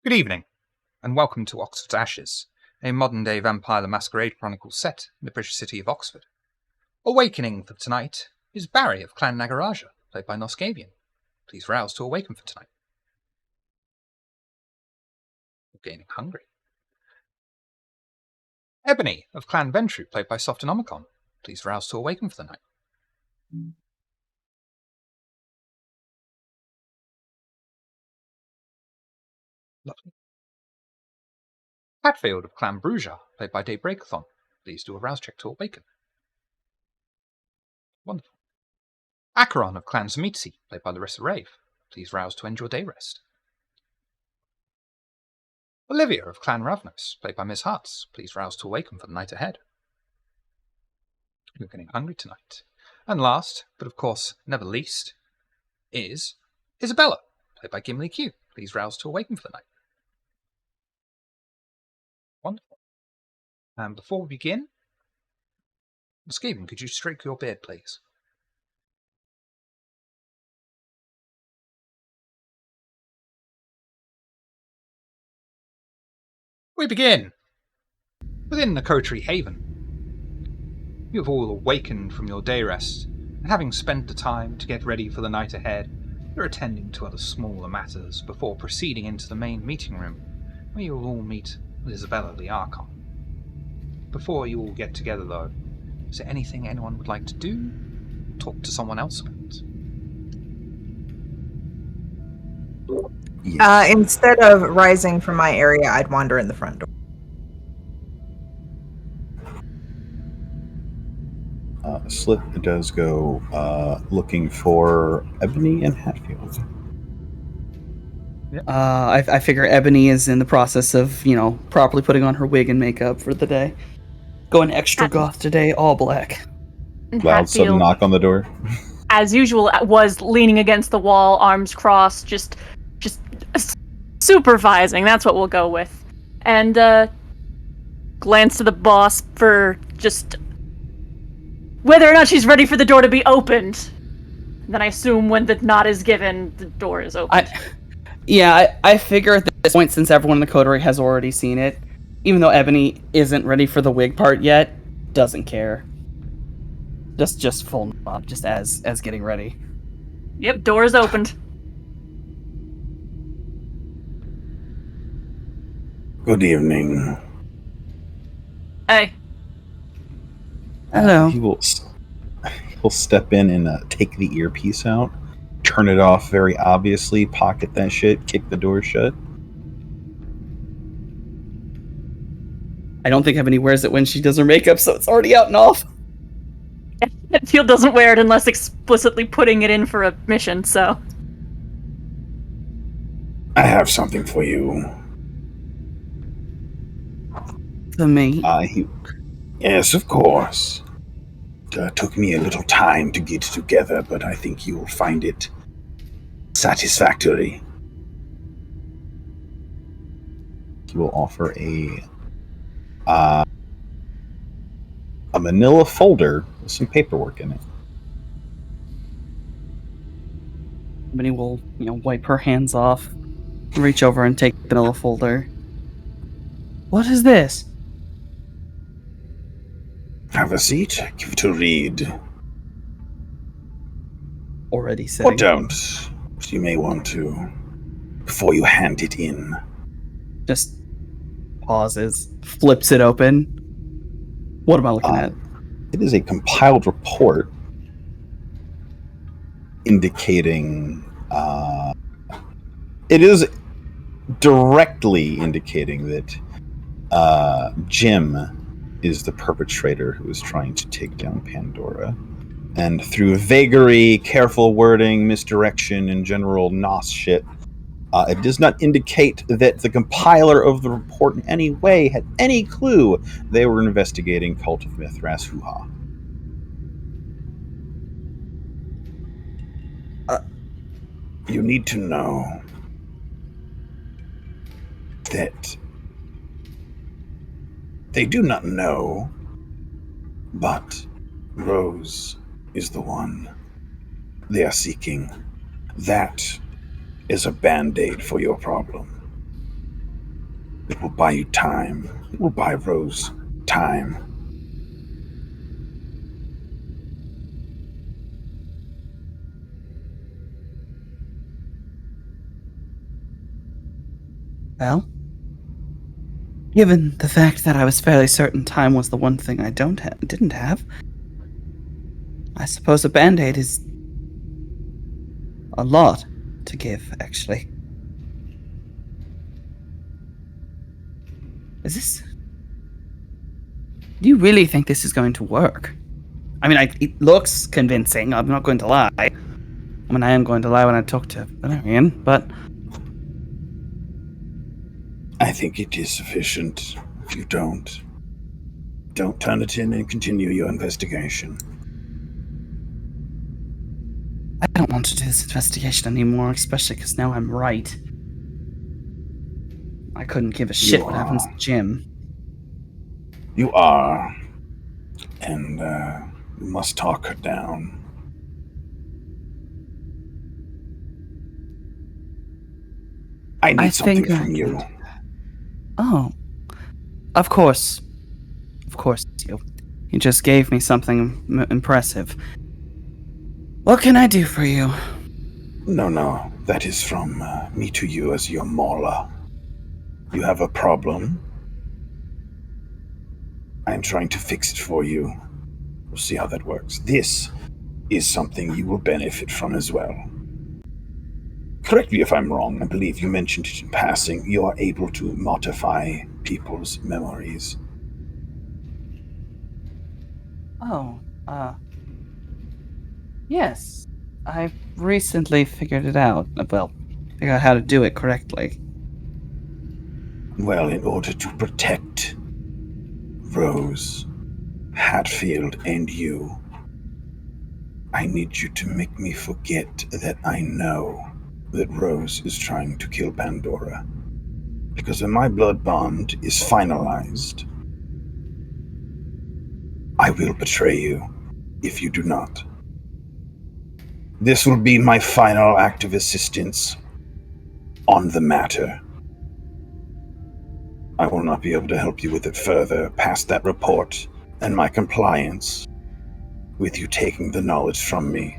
Good evening, and welcome to Oxford's Ashes, a modern-day Vampire the Masquerade chronicle set in the British city of Oxford. Awakening for tonight is Barry of Clan Nagaraja, played by Noscavian. Please rouse to awaken for tonight. You're gaining hungry. Ebony of Clan Ventru, played by Softonomicon. Please rouse to awaken for the night. Lovely. Hatfield of Clan Bruja, played by Daybreakathon. Please do a rouse check to awaken. Wonderful. Acheron of Clan Zemitzi, played by Larissa Rave. Please rouse to end your day rest. Olivia of Clan Ravnos, played by Miss Hartz. Please rouse to awaken for the night ahead. You're getting hungry tonight. And last, but of course never least, is Isabella, played by Gimli Q. Please rouse to awaken for the night. Wonderful. And before we begin, Skaven, could you stroke your beard, please? We begin! Within the Coterie Haven. You have all awakened from your day rest, and having spent the time to get ready for the night ahead, you're attending to other smaller matters before proceeding into the main meeting room, where you will all meet with Isabella the Archon. Before you all get together, though, is there anything anyone would like to do? Talk to someone else about? Yes. Instead of rising from my area, I'd wander in the front door. Slip does go looking for Ebony and Hatfield. I figure Ebony is in the process of, properly putting on her wig and makeup for the day. Going extra goth today, all black. Loud sudden knock on the door. As usual, was leaning against the wall, arms crossed, just supervising. That's what we'll go with. And glance to the boss for just whether or not she's ready for the door to be opened. And then I assume when the nod is given, the door is opened. I figure at this point, since everyone in the Coterie has already seen it, even though Ebony isn't ready for the wig part yet, doesn't care. Just full nod, just as getting ready. Yep, door is opened. Good evening. Hey. Hello. He'll step in and take the earpiece out, turn it off very obviously, pocket that shit, kick the door shut. I don't think Ebony wears it when she does her makeup, so it's already out and off. Field doesn't wear it unless explicitly putting it in for a mission, so. I have something for you. For me? Yes, of course. It took me a little time to get together, but I think you'll find it satisfactory. He will offer a manila folder with some paperwork in it. Ebony will, wipe her hands off, reach over and take the manila folder. What is this? Have a seat. Give it a read. Already sitting. Or don't. But you may want to before you hand it in. Just pauses, flips it open. What am I looking at? It is a compiled report indicating it is directly indicating that Jim is the perpetrator who is trying to take down Pandora. And through vagary, careful wording, misdirection, and general nos shit, it does not indicate that the compiler of the report in any way had any clue they were investigating Cult of Mithras Hoo-Ha. You need to know that they do not know, but Rose is the one they are seeking. That is a band-aid for your problem. It will buy you time. It will buy Rose time. Well, given the fact that I was fairly certain time was the one thing I didn't have, I suppose a band-aid is a lot to give, actually. Do you really think this is going to work? I mean, it looks convincing, I'm not going to lie. I mean, I am going to lie when I talk to Valerian, but... I think it is sufficient. If you don't turn it in and continue your investigation. I don't want to do this investigation anymore, especially because now I'm right. I couldn't give a shit what happens to Jim. You are. And you must talk her down. I need something from you. Oh. Of course. Of course, you just gave me something impressive. What can I do for you? No. That is from me to you as your Mauler. You have a problem. I'm trying to fix it for you. We'll see how that works. This is something you will benefit from as well. Correct me if I'm wrong. I believe you mentioned it in passing. You are able to modify people's memories. Oh, yes. I've recently figured it out. Well, figured out how to do it correctly. Well, in order to protect Rose, Hatfield, and you, I need you to make me forget that I know that Rose is trying to kill Pandora. Because when my blood bond is finalized, I will betray you if you do not. This will be my final act of assistance on the matter. I will not be able to help you with it further past that report and my compliance with you taking the knowledge from me.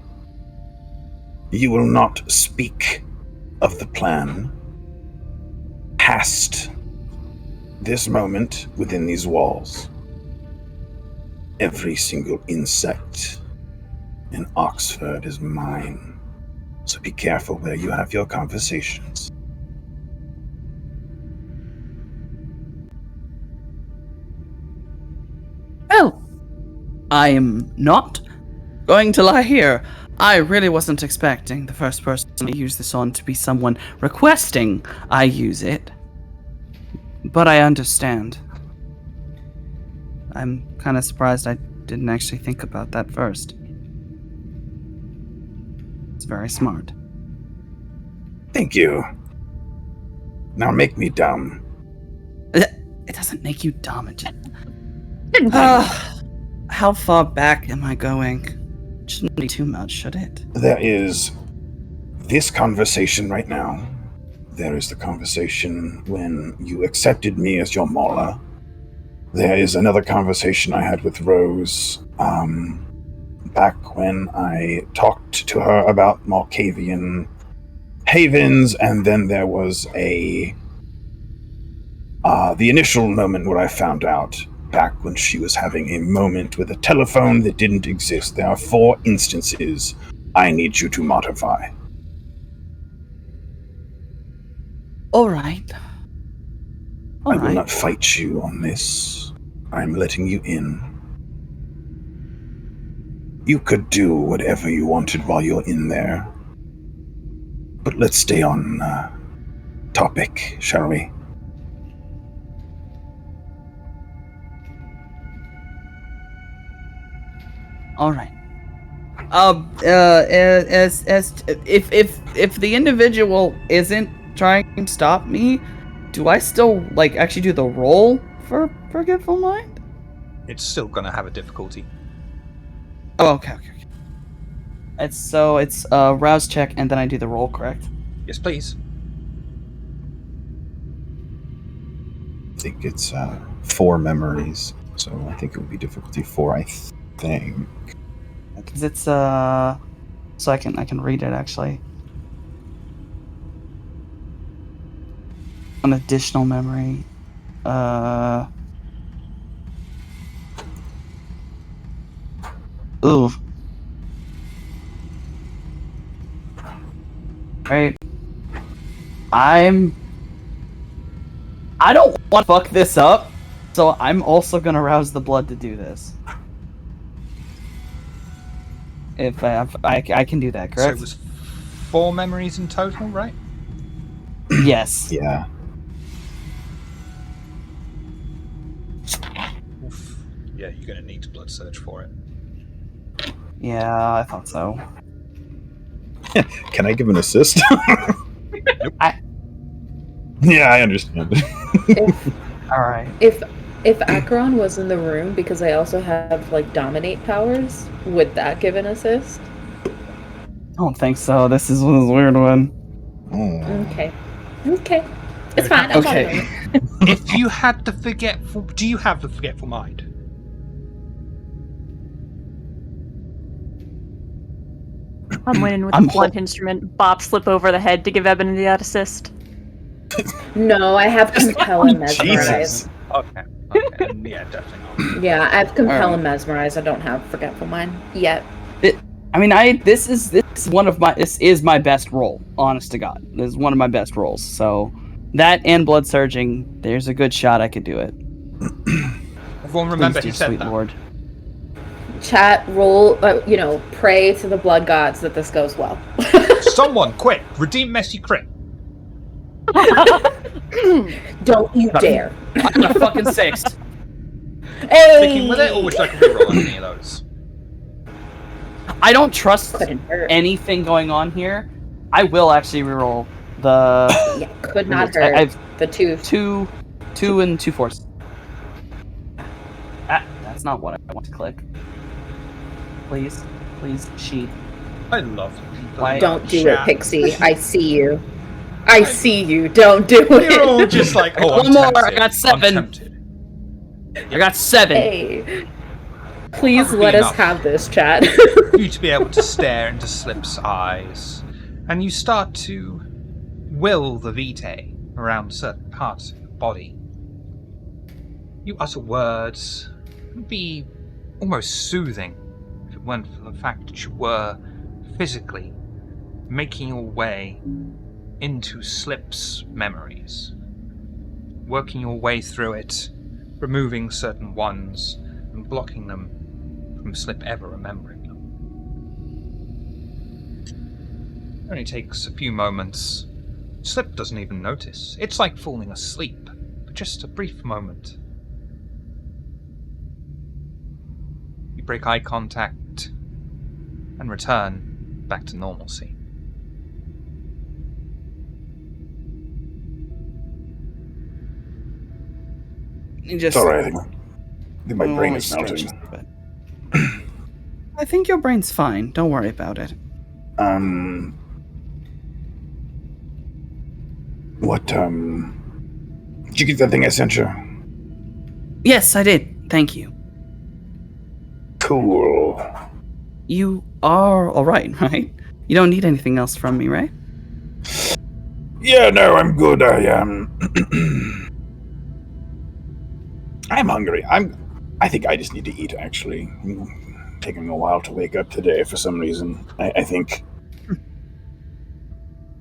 You will not speak of the plan past this moment within these walls. Every single insect in Oxford is mine, so be careful where you have your conversations. Well, I am not going to lie here. I really wasn't expecting the first person to use this on to be someone requesting I use it. But I understand. I'm kind of surprised I didn't actually think about that first. It's very smart. Thank you. Now make me dumb. It doesn't make you dumb. How far back am I going? It shouldn't be too much, should it? There is this conversation right now. There is the conversation when you accepted me as your Mauler. There is another conversation I had with Rose back when I talked to her about Malkavian havens, and then there was the initial moment where I found out back when she was having a moment with a telephone that didn't exist. There are 4 instances I need you to modify. All right. I will not fight you on this. I'm letting you in. You could do whatever you wanted while you're in there. But let's stay on topic, shall we? All right. If the individual isn't trying to stop me, do I still actually do the roll for Forgetful Mind? It's still gonna have a difficulty. Oh, okay. It's rouse check and then I do the roll, correct? Yes, please. think it's 4 memories, so I think it would be difficulty 4. I think. Because it's so I can read it actually. An additional memory. Ooh. Right. I don't want to fuck this up, so I'm also gonna rouse the blood to do this. If I can do that, So correct? it was 4 memories in total, right? Yes. Yeah. Oof. Yeah, you're going to need to blood surge for it. Yeah, I thought so. Can I give an assist? Nope. Yeah, I understand. All right. If Acheron was in the room, because I also have like dominate powers, would that give an assist? I don't think so. This is a weird one. Okay. It's fine. I'm Okay. fine. If you had the forgetful... Do you have the forgetful mind? I'm waiting with I'm the blunt instrument. Bop slip over the head to give Ebony that assist. No, I have compel and mesmerize. Jesus. Okay. And yeah, definitely not. Yeah, I have compel Alright. and mesmerize. I don't have forgetful mind yet. I mean, this is my best roll. Honest to God, this is one of my best rolls. So that and blood surging, there's a good shot I could do it. Everyone remember Please he do, said sweet that. Lord. Chat, roll, pray to the blood gods that this goes well. Someone, quick! Redeem Messy Crit. Don't you dare. I got a fucking 6. Hey! Sticking with it, or would you like to reroll any of those? I don't trust Couldn't hurt. anything going on here. I will actually reroll the Yeah, could not hurt. I've The two. 2 and 2 4s. That's not what I want to click. Please, sheet. I love people. Why- in Don't do chat. it, Pixie. I see you. I see you. Don't do You're all it. just like, oh, One I'm more, tempted. I got I'm 7. tempted. I got 7. Hey. Please Probably let us enough. have this, chat. For you to be able to stare into Slip's eyes, and you start to will the vitae around certain parts of your body. You utter words. It would be almost soothing if it weren't for the fact that you were physically making your way into Slip's memories, working your way through it, removing certain ones and blocking them from Slip ever remembering them. It only takes a few moments. Slip doesn't even notice. It's like falling asleep for just a brief moment. You break eye contact and return back to normalcy. It's alright. I think my brain is Stretch melting. just a bit. I think your brain's fine. Don't worry about it. Did you get that thing I sent you? Yes, I did. Thank you. Cool. You are alright, right? You don't need anything else from me, right? Yeah, no, I'm good. I'm hungry. I think I just need to eat, actually. Taking a while to wake up today for some reason. I think.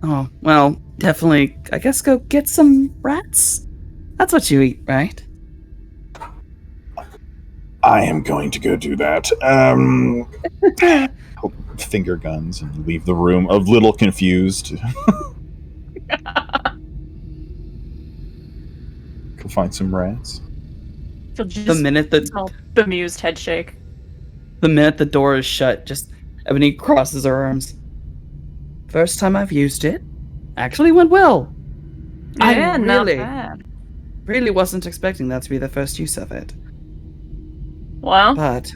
Oh, well, definitely, I guess go get some rats? That's what you eat, right? I am going to go do that. Finger guns and leave the room a little confused. Go find some rats. You'll just The minute small bemused head shake. the door is shut, just Ebony crosses her arms. First time I've used it. Actually went well. Yeah, I not really, bad. really wasn't expecting that to be the first use of it. Well, But...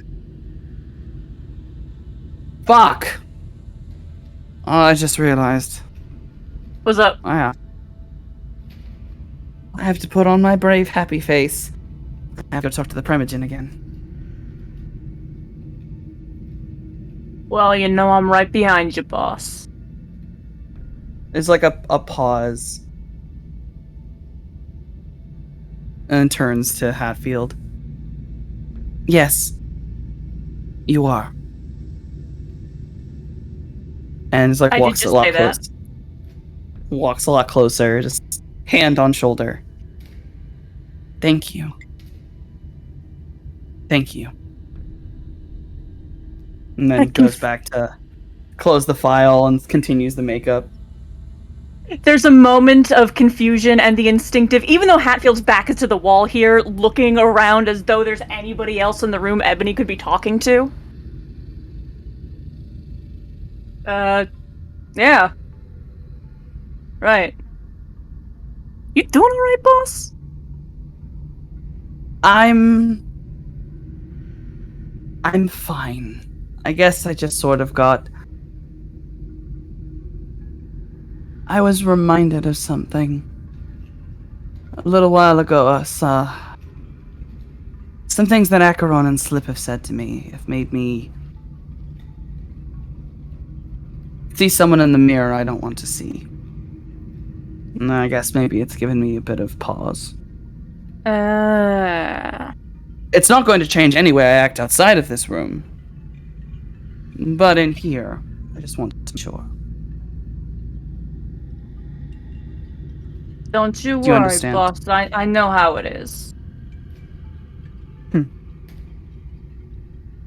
Fuck! Oh, I just realized. what's up? I have to put on my brave, happy face. I have to talk to the Primogen again. Well, you know I'm right behind you, boss. There's like a pause. And turns to Hatfield. Yes. You are. And it's like I did walks a just lot say that. closer. Walks a lot closer, just hand on shoulder. Thank you. Thank you. And then goes back to close the file and continues the makeup. There's a moment of confusion and the instinctive, even though Hatfield's back is to the wall here, looking around as though there's anybody else in the room Ebony could be talking to. Yeah. Right. You doing alright, boss? I'm fine. I guess I just sort of got... I was reminded of something. A little while ago, I saw... Some things that Acheron and Slip have said to me have made me... see someone in the mirror I don't want to see. And I guess maybe it's given me a bit of pause. It's not going to change any way I act outside of this room. But in here, I just want to be sure. Don't you Do you worry, understand? boss. I know how it is.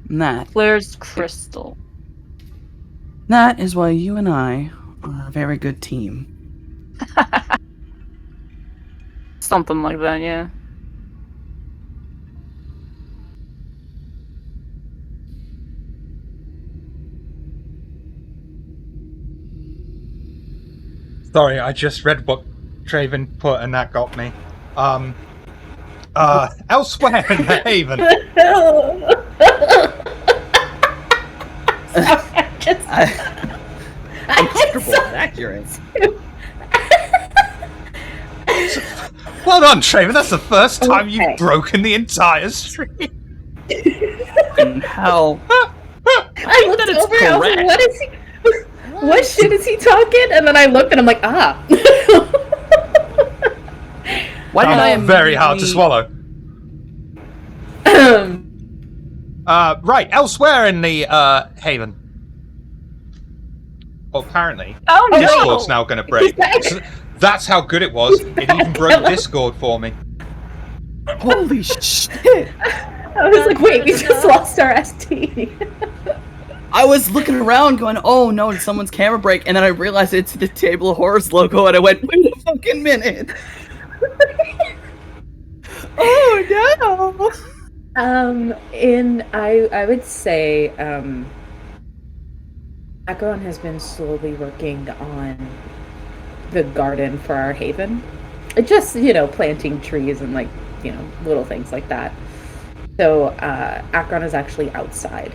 And Clear's crystal. that is why you and I are a very good team. Something like that, yeah. Sorry, I just read what Traven put and that got me. Elsewhere in the Haven. Uncomfortable and accurate. Well done, Traven. That's the first time Okay. you've broken the entire stream. And how... I looked that it's over. I was like, correct. "What is he? What shit is he talking?" And then I looked, and I'm like, "Ah." Why did I Very hard to swallow. Right, elsewhere in the Haven. Well, apparently, Oh no! Discord's now going to break. So that's how good it was. It even broke Discord for me. Holy shit! I was like, "Wait, we just lost our ST." I was looking around going, oh no, did someone's camera break? And then I realized it's the Table of Horrors logo and I went, wait a fucking minute. Oh no! I would say, Acheron has been slowly working on the garden for our haven. Just, planting trees and little things like that. So, Acheron is actually outside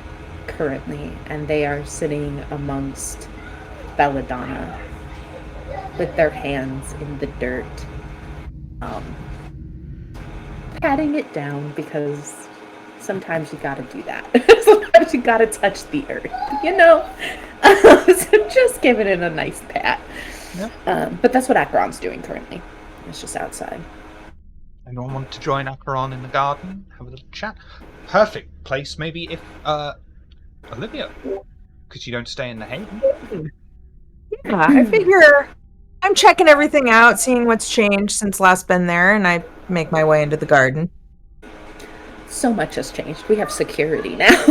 currently, and they are sitting amongst Belladonna with their hands in the dirt, patting it down because sometimes you gotta do that. Sometimes you gotta touch the earth, So just giving it a nice pat. Yep. But that's what Acheron's doing currently. It's just outside. Anyone want to join Acheron in the garden? Have a little chat? Perfect place, maybe, if, Olivia. Because you don't stay in the Haven. Yeah, I figure I'm checking everything out, seeing what's changed since last been there, and I make my way into the garden. So much has changed. We have security now.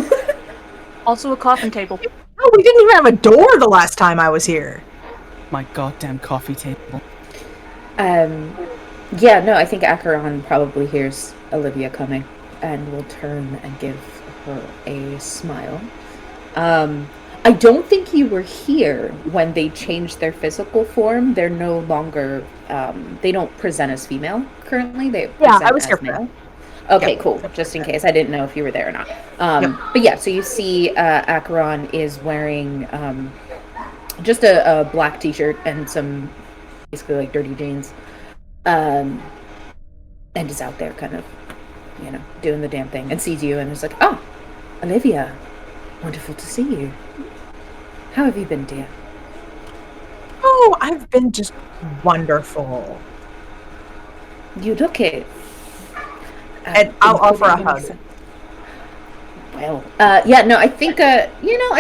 Also a coffin table. Oh, we didn't even have a door the last time I was here. My goddamn coffee table. Yeah, no, I think Acheron probably hears Olivia coming and will turn and give her a smile. I don't think you were here when they changed their physical form. They're no longer, they don't present as female currently. They present I was as here for male. that. Okay, cool. Just in case. I didn't know if you were there or not. But yeah, so you see Acheron is wearing just a black t-shirt and some basically dirty jeans. and is out there kind of, doing the damn thing, and sees you and is like, "Oh, Olivia, wonderful to see you. How have you been, dear?" Oh, I've been just wonderful. You look it. And I'll offer a hug. Well, I think, I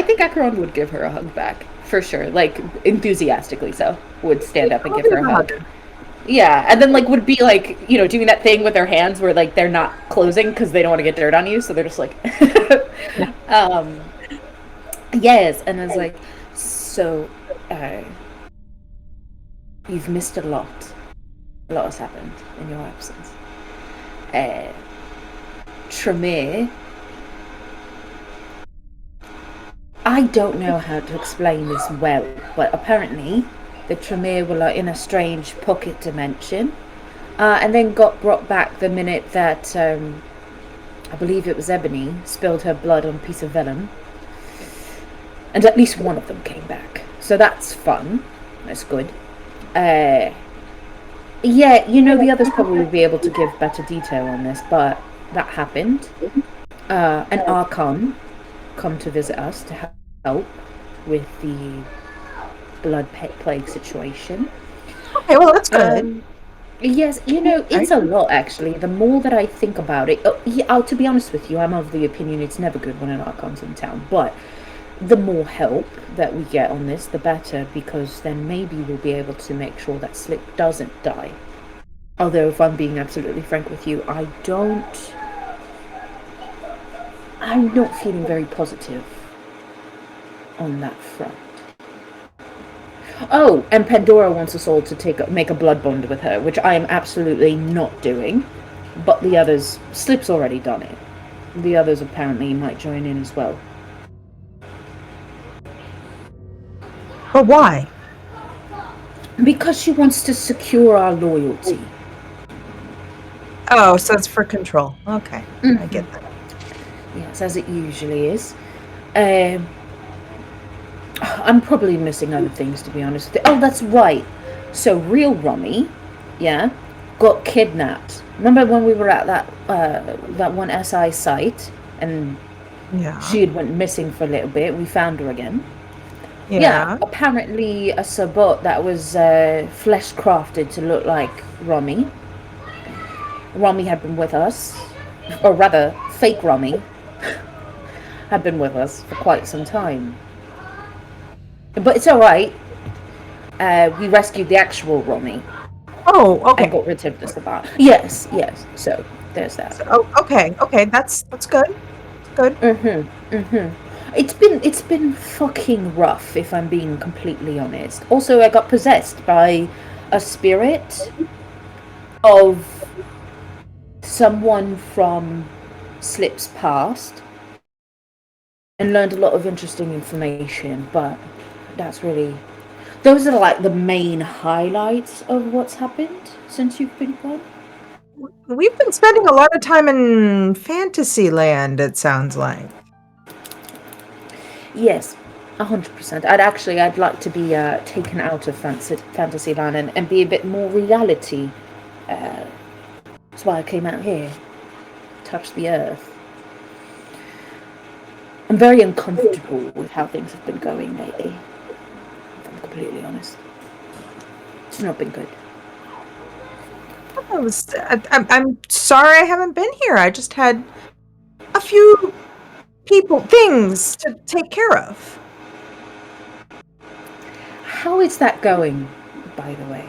think Acheron would give her a hug back, for sure. Like, enthusiastically so. Would stand up and give her a hug. Yeah, and then, like, would be, like, doing that thing with their hands where, like, they're not closing because they don't want to get dirt on you, so they're just like... Yes, and I was like, so, you've missed a lot. A lot has happened in your absence. Tremere, I don't know how to explain this well, but apparently the Tremere were like in a strange pocket dimension, and then got brought back the minute that I believe it was Ebony spilled her blood on a piece of vellum, and at least one of them came back. So that's fun. That's good. The others probably would be able to give better detail on this, but that happened. An Archon come to visit us to help with the blood plague situation. Okay, well, that's good. Yes, it's a lot, actually. The more that I think about it... to be honest with you, I'm of the opinion it's never good when an Archon's in town, but the more help that we get on this, the better, because then maybe we'll be able to make sure that Slip doesn't die. Although, if I'm being absolutely frank with you, I'm not feeling very positive on that front. Oh, and Pandora wants us all to make a blood bond with her, which I am absolutely not doing. But the others, Slip's already done it. The others apparently might join in as well. But why? Because she wants to secure our loyalty. Oh, so it's for control. Okay, I get that. Yes, as it usually is. I'm probably missing other things, to be honest with you. Oh, that's right. So, real Rummy, got kidnapped. Remember when we were at that one SI site, and she had went missing for a little bit? We found her again. Yeah, apparently a Sabot that was flesh crafted to look like Rummy. Rummy had been with us, or rather, fake Rummy had been with us for quite some time. But it's alright. We rescued the actual Rummy. Oh, okay. And got rid of the Sabot. Yes. So there's that. Okay. That's good. Good. It's been fucking rough, if I'm being completely honest. Also, I got possessed by a spirit of someone from Slip's past and learned a lot of interesting information, but those are like the main highlights of what's happened since you've been gone. We've been spending a lot of time in Fantasyland, it sounds like. Yes, 100%. I'd like to be taken out of Fantasyland and be a bit more reality. That's why I came out here. Touch the earth. I'm very uncomfortable with how things have been going lately. If I'm completely honest. It's not been good. I'm sorry I haven't been here. I just had a few things to take care of. How is that going, by the way?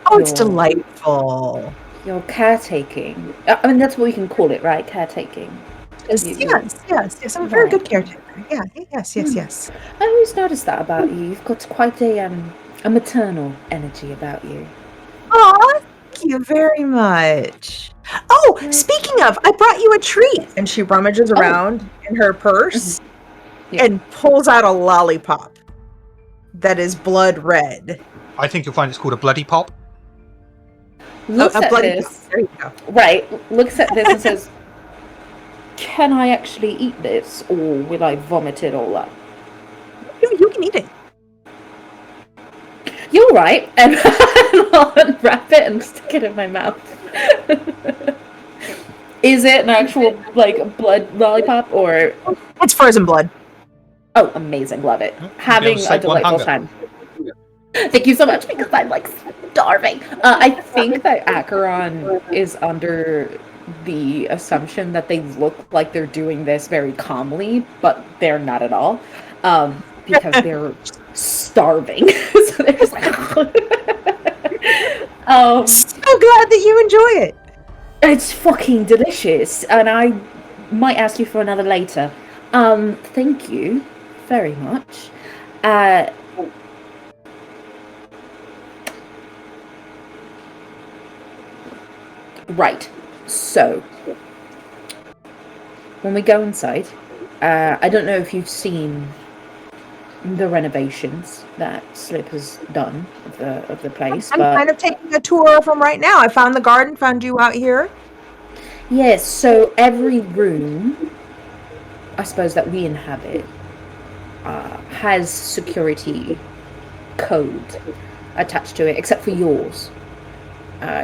Oh, it's delightful. Your caretaking. I mean, that's what we can call it, right? Caretaking. Yes. I'm a very good caretaker. Yeah, yes. I always noticed that about you. You've got quite a maternal energy about you. Oh, thank you very much. Oh, speaking of, I brought you a treat. And she rummages around in her purse and pulls out a lollipop that is blood red. I think you'll find it's called a bloody pop. Looks at this. Pop. There you go. Right. Looks at this and says, "Can I actually eat this, or will I vomit it all up?" You can eat it. You're right. And I'll unwrap it and stick it in my mouth. Is it an actual like blood lollipop or? It's frozen blood. Oh, amazing! Love it. Having a save one delightful hunger. time. Thank you so much because I'm like starving. I think that Acheron is under the assumption that they look like they're doing this very calmly, but they're not at all, because they're starving. So they're just like, So glad that you enjoy it. it's fucking delicious, and I might ask you for another later. Thank you very much. Right. So, when we go inside, I don't know if you've seen the renovations that Slip has done of the place, I'm but kind of taking a tour of them right now. I found the garden, found you out here. yes. So every room, I suppose that we inhabit, has security code attached to it, except for yours.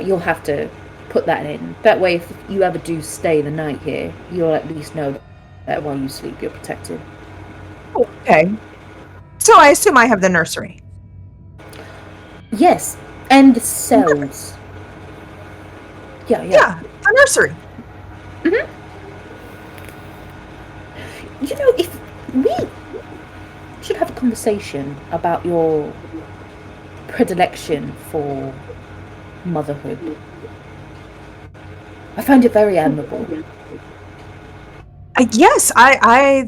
You'll have to put that in. That way, if you ever do stay the night here, you'll at least know that while you sleep, you're protected. Okay. So I assume I have the nursery. Yes, and the cells. Yeah. Yeah, the nursery. You know, if we should have a conversation about your predilection for motherhood. I find it very admirable. Yes, I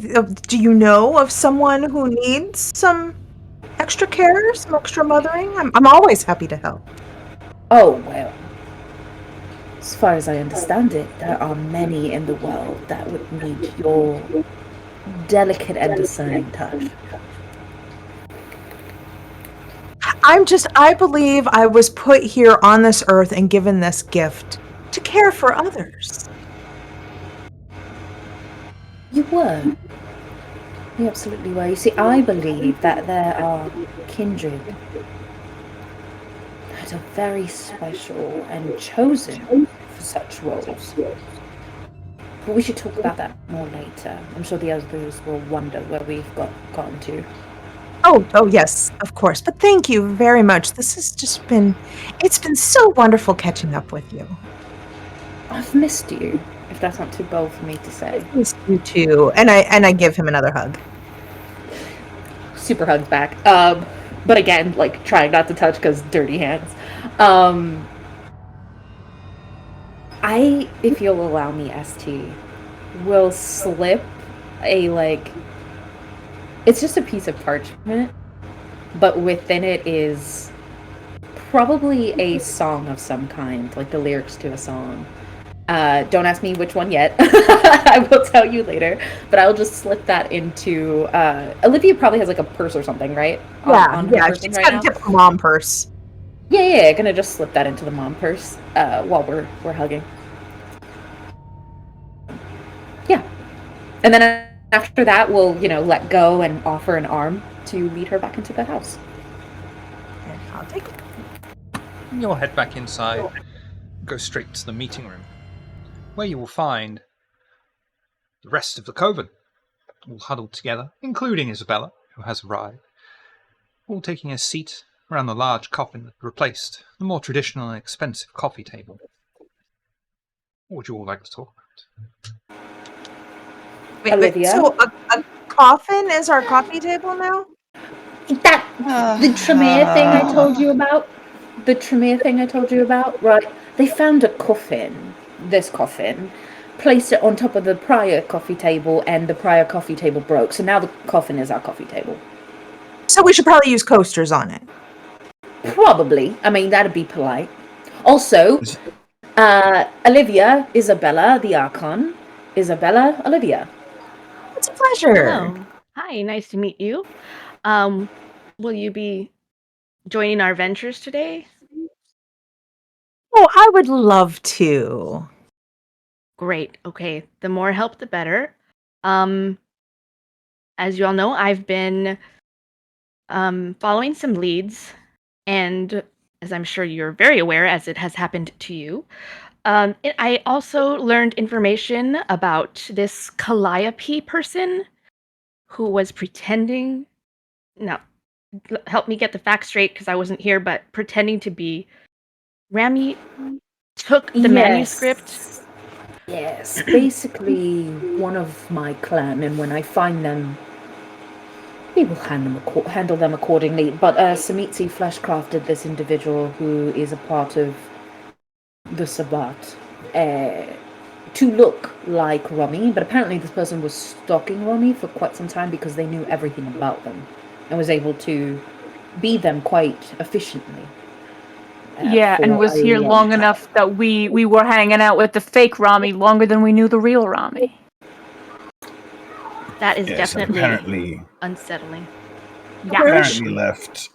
do you know of someone who needs some extra care, some extra mothering? I'm always happy to help. Oh, well. As far as I understand it, there are many in the world that would need your delicate and discerning touch. I believe I was put here on this earth and given this gift to care for others. You were. You absolutely were. You see, I believe that there are kindred that are very special and chosen for such roles. But we should talk about that more later. I'm sure the others will wonder where we've gotten to. Oh yes, of course. But thank you very much. This has just it's been so wonderful catching up with you. I've missed you, if that's not too bold for me to say. I miss you too. And I give him another hug. Super hugs back. But again, like trying not to touch because dirty hands. If you'll allow me, ST, will slip it's just a piece of parchment, but within it is probably a song of some kind, like the lyrics to a song. Don't ask me which one yet. I will tell you later. But I'll just slip that into. Olivia probably has like a purse or something, right? Yeah. She's got a typical mom purse. Yeah. Gonna just slip that into the mom purse while we're hugging. Yeah, and then after that, we'll let go and offer an arm to lead her back into the house. And I'll take it. You'll head back inside, go straight to the meeting room, where you will find the rest of the coven, all huddled together, including Isabella, who has arrived, all taking a seat around the large coffin that replaced the more traditional and expensive coffee table. What would you all like to talk about? Wait, Olivia? so a coffin is our coffee table now? The Tremere thing I told you about. The Tremere thing I told you about, right? They found a coffin, this coffin, placed it on top of the prior coffee table, and the prior coffee table broke. So now the coffin is our coffee table. So we should probably use coasters on it. Probably. I mean, that'd be polite. Also, Olivia, Isabella, the Archon. Isabella, Olivia. It's a pleasure. Hello. Hi, nice to meet you. Will you be joining our ventures today? Oh, I would love to. Great. Okay. The more help, the better. As you all know, I've been following some leads, and as I'm sure you're very aware, as it has happened to you, I also learned information about this Calliope person who was pretending. No, help me get the facts straight because I wasn't here, but pretending to be Rami took the manuscript. Yes, basically one of my clan, and when I find them, we will handle them accordingly. But Samitsi fleshcrafted this individual who is a part of the Sabbat to look like Rami, but apparently this person was stalking Rami for quite some time because they knew everything about them and was able to be them quite efficiently. Yeah, and was here long enough that we were hanging out with the fake Rami longer than we knew the real Rami. That is Yes, and definitely apparently unsettling. Yeah. apparently left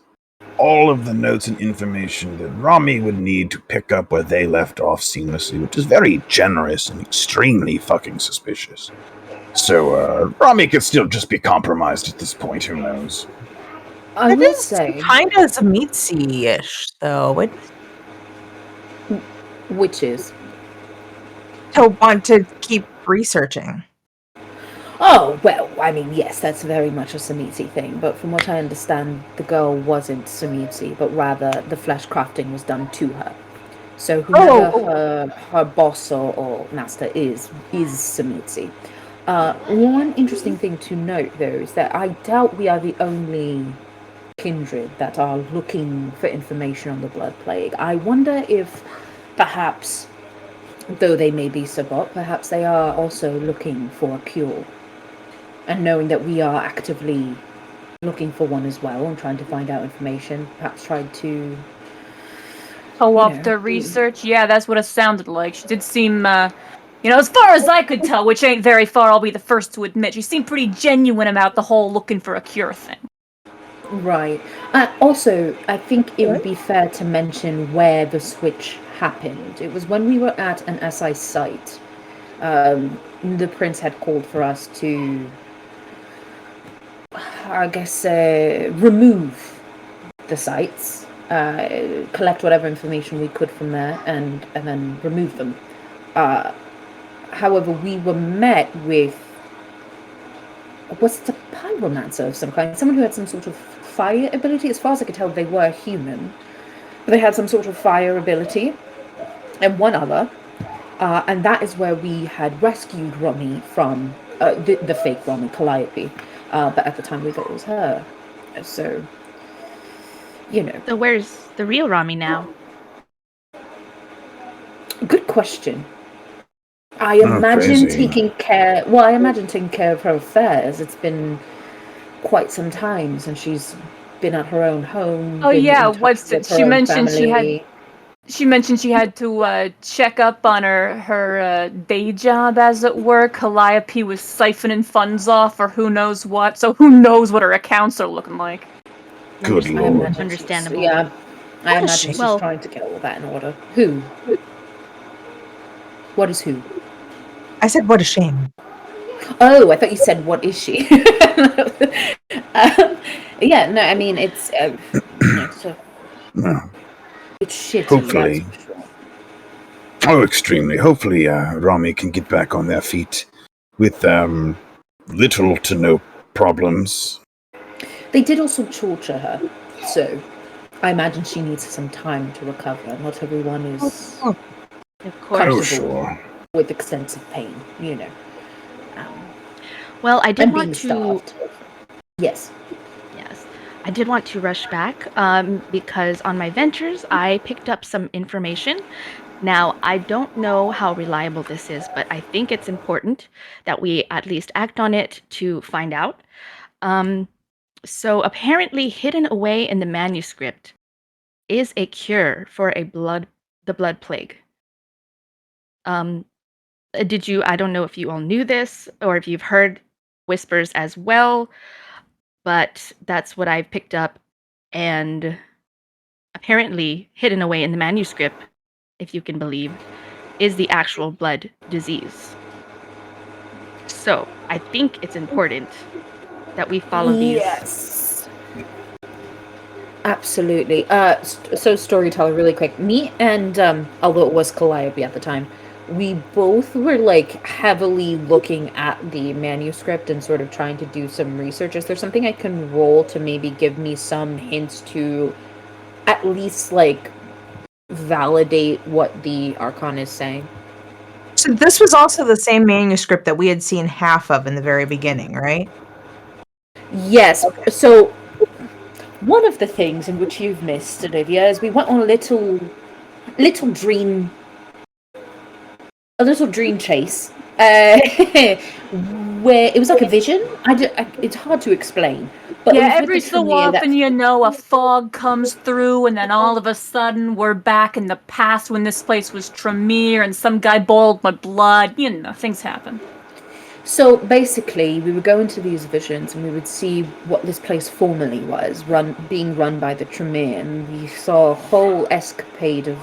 all of the notes and information that Rami would need to pick up where they left off seamlessly, which is very generous and extremely fucking suspicious. So, Rami could still just be compromised at this point, who knows? I will say, kind of Zamitsi-ish, though. which is To want to keep researching. Oh, well, I mean, yes, that's very much a Samitsi thing, but from what I understand, the girl wasn't Samitsi, but rather the flesh crafting was done to her. So whoever her boss or master is Samitsi. One interesting thing to note, though, is that I doubt we are the only kindred that are looking for information on the Blood Plague. I wonder if perhaps, though they may be Sabbat, perhaps they are also looking for a cure. And knowing that we are actively looking for one as well and trying to find out information, perhaps tried to Co-op the research? Yeah, that's what it sounded like. She did seem, as far as I could tell, which ain't very far, I'll be the first to admit, she seemed pretty genuine about the whole looking for a cure thing. Right. Also, I think it would be fair to mention where the switch happened. It was when we were at an SI site. The prince had called for us to, I guess, remove the sites, collect whatever information we could from there, and then remove them. However, we were met with, was it a pyromancer of some kind? Someone who had some sort of fire ability. As far as I could tell, they were human. But they had some sort of fire ability. And one other. And that is where we had rescued Rami from the fake Rami, Calliope. But at the time we thought it was her. So, So where's the real Rami now? Good question. I imagine taking care of her affairs. It's been quite some time since she's been at her own home. Oh yeah, she mentioned she had to check up on her day job, as it were. Calliope was siphoning funds off, or who knows what. So who knows what her accounts are looking like? Good lord. Understandable. Yeah, I imagine she's Well, trying to get all that in order. Who? What is who? I said, what a shame. Oh, I thought you said, what is she? Yeah, no, I mean, it's shitty. Hopefully. That's for sure. Oh, extremely. Hopefully, Rami can get back on their feet with little to no problems. They did also torture her, so I imagine she needs some time to recover. Not everyone is Of course. Oh, sure. with extensive pain, Well, I did and want being to. starved. Yes. Yes, I did want to rush back because on my ventures I picked up some information. Now, I don't know how reliable this is, but I think it's important that we at least act on it to find out. So apparently hidden away in the manuscript is a cure for the blood plague. I don't know if you all knew this or if you've heard whispers as well, but that's what I've picked up. And apparently hidden away in the manuscript, if you can believe, is the actual blood disease. So I think it's important that we follow these. Yes. Absolutely. So storyteller, really quick. Me and although it was Calliope at the time, we both were like heavily looking at the manuscript and sort of trying to do some research. Is there something I can roll to maybe give me some hints to at least like validate what the Archon is saying? So this was also the same manuscript that we had seen half of in the very beginning, right? Yes. So one of the things in which you've missed, Olivia, is we went on a little dream chase, where it was like a vision. It's hard to explain, but it Yeah, was with every the so Tremere that- often, a fog comes through, and then all of a sudden, we're back in the past when this place was Tremere, and some guy boiled my blood. Things happen. So basically, we would go into these visions, and we would see what this place formerly was, being run by the Tremere, and we saw a whole escapade of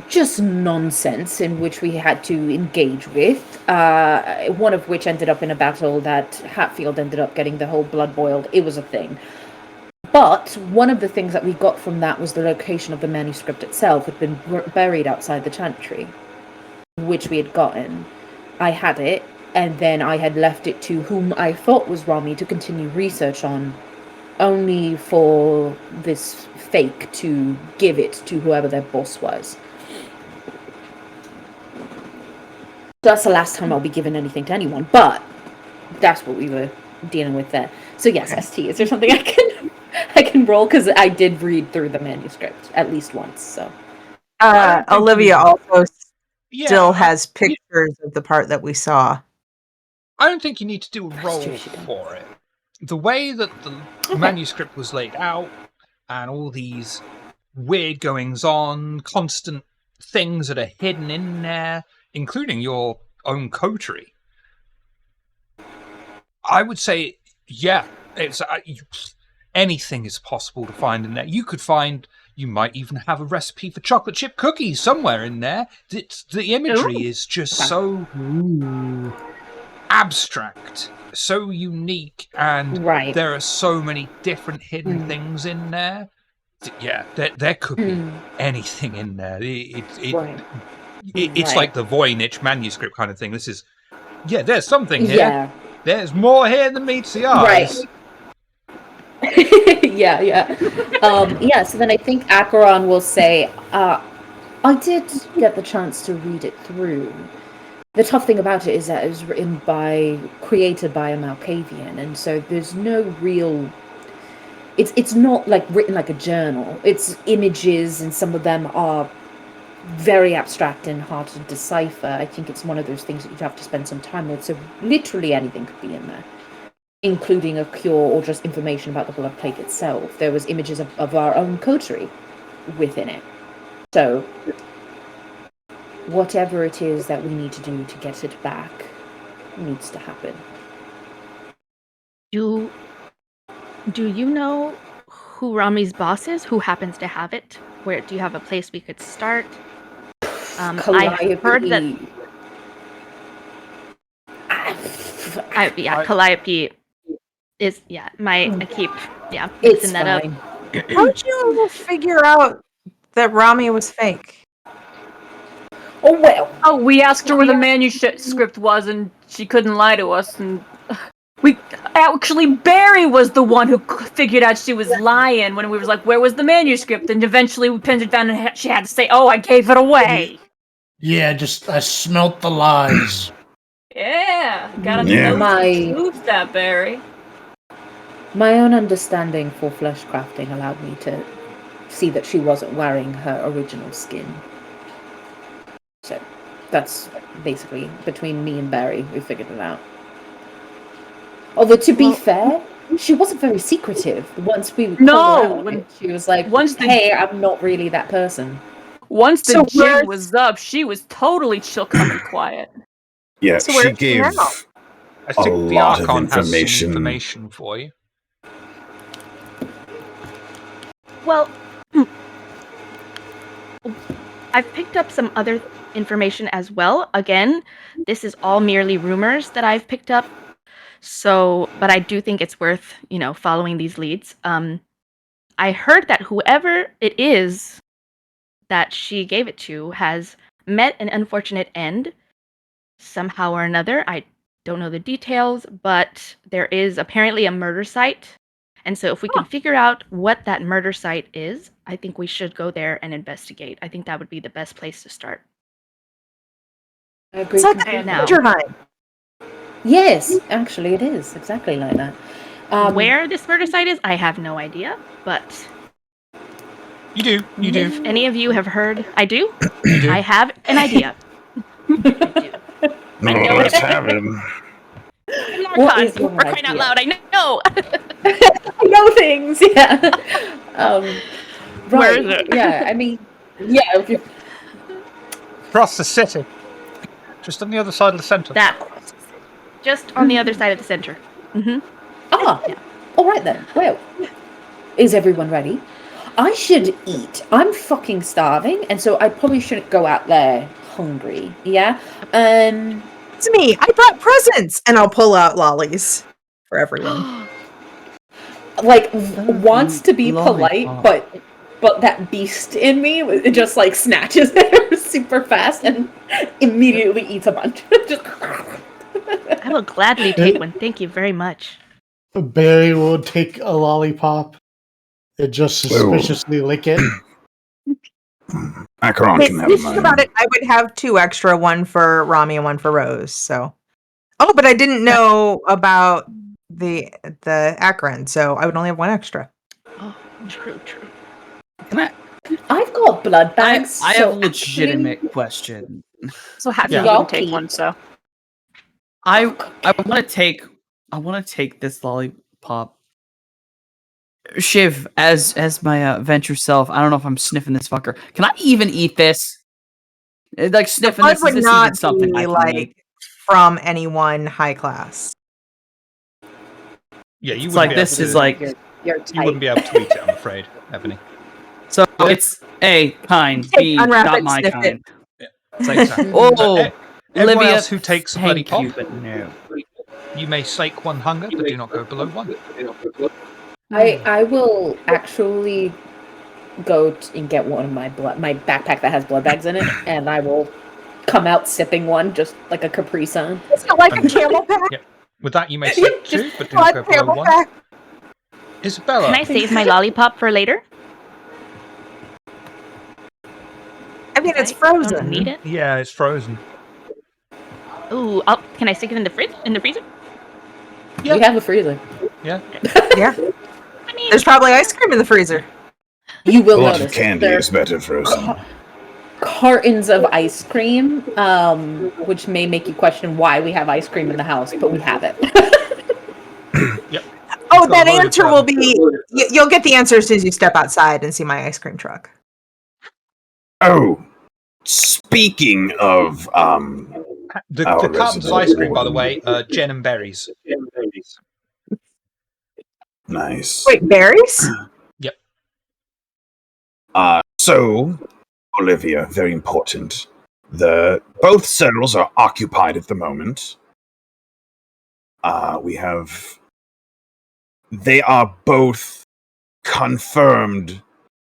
just nonsense in which we had to engage with, one of which ended up in a battle that Hatfield ended up getting the whole blood boiled. It was a thing. But one of the things that we got from that was the location of the manuscript itself had been buried outside the chantry, which we had gotten. I had it, and then I had left it to whom I thought was Rami to continue research on, only for this fake to give it to whoever their boss was. That's the last time I'll be giving anything to anyone, but that's what we were dealing with there. So yes, ST, is there something I can roll? Because I did read through the manuscript at least once, so. Olivia also Yeah, still has pictures of the part that we saw. I don't think you need to do a That's roll true, she does. for it. The way that the manuscript was laid out, and all these weird goings on, constant things that are hidden in there, including your own coterie, I would say, yeah, it's anything is possible to find in there. You might even have a recipe for chocolate chip cookies somewhere in there. The imagery is just so abstract, so unique, and Right. there are so many different hidden things in there. Yeah, there could be anything in there. It's like the Voynich manuscript kind of thing. This is, there's something here. Yeah. There's more here than meets the eyes. Yeah. So then I think Acheron will say, I did get the chance to read it through. The tough thing about it is that it was created by a Malkavian, and so there's no real... It's not like written like a journal. It's images, and some of them are very abstract and hard to decipher. I think it's one of those things that you'd have to spend some time with, so literally anything could be in there, including a cure or just information about the blood plague itself. There was images of our own coterie within it. So whatever it is that we need to do to get it back needs to happen. Do you know who Rami's boss is? Who happens to have it? Where do you have a place we could start? I heard that. Calliope is I keep It's mixing that up. How'd you figure out that Rami was fake? Oh well. Oh, we asked her where the manuscript was, and she couldn't lie to us. And Barry was the one who figured out she was lying when we was like, "Where was the manuscript?" And eventually we pinned it down, and she had to say, "Oh, I gave it away." Yeah, I smelt the lies. Yeah, gotta Yeah. prove that, Barry. My own understanding for flesh crafting allowed me to see that she wasn't wearing her original skin. So that's basically between me and Barry, we figured it out. Although to be fair, she wasn't very secretive. Once we called her out, she was like, "Hey, I'm not really that person." Once the jig was up, she was totally chill, calm, and quiet. Yeah, So she where's she gave now? I think a the lot of Archon has some information. information for you. Well, I've picked up some other information as well. Again, this is all merely rumors that I've picked up. So, but I do think it's worth, following these leads. I heard that whoever it is that she gave it to has met an unfortunate end somehow or another. I don't know the details, but there is apparently a murder site. And so if we can figure out what that murder site is, I think we should go there and investigate. I think that would be the best place to start. I agree. It's like a completely. treasure hunt. Yes, actually, it is exactly like that. Where this murder site is, I have no idea, but You do. if any of you have heard, I do. You do. I have an idea. No, know let's it. have him. I'm not What caught. is your For crying out idea? loud, I know. I know things. Yeah. Right. Where is it? Yeah. I mean, yeah. Okay. Across the city. Just on the other side of the centre. That just on the other side of the center. Ah. All right then. Well, is everyone ready? I should eat. I'm fucking starving, and so I probably shouldn't go out there hungry. Yeah. It's me. I brought presents, and I'll pull out lollies for everyone. Like wants to be polite, Lollipop. but that beast in me it just like snatches it super fast and immediately eats a bunch. Just I will gladly take one. Thank you very much. Barry will take a lollipop and just suspiciously lick it. Acheron Hey, can have thinking mine. about it, I would have 2 extra, one for Rami and one for Rose. So, oh, but I didn't know about the Akron, so I would only have 1 extra. Oh, true. Can I? I've got blood bags. I so have a legitimate question. So half Yeah. of you Y'all can take keep- one. So I want to take this lollipop. Shiv, as my venture self, I don't know if I'm sniffing this fucker. Can I even eat this? Like sniffing Blood this, is would this not even something I be can like eat? from anyone high class. Yeah, you It's wouldn't like be this able is to, like You're you tight. wouldn't be able to eat it, I'm afraid, Ebony. so. It's A, kind. B, Unwrap not it, my sniff kind. It's like exactly. Oh, Everyone Olivia, else who takes a bloody thank you, pop, but no. you may slake 1 hunger, but do not go below 1. I will actually go and get one of my backpack that has blood bags in it, and I will come out sipping one just like a Capri Sun. Is it like a And- camel pack? Yeah. With that, you may slake 2, but do not Like go a below camel 1. pack? Isabella. Can I save my lollipop for later? I mean, it's I frozen. don't need it. Yeah, it's frozen. Ooh, can I stick it in the freezer? Yeah. We have a freezer. Yeah. Yeah, I mean, there's probably ice cream in the freezer. You A will lot notice of candy there is better frozen. are cartons of ice cream, which may make you question why we have ice cream in the house, but we have it. Oh, got that a load of answer will be. You'll get the answer as soon as you step outside and see my ice cream truck. Oh, speaking of The Our cartons of resident ice cream, by the warden. way, gin and berries. nice. Wait, berries? So, Olivia, very important. Both cells are occupied at the moment. They are both confirmed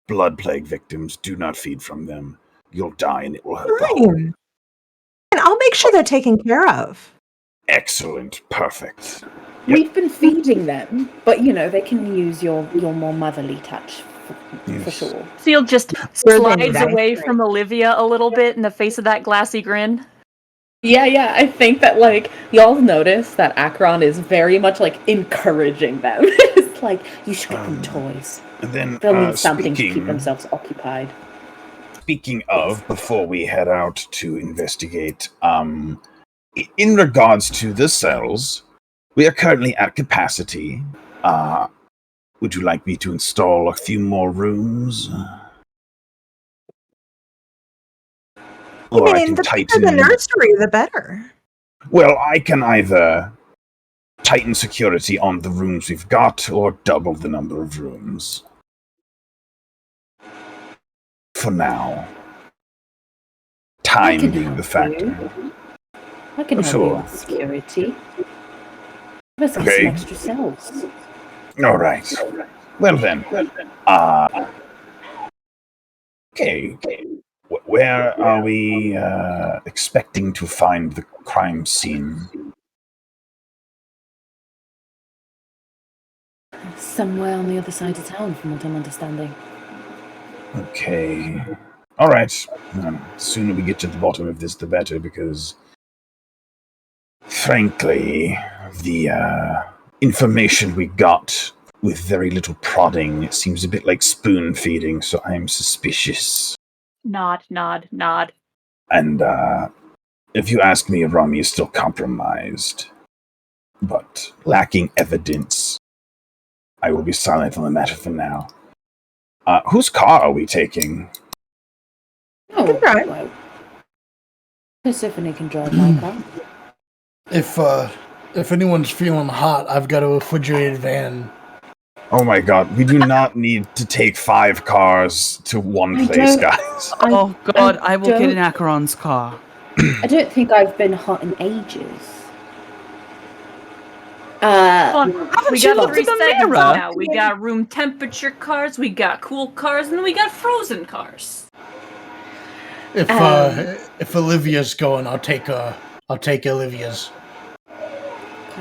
blood plague victims. Do not feed from them. You'll die and it will hurt the whole. Fine. And I'll make sure they're taken care of. Excellent. Perfect. We've been feeding them, but they can use your more motherly touch for Yes. sure. Seal just Sure they need slides ice away cream. from Olivia a little bit in the face of that glassy grin. Yeah, I think that y'all notice that Akron is very much encouraging them. It's like you should get them toys. And then, They'll need something to keep speaking themselves occupied. Speaking of, before we head out to investigate, in regards to the cells, we are currently at capacity. Would you like me to install a few more rooms? Or I can the bigger tighten. the nursery, the better. Well, I can either tighten security on the rooms we've got, or double the number of rooms. For now. I Time can being help the factor. you. I can Oh, help sure. you with security. Let's get Okay. some extra cells. All right. Well then, okay. Where are we expecting to find the crime scene? Somewhere on the other side of town, from what I'm understanding. Okay. All right. The sooner we get to the bottom of this, the better, because, frankly, the information we got with very little prodding, it seems a bit like spoon feeding, so I am suspicious. Nod, nod, nod. And if you ask me, Rami is still compromised, but lacking evidence. I will be silent on the matter for now. Whose car are we taking? Oh, can drive. well, Persephone can drive my car. If anyone's feeling hot, I've got a refrigerated van. Oh my god, we do not need to take 5 cars to one I place, don't- guys. Oh god, I will get don't- in Acheron's car. I don't think I've been hot in ages. Fun. Haven't We you got looked 3 in the segments mirror? now. We got room temperature cars, we got cool cars, and then we got frozen cars. If Olivia's going, I'll take Olivia's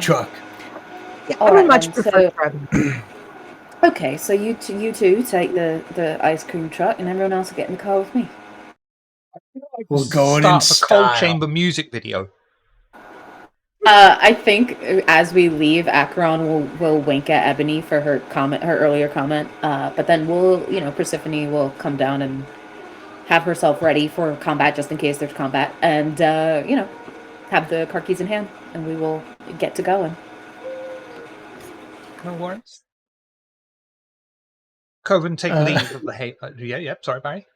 truck. Yeah, All I would right, much then, prefer so- driving. Okay, so you two take the ice cream truck, and everyone else will get in the car with me. We'll go in Start a cold style. chamber music video. I think as we leave, Acheron will wink at Ebony for her earlier comment. But then Persephone will come down and have herself ready for combat just in case there's combat, and have the car keys in hand, and we will get to going. No worries. Coven, take leave of the sorry, Barry.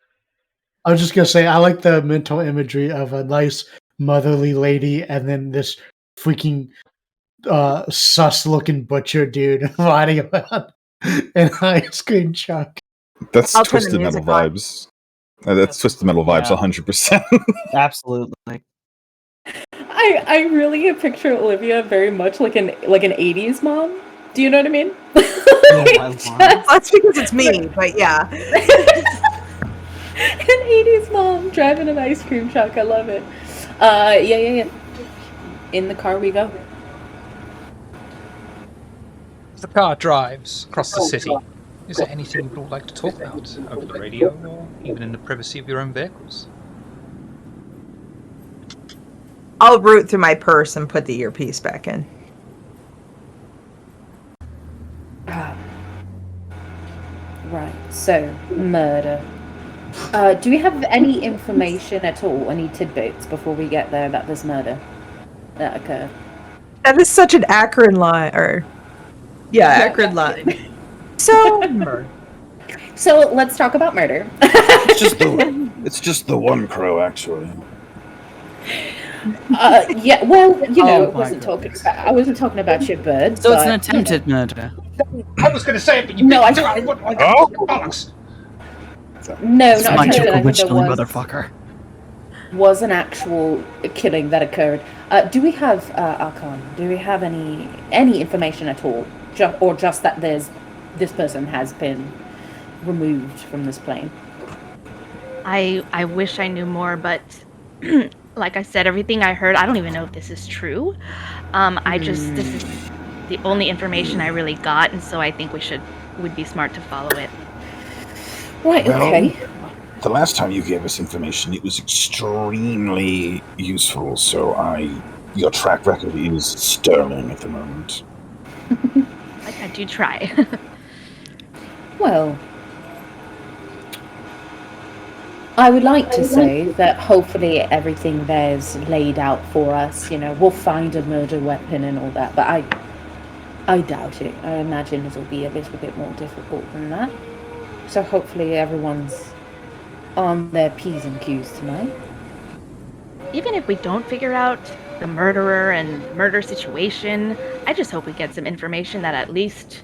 I was just gonna say I like the mental imagery of a nice motherly lady and then this freaking sus-looking butcher dude riding around in an ice cream truck. That's I'll turn the Twisted Metal music on. vibes. That's Twisted Metal vibes, Yeah. 100%. Absolutely. I really picture Olivia very much like an 80s mom. Do you know what I mean? That's because it's me, but yeah. An 80s mom driving an ice cream truck. I love it. Yeah. In the car we go. As the car drives across the city, is there anything you'd all like to talk about over the radio or even in the privacy of your own vehicles? I'll root through my purse and put the earpiece back in. Right, so murder. Do we have any information at all, any tidbits before we get there about this murder that occurred? That is such an Akron line, Akron line. So, So let's talk about murder. It's just the one crow, actually. Yeah, well, Oh it wasn't I wasn't talking about your bird. So it's but, an attempted murder. I was going to say it, but you No, beat I- me to it. Oh! Bollocks. No, It's not my attempted. I think original there motherfucker. was an actual killing that occurred. Do we have Archon? Do we have any information at all, or just that this person has been removed from this plane? I wish I knew more, but like I said, everything I heard, I don't even know if this is true. This is the only information I really got, and so I think would be smart to follow it. Right. Well, Okay. The last time you gave us information, it was extremely useful, so your track record is sterling at the moment. I do try. Well, I would like to say that hopefully everything there's laid out for us. We'll find a murder weapon and all that, but I doubt it. I imagine it'll be a little bit more difficult than that. So hopefully everyone's on their P's and Q's tonight. Even if we don't figure out the murderer and murder situation, I just hope we get some information that at least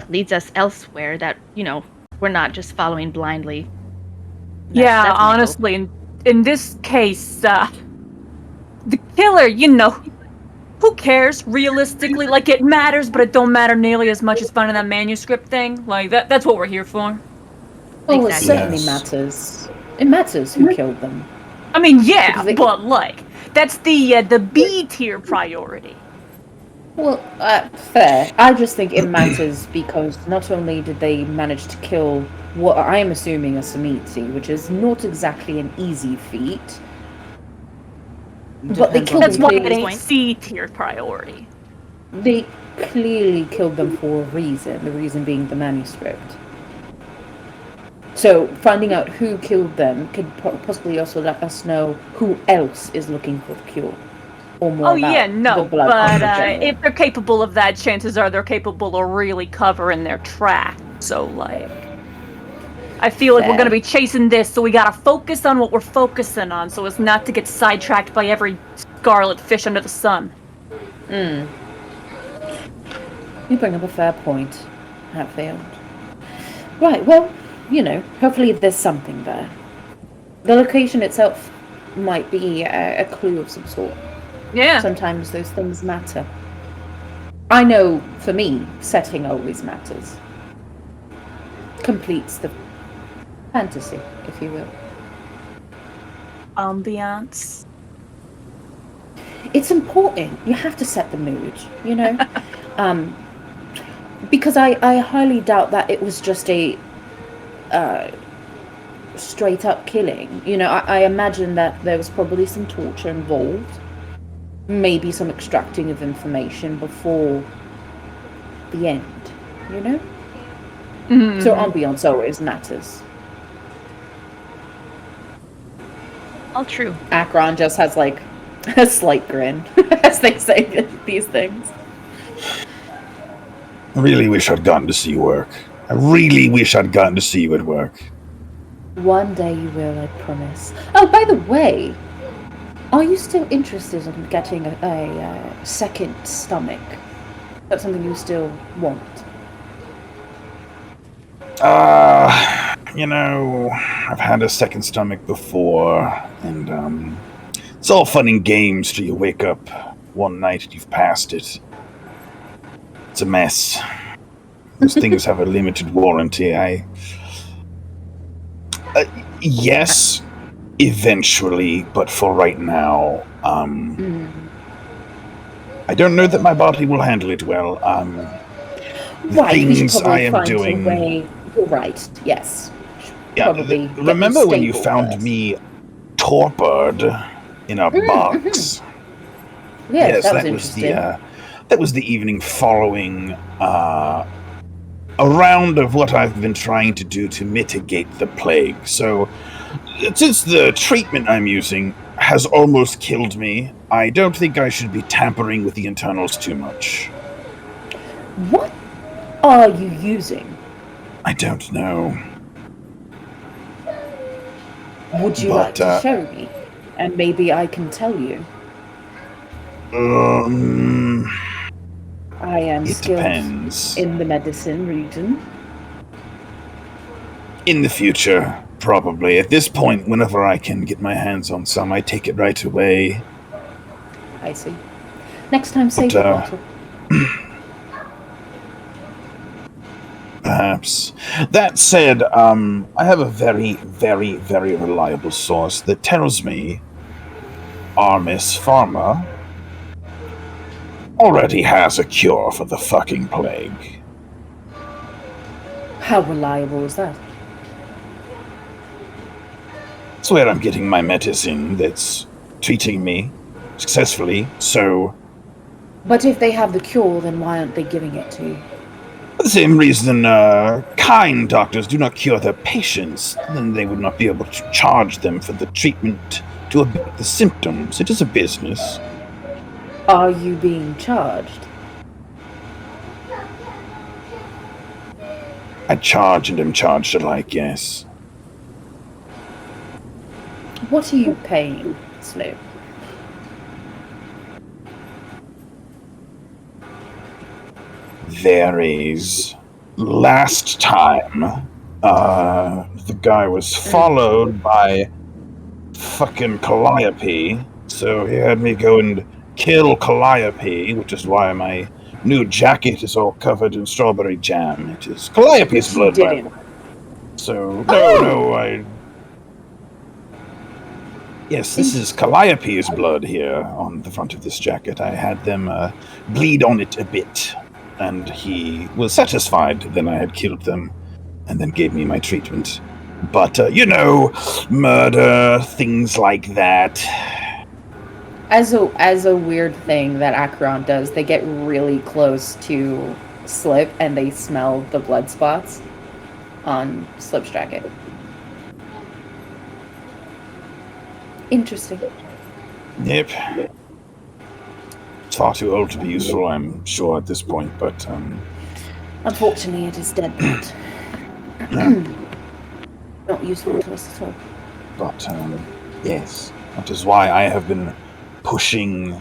leads us elsewhere, that, we're not just following blindly. Yeah, That's my hope. honestly, in this case, the killer, who cares, realistically? Like, it matters, but it don't matter nearly as much as finding that manuscript thing. Like, that's what we're here for. Oh, it Exactly. certainly Yes. matters. It matters who killed them. I mean, yeah, Because they- but, like, that's the B-tier priority. Well, fair. I just think it matters because not only did they manage to kill what I'm assuming a Samiti, which is not exactly an easy feat, but they Depends on killed That's them why it clearly. ain't C-tier priority. They clearly killed them for a reason. The reason being the manuscript. So finding out who killed them could possibly also let us know who else is looking for the cure. Or more Oh, about yeah, no, the blood but in general. if they're capable of that, chances are they're capable of really covering their tracks. So, like, I feel like we're Fair. gonna be chasing this, so we gotta focus on what we're focusing on, so as not to get sidetracked by every scarlet fish under the sun. You bring up a fair point, Hatfield. Right, well, hopefully there's something there. The location itself might be a clue of some sort. Yeah. Sometimes those things matter. I know, for me, setting always matters. Completes the fantasy, if you will. Ambiance. It's important. You have to set the mood, because I highly doubt that it was just a straight up killing. I imagine that there was probably some torture involved, maybe some extracting of information before the end, Mm-hmm. So ambiance always matters. All true. Akron just has like a slight grin as they say these things. I really wish I'd gotten to see you work. I really wish I'd gotten to see you at work. One day you will, I promise. Oh, by the way, are you still interested in getting a second stomach? That's something you still want? I've had a second stomach before, and it's all fun and games till you wake up one night and you've passed it. It's a mess. Those things have a limited warranty. Yes, eventually, but for right now, I don't know that my body will handle it well. Right, we should Things probably I am find doing. a way. You're right. Yes. Yeah, Probably get remember you when you stable found first. me torpid in a box? Yes, that was that was interesting. that was the evening following a round of what I've been trying to do to mitigate the plague. So, since the treatment I'm using has almost killed me, I don't think I should be tampering with the internals too much. What are you using? I don't know. Would you But, like to show me? And maybe I can tell you. I am It skilled depends. in the medicine region. In the future, probably. At this point, whenever I can get my hands on some, I take it right away. I see. Next time, save But, a bottle. Perhaps. That said, I have a very, very, very reliable source that tells me Armis Pharma already has a cure for the fucking plague. How reliable is that? It's where I'm getting my medicine that's treating me successfully, so But if they have the cure, then why aren't they giving it to you? for the same reason kind doctors do not cure their patients, then they would not be able to charge them for the treatment to abate the symptoms. It is a business. Are you being charged? I charge and am charged alike, yes. What are you paying, Slow? Varies. Last time, the guy was followed by fucking Calliope, so he had me go and kill Calliope, which is why my new jacket is all covered in strawberry jam. It is Calliope's Which you blood, by the didn't. way. So, no, Yes, this is Calliope's blood here on the front of this jacket. I had them bleed on it a bit, and he was satisfied that I had killed them, and then gave me my treatment. But, murder, things like that. As a weird thing that Acheron does, they get really close to Slip and they smell the blood spots on Slip's jacket. Interesting. Yep. It's far too old to be useful, I'm sure, at this point, but, Unfortunately, it is dead blood. Not useful to us at all. But, yes. That is why I have been pushing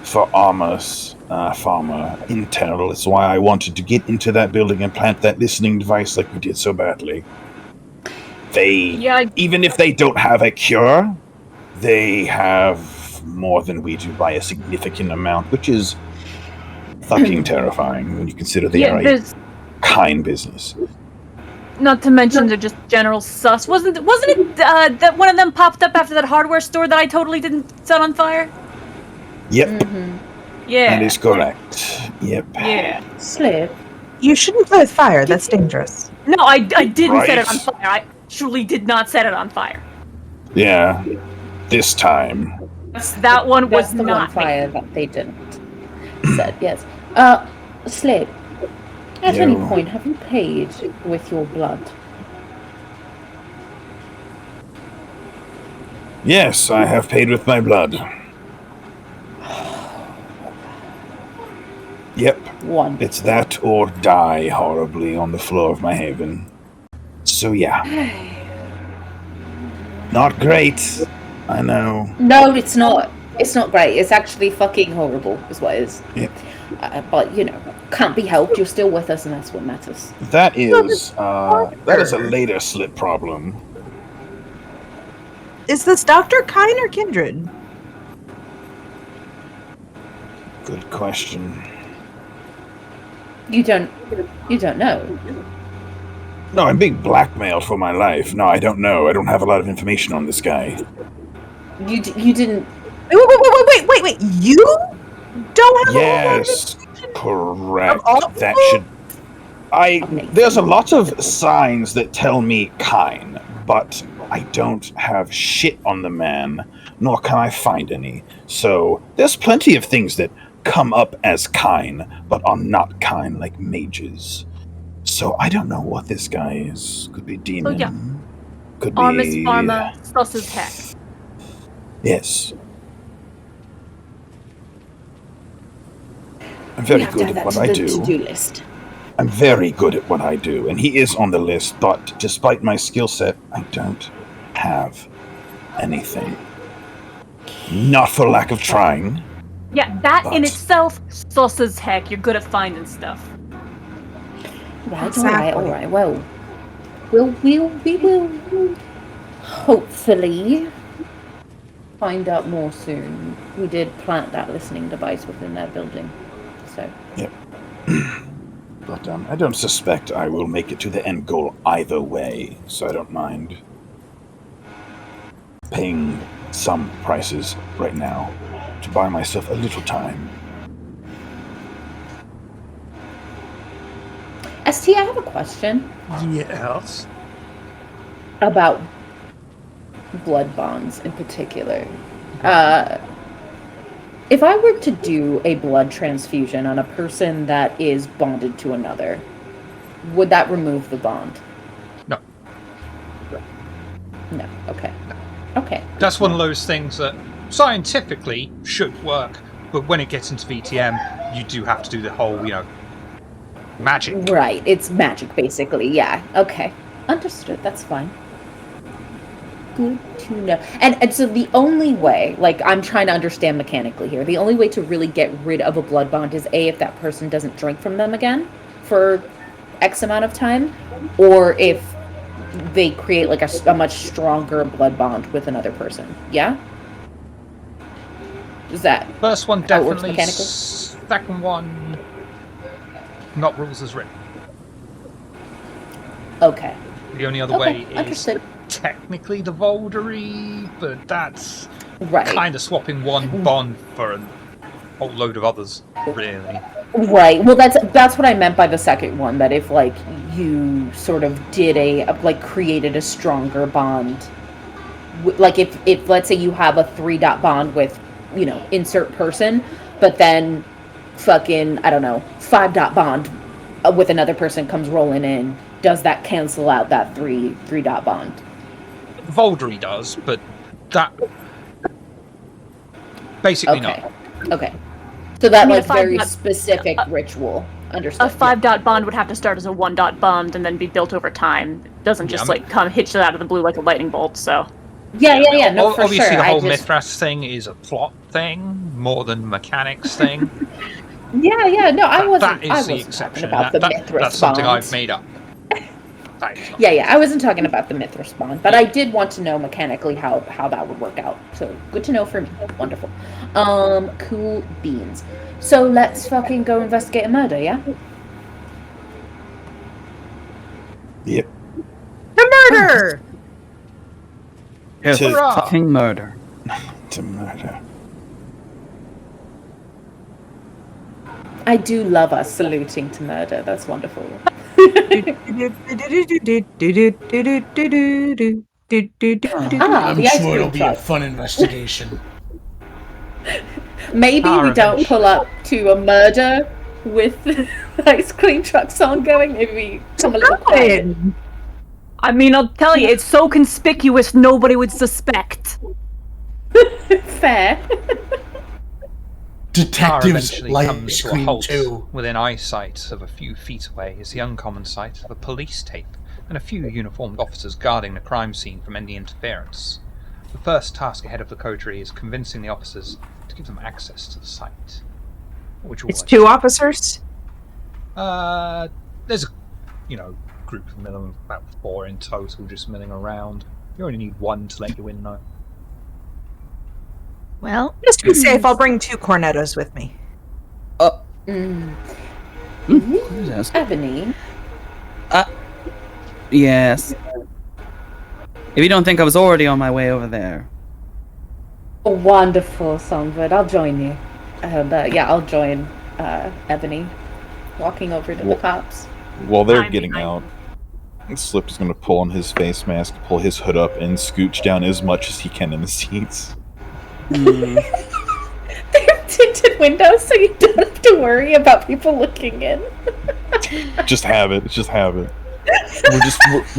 for farmer intel. It's why I wanted to get into that building and plant that listening device like we did so badly. Even if they don't have a cure, they have more than we do by a significant amount, which is fucking terrifying when you consider they are a kind business. Not to mention they're just general sus. Wasn't it that one of them popped up after that hardware store that I totally didn't set on fire? Yep. Mm-hmm. Yeah. That is correct. Yep. Yeah. Slip. You shouldn't play with fire. That's dangerous. No, I didn't set it on Right. fire. I truly did not set it on fire. Yeah. This time. That one was That's the not one fire me. that they didn't. Said yes. Slip. At any Yo. point, have you paid with your blood? Yes, I have paid with my blood. Yep. One. It's that or die horribly on the floor of my haven. So yeah. Not great. I know. No, it's not. It's not great. It's actually fucking horrible, is what it is. Yep. But, can't be helped. You're still with us, and that's what matters. That is a later slip problem. Is this Dr. Kine or Kindred? Good question. You don't know. No, I'm being blackmailed for my life. No, I don't know. I don't have a lot of information on this guy. You didn't. Wait. You don't have Yes, correct. Oh. That should. There's a lot of signs that tell me Kine, but I don't have shit on the man, nor can I find any. So there's plenty of things that come up as Kine, but are not Kine, like mages. So I don't know what this guy is. Could be demon. yeah. Could be Armis Pharma, sus as heck. Yes. I'm very We have to good add at that what to I the do. to-do list. I'm very good at what I do, and he is on the list, but despite my skill set, I don't have anything. Not for lack of trying. Yeah, that in But- itself, sus as heck. You're good at finding stuff. Right, Exactly. all right. Well, we will hopefully find out more soon. We did plant that listening device within their building, so. But I don't suspect I will make it to the end goal either way, so I don't mind paying some prices right now to buy myself a little time. ST, I have a question Yes. about blood bonds in particular. If I were to do a blood transfusion on a person that is bonded to another, would that remove the bond? No. No. Okay. Okay. That's one of those things that scientifically should work, but when it gets into VTM, you do have to do the whole, magic. Right. It's magic, basically. Yeah. Okay. Understood. That's fine. Good to know. And so the only way, I'm trying to understand mechanically here, the only way to really get rid of a blood bond is if that person doesn't drink from them again for X amount of time, or if they create a much stronger blood bond with another person. Yeah? Is that First one how it works definitely. mechanically? Second one, not rules as written. Okay. The only other Okay, way is understood. technically the Voldery, but that's Right. kind of swapping one bond for a whole load of others, really. Right. Well, that's what I meant by the second one. That if like you sort of did created a stronger bond, like if let's say you have a 3-dot bond with, insert person, but then fucking I don't know 5-dot bond with another person comes rolling in, does that cancel out that 3-dot bond? Voldery does, but that basically Okay. not. Okay. So that I mean, like a very 5-dot specific ritual. Understood. A 5-dot bond would have to start as a 1-dot bond and then be built over time. It doesn't just come hit you out of the blue like a lightning bolt. So. Yeah. No, for obviously, sure. the whole Mithras thing is a plot thing more than mechanics thing. Yeah. No, I wasn't. That is I the wasn't exception. talking about the Mithras That's something bond. I've made up. Yeah. I wasn't talking about the Mithras bond, but I did want to know mechanically how that would work out. So good to know for me. Wonderful. Cool beans. So let's fucking go investigate a murder, yeah? Yep. The murder! Yes, To- fucking murder. To murder. I do love us saluting to murder. That's wonderful. I'm the ice sure it'll cream be a truck. fun investigation. Maybe we don't revenge. pull up to a murder with the ice cream truck song going. Maybe we come a little quiet. I mean, I'll tell you, it's so conspicuous nobody would suspect. Fair. Car Detectives eventually like comes to a Scream halt 2. within eyesight of a few feet away is the uncommon sight of a police tape and a few uniformed officers guarding the crime scene from any interference. The first task ahead of the Coterie is convincing the officers to give them access to the site. It's 2 officers? There's a, group of minimum about 4 in total just milling around. You only need 1 to let you in, though. Well, Just to be safe, I'll bring 2 cornettos with me. Ebony. Yes. If you don't think I was already on my way over there. Wonderful, Songbird. I'll join you. I'll join Ebony walking over to the cops. While they're I'm getting behind. out, Slip is going to pull on his face mask, pull his hood up, and scooch down as much as he can in the seats. They have tinted windows, so you don't have to worry about people looking in. Just have it. Just have it.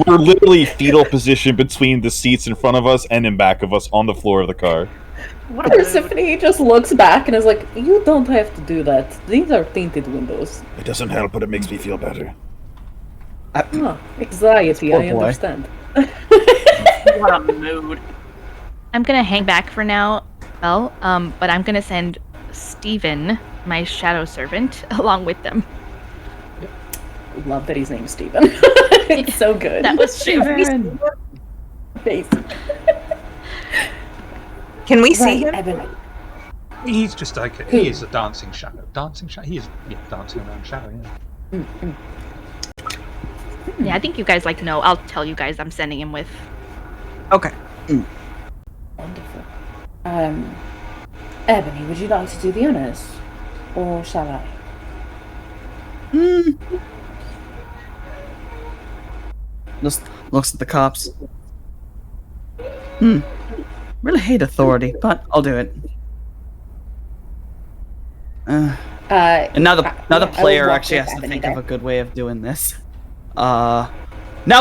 We're literally fetal position between the seats in front of us and in back of us on the floor of the car. Persephone just looks back and is like, "You don't have to do that. These are tinted windows." It doesn't help, but it makes me feel better. Anxiety, Poor I boy. understand. What a mood. I'm gonna hang back for now, but I'm gonna send Steven, my shadow servant, along with them. Love that he's named Steven. It's so good. That was Steven. Face. Can we see him? Ebony. He's just like, he is a dancing shadow. Dancing shadow? He is dancing around shadow, yeah. Yeah, I think you guys like to know. I'll tell you guys I'm sending him with. Okay. Wonderful. Ebony, would you like to do the honors? Or shall I? Just looks at the cops. Really hate authority, but I'll do it. And now the player actually has to think of a good way of doing this. Now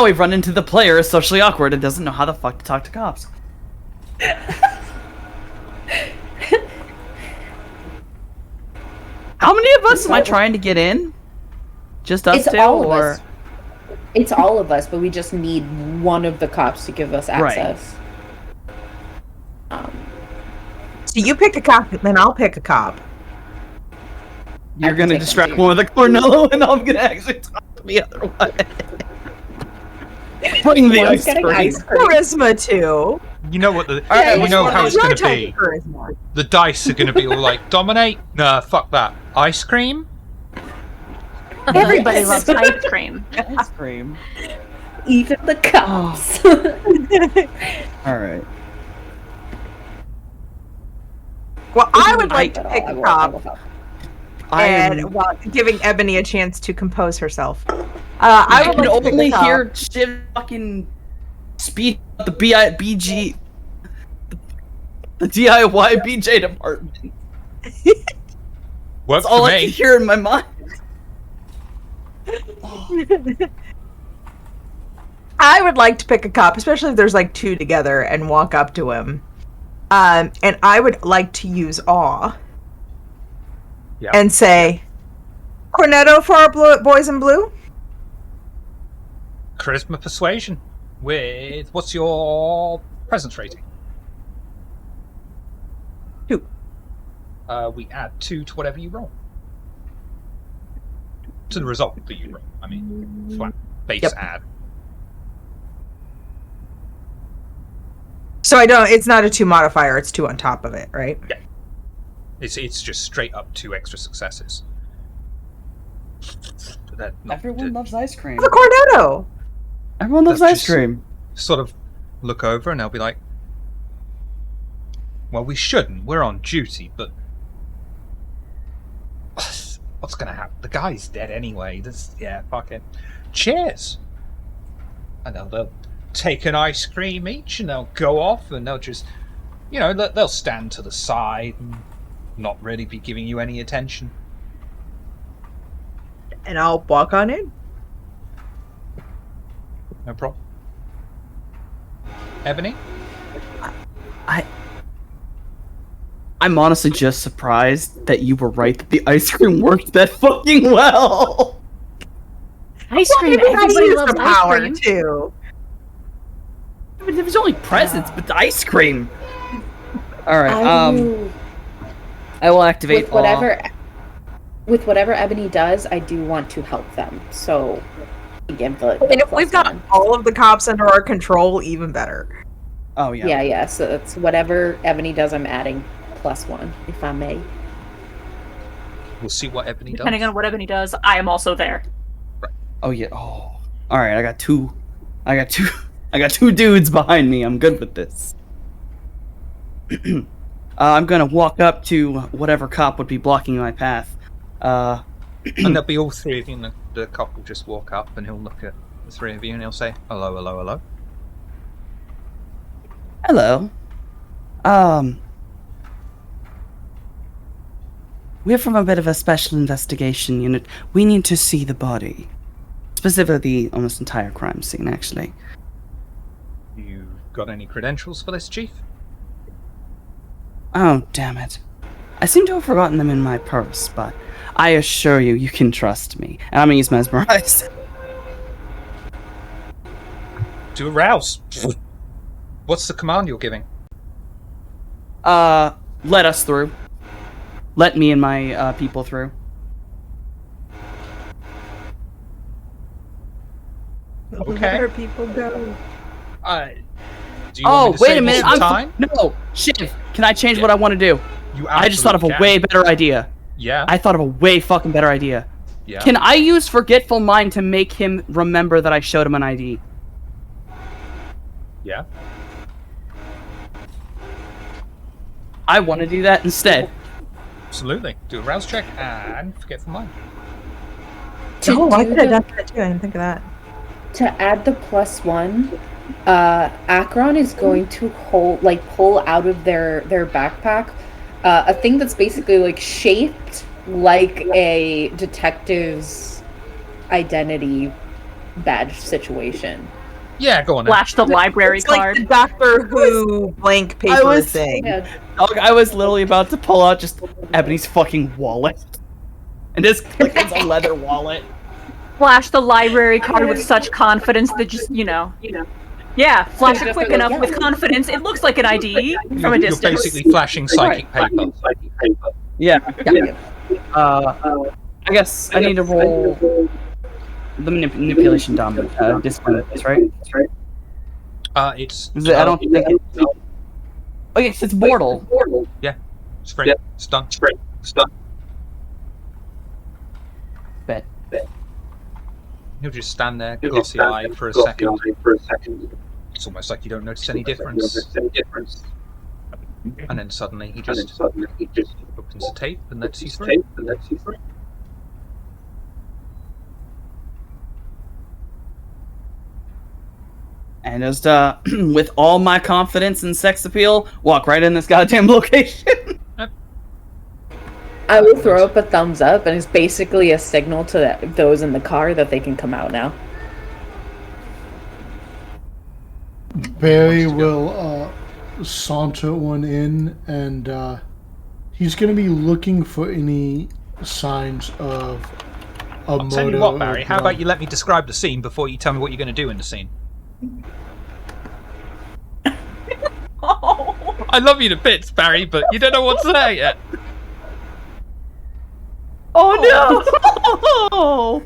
we've run into the player is socially awkward and doesn't know how the fuck to talk to cops. How many of us am I trying to get in? Just us It's two, all of or us. It's all of us, but we just need one of the cops to give us access. So you pick a cop, then I'll pick a cop. you're can gonna take distract them too. one of the Cornello, and I'm gonna actually talk to the other one. Bring the One's ice getting cream. ice cream. Charisma too. You know what the Alright, you know how it's Your going to type be. of charisma. The dice are going to be all like, dominate? Nah, fuck that. Ice cream? Everybody Yes. loves ice cream. Ice cream. Even the cops. All right. Well, I would like to I pick a will cop, help. and while giving Ebony a chance to compose herself. I I would can like to pick only a cop. hear Shiv fucking speed up the BG, the DIY BJ department. Works That's all for I can me. hear in my mind. I would like to pick a cop, especially if there's like two together, and walk up to him. And I would like to use awe Yeah. and say, "Cornetto for our boys in blue." Charisma persuasion. With what's your presence rating? 2. We add 2 to whatever you roll. To the result that you roll. I mean, flat base Yep. add. So I don't. It's not a 2 modifier. It's 2 on top of it, right? It's just straight up 2 extra successes. That not- Everyone loves ice cream. The Cornetto. Everyone loves That's ice just- cream. sort of look over and they'll be like, well, we shouldn't. We're on duty, but what's going to happen? The guy's dead anyway. Fuck it. Cheers. And they'll take an ice cream each and they'll go off and they'll just, they'll stand to the side and not really be giving you any attention. And I'll walk on in. No problem. Ebony? I'm honestly just surprised that you were right that the ice cream worked that fucking well. Ice cream. Maybe I Everybody use loves the ice power cream. too. I mean, there was only presents, but the ice cream. All right. I will activate with whatever Ebony does. I do want to help them. So give the. And if we've got +1. all of the cops under our control, even better. Oh yeah. Yeah. So it's whatever Ebony does. I'm adding +1, if I may. We'll see what Ebony does. Depending on what Ebony does, I am also there. Oh yeah. Oh. All right. I got two dudes behind me. I'm good with this. I'm gonna walk up to whatever cop would be blocking my path. And there'll be all 3 of you, and the cop will just walk up and he'll look at the 3 of you and he'll say, hello, hello, hello. Hello. We're from a bit of a special investigation unit. We need to see the body. Specifically, the almost entire crime scene, actually. You got any credentials for this, Chief? Oh, damn it. I seem to have forgotten them in my purse, but I assure you, you can trust me. And I'm gonna use Mesmerize. To arouse. What's the command you're giving? Let us through. Let me and my people through. Okay. Where people go. Do you want Oh, me to wait save a you minute. some time? No, Shiv, can I change what I want to do? You I just thought of a absolutely way can. better idea. Yeah. I thought of a way fucking better idea. Yeah. Can I use Forgetful Mind to make him remember that I showed him an ID? Yeah. I want to do that instead. Absolutely. Do a rouse check and forget for mine. Oh, I do could have the- done that too. I didn't think of that. To add the +1, Akron is going to pull out of their backpack a thing that's basically shaped like a detective's identity badge situation. Yeah, go on then. Flash the library It's like card. the Doctor Who blank paper thing. Yeah, Dog, I was literally about to pull out just Ebony's fucking wallet. And it's like it's a leather wallet. Flash the library card with such confidence that just, Yeah, flash it quick enough with confidence. It looks like an ID from a You're distance. basically flashing psychic paper. Yeah. I guess I need to roll the manipulation dominant discipline, right? It's... I don't think it... Oh, yes, it's mortal. Yeah. It's free. Yeah. It's done. Bet. He'll just stand there, glossy-eyed for a second. It's almost like you don't notice any difference. And then suddenly he just opens the tape and lets you through. And just, with all my confidence and sex appeal, walk right in this goddamn location. I will throw up a thumbs up, and it's basically a signal to those in the car that they can come out now. Barry will saunter one in, and he's going to be looking for any signs of a I'll tell you murder what, Barry, or how blood. about you let me describe the scene before you tell me what you're going to do in the scene? I love you to bits, Barry, but you don't know what to say yet. Oh no!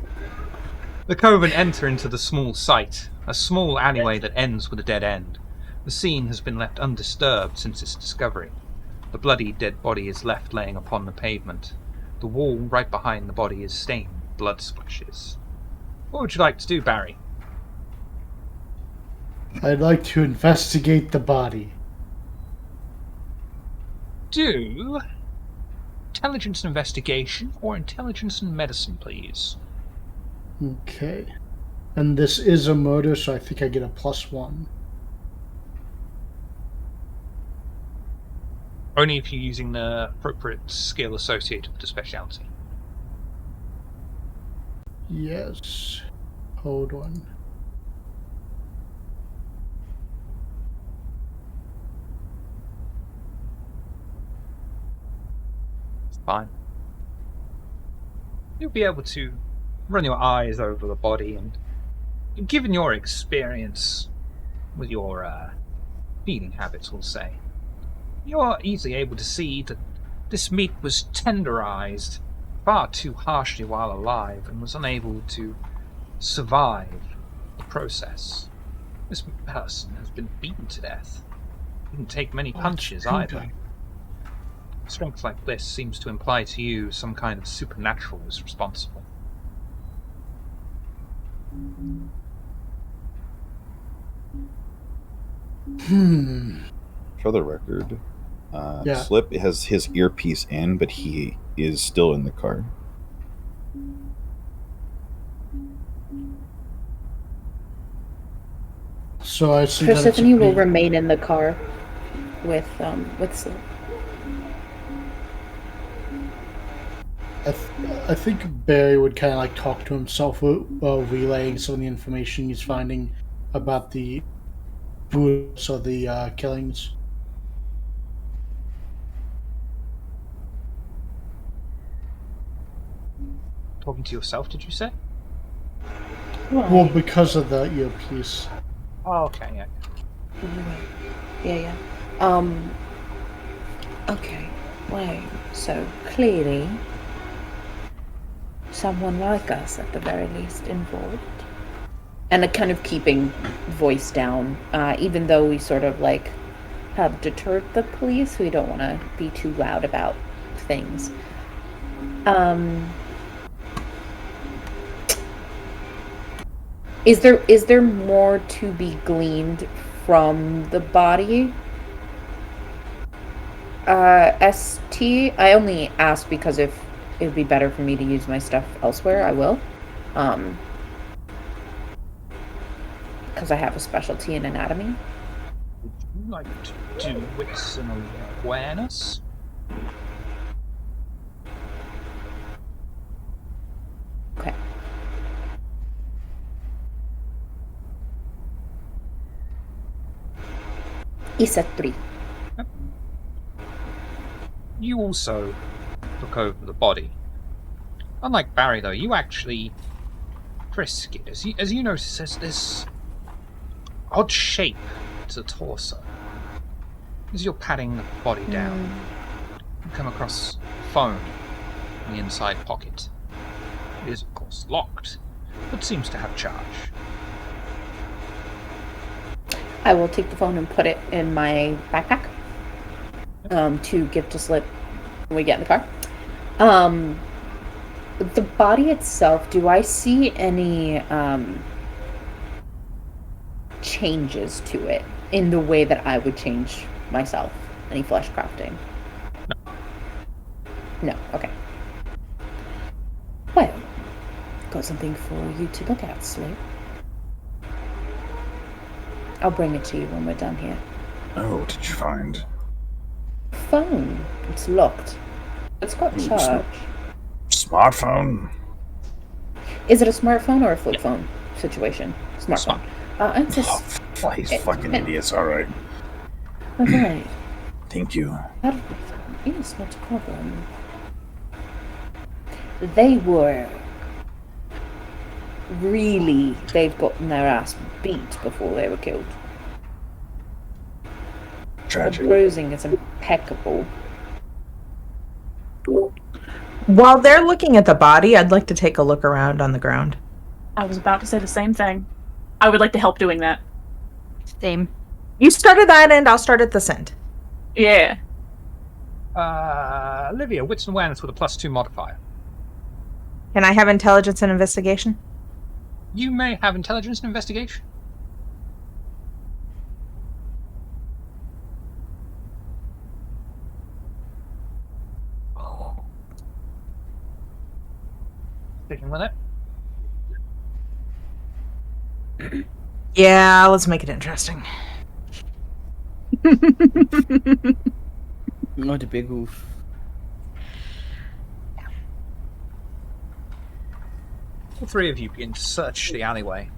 The Coven enter into the small site, a small alleyway that ends with a dead end. The scene has been left undisturbed since its discovery. The bloody dead body is left laying upon the pavement. The wall right behind the body is stained with blood splashes. What would you like to do, Barry? I'd like to investigate the body. Do intelligence and investigation or intelligence and medicine, please. Okay. And this is a murder, so I think I get a +1. Only if you're using the appropriate skill associated with the speciality. Yes. Hold on. It's fine. You'll be able to run your eyes over the body, and given your experience with your feeding habits, we'll say, you're easily able to see that this meat was tenderized far too harshly while alive and was unable to survive the process. This person has been beaten to death. Didn't take many punches either. Strength like this seems to imply to you some kind of supernatural is responsible. For the record, Yeah. Slip has his earpiece in, but he is still in the car. So I see that it's a Persephone will big- remain in the car with Slip. I think Barry would kind of like talk to himself while relaying some of the information he's finding about the bruise of the killings. Talking to yourself, did you say? Well, because of the earpiece. Oh, okay, yeah. Yeah. Okay. Right. So clearly, someone like us, at the very least, involved. And a kind of keeping voice down, even though we sort of like have deterred the police. We don't want to be too loud about things. Is there more to be gleaned from the body? ST, I only asked because if it would be better for me to use my stuff elsewhere, I will. Because I have a specialty in anatomy. Would you like to do wits and awareness? Okay. Isa 3. You also look over the body. Unlike Barry, though, you actually frisk it. As you notice, there's this odd shape to the torso. As you're patting the body down, you come across a phone in the inside pocket. It is, of course, locked, but seems to have charge. I will take the phone and put it in my backpack to give to Slip when we get in the car. The body itself, do I see any changes to it in the way that I would change myself? Any flesh crafting? No, okay. Well, got something for you to look at, Slip. I'll bring it to you when we're done here. Oh, what did you find? Phone. It's locked. It's got charge. Smartphone? Is it a smartphone or a flip phone situation? Smartphone. It's a... These fucking idiots, alright. Alright. Thank you. It's not a problem. They were... Really, they've gotten their ass beat before they were killed. Tragic. The bruising is impeccable. While they're looking at the body, I'd like to take a look around on the ground. I was about to say the same thing. I would like to help doing that. Same. You start at that end, I'll start at this end. Yeah. Olivia, wits and awareness with a +2 modifier. Can I have intelligence and investigation? You may have intelligence and investigation. Sticking with it. Yeah, let's make it interesting. Not a big oof. All three of you begin to search the alleyway,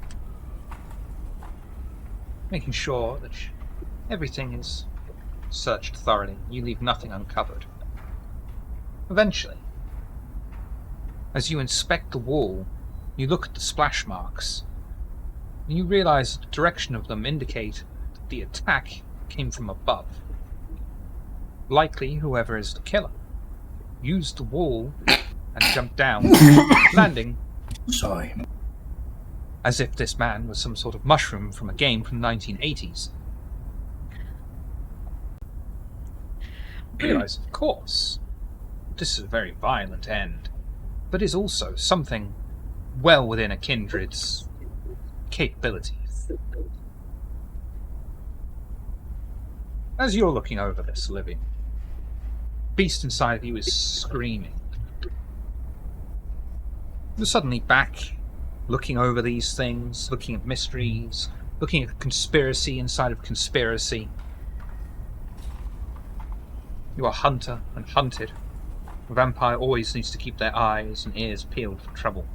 making sure that everything is searched thoroughly. You leave nothing uncovered. Eventually, as you inspect the wall, you look at the splash marks, and you realize that the direction of them indicate that the attack came from above. Likely, whoever is the killer used the wall and jumped down, landing Sorry. as if this man was some sort of mushroom from a game from the 1980s. Realize, of course, this is a very violent end, but is also something well within a kindred's capabilities. As you're looking over this, Olivia, the beast inside of you is screaming. You're suddenly back, looking over these things, looking at mysteries, looking at conspiracy inside of conspiracy. You are hunter and hunted. A vampire always needs to keep their eyes and ears peeled for trouble.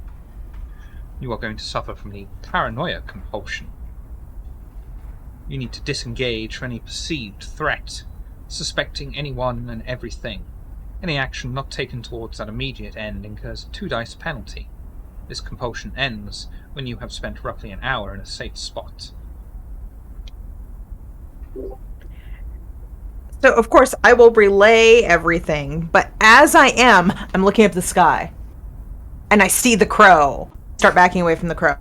You are going to suffer from the paranoia compulsion. You need to disengage from any perceived threat, suspecting anyone and everything. Any action not taken towards that immediate end incurs a 2 dice penalty. This compulsion ends when you have spent roughly an hour in a safe spot. So, of course, I will relay everything, but as I'm looking up the sky. And I see the crow. Start backing away from the crow.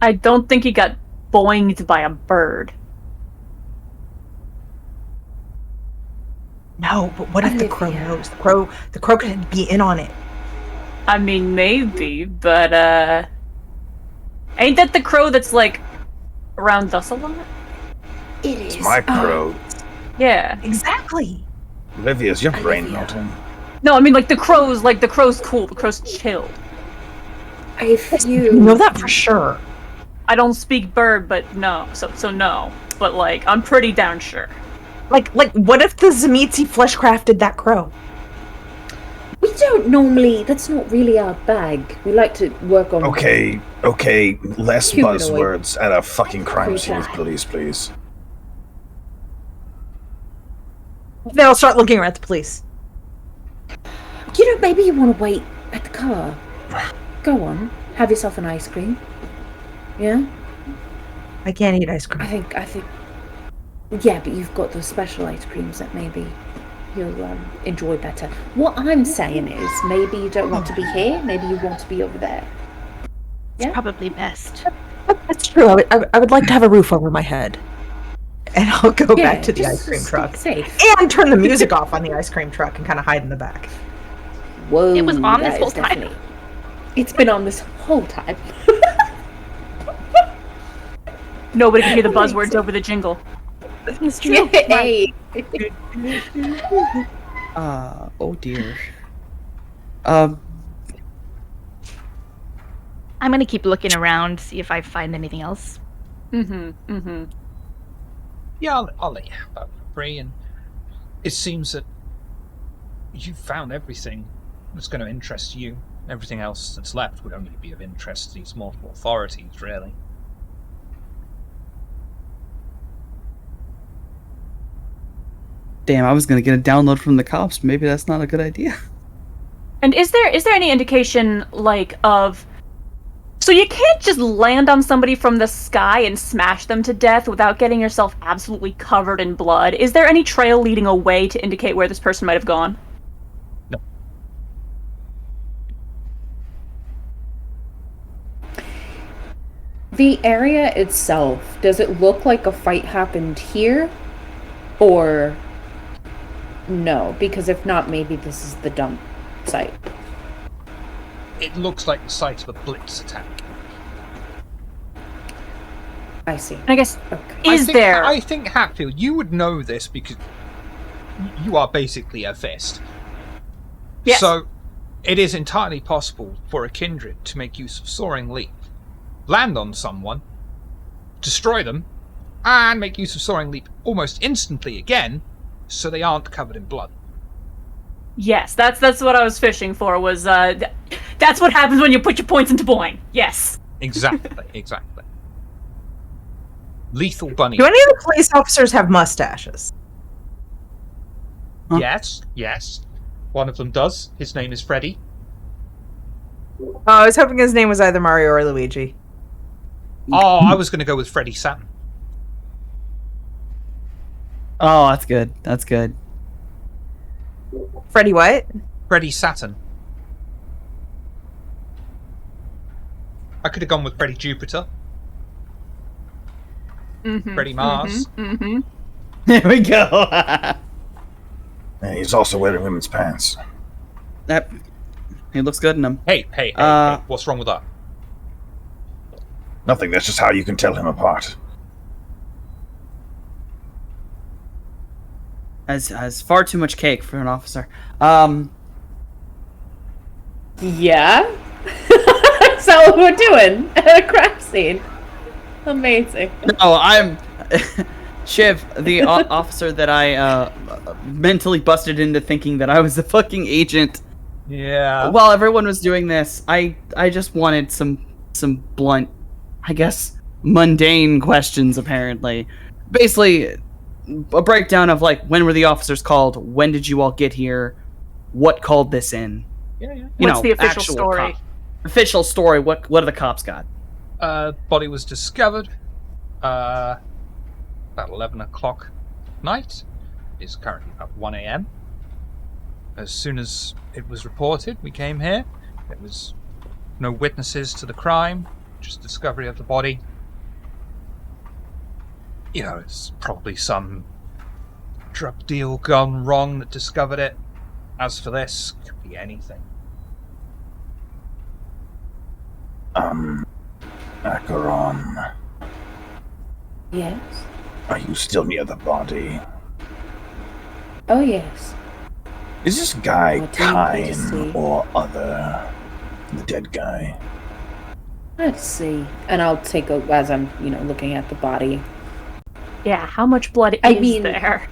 I don't think he got boinged by a bird. No, but what if the crow knows? The crow could be in on it. I mean, maybe, but, ain't that the crow that's, like, around us a lot? It is. It's my crow. Yeah. Exactly. Olivia's your brain melting. No, I mean, like, the crow's cool, the crow's chill. If You you know that for sure. I don't speak bird, but no, so no. But, like, I'm pretty darn sure. Like, what if the Zamitzi flesh crafted that crow? we don't normally. That's not really our bag. We like to work on. Okay, less Humanoid. buzzwords at a fucking crime scene, Free please. Then I'll start looking around at the police. You know, maybe you want to wait at the car. Go on, have yourself an ice cream. Yeah, I can't eat ice cream. I think. Yeah, but you've got those special ice creams that maybe you'll enjoy better. What I'm saying is, maybe you don't want to be here. Maybe you want to be over there. It's probably best. That's true. I would like to have a roof over my head. And I'll go back to the just ice cream stay truck. safe. And turn the music off on the ice cream truck and kind of hide in the back. Whoa, It was on this that whole is time. definitely- It's been on this whole time. Nobody can hear the buzzwords over the jingle. It's true. Yay! Oh dear. I'm gonna keep looking around, see if I find anything else. Yeah, I'll let you have that for free, and it seems that you've found everything that's going to interest you. Everything else that's left would only be of interest to these multiple authorities, really. Damn, I was gonna get a download from the cops. Maybe that's not a good idea. And is there any indication, like, of... So you can't just land on somebody from the sky and smash them to death without getting yourself absolutely covered in blood. Is there any trail leading away to indicate where this person might have gone? No. The area itself, does it look like a fight happened here? Or no? Because if not, maybe this is the dump site. It looks like the site of a blitz attack. I see. And I guess, Okay. I think, Hatfield, you would know this because you are basically a fist. Yes. So, it is entirely possible for a kindred to make use of Soaring Leap, land on someone, destroy them, and make use of Soaring Leap almost instantly again, so they aren't covered in blood. Yes, that's what I was fishing for, was, that's what happens when you put your points into Boing. Yes. Exactly, exactly. Lethal Bunny. Do any of the police officers have mustaches? Huh? Yes. One of them does. His name is Freddy. Oh, I was hoping his name was either Mario or Luigi. Oh, I was going to go with Freddy Saturn. Oh, that's good. That's good. Freddy what? Freddy Saturn. I could have gone with Freddy Jupiter. Freddy Mars. There we go. And he's also wearing women's pants. That he looks good in them. Hey, what's wrong with that? Nothing, that's just how you can tell him apart. Has far too much cake for an officer. Yeah? Is that what we're doing at a crime scene? Amazing. No, I'm Shiv, the officer that I mentally busted into thinking that I was the fucking agent. Yeah. While everyone was doing this, I just wanted some blunt, I guess, mundane questions. Apparently, basically, a breakdown of like, when were the officers called? When did you all get here? What called this in? Yeah. You What's know, the official actual story? Official story. What do the cops got? Body was discovered about 11 o'clock night. It is currently about 1 a.m. As soon as it was reported, we came here. There was no witnesses to the crime, just discovery of the body. You know, it's probably some drug deal gone wrong that discovered it. As for this, could be anything. Acheron, Yes? are you still near the body? Oh, yes. Is this guy What do you need to see? Kine or other? The dead guy. Let's see. And I'll take a, as I'm, looking at the body. Yeah, how much blood I is mean- there?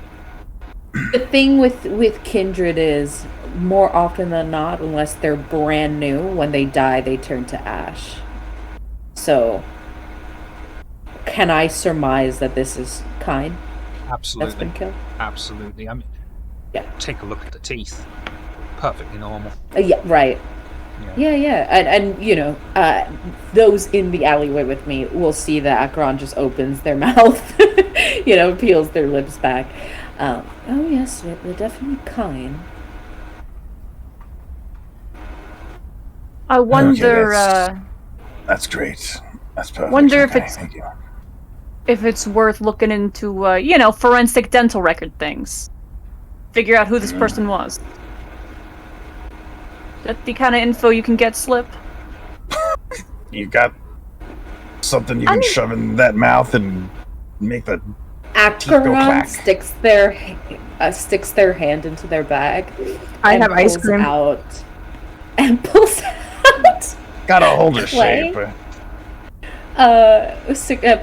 The thing with Kindred is, more often than not, unless they're brand new, when they die, they turn to ash. So, can I surmise that this is Kine that's Absolutely. been killed? Absolutely. I mean, Yeah. take a look at the teeth. Perfectly normal. Yeah, right. Yeah. Yeah. And those in the alleyway with me will see that Acheron just opens their mouth, peels their lips back. Oh, yes, they're definitely Kine. I wonder, That's great. That's perfect. Wonder okay, if it's worth looking into, forensic dental record things. Figure out who this person was. That the kind of info you can get, Slip? You got something you can shove in that mouth and make the teeth go Acheron clack? sticks their hand into their bag. I and have ice pulls cream. out and pulls out Got a holder Clay? shape.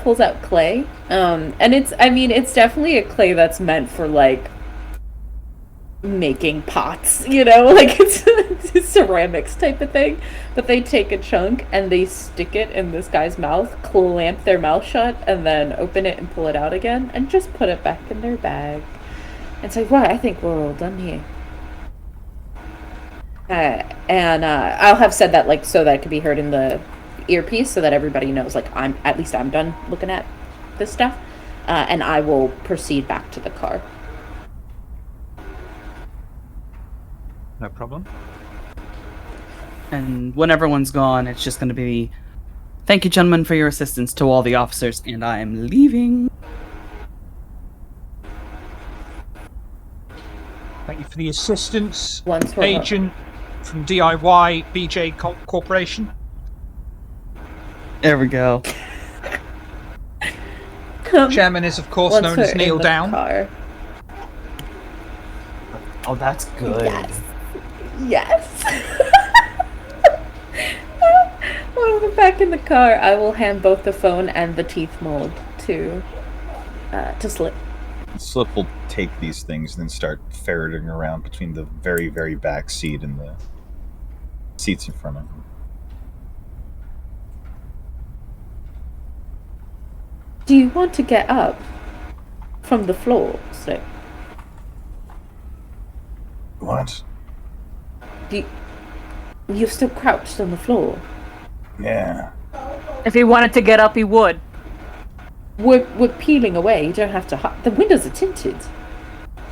pulls out clay. And it's definitely a clay that's meant for like making pots, like it's ceramics type of thing. But they take a chunk and they stick it in this guy's mouth, clamp their mouth shut, and then open it and pull it out again, and just put it back in their bag. And say, right, I think we're all done here. And I'll have said that like so that it can be heard in the earpiece, so that everybody knows like I'm done looking at this stuff, and I will proceed back to the car. No problem. And when everyone's gone, it's just going to be, thank you, gentlemen, for your assistance to all the officers, and I am leaving. Thank you for the assistance, Once we're agent from DIY BJ Corporation. There we go. Chairman is, of course, Once known we're as Neil in the Down. car. Oh, that's good. Yes. When we're back in the car, I will hand both the phone and the teeth mold to Slip. Slip will take these things and then start ferreting around between the very, very back seat and the seats in front of him. Do you want to get up from the floor, Slip? What? You're still crouched on the floor. Yeah. If he wanted to get up, he would. We're peeling away. You don't have to hide. The windows are tinted.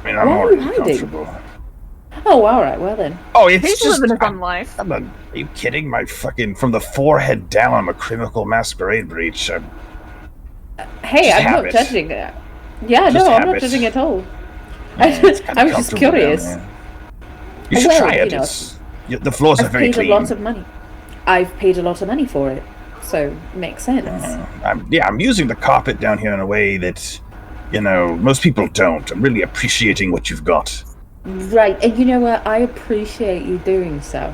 I mean, I'm Why are you already hiding? comfortable. Oh, all right. Well then. Oh, it's He's just. living his own life. Are you kidding? My fucking from the forehead down, I'm a criminal masquerade breach. Hey, Just I'm not habit. judging that. Yeah, Just no, I'm not habit. judging at all. It's kinda I'm just comfortable down curious. there. You should Well, try it. you know, The floors are I've very paid clean. a lot of money. I've paid a lot of money for it, so it makes sense. I'm using the carpet down here in a way that, most people don't. I'm really appreciating what you've got. Right, and you know what? I appreciate you doing so.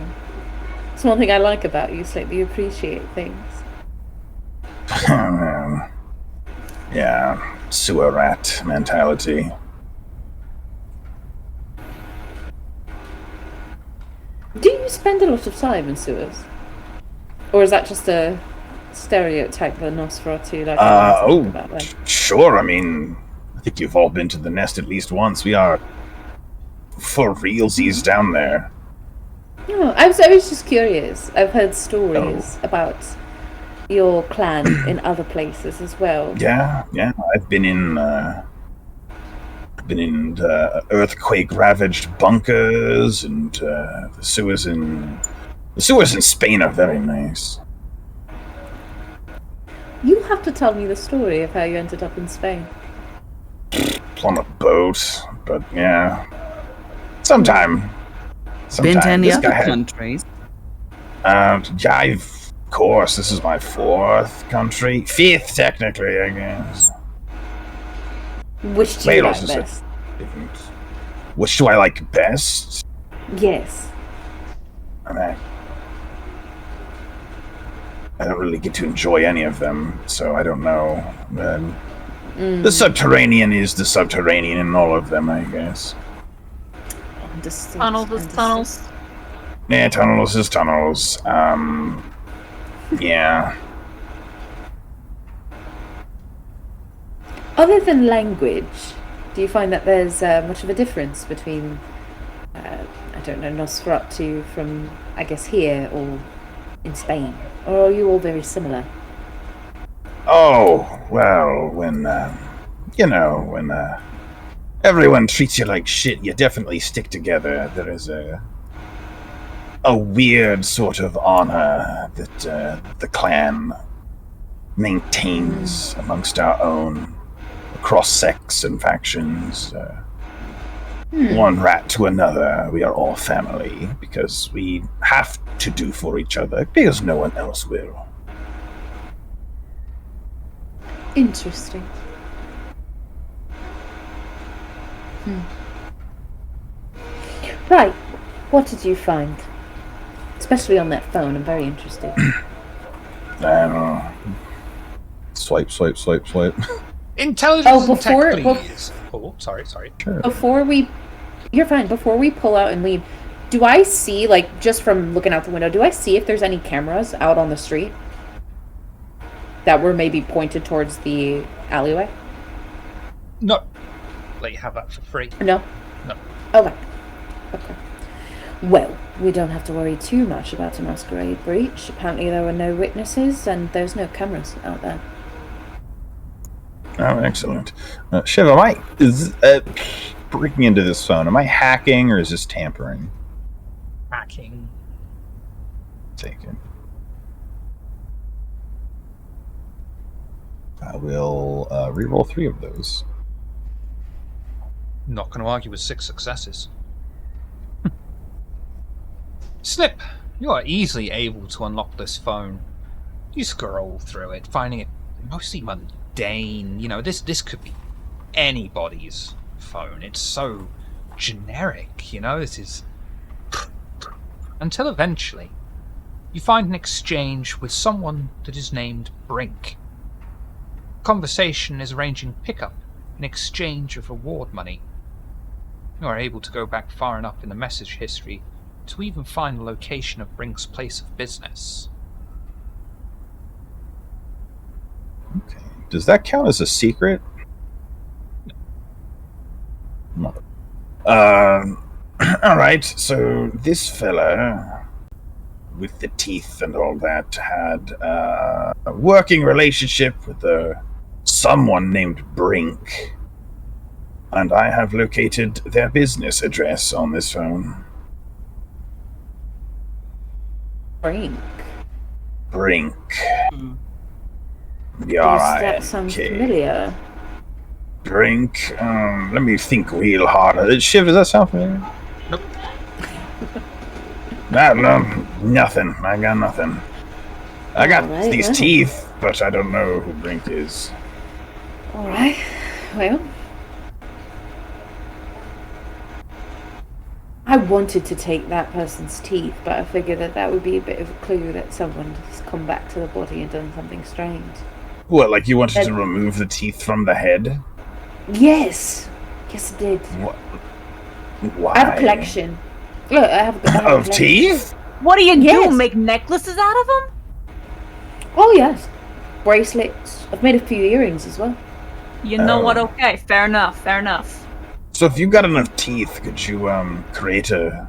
It's one thing I like about you, is like you appreciate things. Yeah, sewer rat mentality. Do you spend a lot of time in sewers? Or is that just a stereotype of Nosferatu? Like about them? Sure. I mean, I think you've all been to the nest at least once. We are for realsies down there. No, I was just curious. I've heard stories about your clan in other places as well. Yeah. I've been in earthquake-ravaged bunkers, and the sewers in Spain are very nice. You have to tell me the story of how you ended up in Spain. On a boat, but yeah, sometime. Been to any This other guy had- countries? Of course, this is my 4th country. 5th, technically, I guess. Which do you like Wales is best? Which do I like best? Yes. I don't really get to enjoy any of them, so I don't know. The subterranean is the subterranean in all of them, I guess. Understood. Tunnels is tunnels. Yeah, tunnels is tunnels. Yeah. Other than language, do you find that there's much of a difference between, Nosferatu from, I guess, here or in Spain? Or are you all very similar? Oh, well, when everyone treats you like shit, you definitely stick together. There is a weird sort of honor that the clan maintains amongst our own, across sects and factions. One rat to another, we are all family, because we have to do for each other, because no one else will. Interesting. Right. What did you find? Especially on that phone, I'm very interested. Swipe. Intelligence and before- tech, please. Oh, sorry. Sure. You're fine. Before we pull out and leave, do I see, like, just from looking out the window, do I see if there's any cameras out on the street that were maybe pointed towards the alleyway? No. Let you have that for free. No? No. Okay. Well, we don't have to worry too much about a Masquerade breach. Apparently there were no witnesses, and there's no cameras out there. Oh, excellent. Shiv, breaking into this phone, am I hacking or is this tampering? Hacking. Take it. I will reroll 3 of those. Not going to argue with 6 successes. Snip, you are easily able to unlock this phone. You scroll through it, finding it mostly mundane. You know, this could be anybody's phone. It's so generic, you know, this is... Until eventually, you find an exchange with someone that is named Brink. Conversation is arranging pickup in exchange of reward money. You are able to go back far enough in the message history to even find the location of Brink's place of business. Okay. Does that count as a secret? No. Alright, so this fella with the teeth and all that had a working relationship with someone named Brink. And I have located their business address on this phone. Brink. That sounds familiar. Brink. Let me think real hard. Shiv, does that sound familiar? Nope. No, nothing. I got nothing. I got Alright, these well. teeth, but I don't know who Brink is. Alright. Well, I wanted to take that person's teeth, but I figured that would be a bit of a clue that someone has come back to the body and done something strange. What, like you wanted to remove the teeth from the head? Yes! Yes, I did. What? Why? I have a collection. Look, I have a Of collection. teeth? What do you Yes. do? Make necklaces out of them? Oh, yes. Bracelets. I've made a few earrings as well. You know what? Okay, fair enough. So if you've got enough teeth, could you create a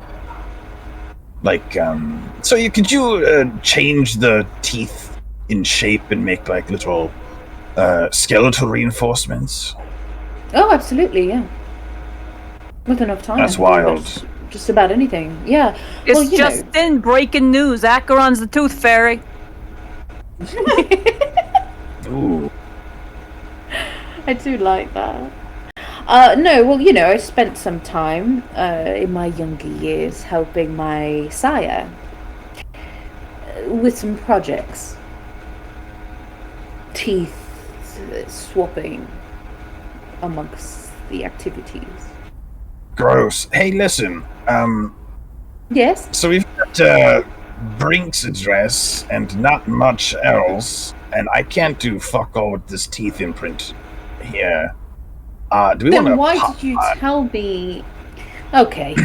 could you change the teeth in shape and make like little skeletal reinforcements? Oh, absolutely, yeah. With enough time. That's wild. Just about anything, yeah. It's well, you just in breaking news. Acheron's the Tooth Fairy. Ooh. I do like that. No, well, I spent some time in my younger years helping my sire with some projects. Teeth swapping amongst the activities. Gross. Hey, listen. Yes? So we've got Brink's address and not much else, and I can't do fuck all with this teeth imprint here. Do we want to? Then why did you tell me? Okay.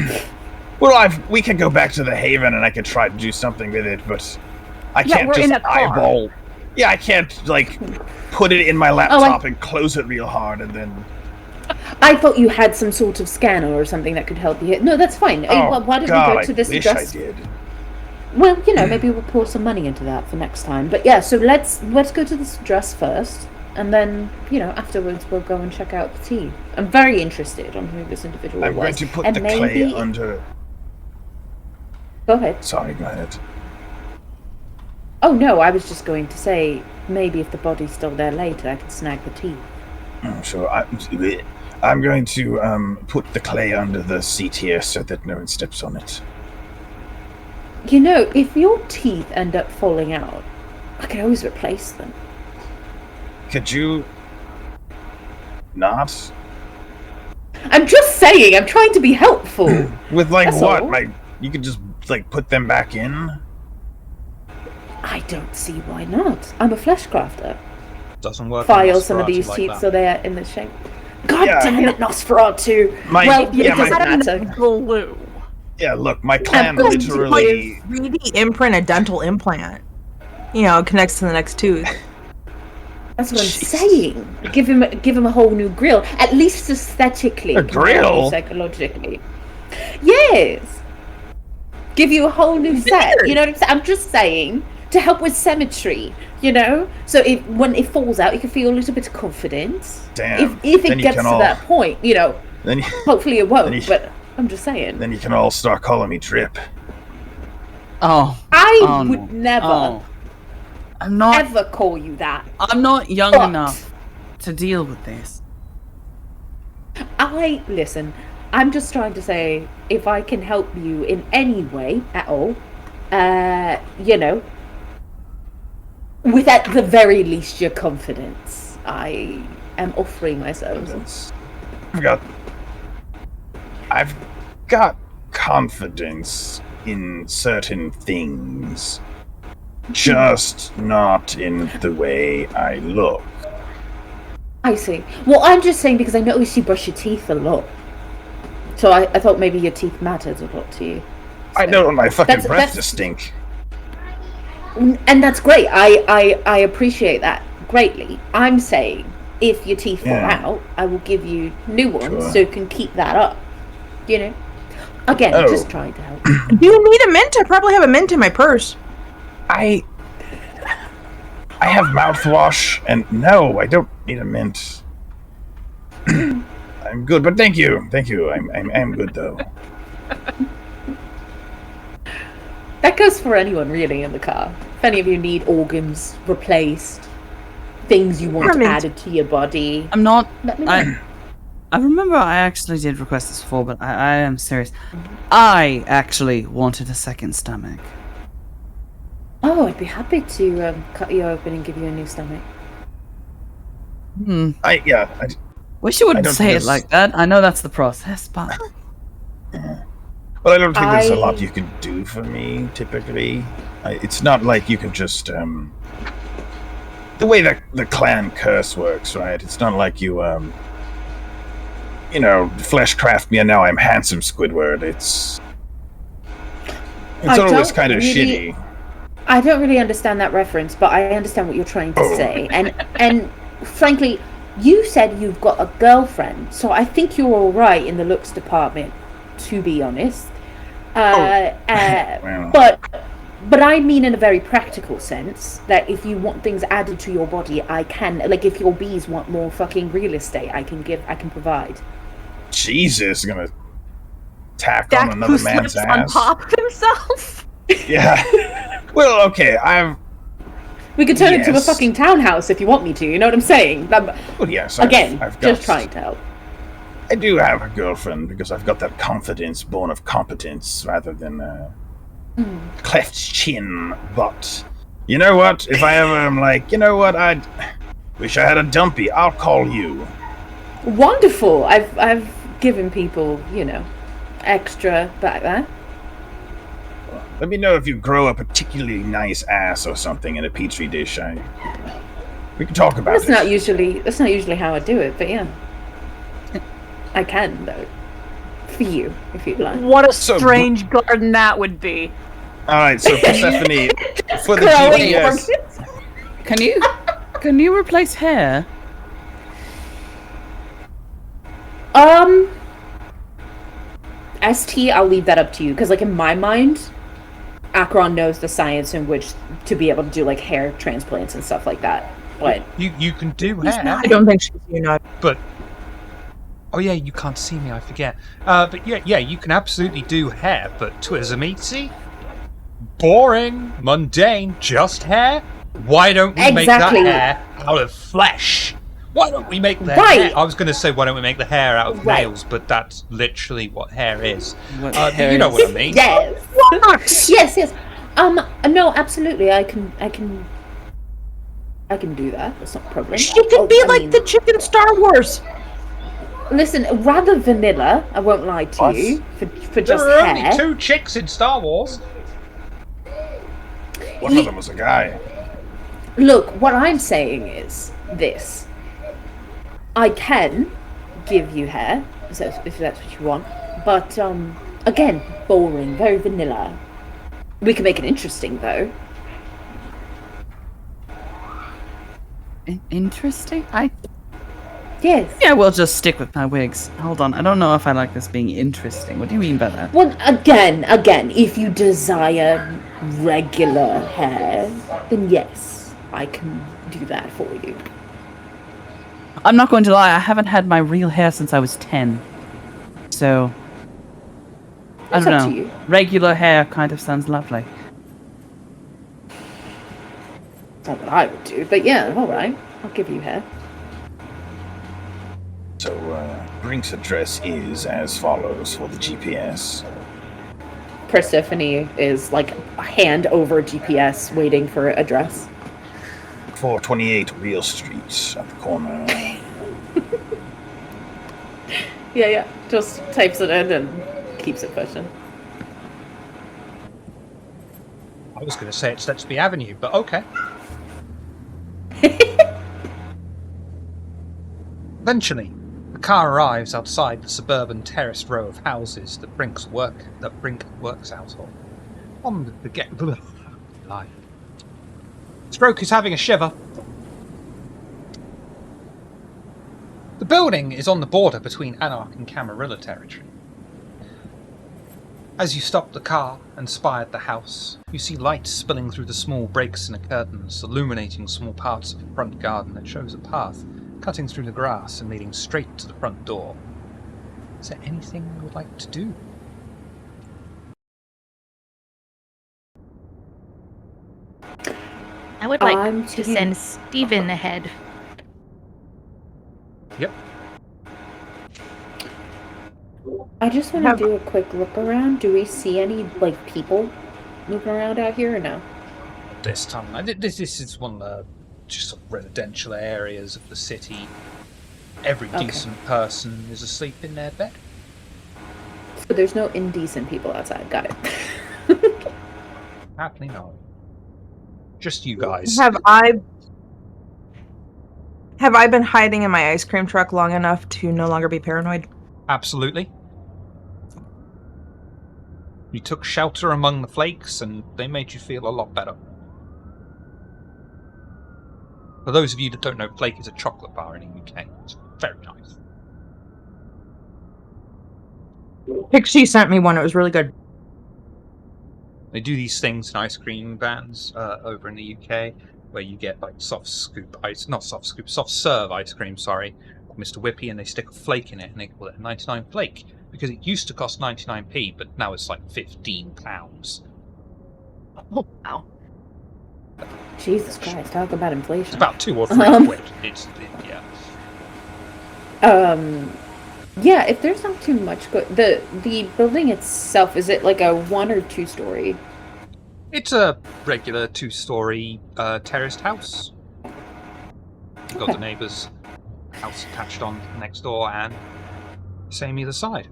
Well, we could go back to the Haven, and I could try to do something with it, but I can't we're just in a car. eyeball. Yeah, I can't put it in my laptop and close it real hard, and then. I thought you had some sort of scanner or something that could help you. No, that's fine. Oh, Why don't God, we go to this I wish address? I did. Well, maybe we'll pour some money into that for next time. But yeah, so let's go to this address first, and then afterwards we'll go and check out the tea. I'm very interested on who this individual I'm was. going to put and the maybe... clay under. Go ahead. Sorry, go ahead. Oh no, I was just going to say maybe if the body's still there later, I can snag the teeth. So I'm going to put the clay under the seat here so that no one steps on it. You know, if your teeth end up falling out, I can always replace them. Could you not? I'm just saying, I'm trying to be helpful. With like That's what? all. Like you could just like put them back in? I don't see why not. I'm a flesh crafter. Doesn't work. on File some of Nosferatu these like teeth that. so they are in the shape. God Yeah. damn it, Nosferatu! My- well, yeah, it my- doesn't matter. Glue. Yeah, look, my clan going to literally 3D imprint a dental implant. You know, it connects to the next tooth. That's what I'm saying. Give him a whole new grill. At least aesthetically. A grill? Psychologically. Yes. Give you a whole new set. You know what I'm saying? I'm just saying to help with symmetry. You know, so when it falls out, you can feel a little bit of confidence. Damn. If Then it you gets can to all- that point, you know, then you, hopefully it won't. then you- But I'm just saying. then you can all start calling me Drip. Oh, I oh, would no. never Oh. I'm not. ever call you that. I'm not young But- enough to deal with this. Listen, I'm just trying to say, if I can help you in any way at all, you know, with at the very least your confidence, I am offering myself. I've got confidence in certain things, just not in the way I look. I see. Well, I'm just saying because I noticed you brush your teeth a lot. So I thought maybe your teeth mattered a lot to you. I don't want my fucking That's- breath to that's- stink. And that's great. I appreciate that greatly. I'm saying if your teeth fall Yeah. out, I will give you new ones Sure. so you can keep that up. You know? Again, Oh. just trying to help. Do you need a mint? I probably have a mint in my purse. I have mouthwash, and no, I don't need a mint. I'm good, but thank you. I'm good though. That goes for anyone really in the car. If any of you need organs replaced, things you want Permit. added to your body, I'm not. let me know. I remember I actually did request this before, but I am serious. I actually wanted a second stomach. Oh, I'd be happy to cut you open and give you a new stomach. Wish you wouldn't don't say think it this- like that. I know that's the process, but But I don't think there's a lot I- you can do for me, typically. It's not like you can just, the way that the clan curse works, right? It's not like you, flesh craft me and now I'm handsome Squidward. It's I always don't kind of really- shitty. I don't really understand that reference, but I understand what you're trying to say. And frankly, you said you've got a girlfriend, so I think you're all right in the looks department, to be honest. Well. But I mean in a very practical sense that if you want things added to your body, I can. Like if your bees want more fucking real estate, I can provide. Jesus, gonna tack Dak on another who man's slips on ass. top of himself. Yeah. Well, okay, We could turn it into a Yes. fucking townhouse if you want me to. You know what I'm saying? well, yes. Again, I've just got- trying to help. I do have a girlfriend because I've got that confidence born of competence rather than cleft chin. But you know what? If I ever am like, you know what? I wish I had a dumpy. I'll call you. Wonderful. I've given people, you know, extra back there. Let me know if you grow a particularly nice ass or something in a petri dish. We can talk about That's it. not usually how I do it, but yeah. I can though. For you, if you'd like. What a So- strange garden that would be. All right, so Persephone, for the Growing GPS, orchids. can you replace hair? ST, I'll leave that up to you because, like, in my mind, Akron knows the science in which to be able to do like hair transplants and stuff like that. But You can do hair, I don't think she's united. but oh yeah, you can't see me. I forget. But yeah, you can absolutely do hair, but Twizzameatsy? Boring, mundane, just hair? Why don't we make that hair out of flesh? Why don't we make the hair? I was going to say, why don't we make the hair out of nails, but that's literally what hair is. You know what I mean? Yes. Yes. No, absolutely. I can do that. That's not a problem. She could be like the chicken Star Wars. Listen, rather vanilla. I won't lie to you for just there are hair. only 2 chicks in Star Wars. One of them was a guy. Look, what I'm saying is this. I can give you hair, so if that's what you want. But, again, boring, very vanilla. We can make it interesting, though. Interesting? Yes. Yeah, we'll just stick with my wigs. Hold on, I don't know if I like this being interesting. What do you mean by that? Well, again, if you desire regular hair, then yes, I can do that for you. I'm not going to lie, I haven't had my real hair since I was 10. So, I don't It's up know. to you. Regular hair kind of sounds lovely. Not what I would do, but yeah, alright. I'll give you hair. So, Brink's address is as follows for the GPS. Persephone is like a hand over GPS waiting for address. 428 Real Street at the corner. Yeah. Just types it in and keeps it pushing. I was going to say it's Letchby Avenue, but okay. Eventually, the car arrives outside the suburban terraced row of houses that Brink works out of. On the get lie. Stroke is having a shiver. The building is on the border between Anarch and Camarilla territory. As you stop the car and spy at the house, you see light spilling through the small breaks in the curtains, illuminating small parts of the front garden that shows a path cutting through the grass and leading straight to the front door. Is there anything you would like to do? I would like to send Steven ahead. Yep. I just want to do a quick look around. Do we see any, people moving around out here or no? This time, this is one of the just sort of residential areas of the city. Every decent person is asleep in their bed. So there's no indecent people outside. Got it. Apparently not. Just you guys. Have I been hiding in my ice cream truck long enough to no longer be paranoid? Absolutely. You took shelter among the flakes, and they made you feel a lot better. For those of you that don't know, Flake is a chocolate bar in the UK. It's very nice. Pixie sent me one. It was really good. They do these things in ice cream vans over in the UK, where you get soft serve ice cream, Mr. Whippy, and they stick a flake in it, and they call it a 99 flake, because it used to cost 99p, but now it's like £15. Oh, wow. Jesus Christ, talk about inflation. It's about 2 or 3 quid. Yeah. Yeah, if there's not too much the building itself, is it like a 1 or 2 story? It's a regular 2-story terraced house. You've got the neighbour's house attached on next door and same either side.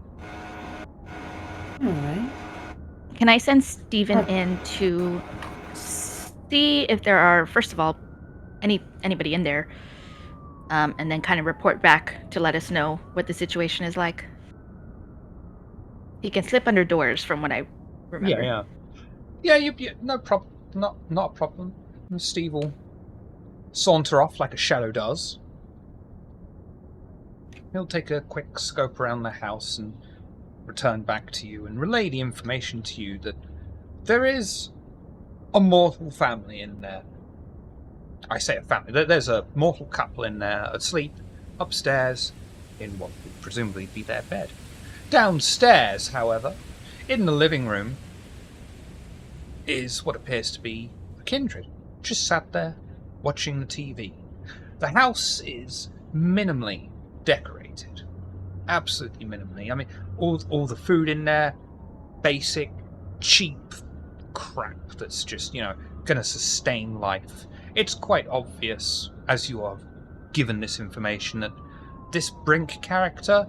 Alright. Can I send Steven in to see if there are, first of all, anybody in there, and then kind of report back to let us know what the situation is like? He can slip under doors, from what I remember. Yeah. No problem. Not a problem. Steve will saunter off like a shadow does. He'll take a quick scope around the house and return back to you and relay the information to you that there is a mortal family in there. I say a family. There's a mortal couple in there asleep upstairs in what would presumably be their bed. Downstairs, however, in the living room, is what appears to be a kindred, just sat there watching the TV. The house is minimally decorated, absolutely minimally. I mean, all the food in there, basic, cheap crap that's just, gonna sustain life. It's quite obvious, as you are given this information, that this Brink character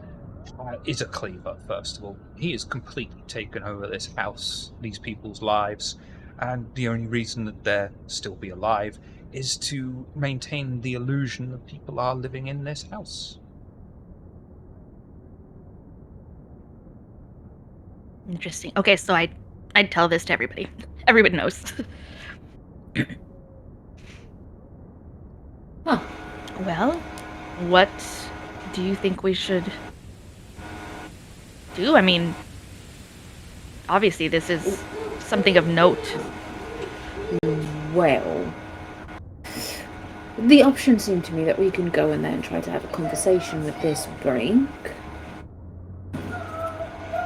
is a cleaver, first of all. He has completely taken over this house, these people's lives, and the only reason that they're still be alive is to maintain the illusion that people are living in this house. Interesting. Okay, so I'd tell this to everybody. Everybody knows. Huh. Well, what do you think we should do? I mean, obviously this is something of note. Well, the option seemed to me that we can go in there and try to have a conversation with this Brink.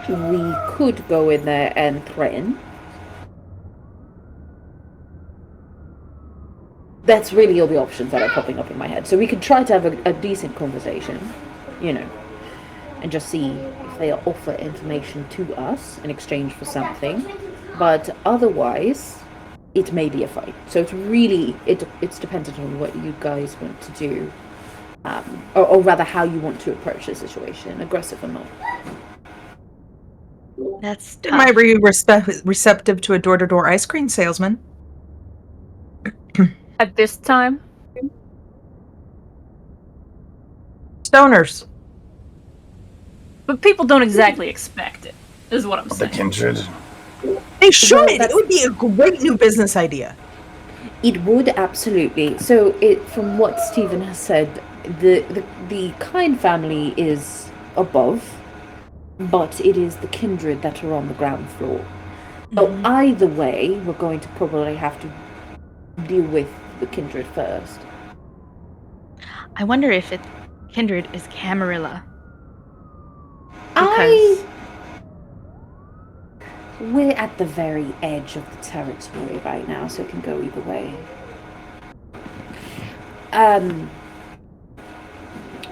We could go in there and threaten. That's really all the options that are popping up in my head. So we could try to have a decent conversation, and just see if they offer information to us in exchange for something. But otherwise, it may be a fight. So it's really, it's dependent on what you guys want to do. Or rather how you want to approach the situation, aggressive or not. That's It tough. might be receptive to a door-to-door ice cream salesman. At this time, Stoners. but people don't exactly expect it, is what I'm The saying. kindred. They should. Well, It would be a great new business idea. It would absolutely. So, from what Stephen has said, the Kind family is above, but it is the kindred that are on the ground floor. So either way, we're going to probably have to deal with the kindred first. I wonder if kindred is Camarilla. We're at the very edge of the territory right now, so it can go either way.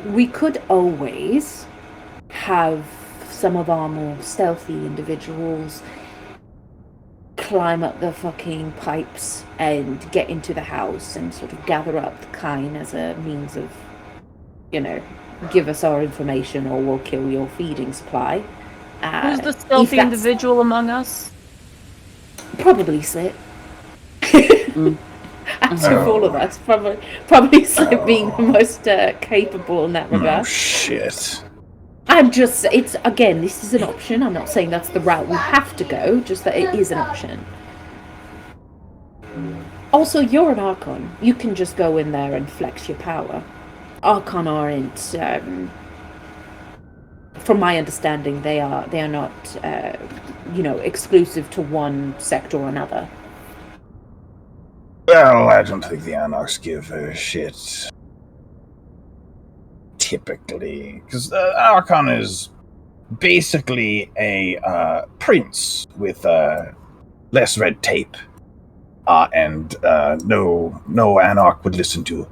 We could always have some of our more stealthy individuals climb up the fucking pipes and get into the house and sort of gather up the Kind as a means of, give us our information or we'll kill your feeding supply. Who's the stealthy individual among us? Probably Slip. Out of all of us, probably Slip being the most capable in that regard. Oh, shit. This is an option. I'm not saying that's the route we have to go, just that it is an option. Also, you're an Archon. You can just go in there and flex your power. Archon aren't, from my understanding, they are not, exclusive to one sect or another. Well, I don't think the Anarchs give a shit. Typically, because Archon is basically a prince with less red tape, and no Anarch would listen to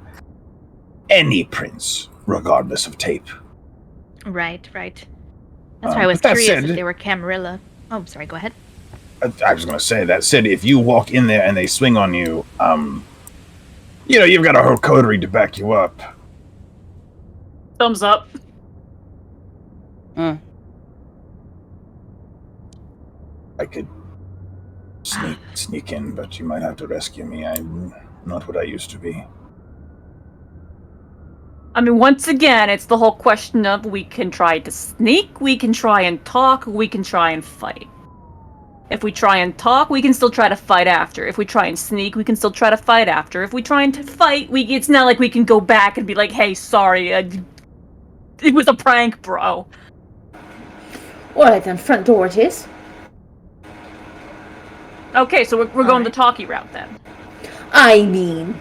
any prince, regardless of tape. Right. That's why I was but that curious said- if they were Camarilla. Oh, sorry, go ahead. I was going to say, that said, if you walk in there and they swing on you, you've got a whole coterie to back you up. Thumbs up. I could sneak in, but you might have to rescue me. I'm not what I used to be. I mean, once again, it's the whole question of we can try to sneak, we can try and talk, we can try and fight. If we try and talk, we can still try to fight after. If we try and sneak, we can still try to fight after. If we try and fight, it's not like we can go back and be like, hey, sorry, it was a prank, bro. Alright then, front door it is. Okay, so we're going the talkie route then. I mean...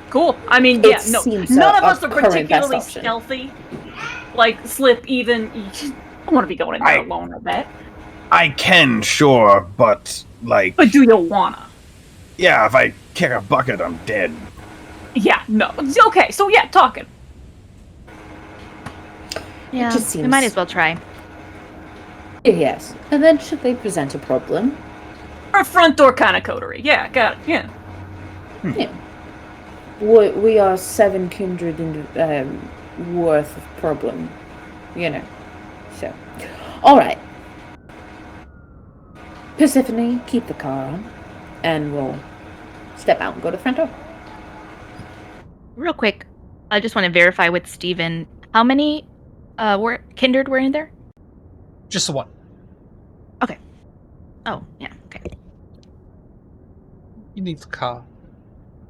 Cool. I mean, It yeah, no, seems none of our us are current best particularly option. stealthy. Like, Slip even... I don't want to be going in there alone, I bet. I can, sure, but, like... But do you wanna? Yeah, if I kick a bucket, I'm dead. Yeah, no. Okay, so yeah, talking. Yeah, just we seems- might as well try. Yes. And then should they present a problem? Our front door kind of coterie. Yeah, got it. Yeah. Yeah. We are 7 kindred worth of problem, you know. So, all right. Persephone, keep the car on, and we'll step out and go to the front door. Real quick, I just want to verify with Steven. How many kindred were in there? Just the one. Oh, yeah, okay. You leave the car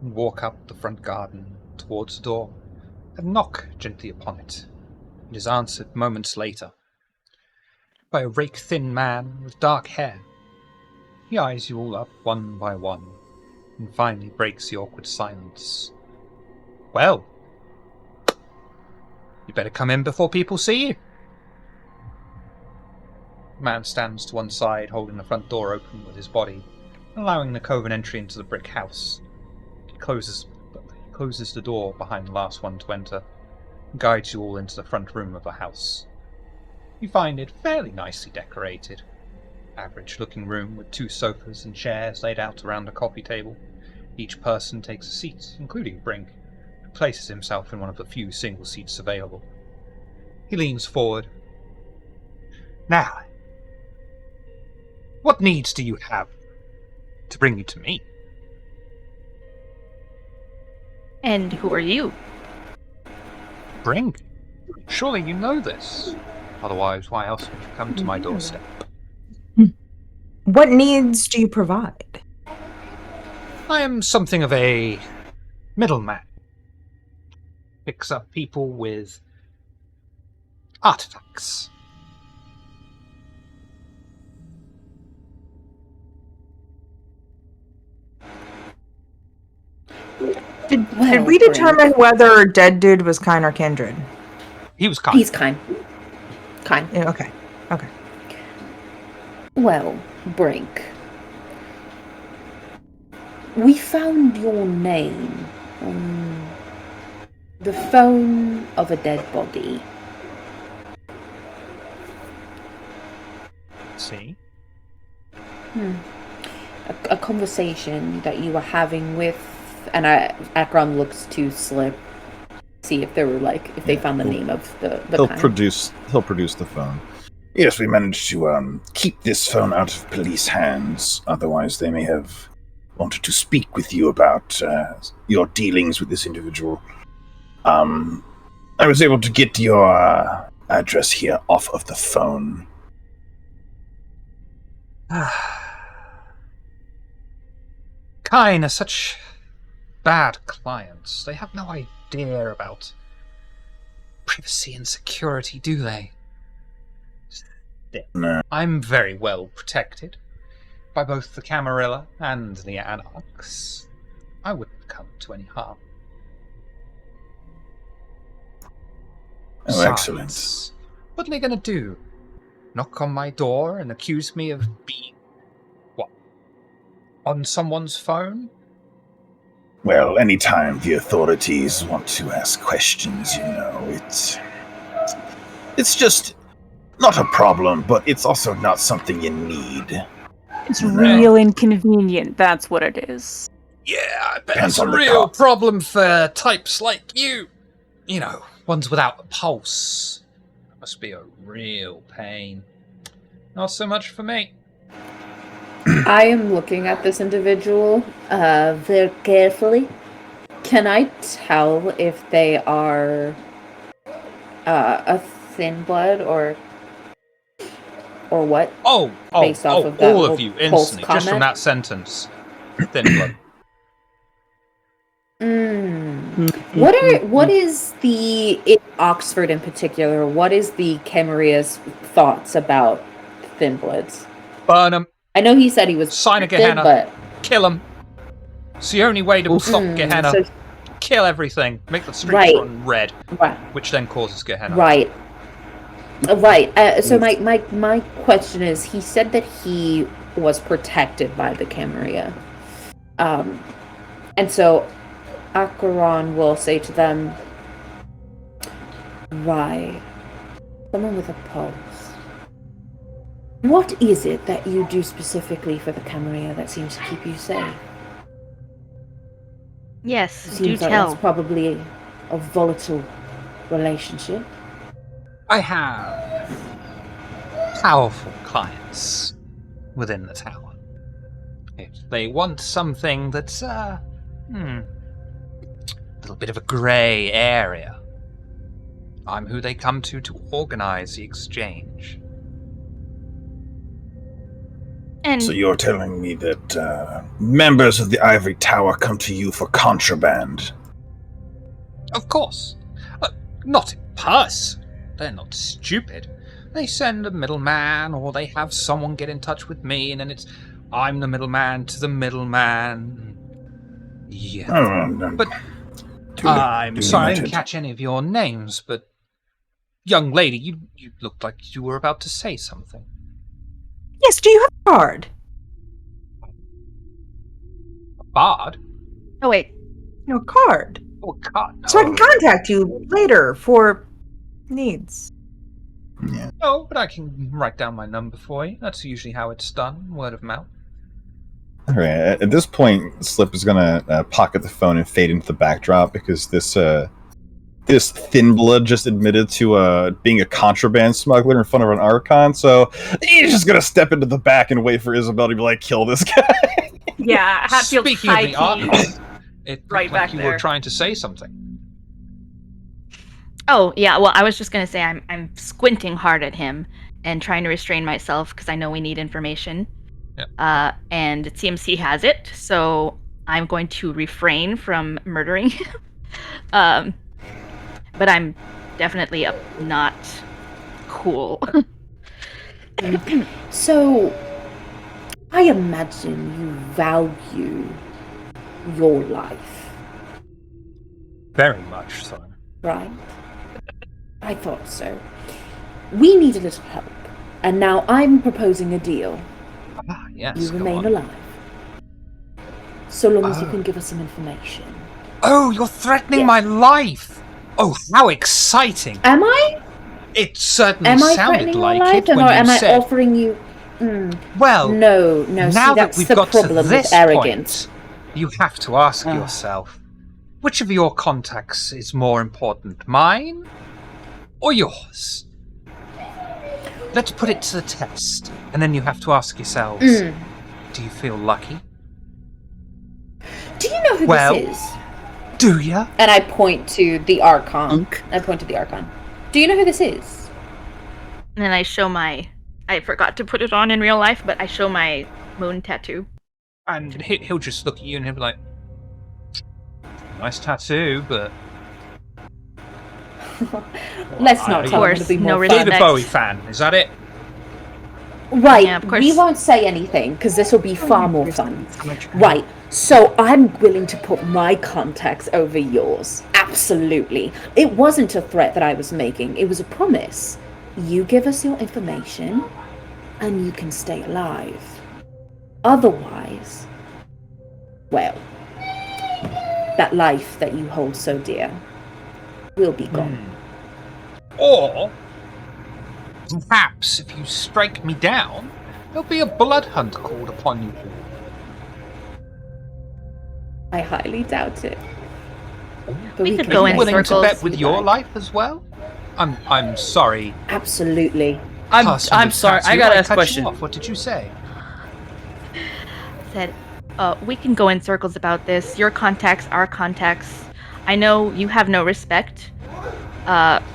and walk up the front garden towards the door and knock gently upon it. It is answered moments later by a rake-thin man with dark hair. He eyes you all up one by one and finally breaks the awkward silence. Well, you better come in before people see you. The man stands to one side, holding the front door open with his body, allowing the coven entry into the brick house. He closes the door behind the last one to enter, and guides you all into the front room of the house. You find it fairly nicely decorated. Average-looking room with 2 sofas and chairs laid out around a coffee table. Each person takes a seat, including Brink, who places himself in one of the few single seats available. He leans forward. Now, what needs do you have to bring you to me? And who are you? Brink, surely you know this. Otherwise, why else would you come to my doorstep? What needs do you provide? I am something of a middleman. Picks up people with artifacts. Did we determine whether Dead Dude was kind or kindred? He was kind. He's kind. Kind. Yeah, okay. Okay. Well, Brink. We found your name on the phone of a dead body. See? A conversation that you were having with, and Akron looks to Slip, see if there were if they found the name of the He'll kind. produce the phone. Yes, we managed to keep this phone out of police hands. Otherwise, they may have wanted to speak with you about your dealings with this individual. I was able to get your address here off of the phone. Kine are such bad clients. They have no idea about privacy and security, do they? No. I'm very well protected by both the Camarilla and the Anarchs. I wouldn't come to any harm. Oh, excellent. Besides, what are they going to do? Knock on my door and accuse me of being, on someone's phone? Well, anytime the authorities want to ask questions, it's just not a problem, but it's also not something you need. It's real inconvenient, that's what it is. Yeah, I bet Depends it's a on the real cop. problem for types like you. You know, ones without a pulse. That must be a real pain. Not so much for me. I am looking at this individual very carefully. Can I tell if they are a thin blood or what? Based off of that all of little you pulse instantly, just from comment? that sentence. Thin blood. What is in Oxford in particular? What is the Camaria's thoughts about thin bloods? Burn them. I know he said he was Sign a thin, Gehenna. but Kill them. It's the only way to stop Gehenna. so- Kill everything. Make the streets Right. run red, right, which then causes Gehenna. right. Right. So my question is, he said that he was protected by the Camarilla. And so Acheron will say to them, right, someone with a pulse. What is it that you do specifically for the Camarilla that seems to keep you safe? Yes, It do seems like tell. that's probably a volatile relationship. I have powerful clients within the tower. If they want something that's, a little bit of a grey area, I'm who they come to organize the exchange. And So you're telling me that members of the Ivory Tower come to you for contraband? Of course. Not in person. They're not stupid. They send a middleman, or they have someone get in touch with me, and then I'm the middleman to the middleman. Yeah. Oh, no. But I'm sorry I didn't catch any of your names, but young lady, you looked like you were about to say something. Yes, do you have a card? A bard? oh wait, No, card. Oh, God, no. So I can contact you later for needs. Yeah. No, but I can write down my number for you. That's usually how it's done, word of mouth. All right. At this point, Slip is gonna pocket the phone and fade into the backdrop because this thin blood just admitted to being a contraband smuggler in front of an Archon. So he's just gonna step into the back and wait for Isabel to be like, "Kill this guy." Yeah, Hatfield's Speaking of high the key. Archon, it looked Right like back you there. were trying to say something. oh yeah. Well, I was just gonna say I'm squinting hard at him and trying to restrain myself because I know we need information. Yep. And it seems he has it, so I'm going to refrain from murdering him. But I'm definitely not cool. So, I imagine you value your life, Very much so. right? I thought so. We need a little help, and now I'm proposing a deal. Ah, yes. You go remain on. alive, so long as you Oh. can give us some information. Oh, you're threatening Yes. my life! Oh, how exciting! Am I? It certainly Am I sounded threatening your like life, it or when am you I said, offering you? well, No. now See, that that's we've the got problem to this with arrogance. point, you have to ask Ah. yourself, which of your contacts is more important, mine or yours? Let's put it to the test, and then you have to ask yourselves, do you feel lucky? Do you know who Well- this is? Do ya? And I point to the Archon. Unk. I point to the Archon. Do you know who this is? And then I show I forgot to put it on in real life, but I show my moon tattoo. And he'll just look at you and he'll be like, nice tattoo, but... Let's not Of tell him course, it'll be no more respect. fun. David Bowie fan, is that it? Right, Yeah, of course. we won't say anything because this will be far more fun. Right, so I'm willing to put my contacts over yours. Absolutely. It wasn't a threat that I was making, it was a promise. You give us your information and you can stay alive. Otherwise, well, that life that you hold so dear will be gone. Or, perhaps if you strike me down, there'll be a blood hunt called upon you. I highly doubt it. But We could can go Are in you willing to circles. bet with your life as well? I'm sorry. Absolutely. person I'm with sorry. I tattoo. gotta ask a cut you question. off. What did you say? Said, we can go in circles about this. Your contacts, our contacts. I know you have no respect,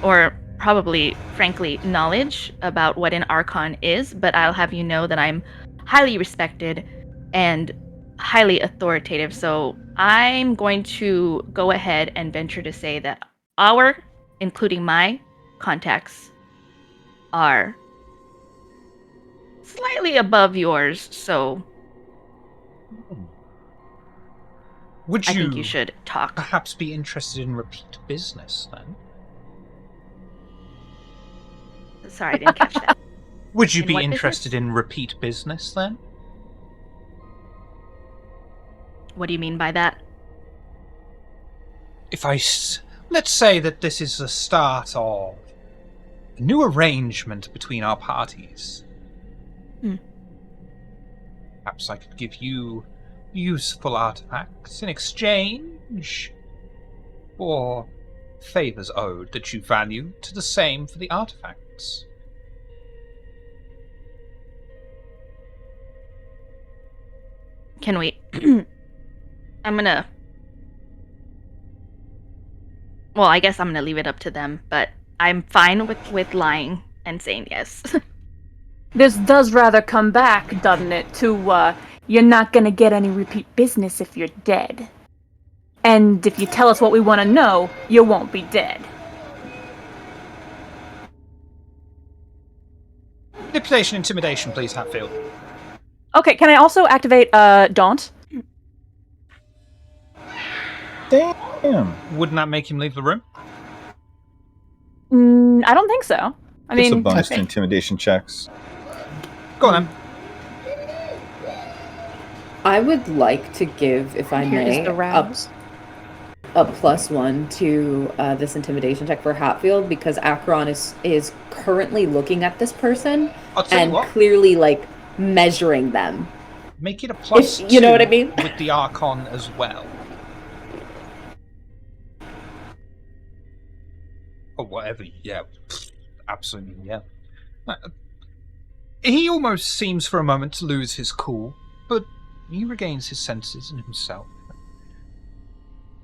or probably, frankly, knowledge about what an Archon is, but I'll have you know that I'm highly respected and highly authoritative. So I'm going to go ahead and venture to say that our, including my, contacts are slightly above yours. So Would I you, think you should talk. perhaps be interested in repeat business then? Sorry, I didn't catch that. Would you In be what interested business? in repeat business then? What do you mean by that? Let's say that this is the start of a new arrangement between our parties. Hmm. Perhaps I could give you useful artifacts in exchange for favors owed that you value to the same for the artifacts. Can we? I'm gonna. Well, I guess I'm gonna leave it up to them, but I'm fine with lying and saying yes. This does rather come back, doesn't it, to, you're not gonna get any repeat business if you're dead. And if you tell us what we want to know, you won't be dead. Manipulation, intimidation, please, Hatfield. Okay, can I also activate, Daunt? Damn. Wouldn't that make him leave the room? I don't think so. I Just a mean, bonus to intimidation checks. Go on then. I would like to give, if I Here is may, the rouse. a +1 to this intimidation check for Hatfield because Akron is currently looking at this person I'll tell you and what. clearly like measuring them. Make it a plus If- you know 2 what I mean? with the Archon as well. Or whatever, yeah. Absolutely, yeah. He almost seems for a moment to lose his cool, but he regains his senses and himself.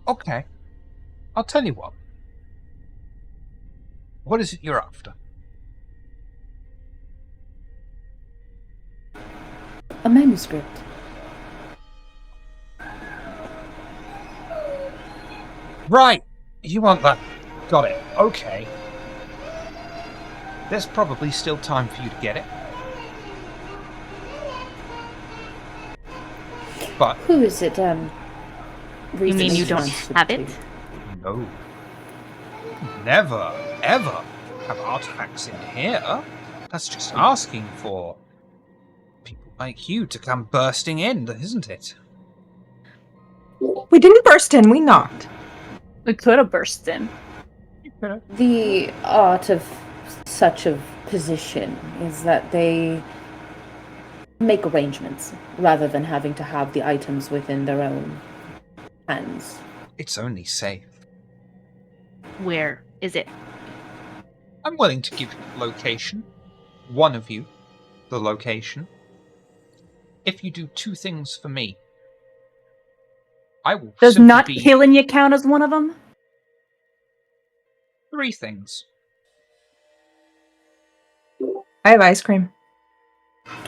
Okay. I'll tell you what. What is it you're after? A manuscript. Right! You want that. Got it. Okay. There's probably still time for you to get it. But Who is it? You mean you don't have it? no. Never, ever have artifacts in here. That's just asking for people like you to come bursting in, isn't it? We didn't burst in, we knocked. we could have burst in. The art of such a position is that they make arrangements rather than having to have the items within their own hands. It's only safe. Where is it? I'm willing to give you the location. One of you, the location. If you do two things for me, I will Does simply not be killing you count as one of them? three things. I have ice cream.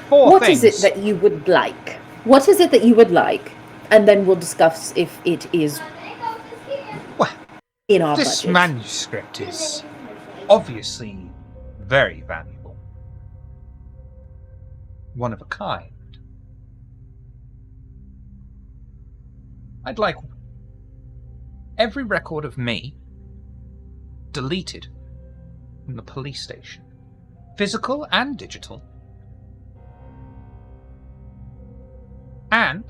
Four What things. is it that you would like? What is it that you would like? And then we'll discuss if it is Well, in our this budget. manuscript is obviously very valuable. One of a kind. I'd like every record of me deleted from the police station. Physical and digital. And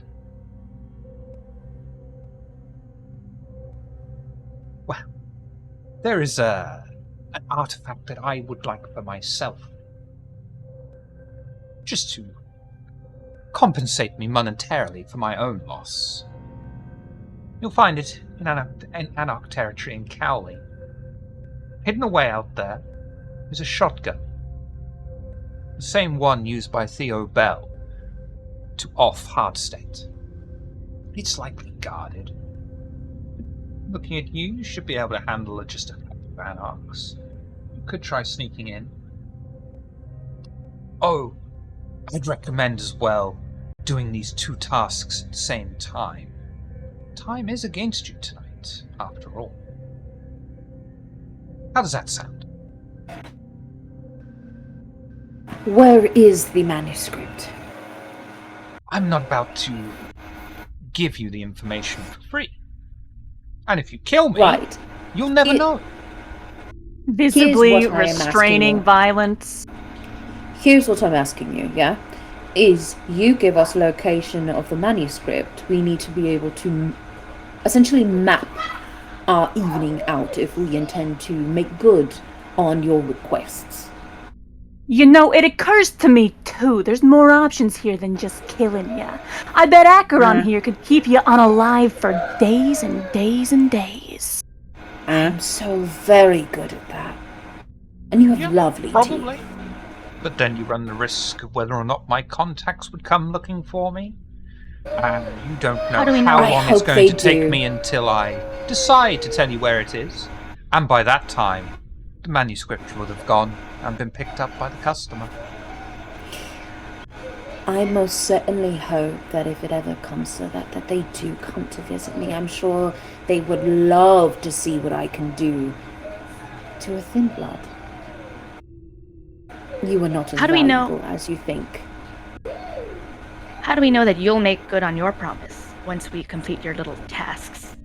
well, there is an artifact that I would like for myself. Just to compensate me monetarily for my own loss. You'll find it in Anarch territory in Cowley. Hidden away out there is a shotgun. The same one used by Theo Bell to off Hardstate. It's likely guarded. Looking at you, you should be able to handle just a couple of Anarchs. You could try sneaking in. Oh, I'd recommend as well doing these two tasks at the same time. Time is against you tonight, after all. How does that sound? Where is the manuscript? I'm not about to give you the information for free. And if you kill me, Right. you'll never know. Visibly what I am asking restraining you. violence. Here's what I'm asking you, yeah? Is you give us location of the manuscript, we need to be able to essentially map our evening out if we intend to make good on your requests. You know, it occurs to me, too, there's more options here than just killing ya. I bet Acheron here could keep you unalive for days and days and days. I'm so very good at that. And you have lovely Probably. teeth. But then you run the risk of whether or not my contacts would come looking for me. And you don't know How do we know? how I long it's hope going they to take do. me until I decide to tell you where it is. And by that time, the manuscript would have gone and been picked up by the customer. I most certainly hope that if it ever comes to that they do come to visit me. I'm sure they would love to see what I can do to a thin blood. You are not as How do we know? valuable as you think. How do we know that you'll make good on your promise once we complete your little tasks?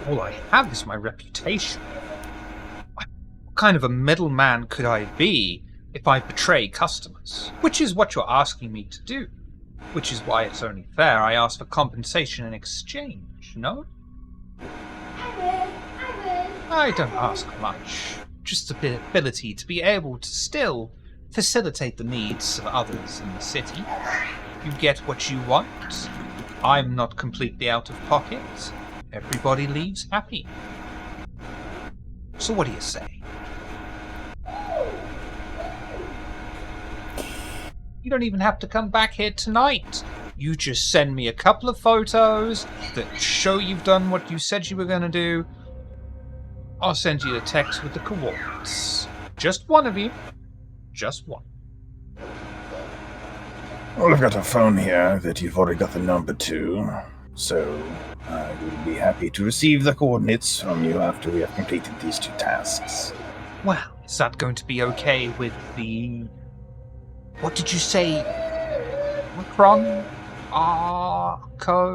All I have is my reputation. What kind of a middleman could I be if I betray customers? Which is what you're asking me to do. Which is why it's only fair I ask for compensation in exchange, no? I don't ask much. Just the ability to be able to still facilitate the needs of others in the city. You get what you want. I'm not completely out of pocket. Everybody leaves happy. So what do you say? You don't even have to come back here tonight. You just send me a couple of photos that show you've done what you said you were going to do. I'll send you a text with the coordinates. Just one of you. Just one. Well, I've got a phone here that you've already got the number to, so I would be happy to receive the coordinates from you after we have completed these two tasks. Well, is that going to be okay with the... What did you say? Macron? Archon!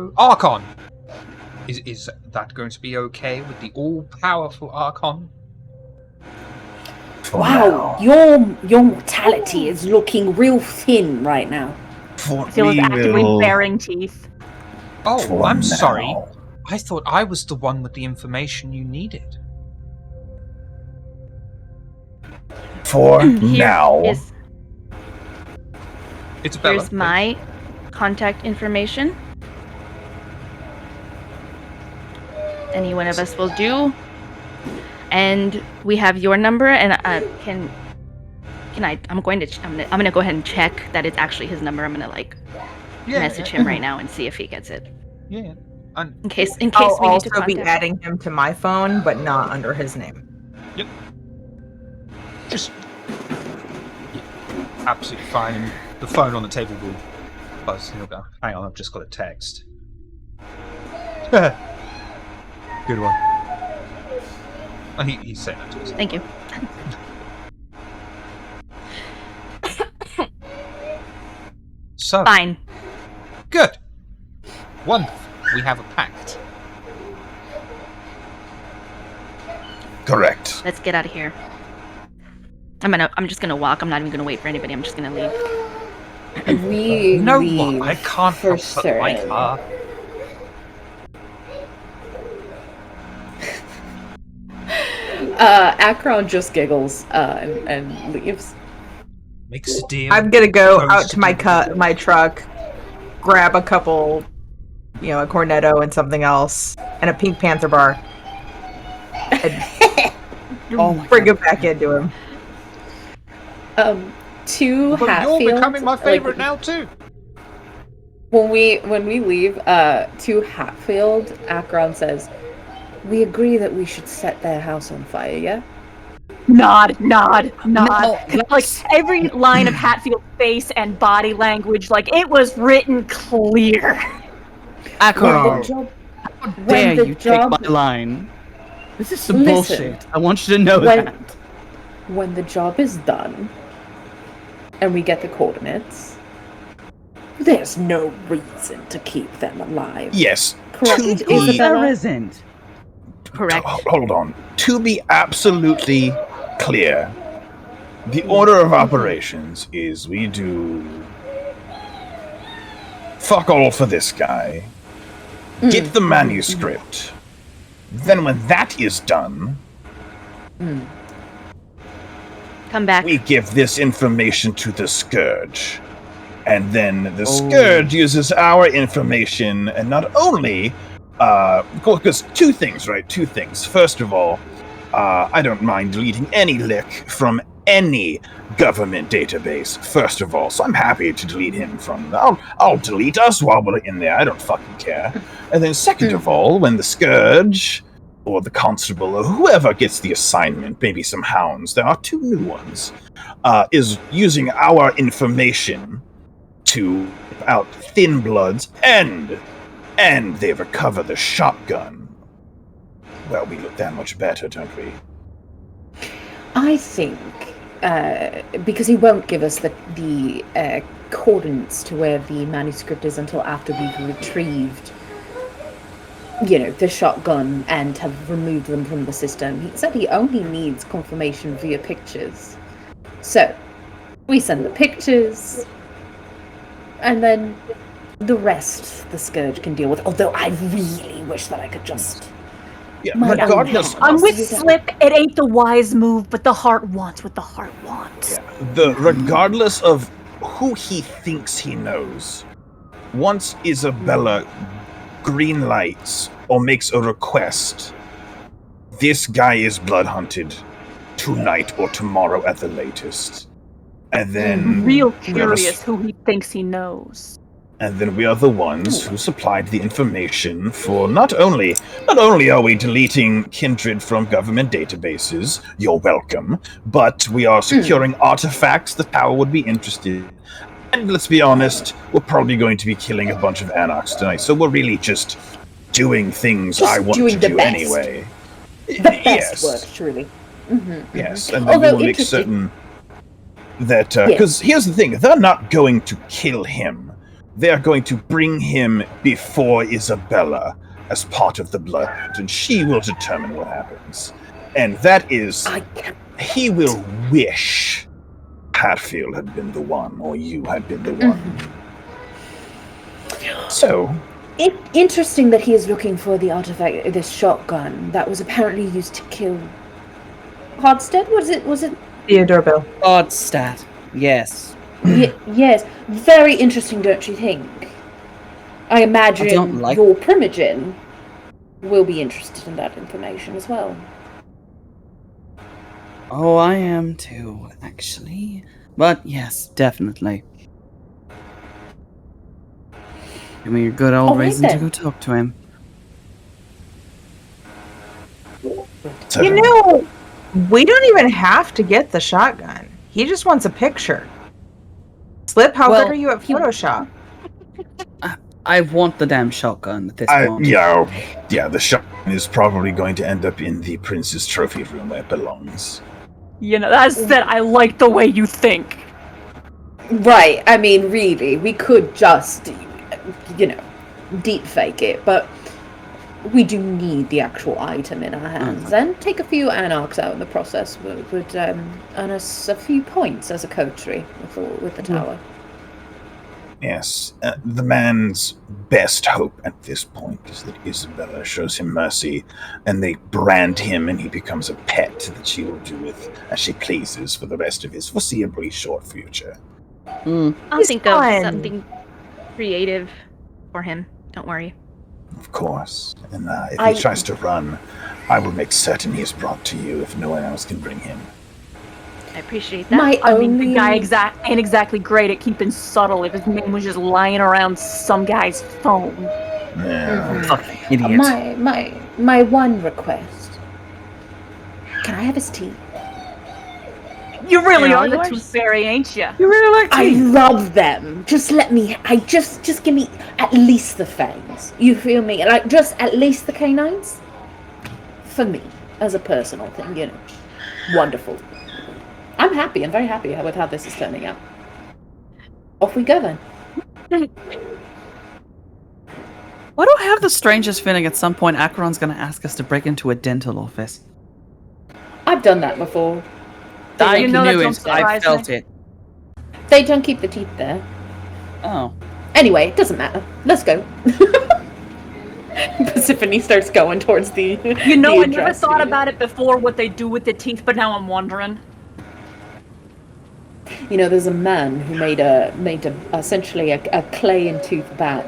Is that going to be okay with the all-powerful Archon? Wow, your mortality is looking real thin right now. Phil is actively baring teeth. Oh, I'm sorry. I thought I was the one with the information you needed. For now. Isabella, Here's my contact information. Any one of us will do. And we have your number, and I'm gonna go ahead and check that it's actually his number. I'm gonna message him right now and see if he gets it. Yeah. In case I'll we need to also contact be him. adding him to my phone, but not under his name. Yep. Just... absolutely fine. And the phone on the table will buzz. He'll go, hang on, I've just got a text. Good one. And he's saying that to us. Thank you. So, Fine. good. Wonderful. We have a pact. Correct. Let's get out of here. I'm just gonna walk. I'm not even gonna wait for anybody. I'm just gonna leave. We No, leave I can't for help but like certain. her. Akron just giggles and leaves. Makes a deal. I'm gonna go Goes out to my do. my truck, grab a couple, a cornetto and something else, and a Pink Panther bar, and bring it back into him. To But Hatfield. you're becoming my favorite now too. When we leave, to Hatfield, Akron says, "We agree that we should set their house on fire, yeah?" Nod. No, Like every line of Hatfield's face and body language, it was written clear. Acheron, how dare the you job- take my line? This is some Listen. bullshit. I want you to know that. When the job is done, and we get the coordinates, there's no reason to keep them alive. Yes. Correct, to Of course be- there isn't. Correct. Hold on. To be absolutely clear, the order of operations is we do fuck all for this guy, get the manuscript, then when that is done, Come back. we give this information to the Scourge. And then the Scourge uses our information, and not only, because two things, right? Two things. First of all, I don't mind deleting any lick from any government database, first of all. So I'm happy to delete him from, I'll delete us while we're in there. I don't fucking care. And then second of all, when the Scourge, or the Constable, or whoever gets the assignment, maybe some hounds, there are two new ones, is using our information to out Thin Bloods, and they recover the shotgun. Well, we look that much better, don't we? I think because he won't give us the coordinates to where the manuscript is until after we've retrieved, the shotgun and have removed them from the system. He said he only needs confirmation via pictures. So, we send the pictures, and then the rest the Scourge can deal with. Although I really wish that I could just... Yeah, regardless... I'm with Slip. It ain't the wise move, but the heart wants what the heart wants. Yeah, regardless of who he thinks he knows, once Isabella green lights or makes a request, this guy is blood hunted tonight or tomorrow at the latest. And then real curious who he thinks he knows. And then we are the ones who supplied the information for not only are we deleting Kindred from government databases, you're welcome, but we are securing artifacts the Tower would be interested in. And let's be honest, we're probably going to be killing a bunch of Anarchs tonight, so we're really just doing things I want to do anyway. The best work, truly. Yes, and then we will make certain that, because here's the thing, they're not going to kill him. They are going to bring him before Isabella as part of the blood, and she will determine what happens. And that is, he will wish Hatfield had been the one, or you had been the one. So... interesting that he is looking for the artifact, this shotgun, that was apparently used to kill... Hodstead? Was it? Theodore Bill. Hodstad, yes. Yes, very interesting, don't you think? I imagine your Primogen will be interested in that information as well. Oh, I am too, actually. But yes, definitely. Give me a good old reason to go talk to him. We don't even have to get the shotgun. He just wants a picture. Slip, how good are you at Photoshop? I want the damn shotgun at this point. Yeah, the shotgun is probably going to end up in the prince's trophy room where it belongs. That's that I like the way you think. Right, I mean, really, we could just, deep fake it, but we do need the actual item in our hands, and take a few Anarchs out in the process would earn us a few points as a coterie with the Tower. Yes, the man's best hope at this point is that Isabella shows him mercy, and they brand him, and he becomes a pet that she will do with as she pleases for the rest of his foreseeably short future. I'll think of something creative for him. Don't worry. Of course. And if he tries to run, I will make certain he is brought to you if no one else can bring him. I appreciate that. The guy ain't exactly great at keeping subtle if his name was just lying around some guy's phone. Yeah. Fucking idiot. My one request. Can I have his tea? You really are the Tooth Fairy, ain't you? You really like tea? I love them. Just let me. Just give me at least the fangs. You feel me? Like just at least the canines. For me, as a personal thing, Wonderful. I'm happy. I'm very happy with how this is turning out. Off we go then. Why do I have the strangest feeling at some point Acheron's going to ask us to break into a dental office? I've done that before. I You know that knew don't it. I surprise felt me. it. They don't keep the teeth there. Oh. Anyway, it doesn't matter. Let's go. Persephone starts going towards the. You know, the I never address thought sheet. about it before, what they do with the teeth, but now I'm wondering. You know, there's a man who made essentially a clay and tooth bat.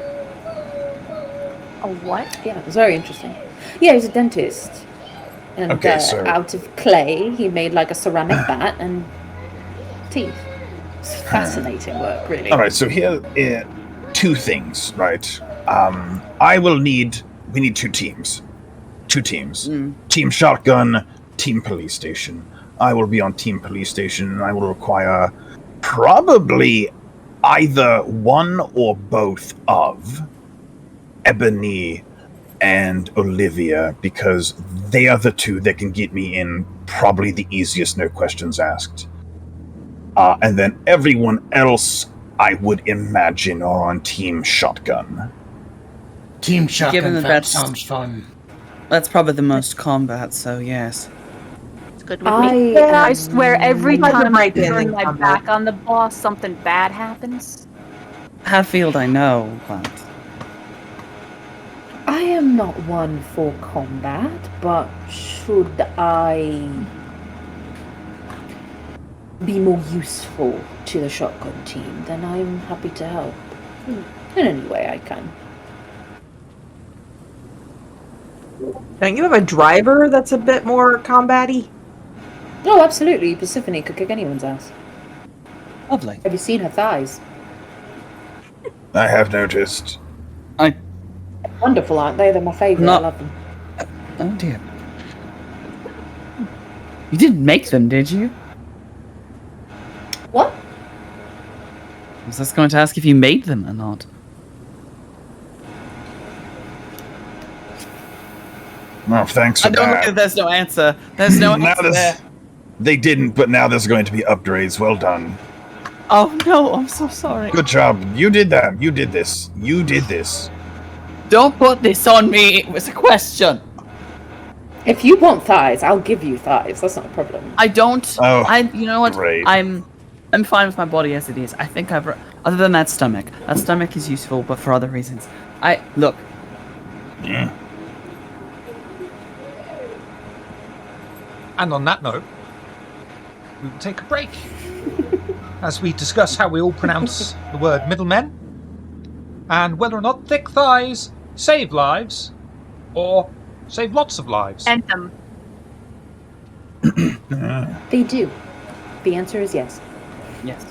A what? Yeah, it was very interesting. Yeah, he's a dentist. And Okay, so- out of clay, he made like a ceramic bat and teeth. It's fascinating work, really. All right, so here two things, right? We need two teams. Team Shotgun, Team Police Station. I will be on Team Police Station, and I will require probably either one or both of Ebony and Olivia, because they are the two that can get me in probably the easiest, no questions asked. And then everyone else, I would imagine, are on Team Shotgun. Team Shotgun Given that that that's- sounds fun. That's probably the most combat, so yes. It's good with me. I swear, every Hard to time I break in turn and my come back on the boss, something bad happens. Hatfield, I know, but I am not one for combat, but should I be more useful to the shotgun team, then I'm happy to help. In any way I can. Don't you have a driver that's a bit more combat-y? Oh, absolutely. Persephone could kick anyone's ass. lovely. Have you seen her thighs? I have noticed. Wonderful, aren't they? They're my favourite. Not- I love them. Oh dear. You didn't make them, did you? What? I was just going to ask if you made them or not. Oh, thanks for I don't that. look at there's no answer. There's no Now answer this- there. They didn't, but now there's going to be upgrades. Well done. Oh no, I'm so sorry. Good job. You did that. You did this. You did this. Don't put this on me. It was a question. If you want thighs, I'll give you thighs. That's not a problem. I don't. Oh, You know what? great. I'm fine with my body as it is. I think other than that stomach. That stomach is useful, but for other reasons. Look. Yeah. And on that note, we will take a break as we discuss how we all pronounce the word middlemen and whether or not thick thighs save lives or save lots of lives. And them. They do. The answer is yes. Yes.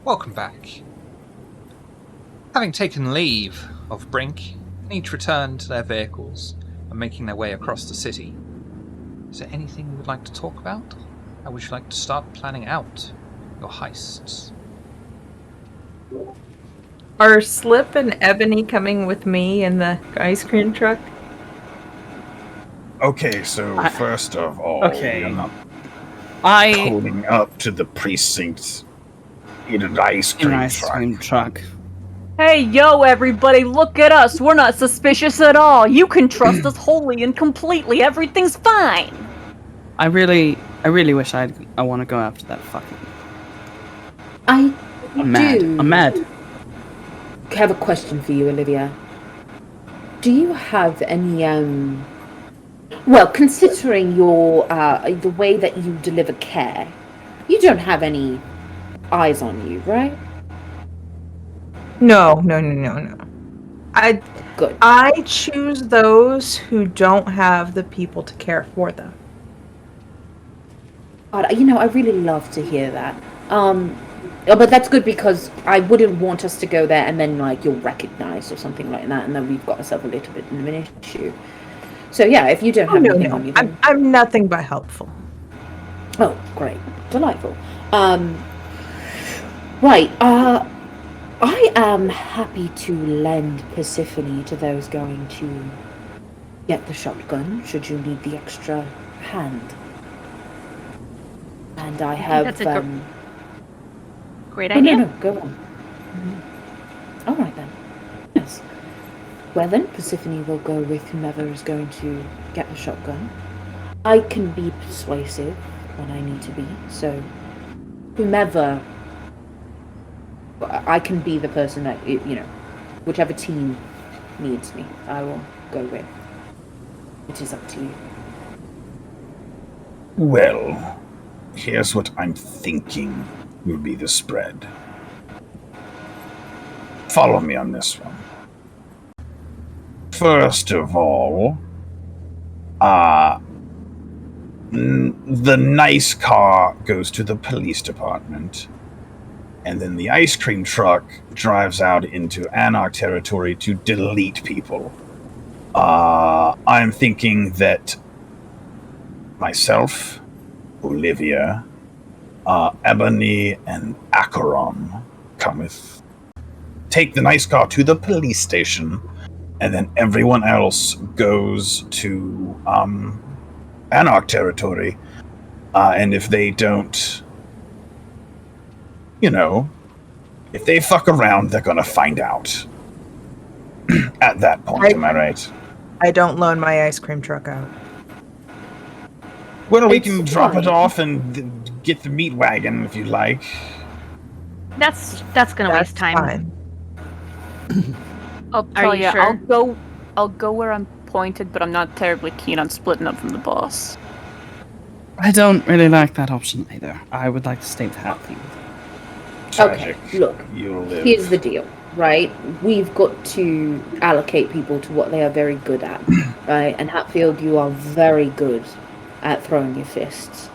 Welcome back. Having taken leave of Brink, and each returned to their vehicles and making their way across the city, is there anything you would like to talk about? How would you like to start planning out your heists? Are Slip and Ebony coming with me in the ice cream truck? Okay, so first of all, Okay. you're not I pulling up to the precinct in an ice in cream an ice truck. cream truck. Hey, yo, everybody, look at us. We're not suspicious at all. You can trust us wholly and completely. Everything's fine. I really wish I want to go after that fucking. I I'm mad. do. I'm mad. have a question for you, Olivia. Do you have any, well, considering your, the way that you deliver care, you don't have any eyes on you, right? No. Good. I choose those who don't have the people to care for them. God, I really love to hear that. But that's good because I wouldn't want us to go there and then like you're recognized or something like that, and then we've got ourselves a little bit of an issue. So yeah, if you don't have anything on you, then... I'm nothing but helpful. Oh, great, delightful. Right. I am happy to lend Persephone to those going to get the shotgun. Should you need the extra hand? And I have. That's a great Oh, idea. no, go on. All right then. Yes. Well then, Persephone will go with whomever is going to get the shotgun. I can be persuasive when I need to be, so whomever, I can be the person that, whichever team needs me, I will go with. It is up to you. Well, here's what I'm thinking will be the spread. Follow me on this one. First of all, the nice car goes to the police department, and then the ice cream truck drives out into Anarch territory to delete people. I'm thinking that myself, Olivia, Ebony, and Acheron take the nice car to the police station, and then everyone else goes to Anarch territory. And if they don't, if they fuck around, they're gonna find out. At that point, am I right? I don't loan my ice cream truck out. Well, we can drop it off and get the meat wagon if you'd like. That's gonna waste time. Fine. I'll tell you you, sure? I'll go where I'm pointed, but I'm not terribly keen on splitting up from the boss. I don't really like that option either. I would like to stay with Hatfield. Tragic. Okay, look, You'll live. here's the deal, right? We've got to allocate people to what they are very good at, right? And Hatfield, you are very good at throwing your fists.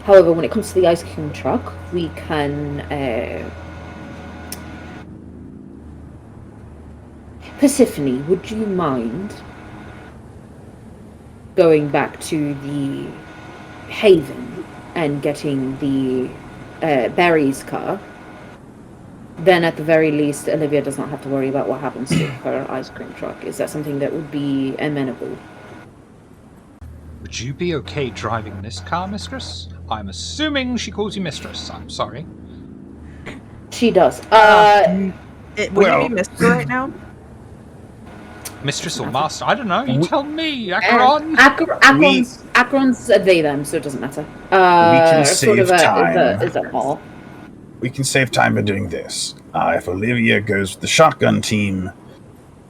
However, when it comes to the ice cream truck, we can... Persephone, would you mind going back to the Haven and getting the Barry's car? Then at the very least, Olivia does not have to worry about what happens to her ice cream truck. Is that something that would be amenable? Would you be okay driving this car, mistress? I'm assuming she calls you mistress. I'm sorry. She does. Would well- you be Mr. right now? Mistress or master? I don't know. You tell me, Acheron. Acheron's a they them, so it doesn't matter. can Sort save of time. is a all. We can save time by doing this. If Olivia goes with the shotgun team,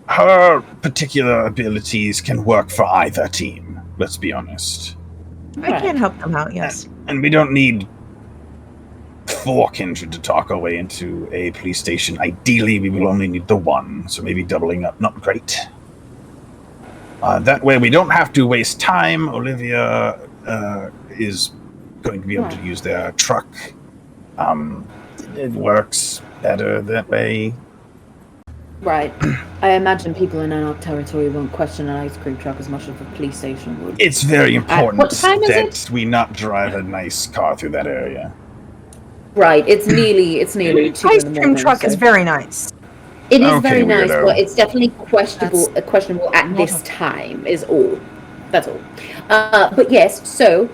her particular abilities can work for either team. Let's be honest. I can help them out, yes. And we don't need 4 kindred to talk our way into a police station. Ideally, we will only need the 1, so maybe doubling up, not great. That way, we don't have to waste time. Olivia is going to be able to use their truck. It works better that way. Right. I imagine people in Anarch territory won't question an ice cream truck as much as a police station would. It's very important what time is that it? we not drive a nice car through that area. Right. It's nearly 2 Ice in the cream morning, truck so- is very nice. It is Okay, very nice, weirdo. but it's definitely questionable at this time. Is all. That's all. But yes. So,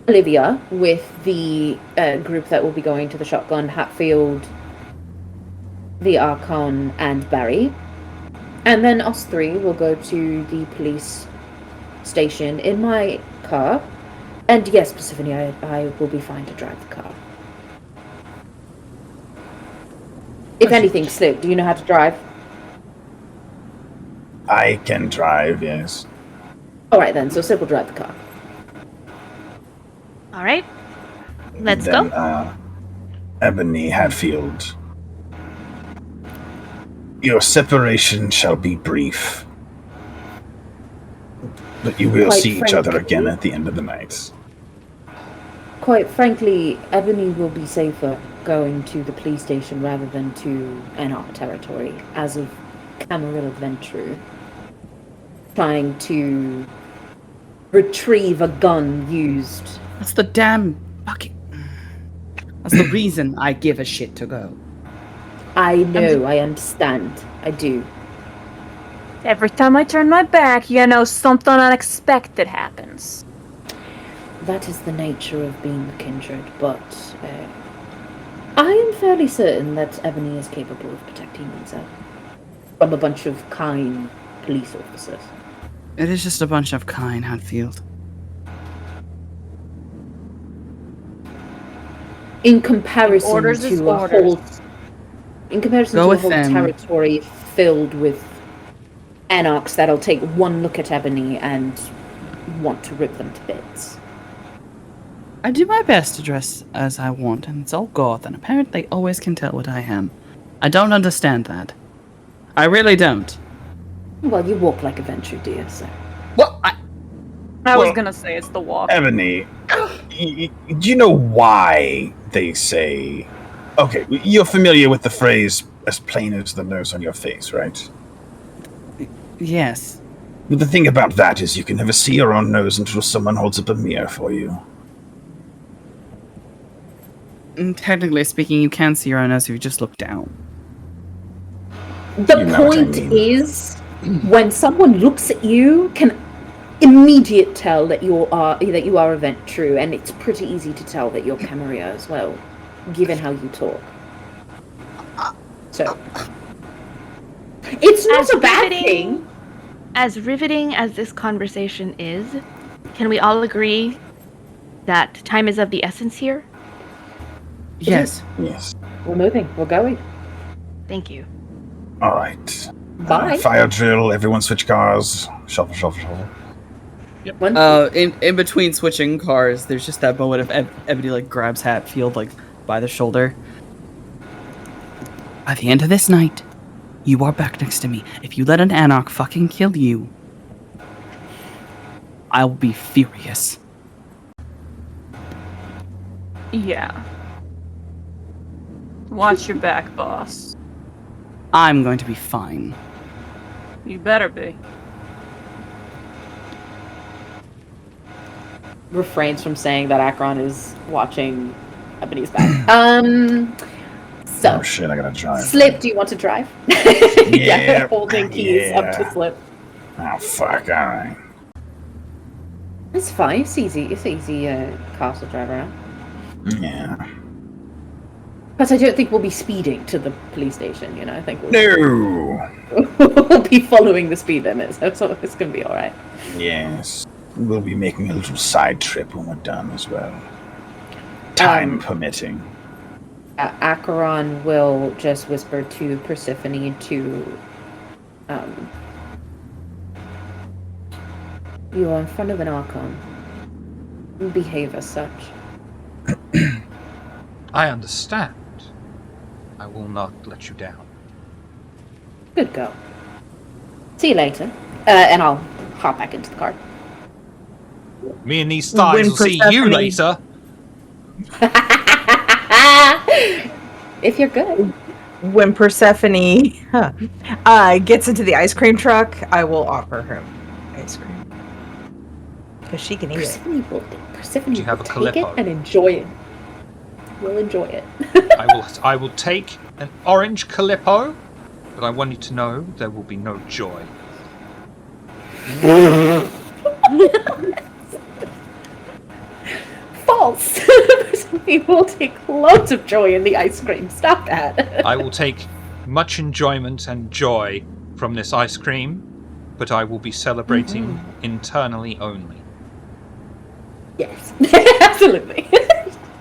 Olivia with the group that will be going to the shotgun, Hatfield, the Archon, and Barry, and then us 3 will go to the police station in my car. And yes, Persephone, I will be fine to drive the car. If anything, Slip, do you know how to drive? I can drive, yes. Alright then, so Slip will drive the car. All right, let's Then, go. Ebony Hatfield. Your separation shall be brief. But you will Quite see each other frankly. again at the end of the night. quite frankly, Ebony will be safer going to the police station rather than to Anarch territory, as of Camarilla Ventru trying to retrieve a gun used. That's the damn fucking. That's the reason I give a shit to go. I know, I understand. I do. Every time I turn my back, something unexpected happens. That is the nature of being kindred, but I am fairly certain that Ebony is capable of protecting himself from a bunch of kind police officers. It is just a bunch of kind Hatfield. In comparison Orders is to a orders. whole, in comparison Go to a with whole them. territory filled with anarchs that'll take one look at Ebony and want to rip them to bits. I do my best to dress as I want, and it's all goth, and apparently always can tell what I am. I don't understand that. I really don't. Well, you walk like a Ventru, dear, so. Well, I was Well, gonna say it's the walk. Ebony, do you know why they say... Okay, you're familiar with the phrase, as plain as the nose on your face, right? yes. But the thing about that is you can never see your own nose until someone holds up a mirror for you. Technically speaking, you can see your own nose if you just look down. The You know what I point mean. is, when someone looks at you, can immediate tell that you are a Ventru, and it's pretty easy to tell that you're Camarilla as well, given how you talk. So, it's not As a bad riveting- thing. As riveting as this conversation is, can we all agree that time is of the essence here? Yes. Yes. We're moving. We're going. Thank you. All right. Bye. Fire drill, everyone switch cars. Shuffle, shuffle, shuffle. One- In between switching cars, there's just that moment of Ebony like grabs Hatfield like by the shoulder. By the end of this night, you are back next to me. If you let an Anarch fucking kill you, I will be furious. Yeah. Watch your back, boss. I'm going to be fine. You better be. refrains from saying that Akron is watching Ebony's back. So, Oh shit, I gotta drive. Slip, do you want to drive? Yeah, holding keys up to yeah. Slip. Oh fuck, alright. It's fine. It's easy. It's easy car to drive around. Yeah. But I don't think we'll be speeding to the police station. I think we'll, No! we'll be following the speed limit, so it's gonna be all right. Yes. We'll be making a little side trip when we're done as well. Time permitting. Acheron will just whisper to Persephone to, you are in front of an Archon. Behave as such. I understand. I will not let you down. Good go. See you later. And I'll hop back into the car. Me and these thighs When will see you Persephone- later. If you're good. When Persephone gets into the ice cream truck, I will offer her ice cream. Because she can eat it. Persephone Do you have will a take it Calippo? and enjoy it. We'll enjoy it. I will take an orange Calippo, but I want you to know there will be no joy. False. Persephone will take loads of joy in the ice cream. Stop that. I will take much enjoyment and joy from this ice cream, but I will be celebrating internally only. Yes. Absolutely.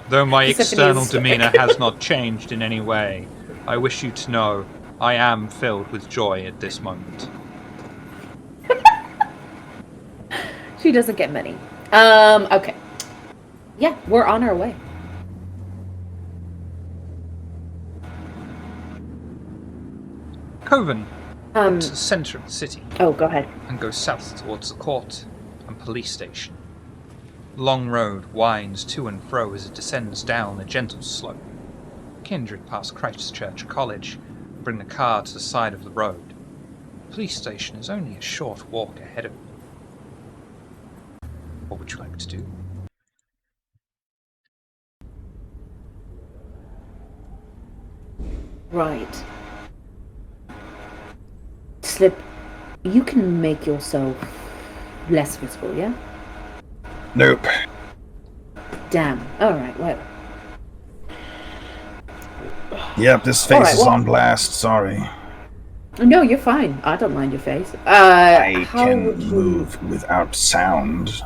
Though my Persephone external is stoic. demeanor has not changed in any way, I wish you to know I am filled with joy at this moment. She doesn't get many. Okay. Yeah, we're on our way. Coven, Um, to the centre of the city, oh, go ahead. and go south towards the court and police station. The long road winds to and fro as it descends down a gentle slope. Kindred pass Christchurch College and bring the car to the side of the road. The police station is only a short walk ahead of you. What would you like to do? Right. Slip, you can make yourself less visible, yeah? Nope. Damn. Alright, well. Yep, this face is on blast. Sorry. No, you're fine. I don't mind your face. I how can would you... move without sound.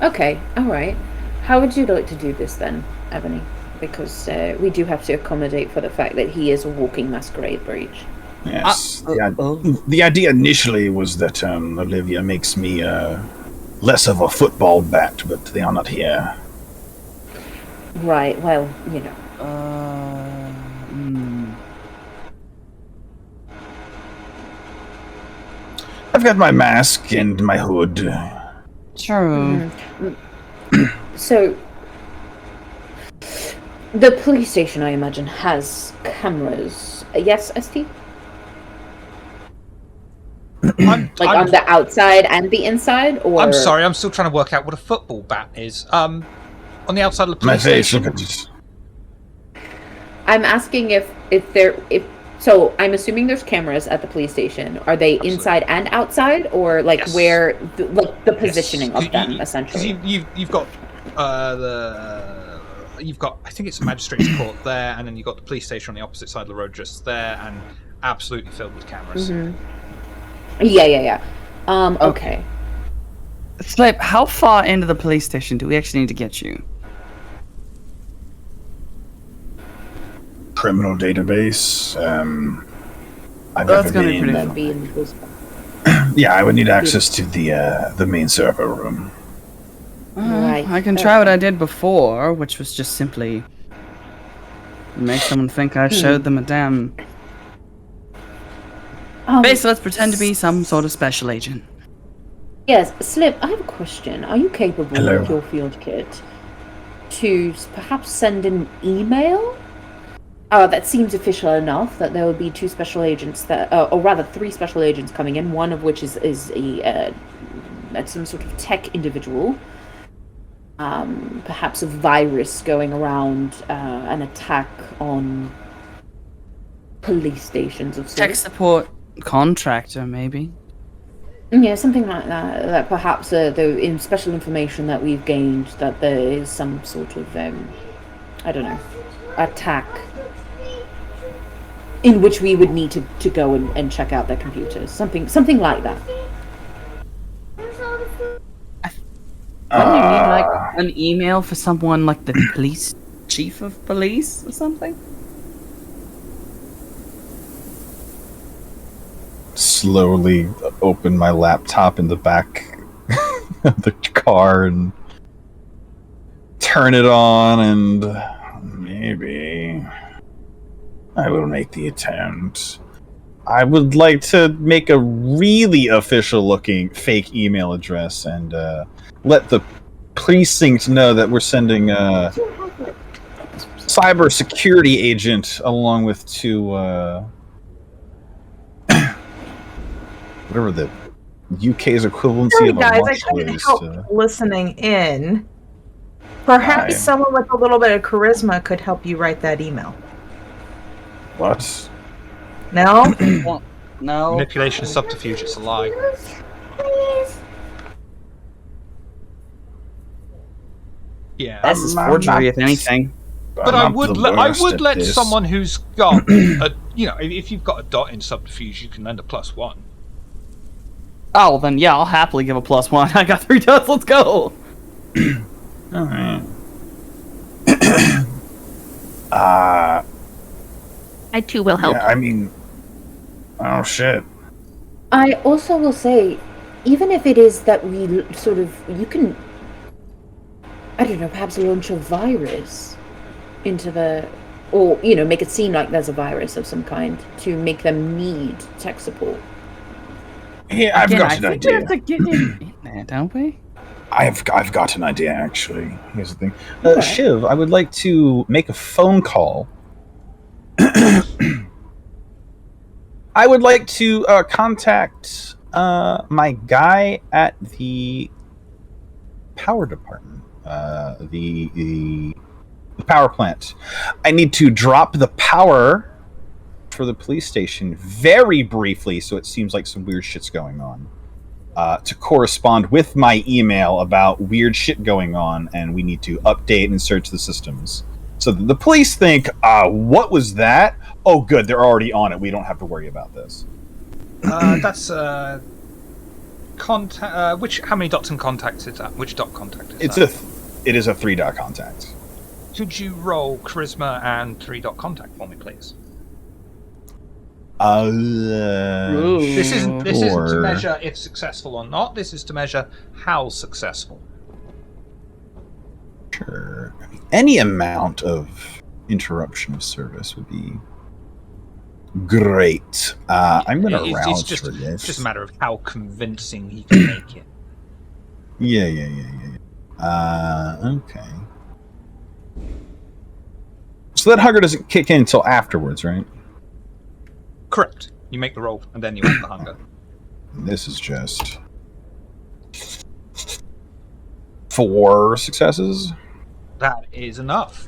Okay, alright. How would you like to do this then, Ebony? Because we do have to accommodate for the fact that he is a walking masquerade breach. Yes. The idea initially was that Olivia makes me less of a football bat, but they are not here. Right, well, you know. I've got my mask and my hood. True. So, the police station, I imagine, has cameras. Yes, ST? On the outside and the inside, or I'm sorry, I'm still trying to work out what a football bat is. On the outside of the My police face, station. look at this. I'm asking if so I'm assuming there's cameras at the police station. Are they Absolutely. inside and outside, or like Yes. where the positioning Yes. of them essentially? You've got you've got, I think it's a magistrate's court there, and then you've got the police station on the opposite side of the road just there, and absolutely filled with cameras. Yeah. Okay. Slip, how far into the police station do we actually need to get you? Criminal database. I've That's never gonna be been pretty in. fun. Be in those- Yeah, I would need access to the main server room. Right. I can try what I did before, which was just simply make someone think I showed them a damn. Basically, let's pretend to be some sort of special agent. Yes, Slip, I have a question. Are you capable Hello. with your field kit to perhaps send an email? That seems official enough that there will be two special agents that, or rather three special agents coming in, one of which is some sort of tech individual. Perhaps a virus going around an attack on police stations of sorts. Tech support contractor, maybe. Yeah, something like that. That perhaps the special information that we've gained that there is some sort of I don't know, attack in which we would need to go and check out their computers. Something like that. Wouldn't you need like an email for someone like the police chief of police or something? Slowly open my laptop in the back of the car and turn it on, and maybe I will make the attempt. I would like to make a really official looking fake email address and let the precinct know that we're sending a cyber security agent along with two whatever the UK's equivalency Sorry, of a guys, I marshal couldn't is. help listening in. Perhaps Hi. someone with a little bit of charisma could help you write that email. What? No? No. Manipulation, subterfuge, it's a lie. Yeah. This is I'm forgery, not- if anything. But I'm I not would the let worst at this. someone who's got a, if you've got a dot in subterfuge, you can lend a +1. Oh, well then yeah, I'll happily give a +1. I got 3 dots, let's go! Alright. I too will help. Yeah, I mean, oh shit. I also will say, even if it is that we you can, I don't know, perhaps launch a virus into or make it seem like there's a virus of some kind to make them need tech support. Yeah, I've Again, got I an think we idea. have to get him in there, don't we? I've got an idea, actually. Here's the thing. Okay. Shiv, I would like to make a phone call. I would like to contact my guy at the power department, the power plant. I need to drop the power for the police station very briefly, so it seems like some weird shit's going on. To correspond with my email about weird shit going on, and we need to update and search the systems. So that the police think, what was that? Oh, good, they're already on it. We don't have to worry about this. That's contact. How many dots and contacts is that? Which dot contact is that? It is a 3-dot contact. Could you roll charisma and 3-dot contact for me, please? This isn't to measure if successful or not. This is to measure how successful. Sure. I mean, any amount of interruption of service would be great. I'm going to rouse for this. It's just a matter of how convincing he can make it. Yeah. Okay. So that hunger doesn't kick in until afterwards, right? Correct. You make the roll, and then you have the hunger. This is just 4 successes. That is enough.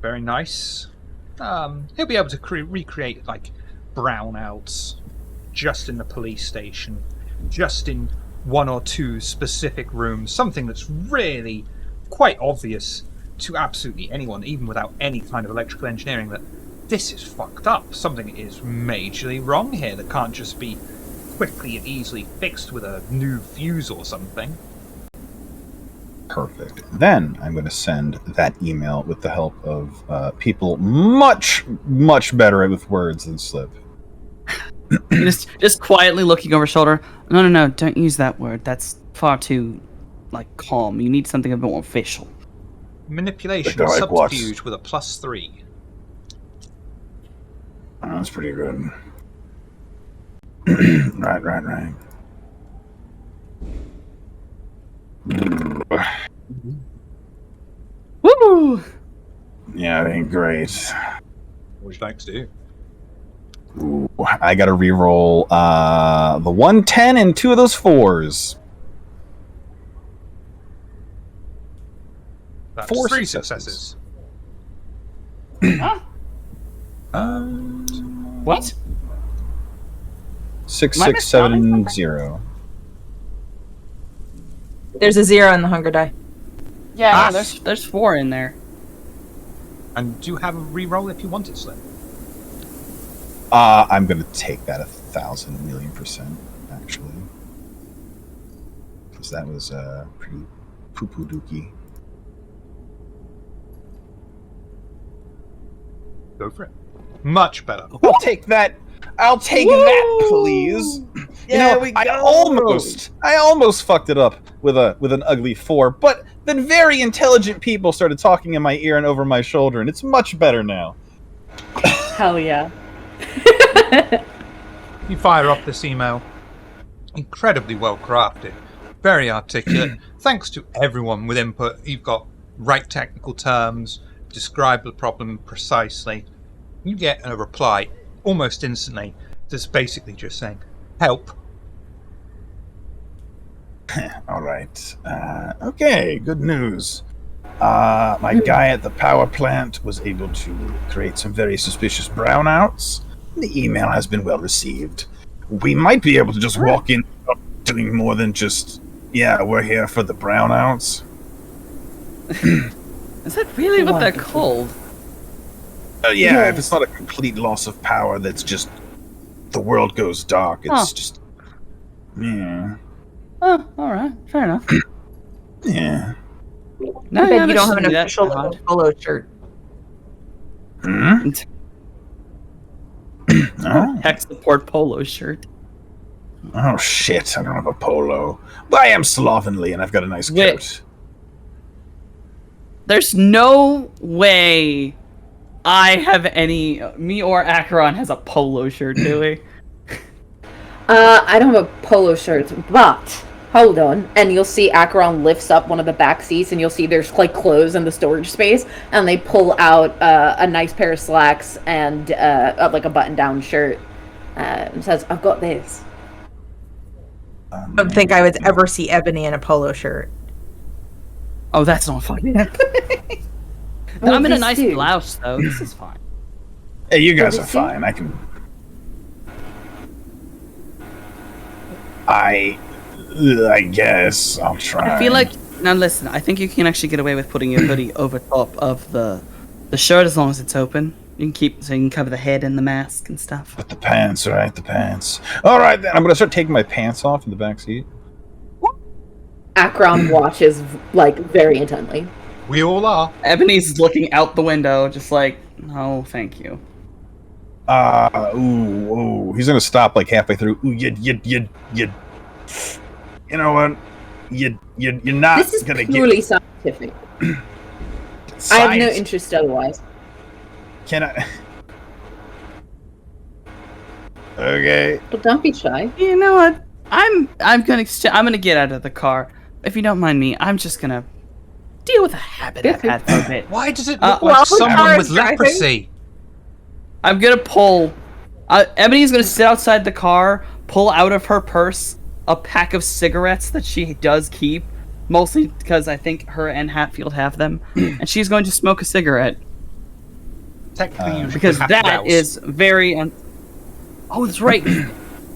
Very nice. He'll be able to recreate like brownouts just in the police station, just in 1 or 2 specific rooms. Something that's really quite obvious to absolutely anyone, even without any kind of electrical engineering, that this is fucked up. Something is majorly wrong here that can't just be quickly and easily fixed with a new fuse or something. Perfect. Then I'm going to send that email with the help of people much better with words than Slip. just quietly looking over shoulder. No, don't use that word. That's far too, calm. You need something a bit more official. Manipulation, subterfuge with a +3. Oh, that's pretty good. Right. Woo! Yeah, it ain't great. What would you like to do? Ooh, I got to reroll the 110 and 2 of those 4s. That's 4 3 successes. Huh? What? 6, Am I 6, 7, miscounting 0. There's a 0 in the hunger die. Yeah, there's 4 in there. And do you have a reroll if you want it, Slim? I'm going to take that 1,000,000,000%, actually. Because that was pretty poo-poo dookie. Go for it. Much better. I'll take that. I'll take that, please. There we go. I almost fucked it up with an ugly 4, but then very intelligent people started talking in my ear and over my shoulder, and it's much better now. Hell yeah. You fire off this email. Incredibly well crafted. Very articulate. Thanks to everyone with input. You've got right technical terms, describe the problem precisely. You get a reply almost instantly that's basically just saying, help. All right. Okay, good news. My guy at the power plant was able to create some very suspicious brownouts. The email has been well received. We might be able to just walk in doing more than just, we're here for the brownouts. Is that really what they're called? If it's not a complete loss of power, that's just the world goes dark. It's just, Oh, all right, fair enough. yeah. No, I bet you don't have shouldn't an be that official hard. polo shirt. Hmm? Oh. Tech support polo shirt. Oh shit! I don't have a polo, but I am slovenly, and I've got a nice coat. There's no way me or Acheron has a polo shirt, do we? I don't have a polo shirt, but hold on. And you'll see Acheron lifts up one of the back seats, and you'll see there's like clothes in the storage space, and they pull out a nice pair of slacks and like a button-down shirt, and says, "I've got this." I don't think I would ever see Ebony in a polo shirt. Oh, that's not funny. Oh, I'm in a this nice dude. blouse, though. This is fine. Hey, you guys Oh, are this dude? fine. I guess I'll try. I feel like now listen. I think you can actually get away with putting your hoodie over top of the shirt as long as it's open. You can cover the head and the mask and stuff. But the pants, right? The pants. All right, then I'm gonna start taking my pants off in the back seat. Acheron watches like very intently. We all are. Ebony's looking out the window, just like, no, thank you. Ooh. He's gonna stop like halfway through. Ooh, you know what? You're not This is gonna purely get scientific. science. I have no interest otherwise. Can I? Okay. But don't be shy. You know what? I'm gonna get out of the car. If you don't mind me, I'm just gonna deal with a habit I've had for a bit. Why does it look well, like someone Aaron's with driving. leprosy? I'm gonna pull. Ebony's gonna sit outside the car, pull out of her purse a pack of cigarettes that she does keep, mostly because I think her and Hatfield have them, and she's going to smoke a cigarette Technically, you because have to that rouse. is very. Oh, that's right. You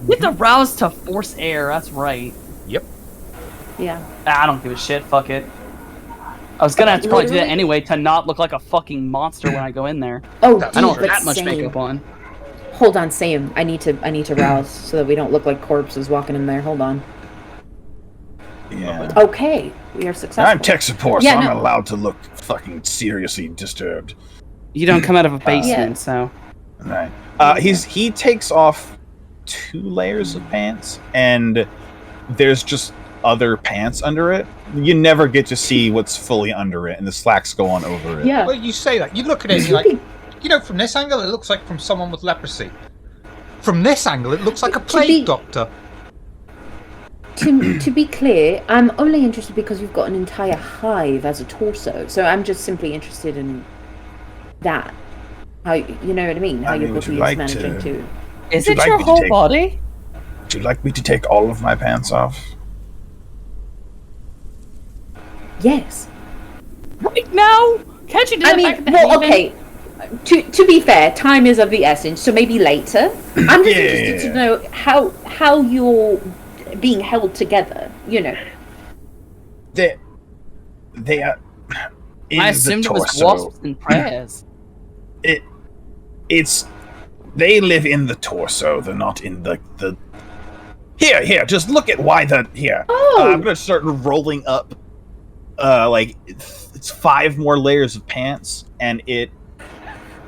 have to rouse to force air. That's right. Yep. Yeah. I don't give a shit. Fuck it. I was gonna have to probably do that anyway to not look like a fucking monster when I go in there. Oh, That's I don't dude, have but that much same. makeup on. Hold on, Sam. I need to rouse so that we don't look like corpses walking in there. Hold on. Yeah. Okay, we are successful. I'm tech support, Yeah, so I'm no. allowed to look fucking seriously disturbed. You don't come out of a basement, Yeah. so. Right. He takes off 2 layers of pants, and there's just other pants under it. You never get to see what's fully under it, and the slacks go on over it. Yeah. Well, you say that. You look at it and you're like, you know, from this angle, it looks like from someone with leprosy. From this angle, it looks like a plague doctor. To be clear, I'm only interested because you've got an entire hive as a torso. So I'm just simply interested in that. How you know what I mean? How I mean, your would you body is like managing to- to. Is Would it you like your me to whole take- body? Would you like me to take all of my pants off? Yes. Right now? Can't you do I that back mean, at the well, Haven? okay. To be fair, time is of the essence, so maybe later. I'm just Yeah. interested to know how you're being held together. You know. They are. In I assumed the it was torso. wasps and prayers. It's they live in the torso. They're not in the. Here. Just look at why the here. Oh. I'm gonna start rolling up. Like it's 5 more layers of pants, and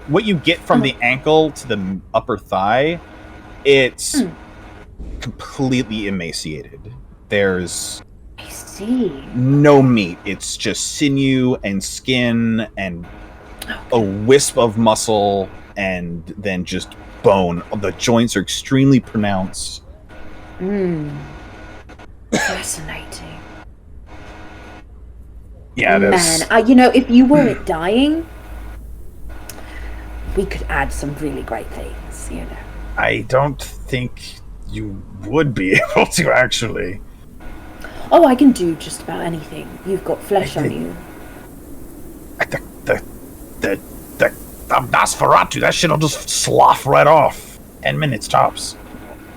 what you get from the ankle to the upper thigh, it's completely emaciated. There's I see. no meat. It's just sinew and skin and a wisp of muscle, and then just bone. The joints are extremely pronounced. Fascinating. Yeah, that's. Man, you know, if you weren't dying, we could add some really great things. You know. I don't think you would be able to actually. Oh, I can do just about anything. You've got flesh on you. The Nosferatu, that shit'll just slough right off. 10 minutes tops.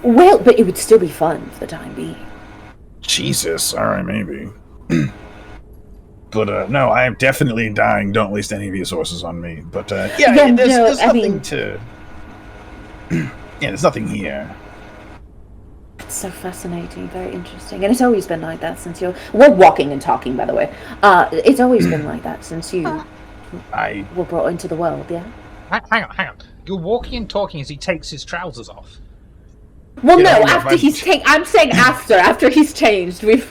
Well, but it would still be fun for the time being. Jesus, alright, maybe. But no, I am definitely dying. Don't waste any resources on me. But Yeah, there's I nothing mean- to. Yeah, there's nothing here. It's so fascinating, very interesting, and it's always been like that since we're walking and talking, by the way. It's always been like that since you I were brought into the world. Yeah. Hang on. You're walking and talking as he takes his trousers off. Well, Yeah, no, yeah, after my- he's I'm saying after he's changed, we're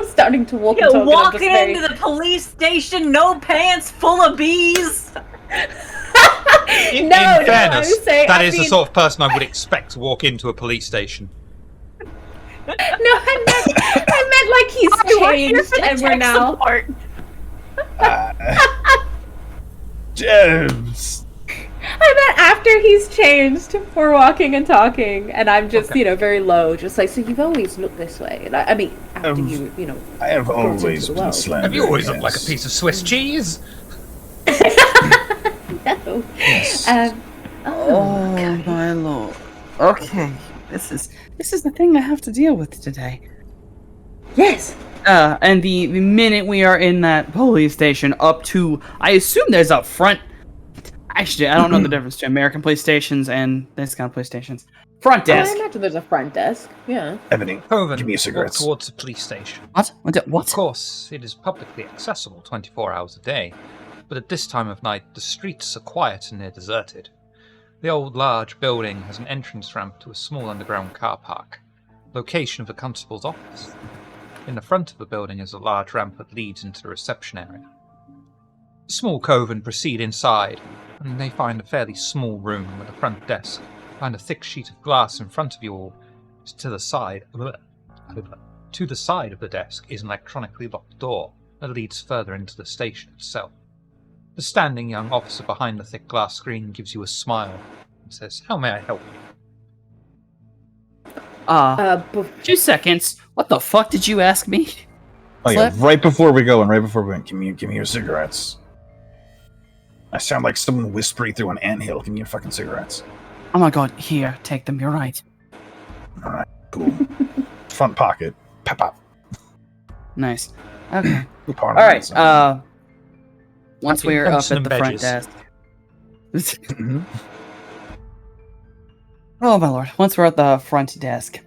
starting to walk and You're talk. and I'm just walking very- into the police station, no pants, full of bees. In No, fairness, I was saying, that I is the mean- sort of person I would expect to walk into a police station. I meant like he's changed and we're now. Support. I meant after he's changed, we're walking and talking, and I'm just, very low, just like, so you've always looked this way. And I mean, after I have always been slender. Have you always looked like a piece of Swiss cheese? No. Yes. Oh my lord. Okay, this is the thing I have to deal with today. Yes. And the minute we are in that police station, up to, I assume there's a front. Actually, I don't know the difference between American police stations and this kind of police stations. Front desk. I imagine there's a front desk. Yeah. Ebony, Coven, give me a walk cigarette. towards the police station. What? What? Of course, it is publicly accessible 24 hours a day, but at this time of night, the streets are quiet and near deserted. The old large building has an entrance ramp to a small underground car park, location of the constable's office. In the front of the building is a large ramp that leads into the reception area. The small coven proceed inside, and they find a fairly small room with a front desk behind a thick sheet of glass in front of you all. To the side of the desk is an electronically locked door that leads further into the station itself. The standing young officer behind the thick glass screen gives you a smile and says, "How may I help you?" 2 seconds. What the fuck did you ask me? Oh yeah, right before we go and right before we went, give me your cigarettes. I sound like someone whispering through an anthill. Give me your fucking cigarettes. Oh my god, here, take them, you're right. Alright, cool. Front pocket. Pop pop. Nice. Okay. Alright, once we're up at the front veggies. desk. Mhm. Oh my lord, once we're at the front desk.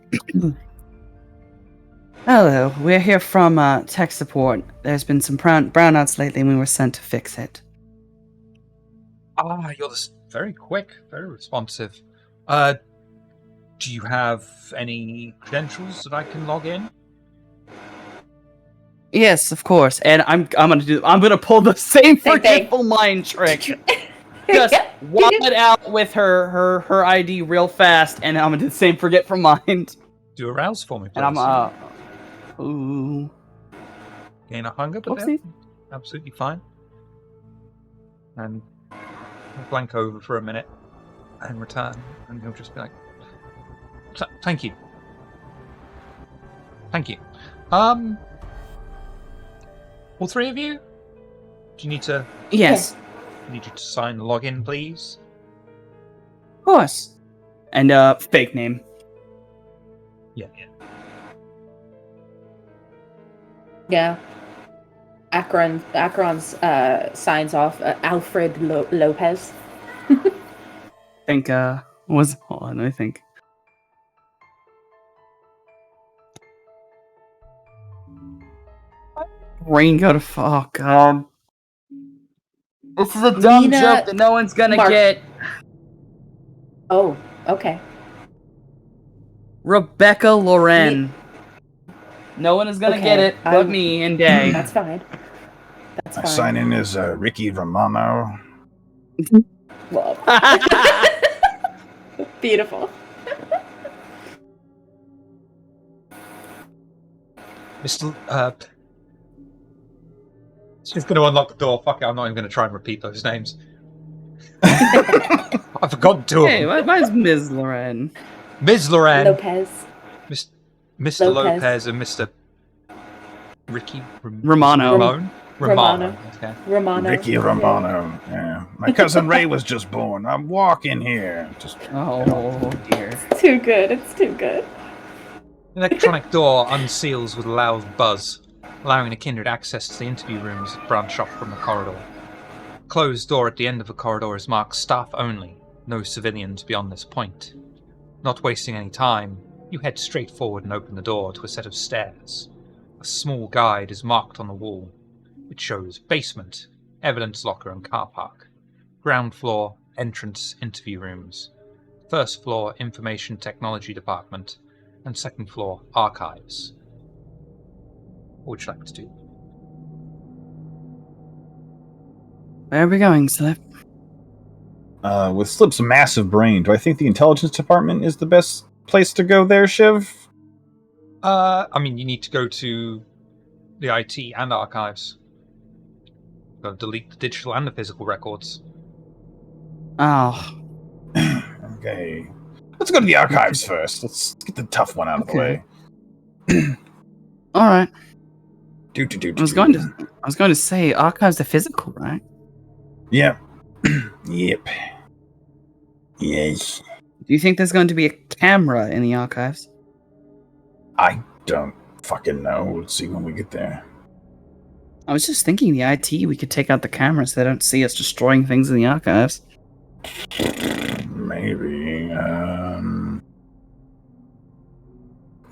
Hello, we're here from tech support. There's been some brownouts lately and we were sent to fix it. You're very quick, very responsive. Do you have any credentials that I can log in? Yes, of course. And I'm gonna pull the same forgetful mind trick. Just wad out with her ID real fast, and I'm gonna do the same forgetful mind. Do a rouse for me, please. And I'm ooh. Gain a hunger, but Oopsie. absolutely fine. And he'll blank over for a minute and return, and he'll just be like, "Thank you. Thank you. All three of you? Do you need to... Yes. I need you to sign the login, please." Of course. And fake name. Yeah. Yeah. Akron's signs off Alfred Lopez. Think hold on, let me think. Brain go to fuck. This is a dumb Nina joke that no one's gonna Mark. get. Oh, okay. Rebecca Loren. No one is gonna Okay, get it but me and Day. That's fine. That's I fine. sign in as Ricky Romano. Well, beautiful. Mr. She's going to unlock the door. Fuck it, I'm not even going to try and repeat those names. I forgot two of Hey, them. mine's Ms. Loren. Ms. Loren, Lopez. Mr. Lopez. Lopez, and Mr. Ricky Romano. Romano. Okay. Romano. Ricky Romano. Yeah. My cousin Ray was just born. I'm walking here. Just Oh dear. It's too good. It's too good. The electronic door unseals with a loud buzz, allowing the kindred access to the interview rooms that branch off from the corridor. The closed door at the end of the corridor is marked staff only, no civilians beyond this point. Not wasting any time, you head straight forward and open the door to a set of stairs. A small guide is marked on the wall. It shows basement, evidence locker and car park. Ground floor, entrance, interview rooms. First floor, information technology department. And second floor, archives. What would you like to do? Where are we going, Slip? With Slip's massive brain, do I think the intelligence department is the best place to go there, Shiv? I mean, you need to go to the IT and archives. Go delete the digital and the physical records. Oh. Okay. Let's go to the archives first. Let's get the tough one out of the way. All right. Do. I was going to say archives are physical, right? Yep. Yep. Yes. Do you think there's going to be a camera in the archives? I don't fucking know. We'll see when we get there. I was just thinking the IT, we could take out the cameras so they don't see us destroying things in the archives. Maybe.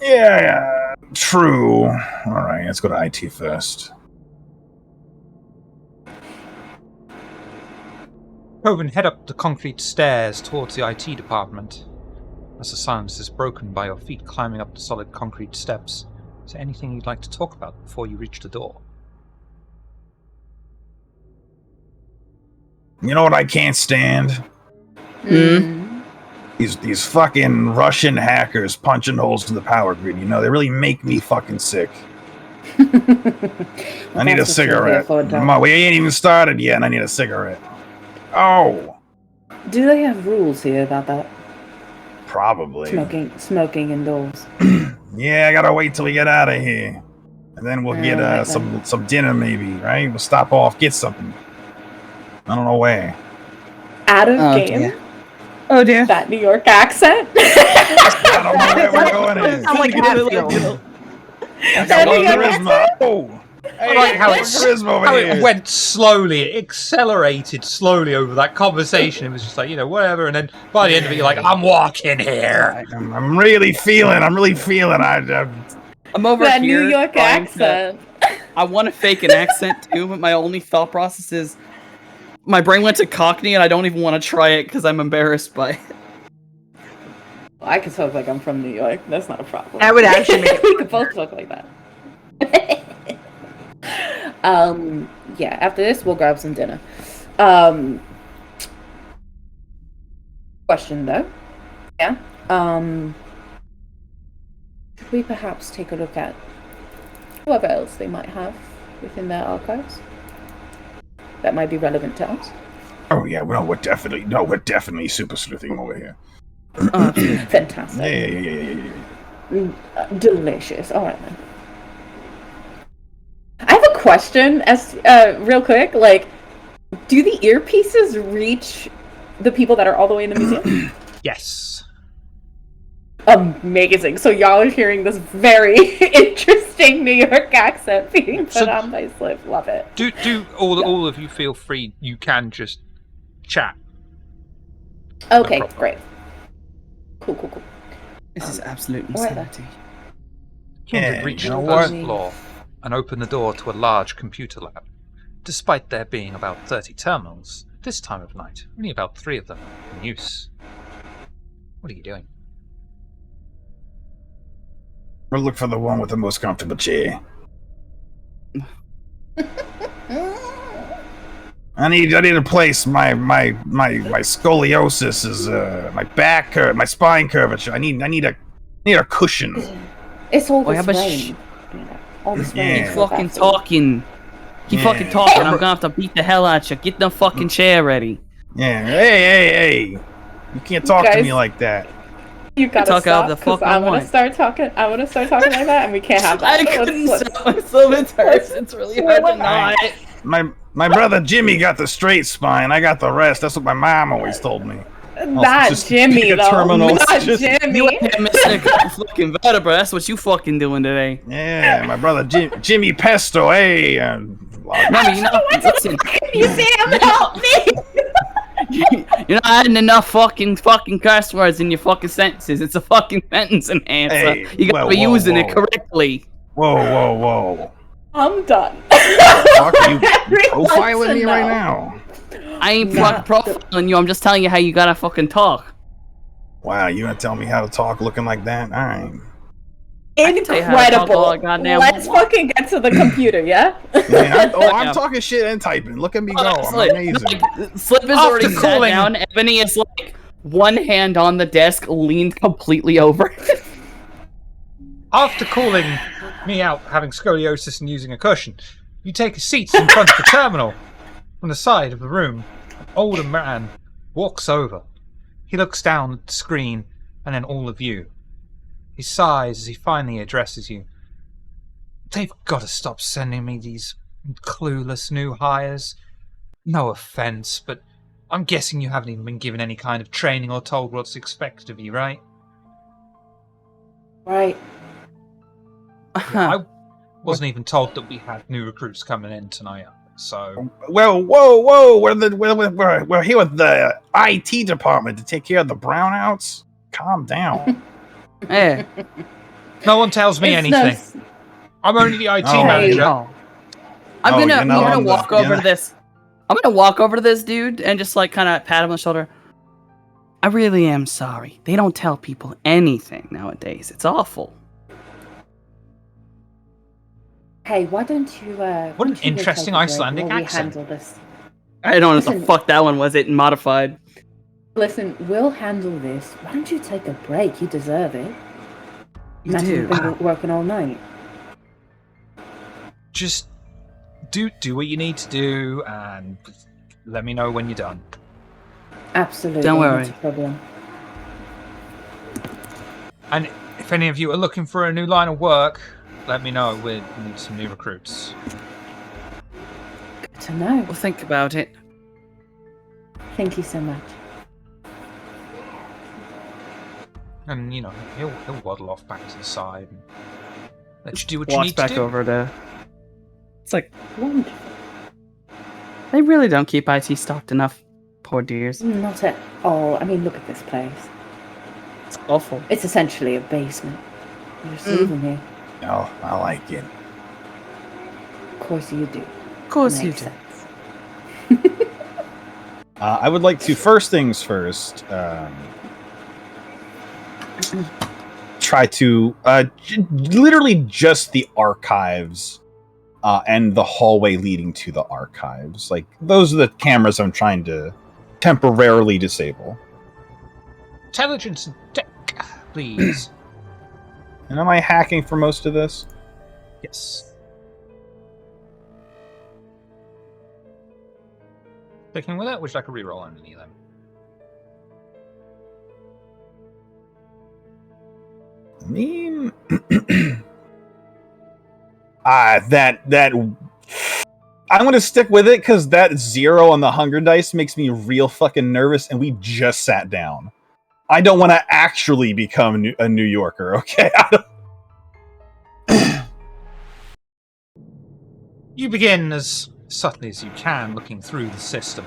Yeah, true. Alright, let's go to IT first. Coven, head up the concrete stairs towards the IT department. As the silence is broken by your feet climbing up the solid concrete steps, is there anything you'd like to talk about before you reach the door? You know what I can't stand? These fucking Russian hackers punching holes in the power grid. You know, they really make me fucking sick. I need a cigarette. We ain't even started yet, and I need a cigarette. Oh. Do they have rules here about that? Probably. Smoking indoors. Yeah, I gotta wait till we get out of here. And then we'll get some dinner maybe, right? We'll stop off, get something. I don't know where. Out of game? Dear. Oh dear. That New York accent? I don't know where we're going. I'm like Hatfield. Charisma. Oh. Hey, I like how it went slowly, it accelerated slowly over that conversation. It was just like, whatever. And then by the end of it, you're like, I'm walking here. I'm really feeling. I'm over that here. New York accent. I want to fake an accent too, but my only thought process is my brain went to Cockney, and I don't even want to try it because I'm embarrassed by it. Well, I can talk like I'm from New York. That's not a problem. That would actually make we could both talk like that. Yeah, after this, we'll grab some dinner. Question though. Yeah. Should we perhaps take a look at whoever else they might have within their archives that might be relevant to us? Oh yeah, well we're definitely super sleuthing over here. Fantastic. Yeah. Delicious. All right then. I have a question, as real quick. Like, do the earpieces reach the people that are all the way in the museum? Yes. Amazing. So y'all are hearing this very interesting New York accent being put on by Slip. Love it. Do all of you feel free? You can just chat. Okay, great. Cool. This is absolute insanity. Kindred reached the first floor and opened the door to a large computer lab. Despite there being about 30 terminals, this time of night, only about 3 of them in use. What are you doing? We'll look for the one with the most comfortable chair. I need a place. My scoliosis is my back curve, my spine curvature. I need a cushion. It's all this rain. All this rain. Keep fucking talking. Keep fucking talking. I'm gonna have to beat the hell out you. Get the fucking chair ready. Yeah. Hey. You can't talk to me like that. You gotta talk stop, out the fuck I want to start talking. I want to start talking like that, and we can't have that. I couldn't stop myself. It hurts. It's really hard to not. My brother Jimmy got the straight spine. I got the rest. That's what my mom always told me. Not Jimmy though. Not Jimmy. You ain't missing a couple fucking vertebrae. That's what you fucking doing today. Yeah, my brother Jimmy Pesto. Hey. Remember, listen. You Sam, help me. You're not adding enough fucking curse words in your fucking sentences. It's a fucking sentence enhancer. Hey, you gotta be using it correctly. Whoa. I'm done. Fuck, you profiling me right now? I ain't fucking profiling you. I'm just telling you how you gotta fucking talk. Wow, you gonna tell me how to talk looking like that? All right. Incredible. Let's fucking get to the computer, yeah? I'm talking shit and typing. Look at me go. I'm amazing. Slip is already sat down. Ebony is like one hand on the desk, leaned completely over. After calling me out for having scoliosis and using a cushion, you take a seat in front of the terminal. From the side of the room, an older man walks over. He looks down at the screen and then all of you. He sighs as he finally addresses you. They've got to stop sending me these clueless new hires. No offense, but I'm guessing you haven't even been given any kind of training or told what's expected of you, right? Right. I wasn't even told that we had new recruits coming in tonight, so... Well, whoa! We're here with the IT department to take care of the brownouts. Calm down. Hey. No one tells me anything. I'm only the IT manager. Oh. I'm gonna walk over to this. I'm gonna walk over to this dude and just like kind of pat him on the shoulder. I really am sorry. They don't tell people anything nowadays. It's awful. Hey, why don't you? What an interesting Icelandic accent. Handle this. I don't know what the fuck that one was. It modified. Listen, we'll handle this. Why don't you take a break? You deserve it. Imagine do. you've been working all night. Just do what you need to do and let me know when you're done. Absolutely. Don't worry. Not a problem. And if any of you are looking for a new line of work, let me know. We need some new recruits. Good to know. We'll think about it. Thank you so much. And, he'll waddle off back to the side and let you do what you Walks need back to do. over to. It's like Wonderful. they really don't keep IT stocked enough. Poor dears. Not at all. I mean, look at this place. It's awful. It's essentially a basement. You're sleeping here. No, I like it. Of course you do. Of course you Makes do. sense. I would like to, first things first, try to literally just the archives and the hallway leading to the archives. Like, those are the cameras I'm trying to temporarily disable. Intelligence and tech, please. And am I hacking for most of this? Yes. Sticking with it, would you like a reroll on any of them? I mean, that I'm going to stick with it because that 0 on the hunger dice makes me real fucking nervous, and we just sat down. I don't want to actually become a New Yorker, okay? You begin as subtly as you can looking through the system.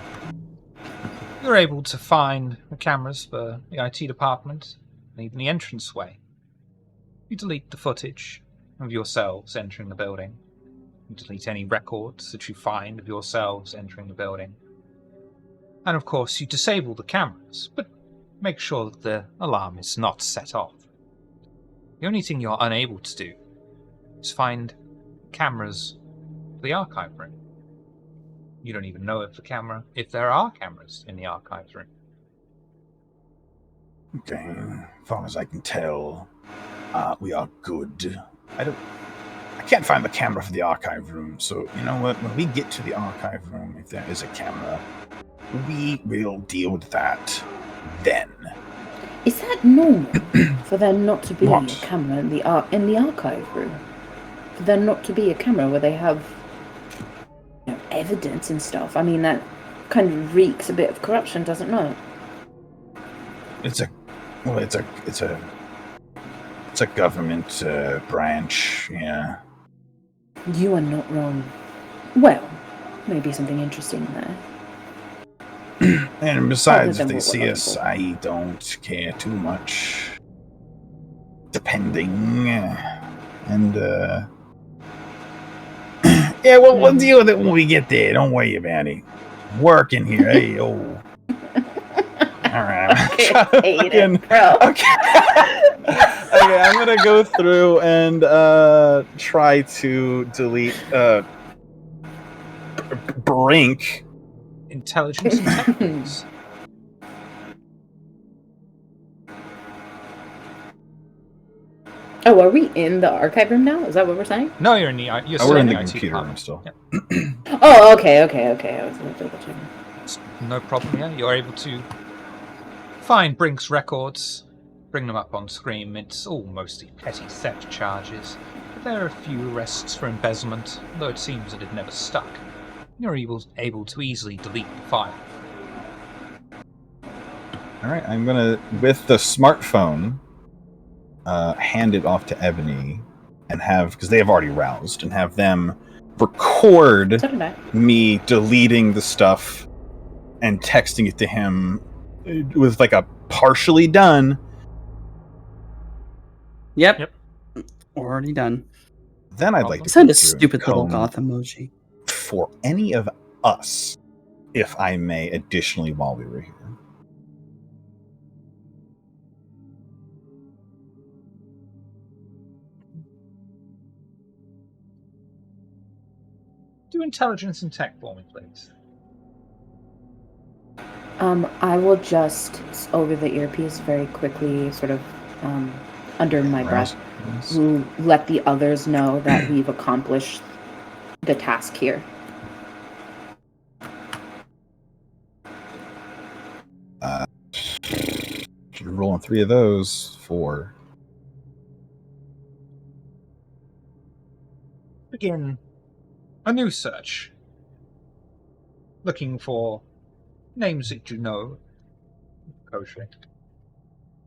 You're able to find the cameras for the IT department and even the entranceway. You delete the footage of yourselves entering the building. You delete any records that you find of yourselves entering the building. And of course, you disable the cameras, but make sure that the alarm is not set off. The only thing you're unable to do is find cameras for the archive room. You don't even know if there are cameras in the archives room. Okay, as far as I can tell, we are good. I can't find the camera for the archive room, so you know what? When we get to the archive room, if there is a camera, we will deal with that then. Is that normal for there not to be What? a camera in the archive room? For there not to be a camera where they have evidence and stuff? I mean, that kind of reeks a bit of corruption, doesn't it? It's a government branch, yeah. You are not wrong. Well, maybe something interesting there. And besides, Other if than they what we're see looking us, for. I don't care too much. Depending. And, yeah, well, we'll deal with it when we get there. Don't worry about it. Working here. Hey, oh. Alright. I hate it, bro. Okay. Okay, I'm gonna go through and try to delete Brink. Intelligence and tech, please. Oh, are we in the archive room now? Is that what we're saying? No, you're in the We're in the IT computer room department. still. Yep. Oh, okay. I was double checking. It's no problem. Yeah, you're able to find Brink's records, bring them up on screen. It's all mostly petty theft charges, but there are a few arrests for embezzlement, though it seems that it never stuck. You're able to easily delete the file. All right, I'm gonna, with the smartphone, hand it off to Ebony and have, because they have already roused, and have them record So did I. me deleting the stuff and texting it to him with like a partially done. Yep. Already done. Then I'd like to Send go a through and stupid little comb goth emoji. for any of us, if I may, additionally while we were here. Do intelligence and tech for me, please. I will just, over the earpiece, very quickly, sort of, under my breath, let the others know that we've accomplished the task here. You're rolling 3 of those. 4. Begin a new search, looking for names that you know. Coterie.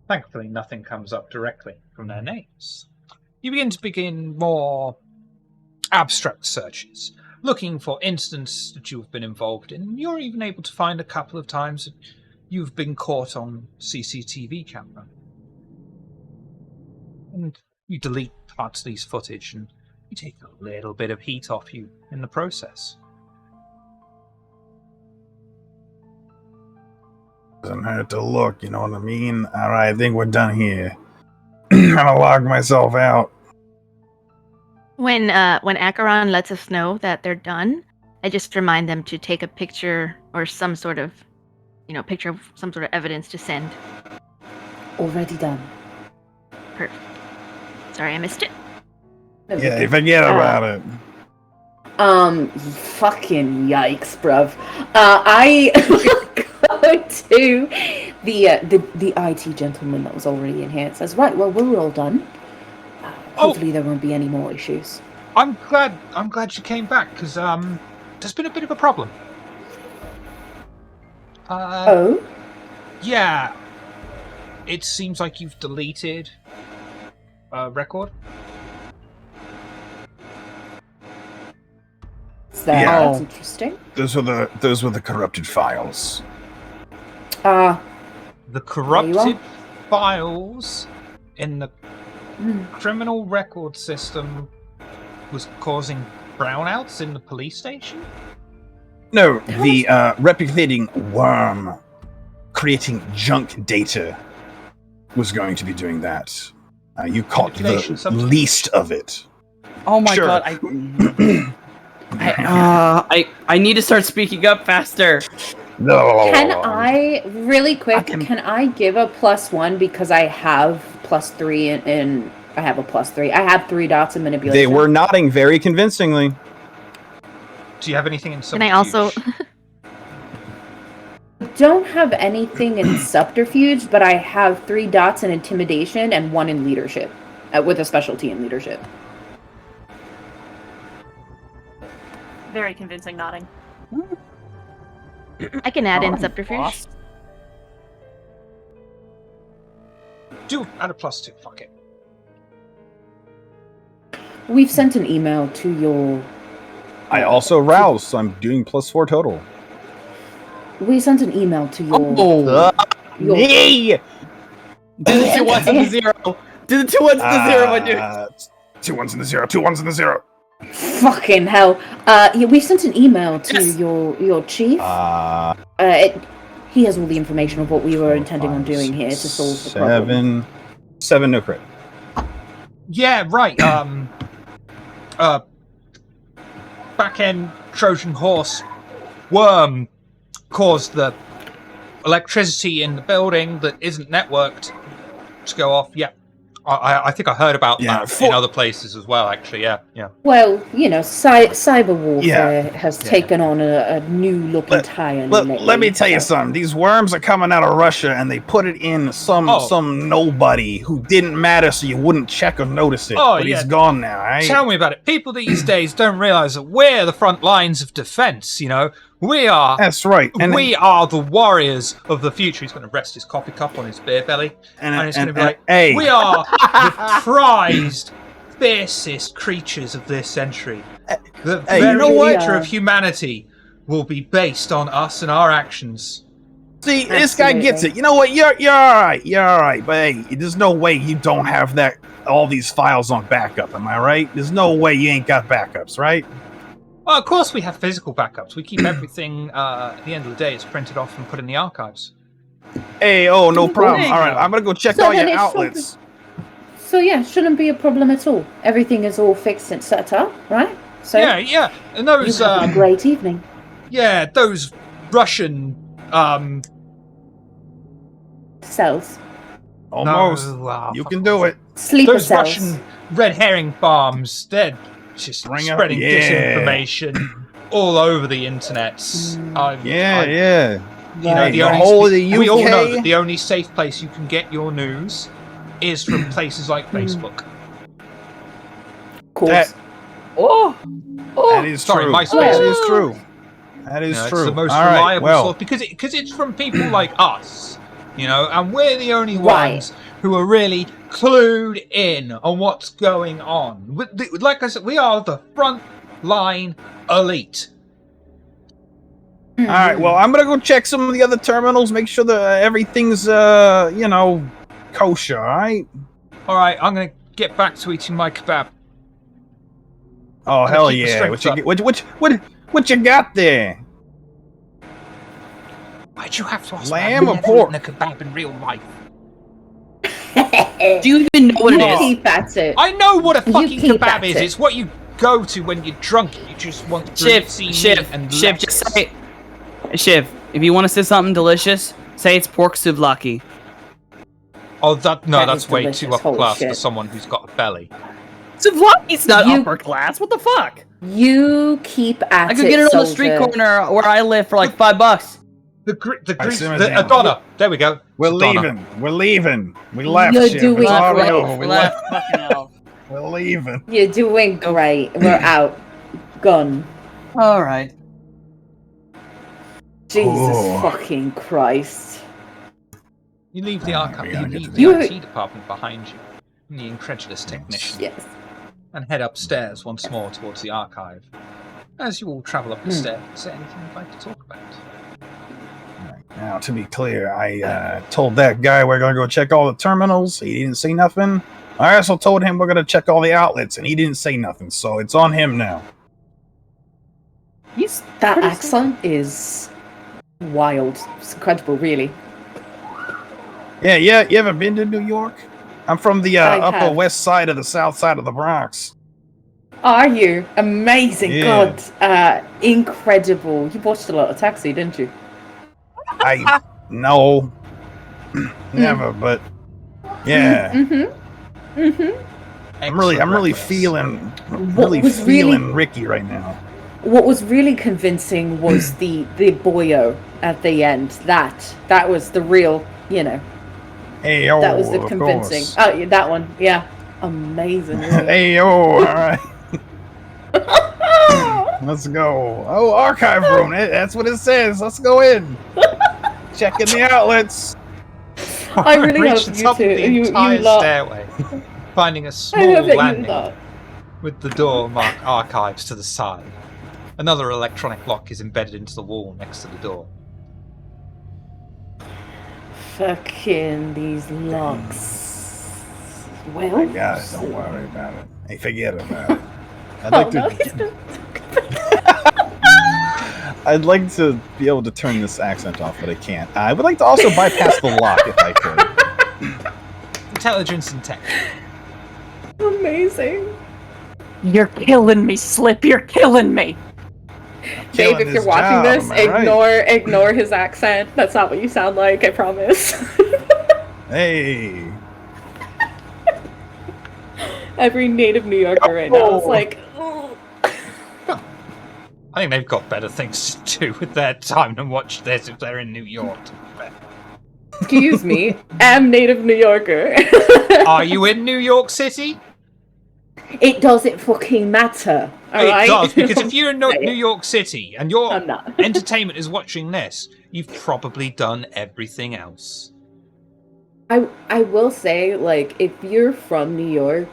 Thankfully, nothing comes up directly from their names. You begin more abstract searches, looking for incidents that you've been involved in. You're even able to find a couple of times that you've been caught on CCTV camera. And you delete parts of these footage, and you take a little bit of heat off you in the process. Doesn't hurt to look, you know what I mean? Alright, I think we're done here. I'm gonna log myself out. When Acheron lets us know that they're done, I just remind them to take a picture or some sort of, picture of some sort of evidence to send. Already done. Perfect. Sorry, I missed it. Yeah, forget about it. Fucking yikes, bruv. I go to the IT gentleman that was already in here and says, right, well, we're all done. Hopefully there won't be any more issues. I'm glad you came back, because there's been a bit of a problem. Oh? Yeah. It seems like you've deleted a record. That's interesting. Those were the corrupted files. The corrupted files in the criminal record system was causing brownouts in the police station? No, the replicating worm creating junk data was going to be doing that. You caught the least of it. Oh my Sure. god, I need to start speaking up faster. Can I, really quick, can I give a +1 because I have +3 and I have a +3. I have 3 dots in manipulation. They were nodding very convincingly. Do you have anything in Can I also... don't have anything in subterfuge, but I have 3 dots in intimidation and 1 in leadership, with a specialty in leadership. Very convincing nodding. I can add in subterfuge. Do add a +2, fuck it. We've sent an email to your... I also roused, so I'm doing +4 total. We sent an email to your... Me! Do the 2 ones and the 0. Do the 2 ones and the 0, my dude. 2 ones and the 0, 2 ones and the 0. Fucking hell. Yeah, we sent an email to your chief. He has all the information of what we were intending on doing here to solve the problem. 7 no crit. Yeah, right. Back-end Trojan horse worm caused the electricity in the building that isn't networked to go off. Yeah, I think I heard about Yeah, that in other places as well, actually. Yeah. Well, cyber warfare has Yeah. taken on a new look entirely lately. Let me tell you something. These worms are coming out of Russia, and they put it in some nobody who didn't matter, so you wouldn't check or notice it. But he's gone now, right? Tell me about it. People these days don't realize that we're the front lines of defense, We are. That's right. And we are the warriors of the future. He's going to rest his coffee cup on his beer belly. And he's going to be like, hey. We are the prized, fiercest creatures of this century. The very future of humanity will be based on us and our actions. See, this guy gets it. You know what? You're all right. You're all right. But hey, there's no way you don't have all these files on backup. Am I right? There's no way you ain't got backups, right? Well, of course we have physical backups. We keep everything, at the end of the day, it's printed off and put in the archives. Hey, no problem. All right, I'm going to go check all your outlets. So yeah, shouldn't be a problem at all. Everything is all fixed and set up, right? So yeah. And those, you have a great evening. Yeah, those Russian, cells. Almost. You can do it. Sleeper those cells. Russian red herring farms, they're just spreading disinformation all over the internet. Yeah. The whole of the UK. We all know that the only safe place you can get your news is from places like Facebook. Of course. That is true. MySpace. That is true. That is true. It's the most reliable source because it's from people like us, and we're the only ones who are really clued in on what's going on. Like I said, we are the front line elite. All right, well, I'm going to go check some of the other terminals, make sure that everything's, kosher, all right? All right, I'm going to get back to eating my kebab. Oh, hell yeah. What you got there? Why'd you have to ask lamb or pork? A kebab in real life? Do you even know what it is? Keep at it. I know what a fucking kebab is. It. It's what you go to when you're drunk. You just want to Shiv, just say it. Shiv, if you want to say something delicious, say it's pork souvlaki. Oh, that's way delicious. too upper class shit. for someone who's got a belly. Souvlaki's not upper class. What the fuck? You keep at it. I could get it on the street corner where I live for like $5. The grease, a dollar. There we go. We're leaving. We left. You're Shiv. doing It's already great. over. We left. Fucking hell. We're leaving. You're doing great. We're out. Gone. All right. Jesus fucking Christ. You leave the archive. You leave the IT department behind you. And the incredulous technician. Yes. And head upstairs once more towards the archive. As you all travel up the stairs, is there anything you'd like to talk about? Now, to be clear, I told that guy we're going to go check all the terminals. He didn't say nothing. I also told him we're going to check all the outlets, and he didn't say nothing. So it's on him now. That accent is wild. It's incredible, really. Yeah. You ever been to New York? I'm from the upper west side of the south side of the Bronx. Are you? Amazing. Yeah. God. Incredible. You watched a lot of Taxi, didn't you? No. Never, but yeah. I'm really feeling Ricky right now. What was really convincing was the boyo at the end. That was the real, Hey, that was the convincing. Course. Oh, yeah, that one. Yeah. Amazing. Really. Hey, all right. Let's go. Oh, archive room. That's what it says. Let's go in. Checking the outlets. I really hope Reach the top of the entire stairway, finding a small landing with the door marked archives to the side. Another electronic lock is embedded into the wall next to the door. Fucking these locks. Well, I got it. Don't worry about it. Hey, forget about it. I'd like to be able to turn this accent off, but I can't. I would like to also bypass the lock if I could. Intelligence and tech. Amazing. You're killing me, Slip. You're killing me. Dave, if you're watching this, ignore his accent. That's not what you sound like, I promise. Hey. every native New Yorker right now is like, oh. I think they've got better things to do with their time than watch this if they're in New York. Excuse me, am native New Yorker. Are you in New York City? It doesn't fucking matter. All It right? does, because if you're in New York City and your I'm not. entertainment is watching this, you've probably done everything else. I will say, like, if you're from New York,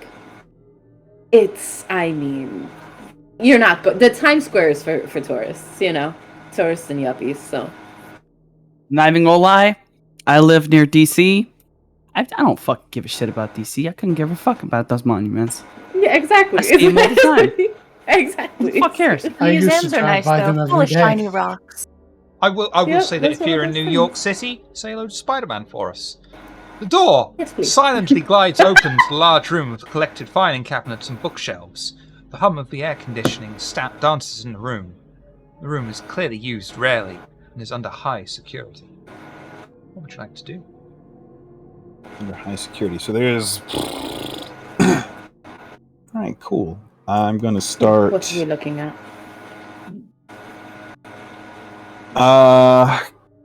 I mean, you're not good. The Times Square is for tourists, you know? Tourists and yuppies, so. Not even gonna lie, I live near DC. I don't fucking give a shit about DC. I couldn't give a fuck about those monuments. Yeah, exactly. I see them all the time. Exactly. Who the fuck cares? I used to Museums are drive nice by them though, every full of day. shiny rocks. I will Yep, say that that's if what you're I in was New saying. York City, say hello to Spider-Man for us. The door Yes, please. silently glides open to the large room with collected filing cabinets and bookshelves. The hum of the air conditioning dances in the room. The room is clearly used rarely and is under high security. What would you like to do? Under high security. So there's. Alright, cool. I'm gonna start. What are we looking at?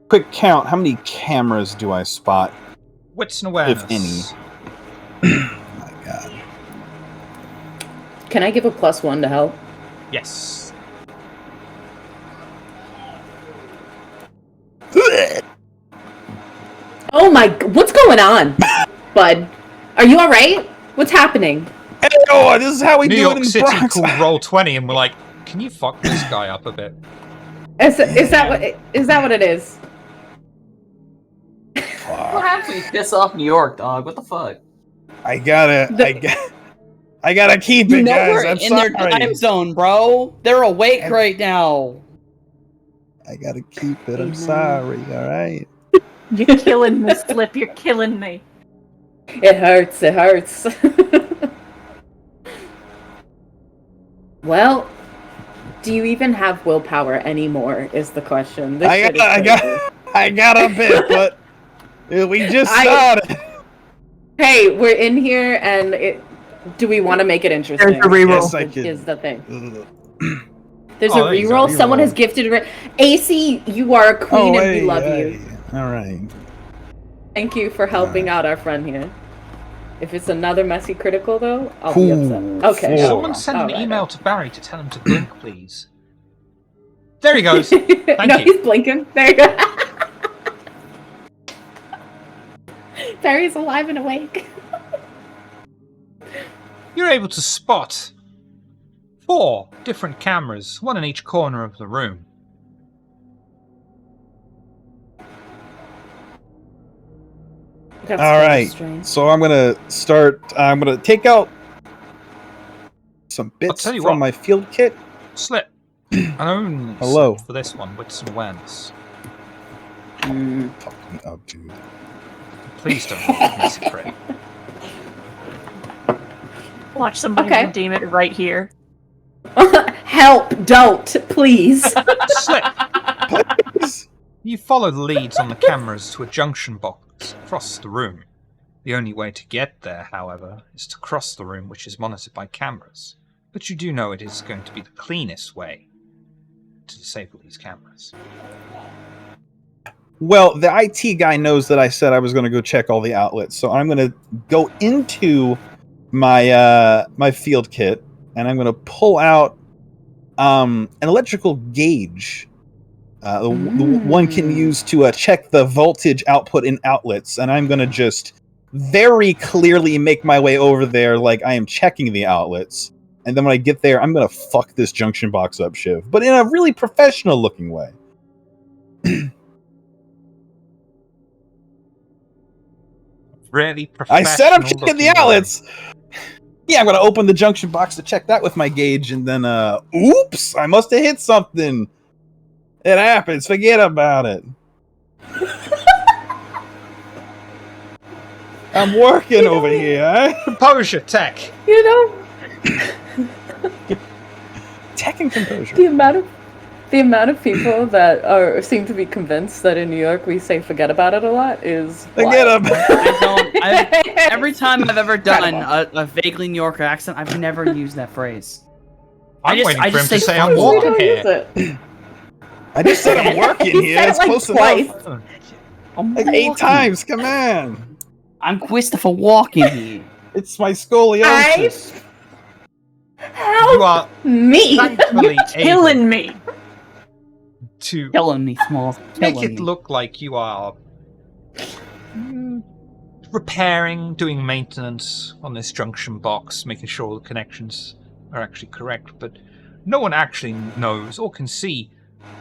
Quick count. How many cameras do I spot? Wits and awareness. If any. Oh my god. Can I give a +1 to help? Yes. Oh my, what's going on, bud? Are you alright? What's happening? Oh, this is how we New do York it in City Bronx. called Roll20 and we're like, can you fuck this guy up a bit? Is that what it is? What happens when you piss off New York, dog? What the fuck? I gotta keep You it, know guys. we're I'm in sorry. their time zone, bro. They're awake right now. I gotta keep it. Hey, I'm man. sorry. All right. You're killing me, Slip. You're killing me. It hurts. It hurts. Well, do you even have willpower anymore? Is the question. This shit is I got a bit, but we just I- started. Hey, we're in here, and do we want to make it interesting? There's a reroll. Yes, I can. Is the thing. Ugh. There's Oh, a there you go, reroll. Someone reroll. has gifted. AC, you are a queen, and we love you. All right. Thank you for helping out our friend here. If it's another messy critical, though, I'll be upset. Okay. Four. Someone send an Alright. email to Barry to tell him to blink, please. There he goes. Thank no, you. he's blinking. There you go. Barry's alive and awake. You're able to spot 4 different cameras, one in each corner of the room. That's All very right. strange. So I'm gonna start. I'm gonna take out some bits tell you from what. my field kit. Slip. And only Hello. Slip for this one, wits and awareness. Fuck me up, dude. Please don't roll Masquerade. Watch somebody Okay. redeem it right here. Help! Don't, please. Slip. You follow the leads on the cameras to a junction box across the room. The only way to get there, however, is to cross the room which is monitored by cameras. But you do know it is going to be the cleanest way to disable these cameras. Well, the IT guy knows that I said I was going to go check all the outlets, so I'm going to go into my my field kit and I'm going to pull out an electrical gauge. The one can use to check the voltage output in outlets, and I'm going to just very clearly make my way over there like I am checking the outlets. And then when I get there, I'm going to fuck this junction box up, Shiv. But in a really professional looking way. Really I professional. said I'm checking the looking outlets! Yeah, I'm going to open the junction box to check that with my gauge, and then, oops! I must have hit something! It happens, forget about it. I'm working over here, eh? Composure, Tech. You know, Tech and composure. the amount of The amount of people that seem to be convinced that in New York we say "forget about it" a lot is Forget wild. Every time I've ever done a vaguely New Yorker accent, I've never used that phrase. I'm waiting for him to say I'm We walking don't use here. it. I just said I'm working He here. said it It's like close twice. enough. I'm Like 8 walking. times. Come on. I'm Christopher walking here. It's my scoliosis. Help You are me! thankfully able Killing me. to Killing me, Smalls. make Killing it me. look like you are repairing, doing maintenance on this junction box, making sure the connections are actually correct, but no one actually knows or can see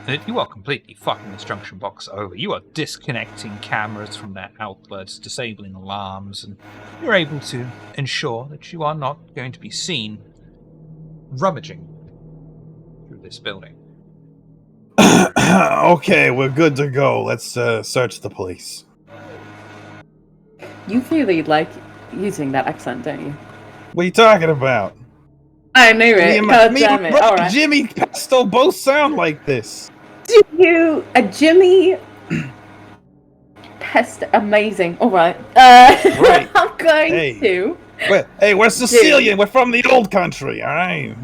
that you are completely fucking this junction box over. You are disconnecting cameras from their outlets, disabling alarms, and you're able to ensure that you are not going to be seen rummaging through this building. Okay, we're good to go. Let's search the place. You really like using that accent, don't you? What are you talking about? I knew it. God damn it! All right. Jimmy Pesto both sound like this. Do you, Jimmy? Pest, amazing. All right. Right. I'm going Hey. to. Hey, we're Sicilian. We're from the old country. All right.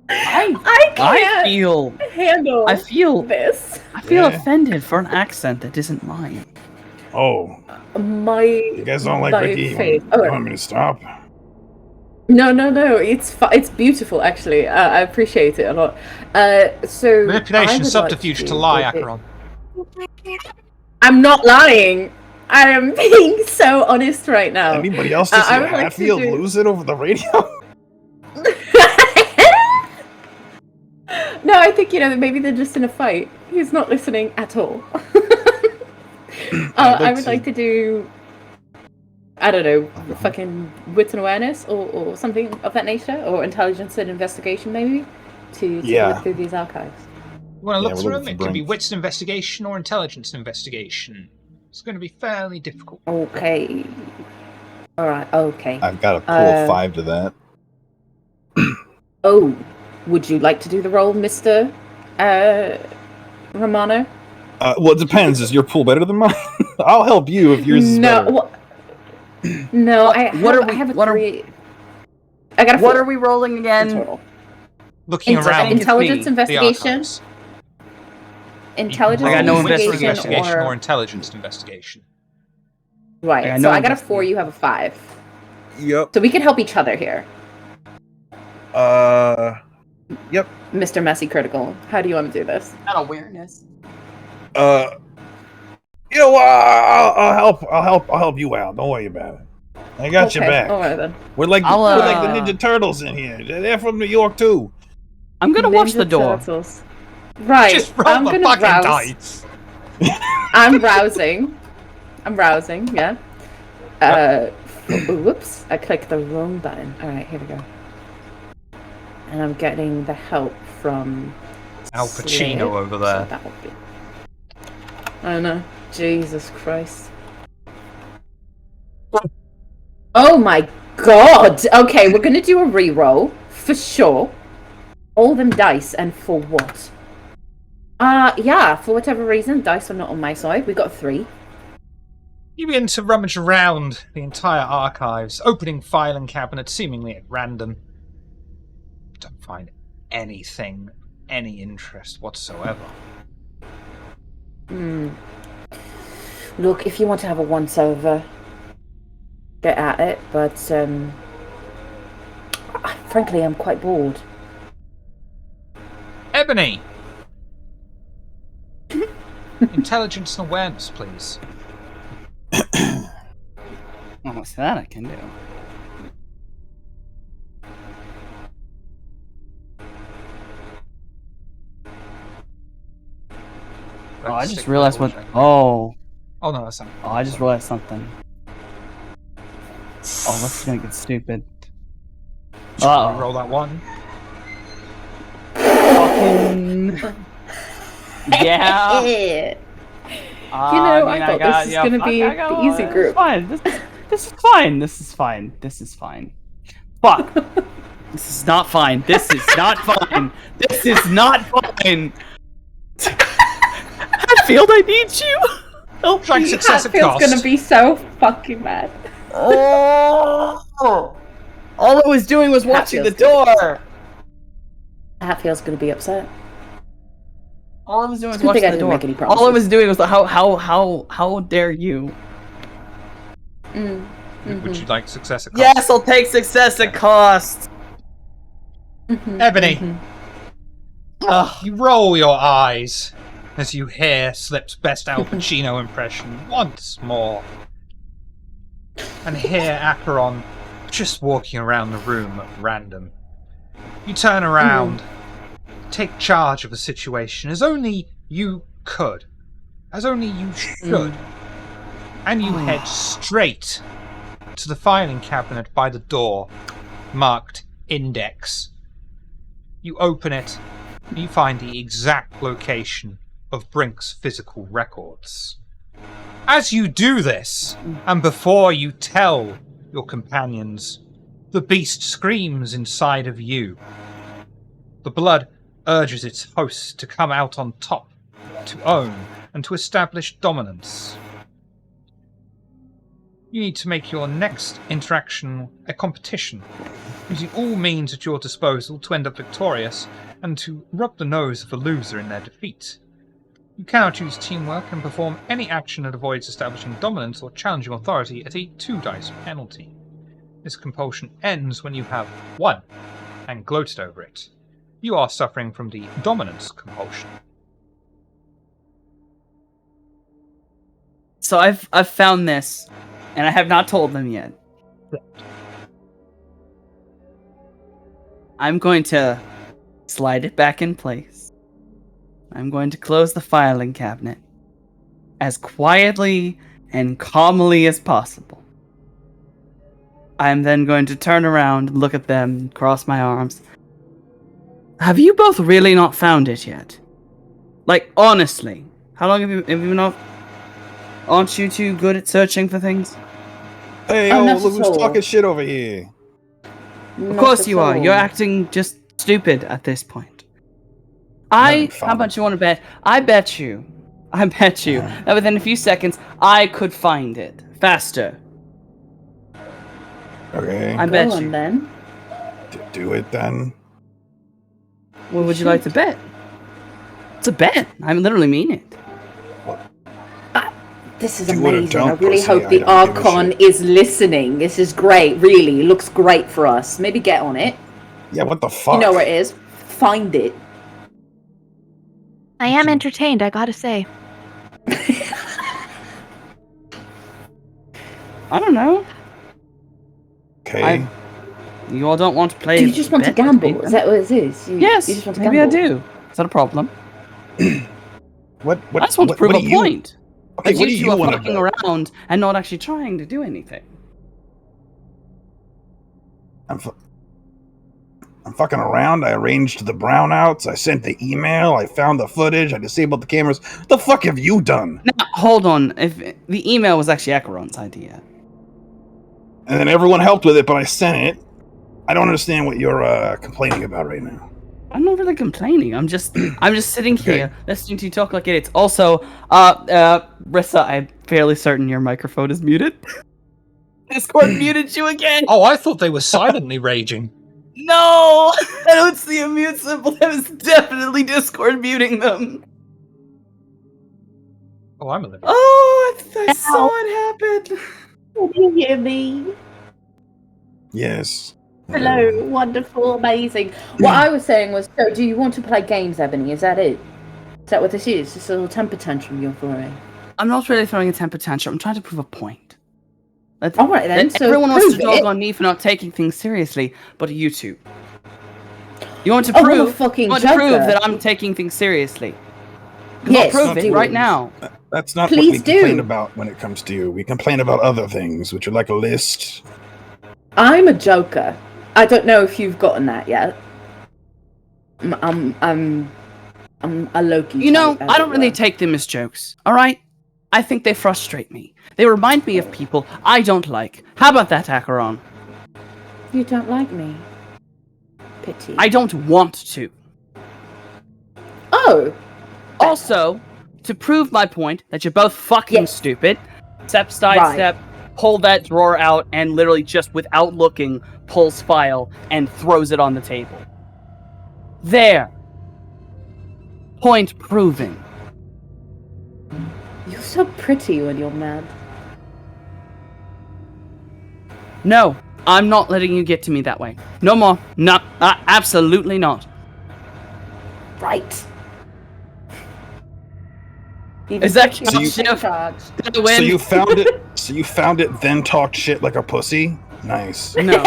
I can't handle I feel this. Yeah. offended for an accent that isn't mine. Oh, You guys don't like my Ricky? face. You want me to stop? No. It's beautiful, actually. I appreciate it a lot. So I Manipulation, would subterfuge like to lie, do- Acheron. I'm not lying. I am being so honest right now. Anybody else just I hear would like to Hatfield do- lose it over the radio? No, I think maybe they're just in a fight. He's not listening at all. I would like to do, I don't know, fucking wits and awareness or something of that nature, or intelligence and investigation maybe, to look through these archives. You want to look we're through looking them? for It can be brains. wits investigation or intelligence investigation. It's going to be fairly difficult. Okay. All right. Okay. I've got a pull of 5 to that. Oh, would you like to do the role, Mr. Romano? Well, it depends. Is your pool better than mine? I'll help you if yours is better. No. I What have a what are- 3. I got a 4 What are we rolling in again? total. Looking around Intelligence the investigation. archives. Intelligence I got no Wits investigation, investigation or or intelligence investigation. right. I got So no I got a 4. You have a 5. Yep. So we can help each other here, Yep. Mr. Messy Critical. How do you want to do this? Not awareness. You know what? I'll help you out. Don't worry about it. I got your back. All right then. We're like the I'll, Ninja Turtles in here. They're from New York too. I'm gonna watch the Ninja door. Turtles. Right. Just roll I'm the gonna fucking rouse. dice. I'm rousing. Yeah. Whoops! I clicked the wrong button. All right, here we go. And I'm getting the help from Al Slade, Pacino over so there. that will be. I know. Jesus Christ. Oh my God! Okay, we're gonna do a re-roll for sure. All them dice, and for what? Yeah, for whatever reason, dice are not on my side. We got 3. You begin to rummage around the entire archives, opening filing cabinets seemingly at random. You don't find anything, any interest whatsoever. Look, if you want to have a once-over, get at it, but, frankly, I'm quite bored. Ebony! Intelligence and awareness, please. What's that I can do? Oh, I just realized what. Oh, Oh no, that's not. I just realized something. Oh, this is gonna get stupid. Shall we roll that one? Fucking. Yeah. I thought this was gonna be the easy group. Fine. This is fine. This is fine. This is fine. Fuck. This is not fine. This is not fine. This is not fine. Hatfield, I need you. Help Trying me. success at Hatfield's cost. gonna be so fucking mad. Oh! All I was doing was watching the door. Hatfield's gonna be upset. All I was doing was Good thing watching I the didn't door. make any All I was promises. doing was how dare you? Would you like success at cost? Yes, I'll take success at cost. Ebony, you roll your eyes as you hear Slip's best Al Pacino impression once more. And hear Acheron just walking around the room at random. You turn around, take charge of the situation as only you could, as only you should, and you head straight to the filing cabinet by the door, marked Index. You open it, and you find the exact location of Brink's physical records. As you do this, and before you tell your companions, the beast screams inside of you. The blood urges its host to come out on top, to own, and to establish dominance. You need to make your next interaction a competition, using all means at your disposal to end up victorious, and to rub the nose of a loser in their defeat. You cannot use teamwork and perform any action that avoids establishing dominance or challenging authority at a 2-dice penalty. This compulsion ends when you have won and gloated over it. You are suffering from the dominance compulsion. So I've found this, and I have not told them yet. I'm going to slide it back in place. I'm going to close the filing cabinet as quietly and calmly as possible. I'm then going to turn around, look at them, cross my arms. Have you both really not found it yet? Like, honestly, how long have you not? Aren't you too good at searching for things? Hey, Oh, yo, not look at who's all. talking shit over here. Of course you are. You're acting just stupid at this point. How much you want to bet? I bet you that within a few seconds, I could find it. Faster. Okay, I Go bet on, you. then. do it then. What would you like to bet? It's a bet. I literally mean it. This is Do it or amazing. I don't, really pussy. hope I the don't give a Archon shit. is listening. This is great. Really, looks great for us. Maybe get on it. Yeah, what the fuck? You know where it is. Find it. I am entertained, I gotta say. I don't know. Okay. You all don't want to play. Do you just want to bet with me, gamble? Is then? that what it is? Yes. You just want to Maybe I gamble? do. Is that a problem? What? I just want to prove what a do you- point. Okay, That what do you two you are want to fucking bet? around and not actually trying to do anything. I'm fucking around. I arranged the brownouts. I sent the email. I found the footage. I disabled the cameras. What the fuck have you done? Now, hold on. If the email was actually Acheron's idea. And then everyone helped with it, but I sent it. I don't understand what you're complaining about right now. I'm not really complaining. I'm just sitting Okay. here listening to you talk like idiots. Also, Rissa, I'm fairly certain your microphone is muted. Discord muted you again. Oh, I thought they were silently raging. No, I don't see a mute symbol. That is definitely Discord muting them. Oh, I'm a little. Oh, I saw it happen. Can you hear me? Yes. Hello, wonderful, amazing. What I was saying was, so do you want to play games, Ebony? Is that it? Is that what this is? This little temper tantrum you're throwing? I'm not really throwing a temper tantrum. I'm trying to prove a point. All right then. So Everyone wants to prove dog it. on me for not taking things seriously, but you two. You want to Oh, I'm a prove? fucking You want to prove joker. that I'm taking things seriously? 'Cause Yes, I'll prove do it right it. now. That's not Please what we complain do. about when it comes to you. We complain about other things. Would you like a list? I'm a joker. I don't know if you've gotten that yet. I'm a Loki. You know, type, as I it don't really were. take them as jokes. All right? I think they frustrate me. They remind me of people I don't like. How about that, Acheron? You don't like me. Pity. I don't want to. Oh. Also, to prove my point that you're both fucking Yes. stupid, sidestep, pull that drawer out, and literally just without looking, pulls file and throws it on the table. There. Point proven. You're so pretty when you're mad. No, I'm not letting you get to me that way. No more. No, absolutely not. Right. Is that So you- So you found it. So you found it, then talked shit like a pussy. Nice. No.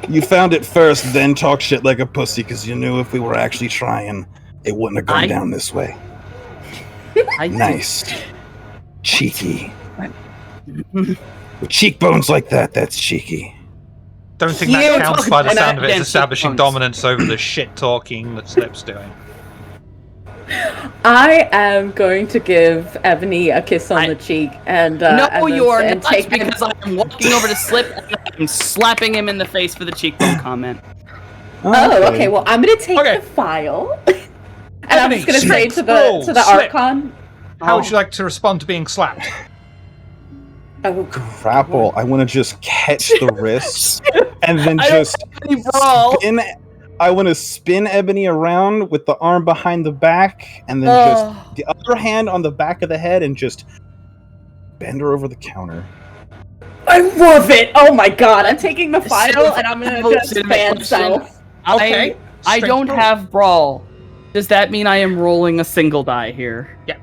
You found it first, then talked shit like a pussy because you knew if we were actually trying, it wouldn't have gone down this way. Nice. Cheeky. With cheekbones like that, that's cheeky. Don't think that counts by the sound of it as establishing dominance over the shit talking that Slip's doing. I am going to give Ebony a kiss on the cheek and No, and you are and not, take because I'm walking over to Slip and I'm slapping him in the face for the cheekbone comment. Oh, okay. Well, I'm gonna take the file, and I'm just gonna say to the Archon. How would you like to respond to being slapped? Oh, Grapple. I want to just catch the wrist and then just spin. I want to spin Ebony around with the arm behind the back, and then just the other hand on the back of the head, and just bend her over the counter. I love it! Oh my god! I'm taking the file and I'm gonna just fan self. Okay. I don't have brawl. Does that mean I am rolling a single die here? Yeah.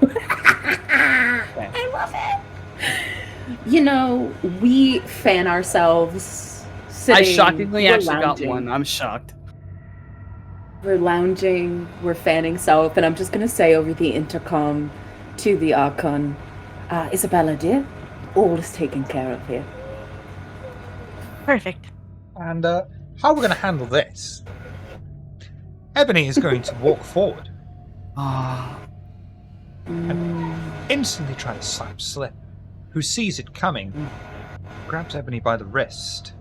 I love it. You know, we fan ourselves. I Sitting, shockingly we're actually lounging. got one. I'm shocked. We're lounging, we're fanning self, and I'm just gonna say over the intercom to the Archon, Isabella dear, all is taken care of here. Perfect. And how we're going to handle this? Ebony is going to walk forward and instantly try to slap Slip, who sees it coming, grabs Ebony by the wrist,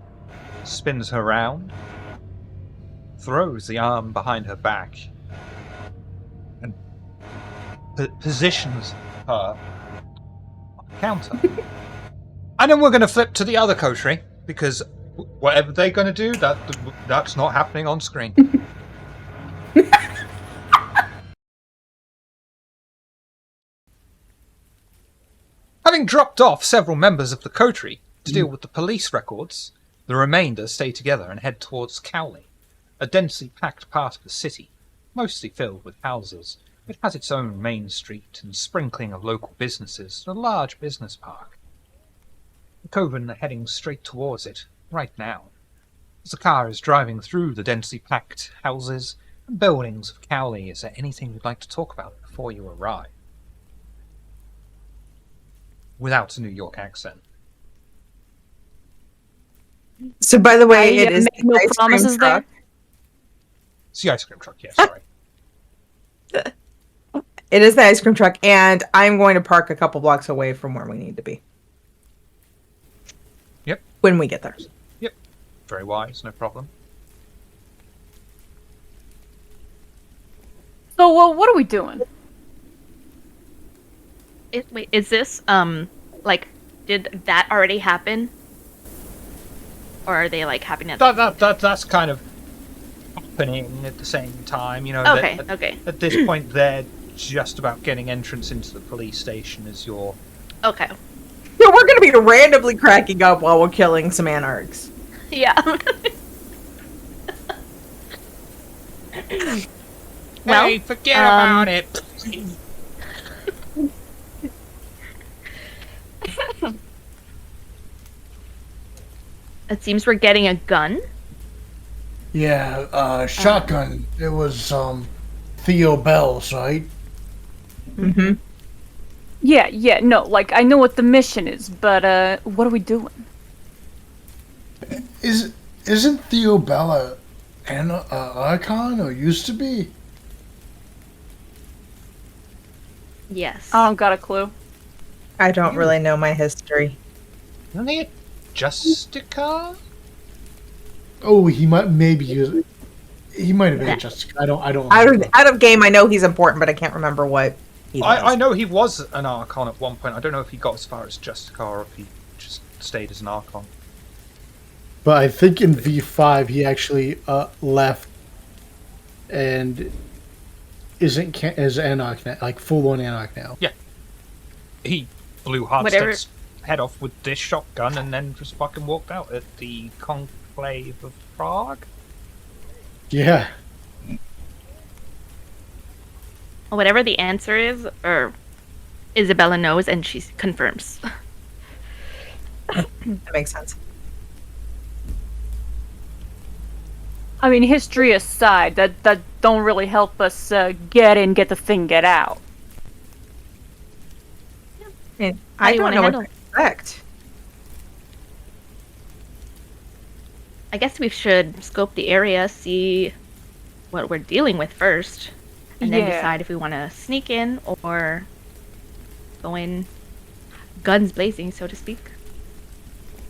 spins her round, throws the arm behind her back, and positions her on the counter. And then we're going to flip to the other Coterie, because whatever they're going to do, that's not happening on screen. Having dropped off several members of the Coterie to deal with the police records, the remainder stay together and head towards Cowley, a densely packed part of the city, mostly filled with houses. It has its own main street and sprinkling of local businesses and a large business park. The Coven are heading straight towards it, right now. As the car is driving through the densely packed houses and buildings of Cowley, is there anything you'd like to talk about before you arrive? Without a New York accent. So, by the way, it is make no the ice cream promises there. truck. It's the ice cream truck, yeah, sorry. It is the ice cream truck, and I'm going to park a couple blocks away from where we need to be. Yep. When we get there. Yep. Very wise, no problem. So, well, what are we doing? Wait, is this like, did that already happen? Or are they like happening at That's kind of happening at the same time, you know. Okay, okay. At this point, they're just about getting entrance into the police station as you're... Okay. So we're going to be randomly cracking up while we're killing some anarchs. Yeah. Well, hey, forget about it! It seems we're getting a gun. Yeah, shotgun. It was Theo Bell's, right? Mm-hmm. Yeah, no, like, I know what the mission is, but, what are we doing? Isn't Theo Bell an Archon, or used to be? Yes. I don't got a clue. I don't really know my history. Isn't he a Justica? Oh, he might maybe use. He might have been Jessica. I don't. Out of game, I know he's important, but I can't remember what he was. I know he was an Archon at one point. I don't know if he got as far as Justica or if he just stayed as an Archon. But I think in V5 he actually left and isn't as Anarch now, like full on Anarch now. Yeah, he blew Hardstead's head off with this shotgun and then just fucking walked out at the Conclave of Prague. Yeah. Whatever the answer is, or Isabella knows and she confirms. That makes sense. I mean, history aside, that don't really help us get the thing get out. I don't know what to expect. I guess we should scope the area, see what we're dealing with first, and then decide if we want to sneak in or go in guns blazing, so to speak.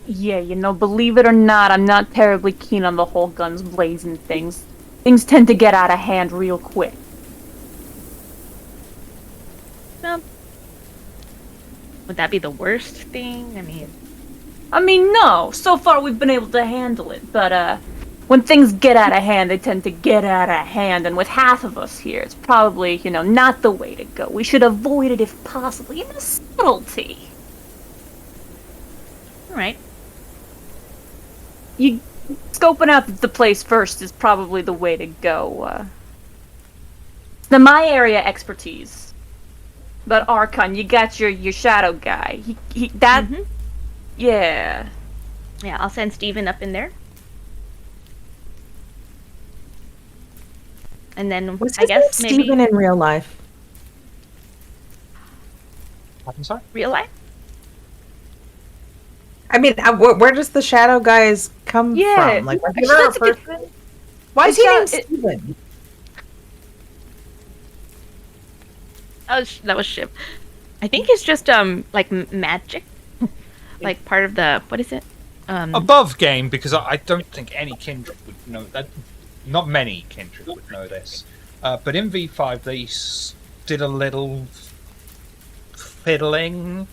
Yeah, believe it or not, I'm not terribly keen on the whole guns blazing things. Things tend to get out of hand real quick. Well, would that be the worst thing? I mean, no. So far we've been able to handle it, but when things get out of hand, they tend to get out of hand, and with half of us here, it's probably, not the way to go. We should avoid it if possible. Subtlety. Alright. You scoping out the place first is probably the way to go. Now, my area expertise. But Archon, you got your shadow guy. Yeah. Yeah, I'll send Steven up in there. And then I guess maybe Steven in real life. I'm sorry? Real life? I mean, where does the shadow guys come from? Like, was he a person? Why is he named Steven? That was Shiv. I think it's just like magic, like part of the what is it? Above game, because I don't think any kindred would know that. Not many kindred would know this, but in V5 they did a little fiddling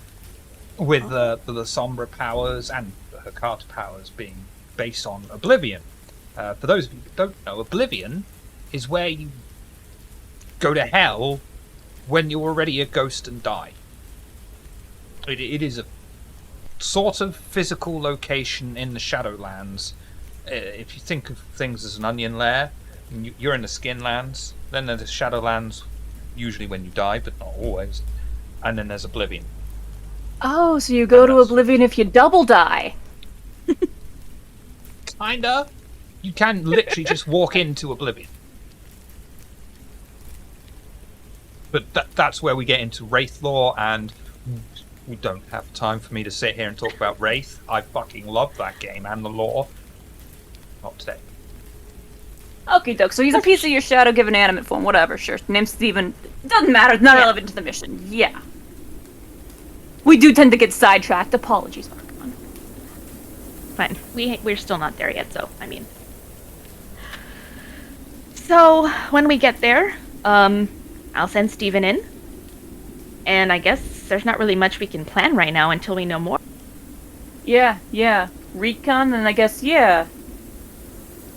with the Sombra powers and the Hakata powers being based on Oblivion. For those of you who don't know, Oblivion is where you go to hell when you're already a ghost and die. It is a sort of physical location in the Shadowlands. If you think of things as an onion layer, you're in the Skinlands, then there's the Shadowlands, usually when you die, but not always, and then there's Oblivion. Oh, so you go to Oblivion if you double die. Kinda. You can literally just walk into Oblivion. But that's where we get into Wraith lore, and we don't have time for me to sit here and talk about Wraith. I fucking love that game and the lore. Not today. Okay, doke. So he's a piece of your shadow given animate form. Whatever, sure. Name's Steven. Doesn't matter. It's not relevant to the mission. Yeah. We do tend to get sidetracked. Apologies, Archon. Fine. We're still not there yet, so, So, when we get there, I'll send Steven in. And I guess there's not really much we can plan right now until we know more. Yeah. Recon, and I guess,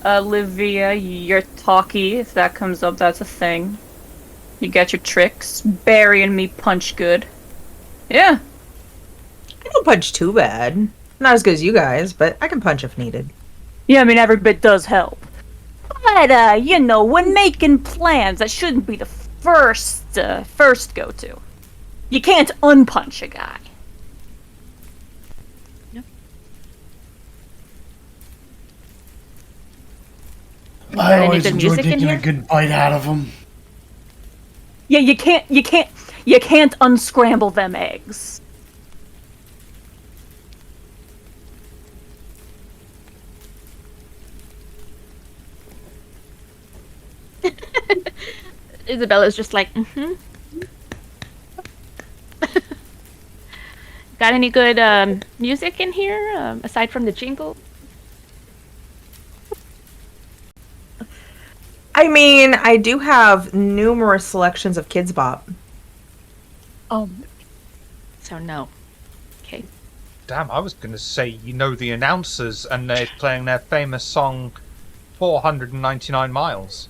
Olivia, you're talky. If that comes up, that's a thing. You got your tricks. Barry and me punch good. Yeah. I don't punch too bad. Not as good as you guys, but I can punch if needed. Yeah, I mean, every bit does help. But, when making plans, that shouldn't be the first go-to. You can't unpunch a guy. I always enjoy taking a good bite out of them. Yeah, you can't unscramble them eggs. Isabella's just like, Got any good music in here, aside from the jingle? I mean, I do have numerous selections of Kids Bop. So no. Okay. Damn, I was going to say you know the announcers and they're playing their famous song 499 Miles.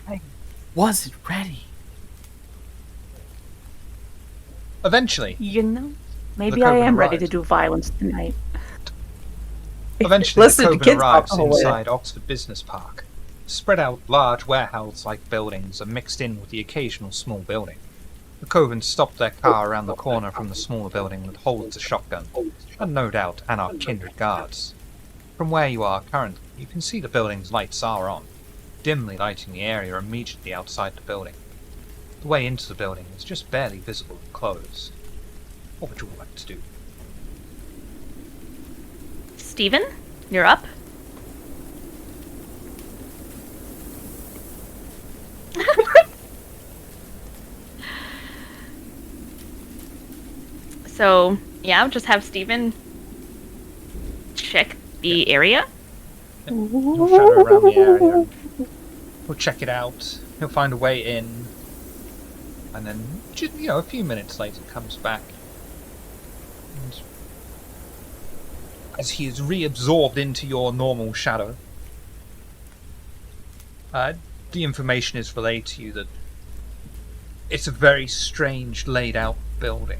I wasn't ready. Eventually, You know, maybe The I Coven am ready arrives. to do violence tonight. Eventually, Listen the to Coven Kids Bop arrives the whole way. inside Oxford Business Park. Spread out large warehouse-like buildings are mixed in with the occasional small building. The Coven stopped their car around the corner from the smaller building that holds a shotgun, and no doubt Anarch kindred guards. From where you are currently, you can see the building's lights are on, dimly lighting the area immediately outside the building. The way into the building is just barely visible and closed. What would you all like to do? Steven, you're up. So, yeah, just have Steven check the area. He'll shadow around the area. He'll check it out. He'll find a way in. And then, a few minutes later, comes back. And as he is reabsorbed into your normal shadow, the information is relayed to you that it's a very strange laid out building.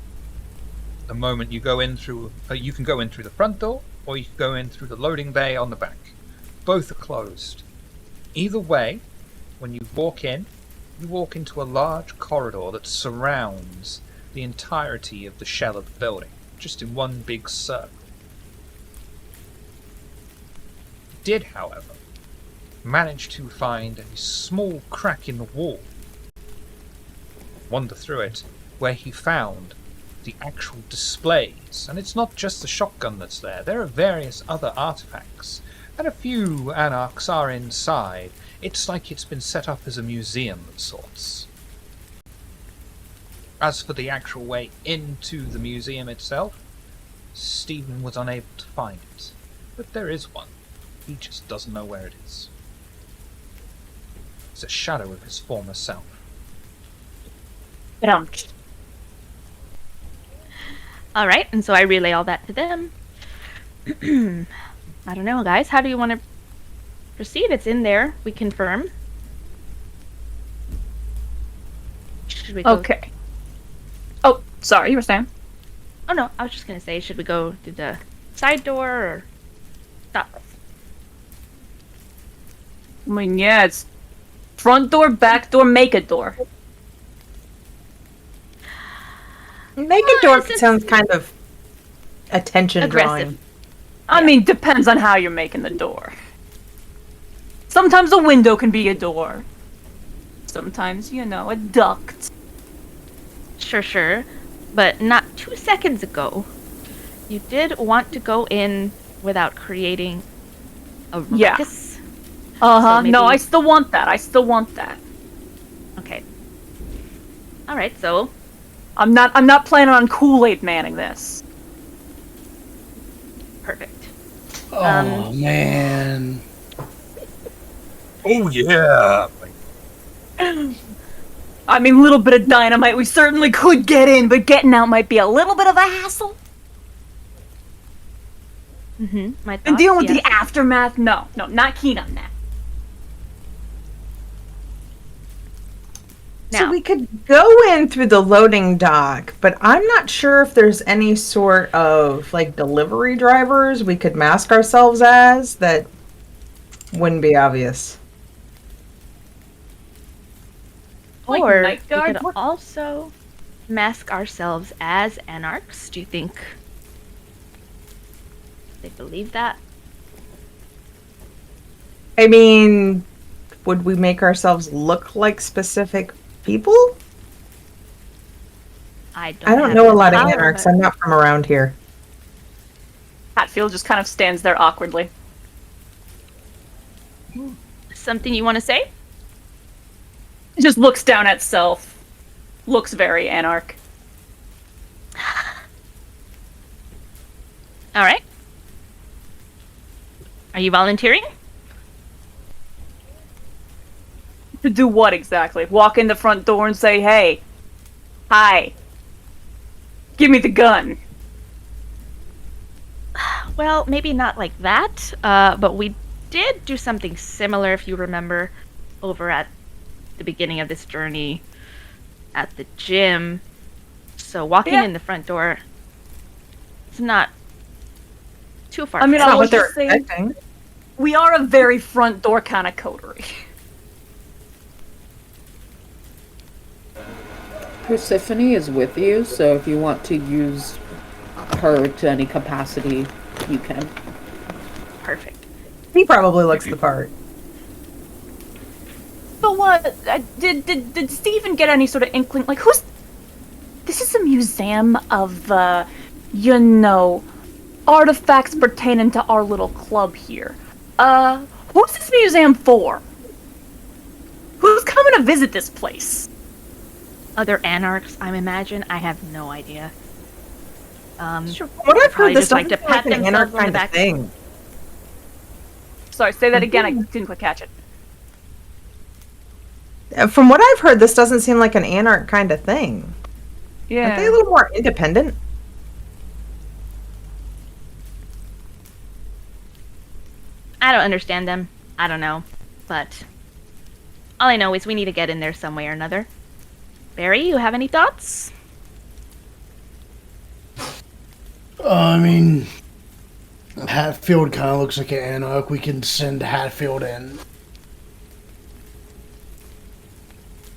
The moment you go in through, you can go in through the front door, or you can go in through the loading bay on the back. Both are closed. Either way, when you walk in, you walk into a large corridor that surrounds the entirety of the shell of the building, just in one big circle. You did, however, manage to find a small crack in the wall. Wander through it, where he found the actual displays, and it's not just the shotgun that's there. There are various other artifacts, and a few anarchs are inside. It's like it's been set up as a museum of sorts. As for the actual way into the museum itself, Stephen was unable to find it, but there is one. He just doesn't know where it is. It's a shadow of his former self. All right, and so I relay all that to them. I don't know, guys. How do you want to proceed? It's in there. We confirm. Should we go? Okay. Oh, sorry, you were saying? Oh no, I was just gonna say, should we go through the side door or stop? I mean, yeah, it's front door, back door, make a door. Make a door it's sounds kind of attention aggressive. drawing. I mean, depends on how you're making the door. Sometimes a window can be a door. Sometimes, a duct. Sure. But not 2 seconds ago, you did want to go in without creating a Yeah. ruckus. Uh-huh. So No, I maybe- still want that. Okay. All right, so I'm not planning on Kool-Aid manning this. perfect. Oh man. Oh yeah! I mean, a little bit of dynamite we certainly could get in, but getting out might be a little bit of a hassle. Mm-hmm. My thoughts, And dealing with yes. the aftermath, no, not keen on that. Now, So we could go in through the loading dock, but I'm not sure if there's any sort of like delivery drivers we could mask ourselves as that wouldn't be obvious. Like or night we guard? could also mask ourselves as anarchs. Do you think they believe that? I mean, would we make ourselves look like specific people? I I don't have know a that lot of power, anarchs. but- I'm not from around here. Hatfield just kind of stands there awkwardly. Something you want to say? He just looks down at self. Looks very anarch. All right. Are Are you volunteering? To do what exactly? Walk in the front door and say, hey, hi, give me the gun. Well, maybe not like that, but we did do something similar, if you remember, over at the beginning of this journey at the gym. So walking in the front door, it's not too far. I mean, That's I not was what they're just saying, expecting. we are a very front door kind of coterie. Persephone is with you, so if you want to use her to any capacity, you can. Perfect. He probably looks the part. But what? Did Steven get any sort of inkling? Like, who's... This is a museum of, artifacts pertaining to our little club here. Who's this museum for? Who's coming to visit this place? Other anarchs, I imagine. I have no idea. Sure. What I've probably heard, this just like doesn't to seem like pat an anarch themselves on the kind of back. thing. Sorry, say that again. I didn't quite catch it. From what I've heard, this doesn't seem like an anarch kind of thing. Yeah. Aren't they a little more independent? I don't understand them. I don't know. But all I know is we need to get in there some way or another. Barry, you have any thoughts? I mean, Hatfield kind of looks like an anarch. We can send Hatfield in.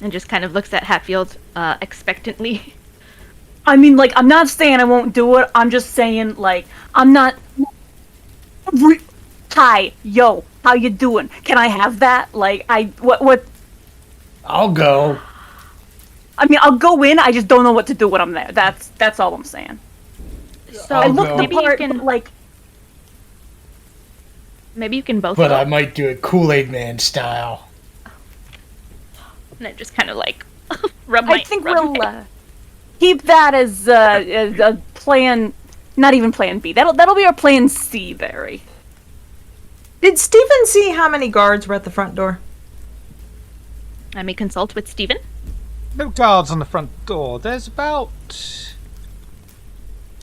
And just kind of looks at Hatfield expectantly. I mean, like, I'm not saying I won't do it. I'm just saying, like, I'm not... Hi, yo, how you doing? Can I have that? Like, what... I'll go. I mean, I'll go in, I just don't know what to do when I'm there. That's all I'm saying. So I'll look go. the maybe you part, can but, like... Maybe you can both But go. I might do it Kool-Aid Man style. And then just kind of like rub my I think rub we'll my- keep that as a plan... Not even plan B. That'll be our plan C, Barry. Did Stephen see how many guards were at the front door? I may consult with Steven. No guards on the front door. There's about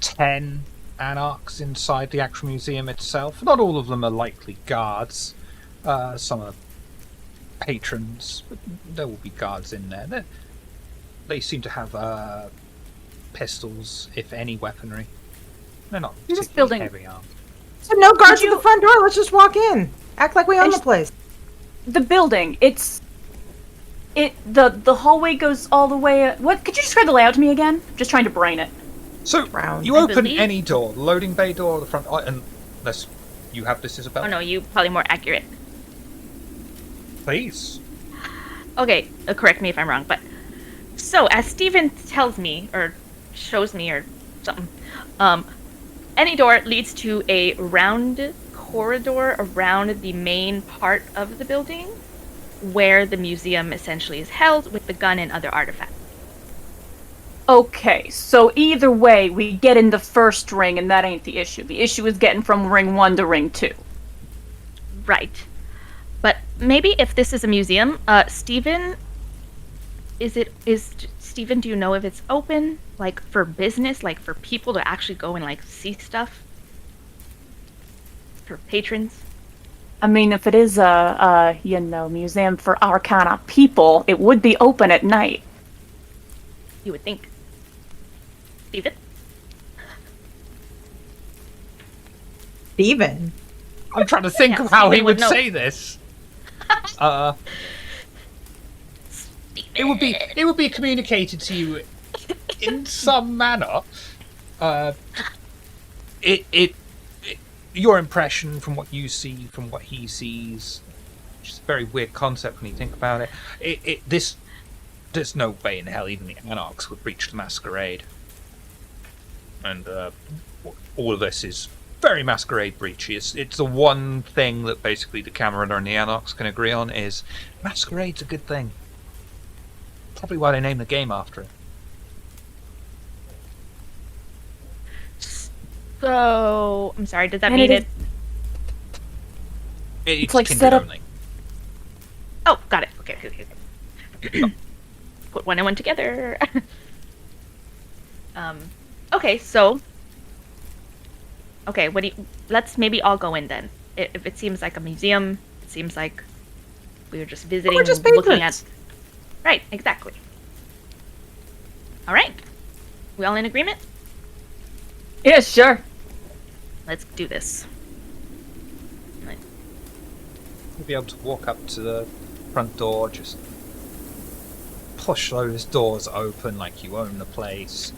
10 anarchs inside the actual museum itself. Not all of them are likely guards. Some are patrons, but there will be guards in there. They seem to have pistols, if any weaponry. They're not You're just particularly building- heavy armed. So no guards Could at the front door. Let's just walk in. Act like we own the place. The building, the hallway goes all the way... What? Could you describe the layout to me again? Just trying to brain it. So, Round. you I open believe- any door, the loading bay door or the front... unless you have this, Isabel. Oh no, you probably more accurate. Please. Okay, correct me if I'm wrong, but so as Steven tells me or shows me or something, any door leads to a round corridor around the main part of the building where the museum essentially is held with the gun and other artifacts. Okay, so either way, we get in the first ring, and that ain't the issue. The issue is getting from ring 1 to ring 2. Right. But maybe if this is a museum, Steven, Steven, do you know if it's open, like, for business, like, for people to actually go and, like, see stuff? For patrons? I mean, if it is a museum for our kind of people, it would be open at night. You would think. Steven? Steven. I'm trying to think Yeah, of how Steven he would would know. say this. It would be communicated to you in some manner. Your impression from what you see, from what he sees, which is a very weird concept when you think about it. There's no way in hell even the Anarchs would reach the Masquerade, and all of this is very Masquerade breachy. It's the one thing that basically the Cameron and the Anarchs can agree on is Masquerade's a good thing. Probably why they named the game after it. So, I'm sorry, does that And mean it it? It's like kindred set up- only. Oh, got it. Okay. Put one and one together. Okay, so. Okay, let's maybe all go in then. If it seems like a museum, it seems like we were just visiting, We're just looking patrons. at. Right, exactly. All right, we all in agreement? Yeah, sure. Let's do this. You'll be able to walk up to the front door, just push those doors open like you own the place.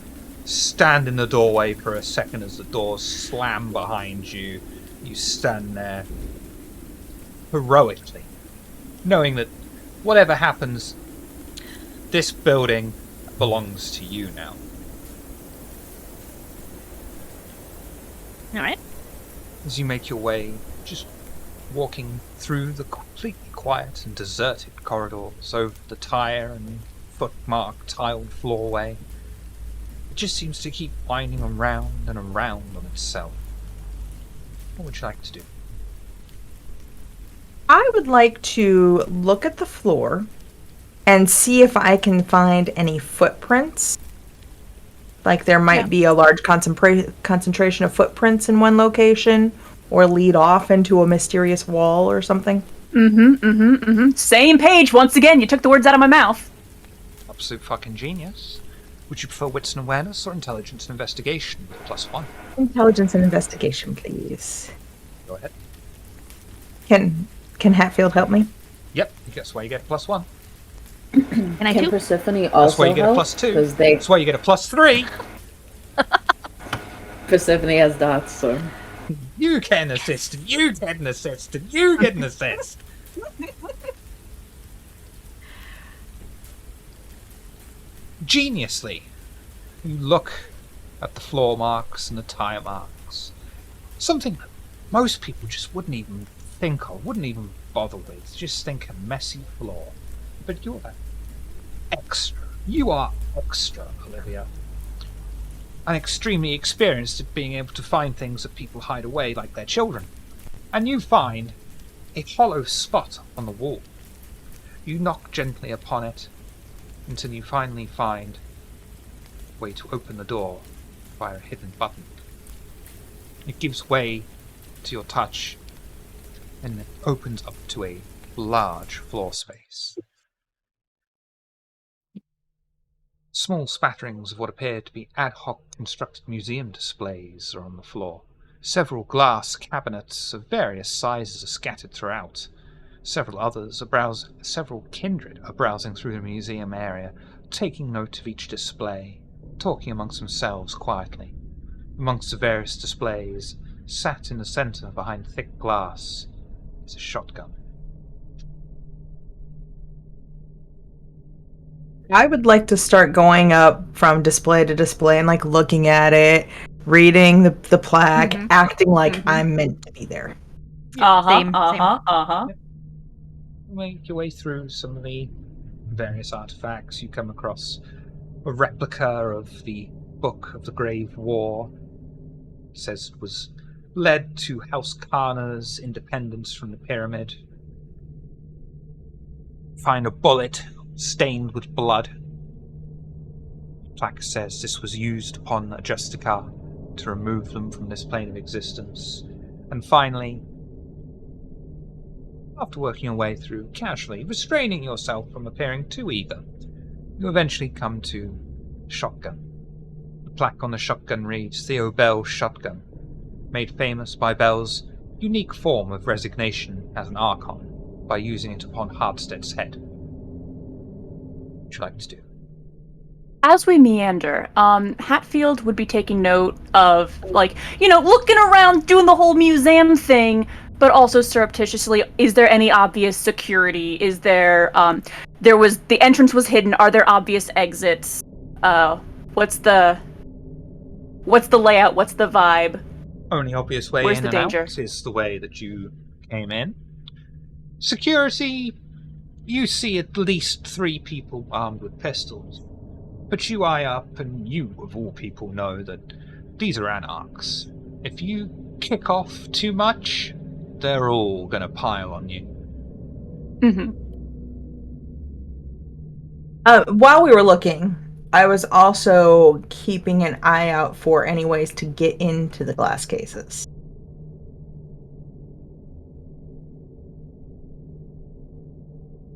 Stand in the doorway for a second as the doors slam behind you. You stand there heroically, knowing that whatever happens, this building belongs to you now. All right. As you make your way, just walking through the completely quiet and deserted corridors, over the tire and footmark tiled floorway, it just seems to keep winding around and around on itself. What would you like to do? I would like to look at the floor and see if I can find any footprints. Like there might be a large concentration of footprints in one location, or lead off into a mysterious wall or something. Same page, once again, you took the words out of my mouth. Absolute fucking genius. Would you prefer wits and awareness or intelligence and investigation with +1? Intelligence and investigation, please. Go ahead. Can Hatfield help me? Yep, that's why you get +1. Can I Can too? Persephone That's also why you get a help? +2. 'Cause That's why you get a +3. Persephone has dots, so... You get an assist, and you get an assist, and you get an assist. Geniusly, you look at the floor marks and the tire marks. Something that most people just wouldn't even think of, wouldn't even bother with. Just think a messy floor. But you're extra. You are extra, Olivia. And extremely experienced at being able to find things that people hide away like their children. And you find a hollow spot on the wall. You knock gently upon it until you finally find a way to open the door via a hidden button. It gives way to your touch and it opens up to a large floor space. Small spatterings of what appear to be ad hoc constructed museum displays are on the floor. Several glass cabinets of various sizes are scattered throughout. Several kindred are browsing through the museum area, taking note of each display, talking amongst themselves quietly. Amongst the various displays, sat in the centre behind thick glass, is a shotgun. I would like to start going up from display to display and like looking at it, reading the plaque, acting like I'm meant to be there. Same. Make your way through some of the various artifacts. You come across a replica of the Book of the Grave War. It says it was led to House Khana's independence from the pyramid. Find a bullet stained with blood. The plaque says this was used upon Adjustica to remove them from this plane of existence. And finally, after working your way through casually, restraining yourself from appearing too eager, you eventually come to shotgun. The plaque on the shotgun reads, Theo Bell's shotgun, made famous by Bell's unique form of resignation as an Archon by using it upon Hardstead's head. What would you like to do? As we meander, Hatfield would be taking note of, looking around, doing the whole museum thing, but also surreptitiously, is there any obvious security? Is there, the entrance was hidden, are there obvious exits? What's the layout, what's the vibe? Only obvious way Where's in the and danger? out is the way that you came in. Security, you see at least 3 people armed with pistols. But you eye up, and you, of all people, know that these are anarchs. If you kick off too much, they're all going to pile on you. Mm-hmm. While we were looking, I was also keeping an eye out for any ways to get into the glass cases.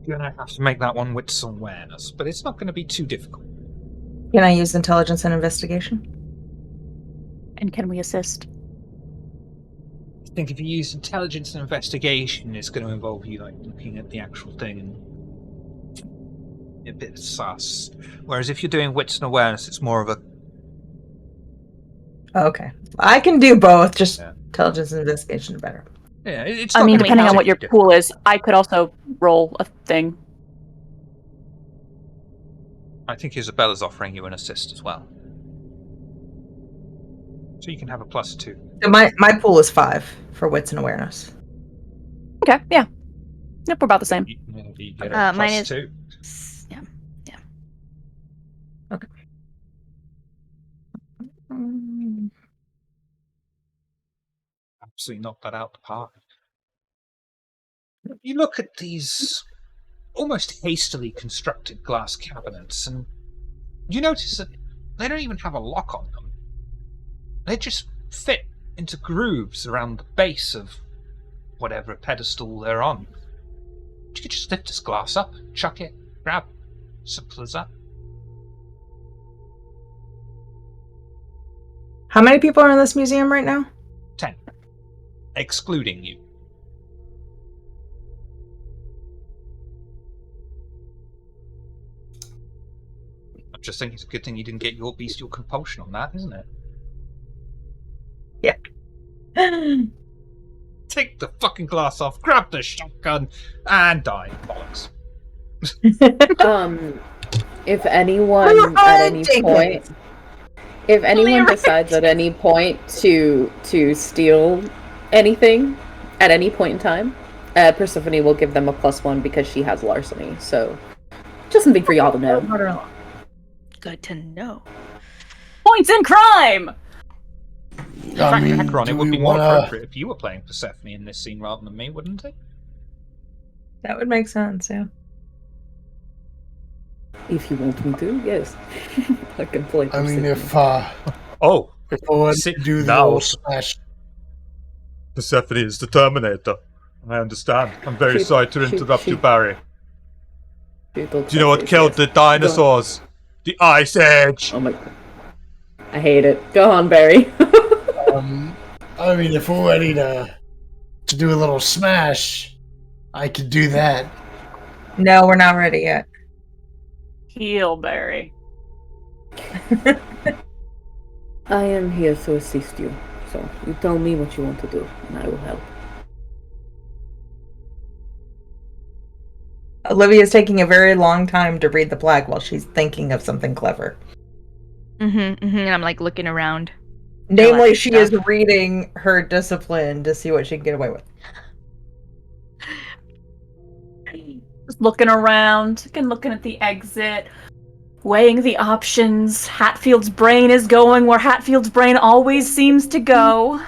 You're going to have to make that one with some awareness, but it's not going to be too difficult. Can I use intelligence and investigation? And can we assist? I think if you use intelligence and investigation, it's going to involve you looking at the actual thing and a bit sus. Whereas if you're doing wits and awareness, it's more of a... Okay. I can do both, just intelligence and investigation better. Yeah, it's I not mean, gonna be depending on what your difficult. pool is, I could also roll a thing. I think Isabella's offering you an assist as well. So you can have a +2. So my pool is 5 for wits and awareness. Okay, yeah. Yep, we're about the same. You get a Mine is- +2. Yeah. Okay. Absolutely knocked that out the park. You look at these almost hastily constructed glass cabinets, and you notice that they don't even have a lock on them. They just fit into grooves around the base of whatever pedestal they're on. You could just lift this glass up, chuck it, grab. Simple as that. How many people are in this museum right now? 10. Excluding you. I just think it's a good thing you didn't get your bestial compulsion on that, isn't it? Take the fucking glass off, grab the shotgun, and die. Bollocks. If anyone at any point, if anyone decides at any point to steal anything at any point in time, Persephone will give them a +1 because she has larceny. So, just something for y'all to know. Good to know. Points in crime! In fact, mean, Akron, it do would we be more wanna- appropriate if you were playing Persephone in this scene rather than me, wouldn't it? That would make sense, yeah. If you want me to, yes. I can play I mean, Persephone. Oh, if I wanted Sit to do the now. old smash, Persephone is the Terminator. I understand. I'm very sorry to interrupt you, Barry. Do you know what killed the dinosaurs? The Ice Age! Oh my god. I hate it. Go on, Barry. I mean, if we're ready to do a little smash, I could do that. No, we're not ready yet. Heal, Barry. I am here to assist you. So, you tell me what you want to do, and I will help. Olivia's taking a very long time to read the plaque while she's thinking of something clever. And I'm like looking around. Namely, like she stuff. is reading her discipline to see what she can get away with. Just looking around, and looking at the exit, weighing the options. Hatfield's brain is going where Hatfield's brain always seems to go.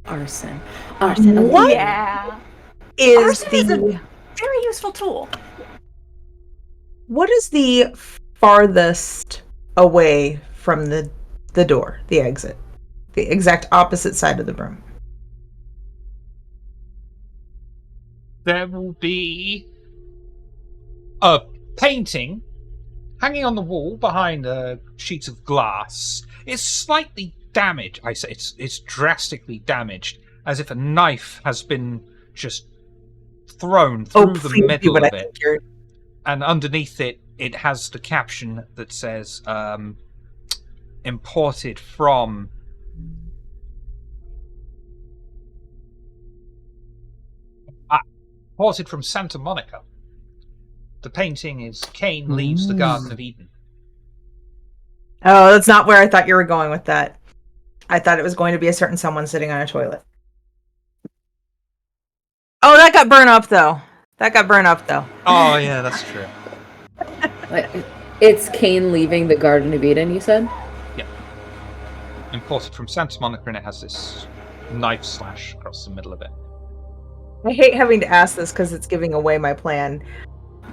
Arson. What Yeah. is Arson is the very useful tool. what is the farthest away from the door, the exit? The exact opposite side of the room. There will be a painting hanging on the wall behind a sheet of glass. It's slightly damaged. I say it's drastically damaged, as if a knife has been just thrown through the please do middle what of I it. figured. And underneath it, it has the caption that says, imported from... Imported from Santa Monica. The painting is Cain leaves the Garden of Eden. Oh, that's not where I thought you were going with that. I thought it was going to be a certain someone sitting on a toilet. Oh, that got burned up though. Oh, yeah, that's true. It's Cain leaving the Garden of Eden, you said? Yeah. Imported from Santa Monica, and it has this knife slash across the middle of it. I hate having to ask this because it's giving away my plan.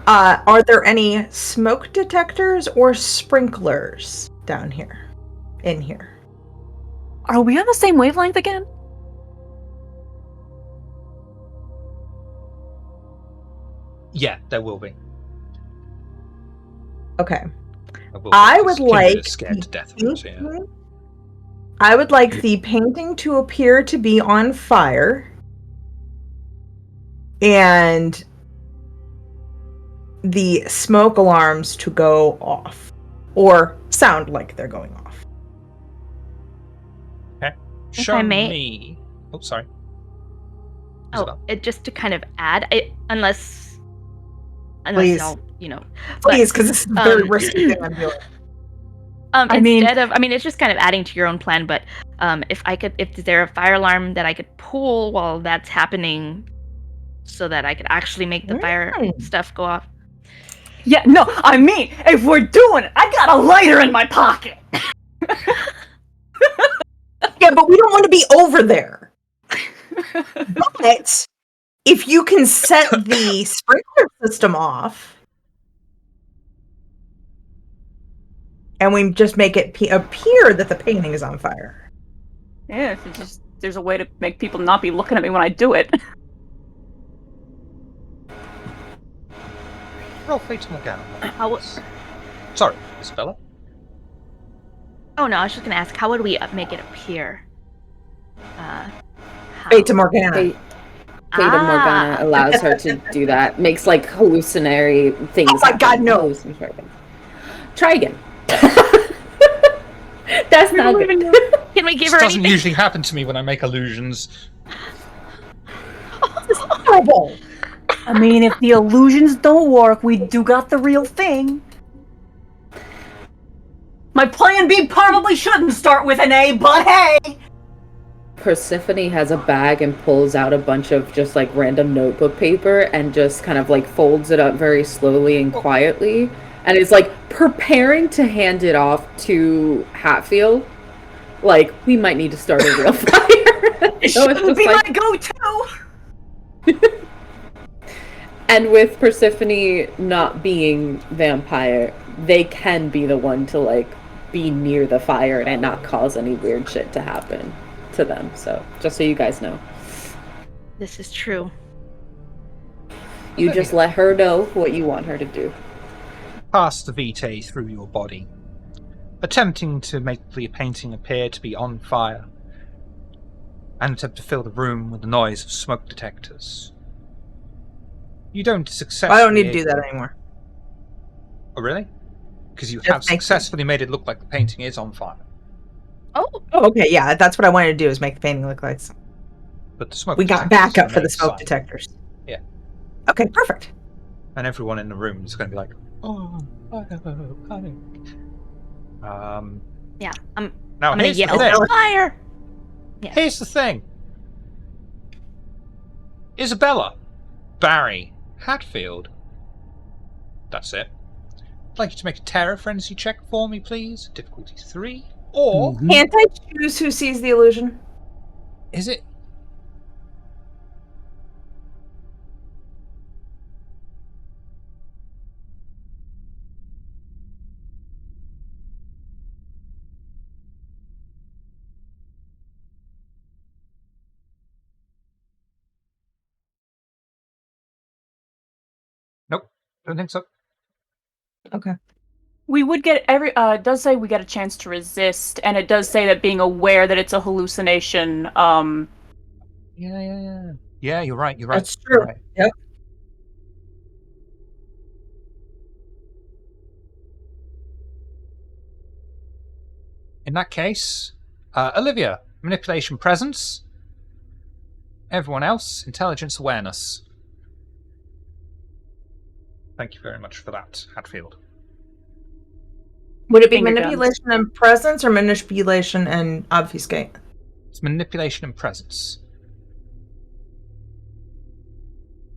Are there any smoke detectors or sprinklers down here? In here? Are we on the same wavelength again? Yeah, there will be. Okay. There will be, I 'cause would Kindred like is scared to death of us, yeah. I would like the painting to appear to be on fire, and the smoke alarms to go off, or sound like they're going off. Okay. If Show I may- me. Oh, sorry. Oh, Isabel? just to kind of add, unless Please. y'all, but, Please, because this is a very um, risky thing I'm doing. I mean- it's just kind of adding to your own plan. But if there a fire alarm that I could pull while that's happening, so that I could actually make the fire stuff go off. Yeah, no, I mean, if we're doing it, I got a lighter in my pocket. Yeah, but we don't want to be over there. But if you can set the sprinkler system off, and we just make it appear that the painting is on fire. Yeah, if it's just there's a way to make people not be looking at me when I do it. Roll Fate Morgana. How? Sorry, Isabella. Oh no, I was just gonna ask, how would we make it appear? Fate to Morgana. Fate of Morgana allows her to do that. Makes like hallucinatory things. Oh my God, no. Hallucinatory things. Try again. That's not good. Can we give This her doesn't anything? usually happen to me when I make illusions. This is horrible. I mean, if the illusions don't work, we do got the real thing. My plan B probably shouldn't start with an A, but hey! Persephone has a bag and pulls out a bunch of just like random notebook paper and just kind of like folds it up very slowly and quietly, and is like preparing to hand it off to Hatfield. Like, we might need to start a real fire. It So it's shouldn't just be like- my go-to! And with Persephone not being vampire, they can be the one to like be near the fire and not cause any weird shit to happen to them. So just so you guys know, This is true. you just let her know what you want her to do. Pass the vitae through your body, attempting to make the painting appear to be on fire, and attempt to fill the room with the noise of smoke detectors. You don't successfully... I don't need to do that anymore. Oh, really? Because you Just have make successfully made it look like the painting is on fire. Oh, Okay, yeah, that's what I wanted to do, is make the painting look like. But the smoke We got detectors backup for the remain smoke silent. detectors. Yeah. Okay, perfect. And everyone in the room is going to be like, oh, panic. yeah. I'm Now gonna here's the yell thing. fire. Yeah. Here's the thing. Isabella, Barry, Hatfield. That's it. I'd like you to make a terror frenzy check for me, please. Difficulty 3. Or Can't I choose who sees the illusion? is it? Nope. Don't think so. Okay. We would get it does say we get a chance to resist, and it does say that being aware that it's a hallucination, Yeah. Yeah, you're right. You're right. That's you're true. right. Yep. In that case, Olivia, manipulation presence. Everyone else, intelligence awareness. Thank you very much for that, Hatfield. Would it be Finger guns. manipulation and presence, or manipulation and obfuscate? It's manipulation and presence.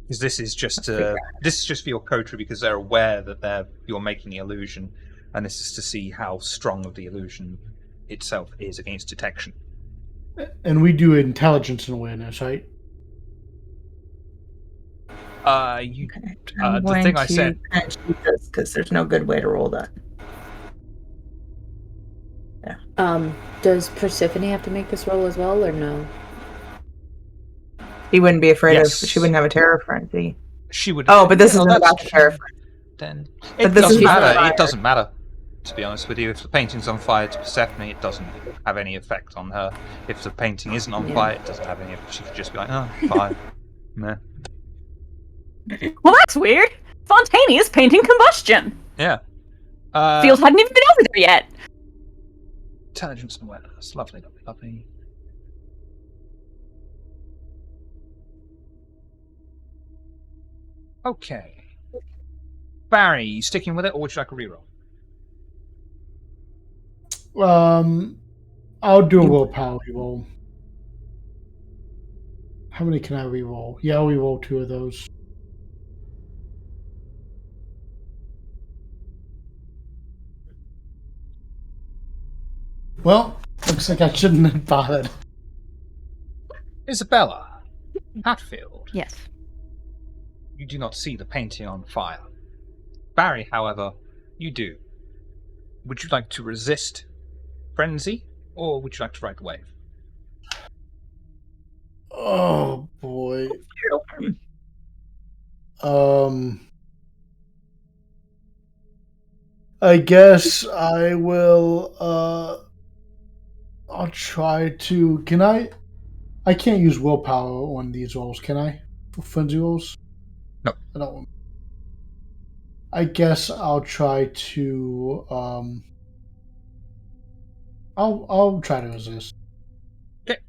Because this is just for your coterie, because they're aware that you're making the illusion, and this is to see how strong of the illusion itself is against detection. And we do intelligence and awareness, right? You. Okay. The I'm going thing I to said. kind of cheat this because there's no good way to roll that. Does Persephone have to make this roll as well, or no? She wouldn't be afraid Yes. of. She wouldn't have a terror frenzy. She would. Oh, but this Yeah, isn't that's about the terror true. frenzy. Then But it this doesn't is not matter. fire. It doesn't matter. To be honest with you, if the painting's on fire to Persephone, it doesn't have any effect on her. If the painting isn't on fire, it doesn't have any effect. She could just be like, oh, fire. Meh. Well, that's weird. Spontaneous painting combustion. Yeah. Field hadn't even been over there yet. Intelligence and awareness. Lovely, lovely, lovely. Okay. Barry, you sticking with it, or would you like a reroll? I'll do a willpower reroll. How many can I reroll? Yeah, I'll reroll 2 of those. Well, looks like I shouldn't have bothered. Isabella, Hatfield, Yes. you do not see the painting on fire. Barry, however, you do. Would you like to resist frenzy, or would you like to ride the wave? Oh boy. I guess I will I'll try to I can't use willpower on these rolls, can I? For frenzy rolls? No. I don't. I guess I'll try to I'll try to resist. Okay.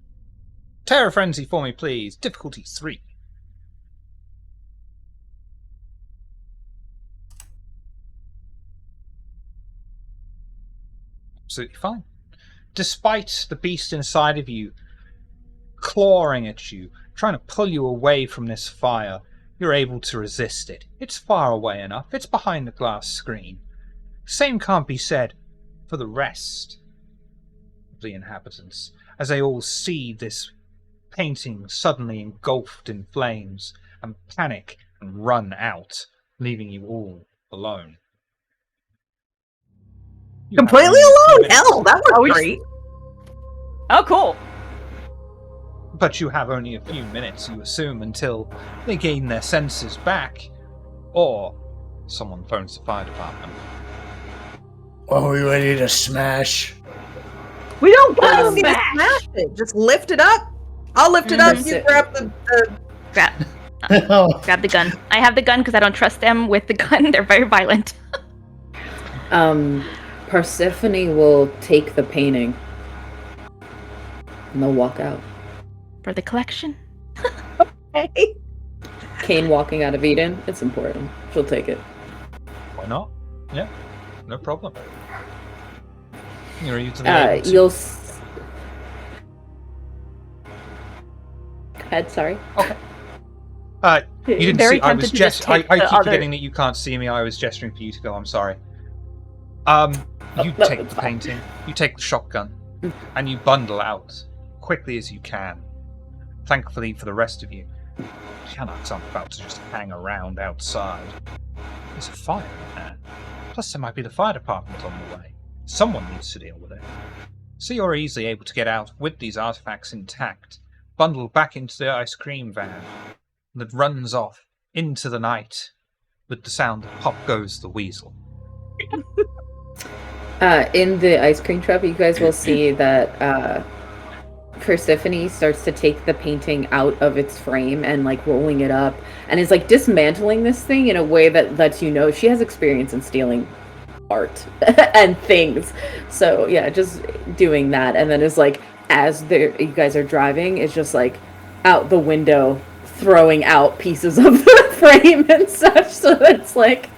Terror frenzy for me, please. Difficulty 3. Absolutely fine. Despite the beast inside of you clawing at you, trying to pull you away from this fire, you're able to resist it. It's far away enough. It's behind the glass screen. Same can't be said for the rest of the inhabitants, as they all see this painting suddenly engulfed in flames and panic and run out, leaving you all alone. You have Completely only a few alone? minutes. Hell, that Oh, was we great. Oh, cool. But you have only a few minutes, you assume, until they gain their senses back, or someone phones the fire department. Are we ready to smash? We don't I gotta don't need to smash. smash it. Just lift it up. I'll lift it up. You grab the Grab, Oh, grab the gun. I have the gun because I don't trust them with the gun. They're very violent. Persephone will take the painting. And they'll walk out. For the collection. Hey. Cain walking out of Eden, it's important. She'll take it. Why not? Yeah, no problem. You're able to You'll... Go ahead, sorry. Okay. You didn't Very see. I was tempted to just I take the keep other- forgetting that you can't see me. I was gesturing for you to go. I'm sorry. You no, take it's the fine. painting. You take the shotgun, and you bundle out quickly as you can. Thankfully for the rest of you, Cannock's aren't about to just hang around outside. There's a fire in there. Plus, there might be the fire department on the way. Someone needs to deal with it. So you're easily able to get out with these artifacts intact, bundle back into the ice cream van that runs off into the night with the sound of pop goes the weasel. In the ice cream truck, you guys will see that Persephone starts to take the painting out of its frame and like rolling it up and is like dismantling this thing in a way that lets you know she has experience in stealing art and things. So yeah, just doing that, and then is like as you guys are driving, is just like out the window throwing out pieces of the frame and such. So it's like,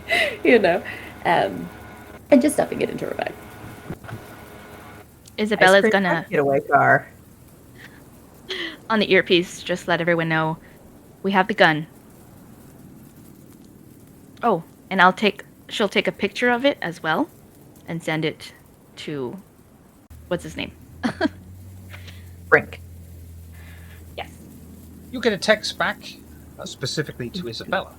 you know, and just stuffing it into her bag. Isabella's gonna, getaway car. on the earpiece, just let everyone know we have the gun. Oh, and she'll take a picture of it as well and send it to, what's his name? Brink. Yes. You get a text back specifically to Isabella.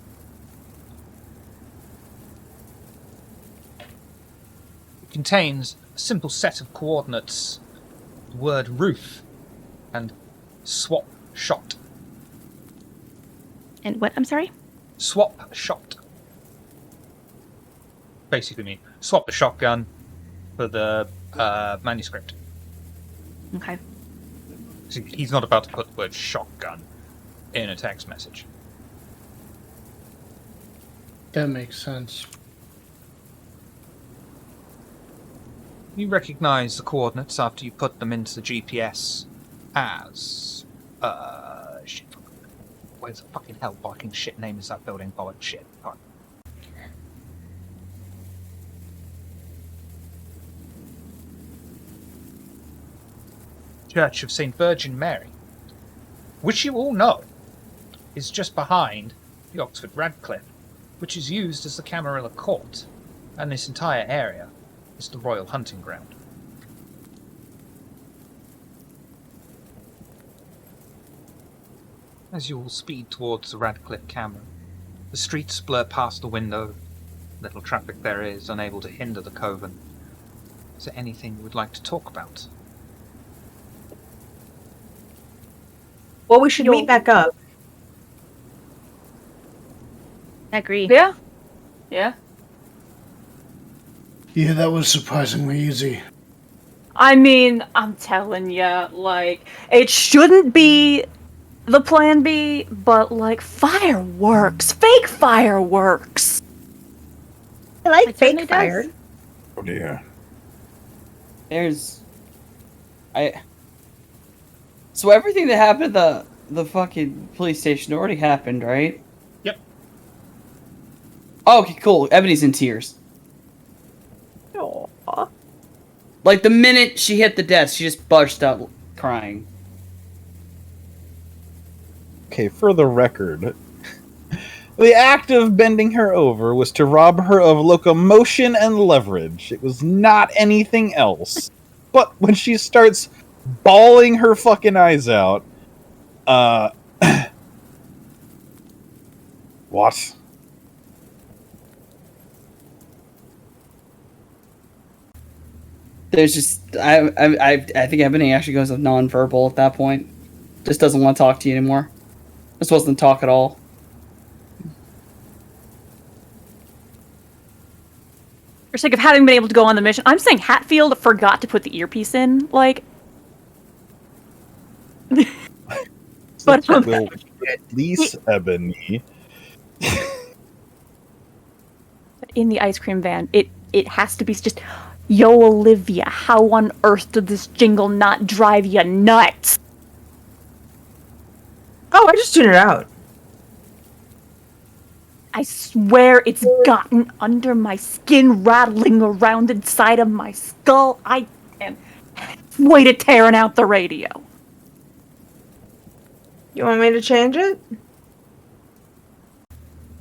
It contains a simple set of coordinates, the word roof, and swap shot. And what? I'm sorry? Swap shot. Basically mean swap the shotgun for the manuscript. Okay. See, he's not about to put the word shotgun in a text message. That makes sense. You recognize the coordinates after you put them into the GPS as... shit. Where's the fucking hell barking shit name is that building? Bollard shit. God. Church of St. Virgin Mary, which you all know is just behind the Oxford Radcliffe, which is used as the Camarilla Court, and this entire area is the royal hunting ground. As you all speed towards the Radcliffe camera, the streets blur past the window. Little traffic there is, unable to hinder the coven. Is there anything you would like to talk about? Well, we should meet back up. Agree. Yeah. Yeah. Yeah, that was surprisingly easy. I mean, I'm telling ya, like, it shouldn't be the plan B, but, like, fireworks. Fake fireworks. I like It certainly fake fire. does. Oh dear. So everything that happened at the fucking police station already happened, right? Yep. Oh, okay, cool. Ebony's in tears. Aw. Like, the minute she hit the desk, she just burst out crying. Okay, for the record, the act of bending her over was to rob her of locomotion and leverage. It was not anything else. But when she starts bawling her fucking eyes out, What? There's just I think Ebony actually goes non-verbal at that point. Just doesn't want to talk to you anymore. This wasn't talk at all. For sake of having been able to go on the mission, I'm saying Hatfield forgot to put the earpiece in, like. But will at least Ebony. in the ice cream van, it has to be just, yo, Olivia, how on earth did this jingle not drive you nuts? Oh, I just tuned it out. I swear it's gotten under my skin, rattling around inside of my skull. I am way to tearing out the radio. You want me to change it?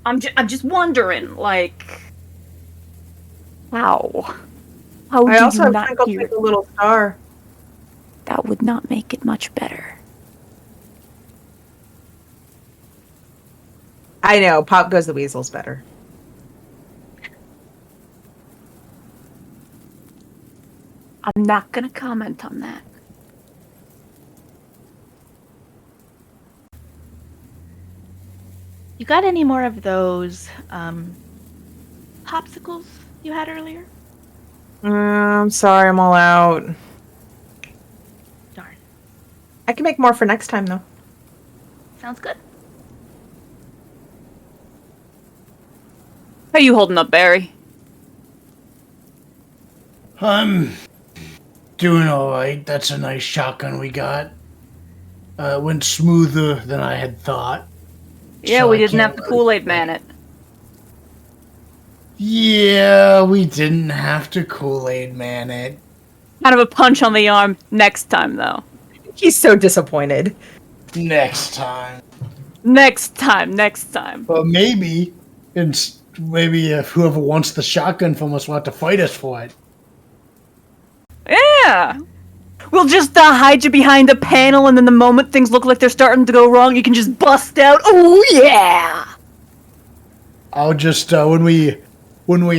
I'm just wondering, like, how? How I do also you have not Twinkle hear it? Twinkle Little Star. That would not make it much better. I know, Pop Goes the Weasel's better. I'm not gonna comment on that. You got any more of those popsicles you had earlier? I'm sorry, I'm all out. Darn. I can make more for next time, though. Sounds good. How you holding up, Barry? I'm doing alright. That's a nice shotgun we got. Went smoother than I had thought. Yeah, So we I didn't can't have to Kool-Aid man it. Yeah, we didn't have to Kool-Aid man it. Kind of a punch on the arm next time, though. He's so disappointed. Next time. Next time. But maybe, maybe if whoever wants the shotgun from us will have to fight us for it. Yeah! We'll just hide you behind a panel, and then the moment things look like they're starting to go wrong, you can just bust out. Oh yeah! I'll just when we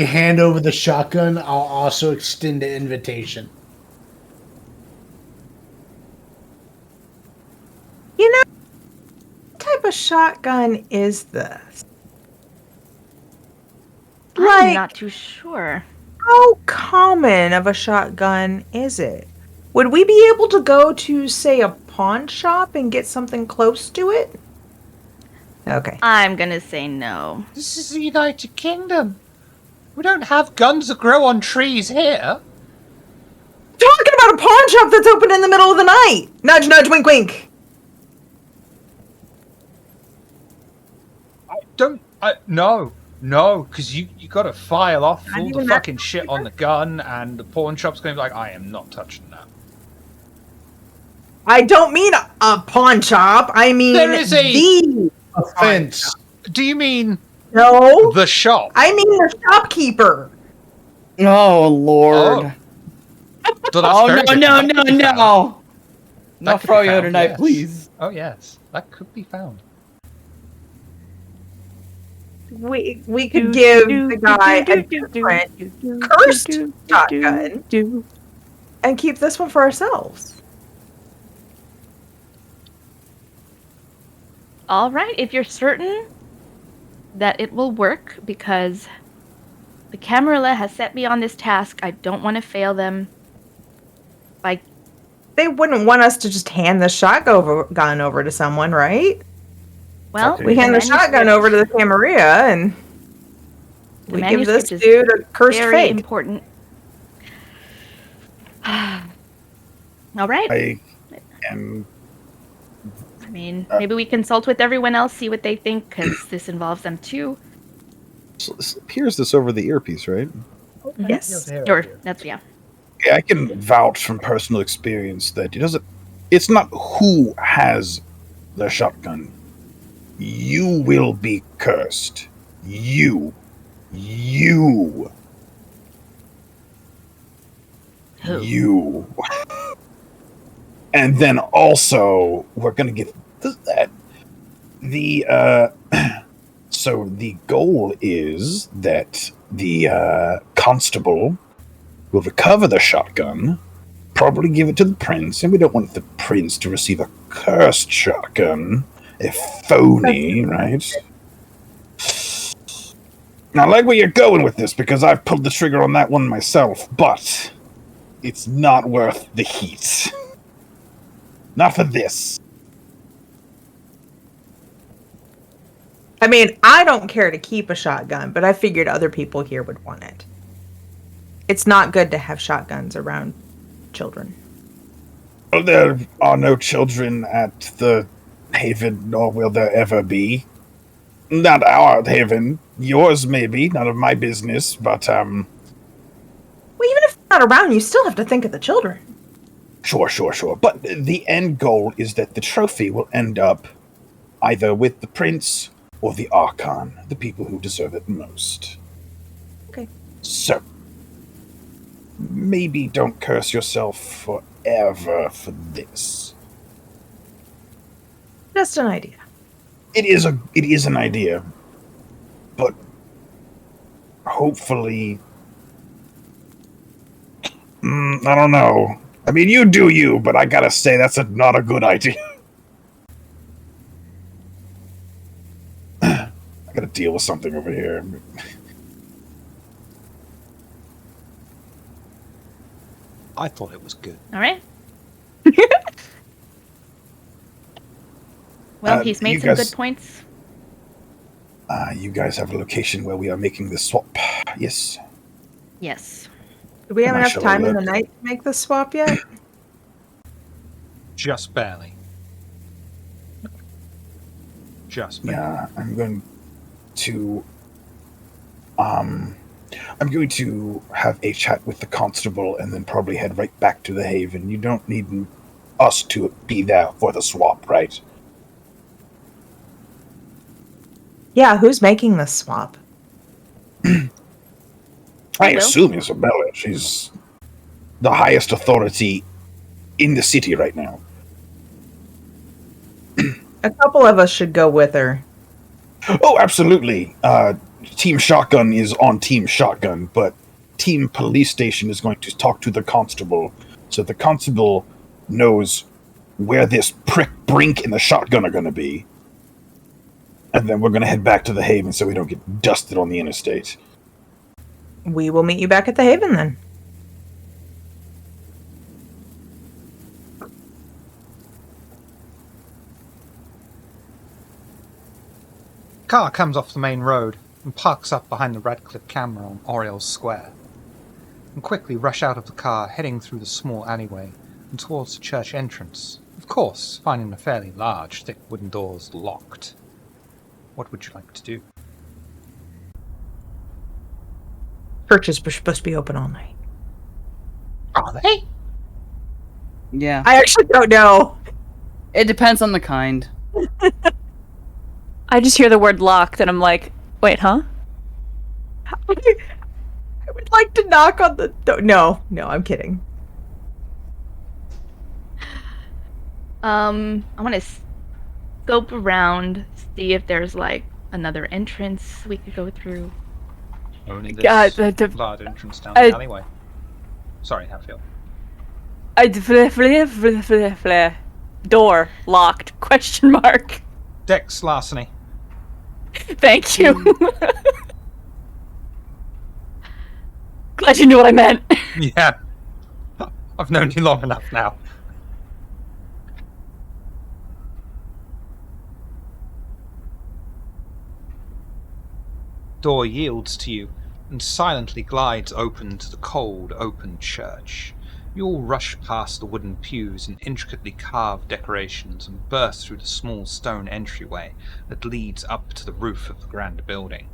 hand over the shotgun, I'll also extend an invitation. You know, what type of shotgun is this? I'm not too sure. How common of a shotgun is it? Would we be able to go to, say, a pawn shop and get something close to it? Okay. I'm gonna say no. This is the United Kingdom. We don't have guns that grow on trees here. Talking about a pawn shop that's open in the middle of the night. Nudge, nudge, wink, wink. No, because you got to file off Not all the even that fucking shit on the gun, and the pawn shop's going to be like, I am not touching that. I don't mean a pawn shop. I mean There is the Offense. Do you mean No. the shop? I mean the shopkeeper. Oh Lord! So that's Oh very no! different. No! That No! could be found. No! That Not could be throw you found, tonight, yes. please. Oh yes, that could be found. We could give the guy a different cursed shotgun and keep this one for ourselves. All right, if you're certain that it will work, because the Camarilla has set me on this task, I don't want to fail them. They wouldn't want us to just hand the shotgun over to someone, right? Well, Okay. We hand the shotgun over to the Camarilla and The we give this manuscript is dude a cursed very fate. important. All right. I am. I mean, maybe we consult with everyone else, see what they think, because this involves them too. Here's this over the earpiece, right? Yes. Or that's yeah. I can vouch from personal experience that it doesn't. It's not who has the shotgun. You will be cursed. You. Who? You. And then also, we're gonna get that. So the goal is that the constable will recover the shotgun, probably give it to the prince, and we don't want the prince to receive a cursed shotgun, a phony, right? Now, I like where you're going with this, because I've pulled the trigger on that one myself, but it's not worth the heat. Not for this. I mean, I don't care to keep a shotgun, but I figured other people here would want it. It's not good to have shotguns around children. Well, there are no children at the Haven, nor will there ever be. Not our Haven. Yours, maybe. None of my business, but, Well, even if they're not around, you still have to think of the children. Sure. But the end goal is that the trophy will end up either with the prince or the archon, the people who deserve it most. Okay. So, maybe don't curse yourself forever for this. Just an idea. It is an idea, but hopefully, I don't know. I mean, you do you, but I gotta say that's not a good idea. I gotta deal with something over here. I thought it was good. All right. Well, he's you made some guys- good points. You guys have a location where we are making this swap. Yes. Yes. Do we have I enough shall time in the look. night to make this swap yet? Just barely. Just barely. Yeah, I'm going to have a chat with the constable and then probably head right back to the Haven. You don't need us to be there for the swap, right? Yeah, who's making this swap? I will. assume Isabella. She's the highest authority in the city right now. A couple of us should go with her. Oh, absolutely. Team Shotgun is on Team Shotgun, but Team Police Station is going to talk to the constable, so the constable knows where this prick Brink and the Shotgun are going to be. And then we're going to head back to the Haven so we don't get dusted on the interstate. We will meet you back at the Haven then. Car comes off the main road and parks up behind the Radcliffe camera on Oriel's Square. And quickly rush out of the car, heading through the small alleyway and towards the church entrance. Of course, finding the fairly large, thick wooden doors locked. What would you like to do? Churches are supposed to be open all night. Are they? Yeah. I actually don't know. It depends on the kind. I just hear the word locked and I'm like, wait, huh? I would like to knock on the door. No, I'm kidding. I want to scope around, see if there's like another entrance we could go through. Only this God, large entrance down the alleyway. Sorry, Hatfield. Door locked? Question mark. Dex larceny. Thank you. Glad you knew what I meant. Yeah. I've known you long enough now. Door yields to you and silently glides open to the cold, open church. You all rush past the wooden pews and intricately carved decorations and burst through the small stone entryway that leads up to the roof of the grand building.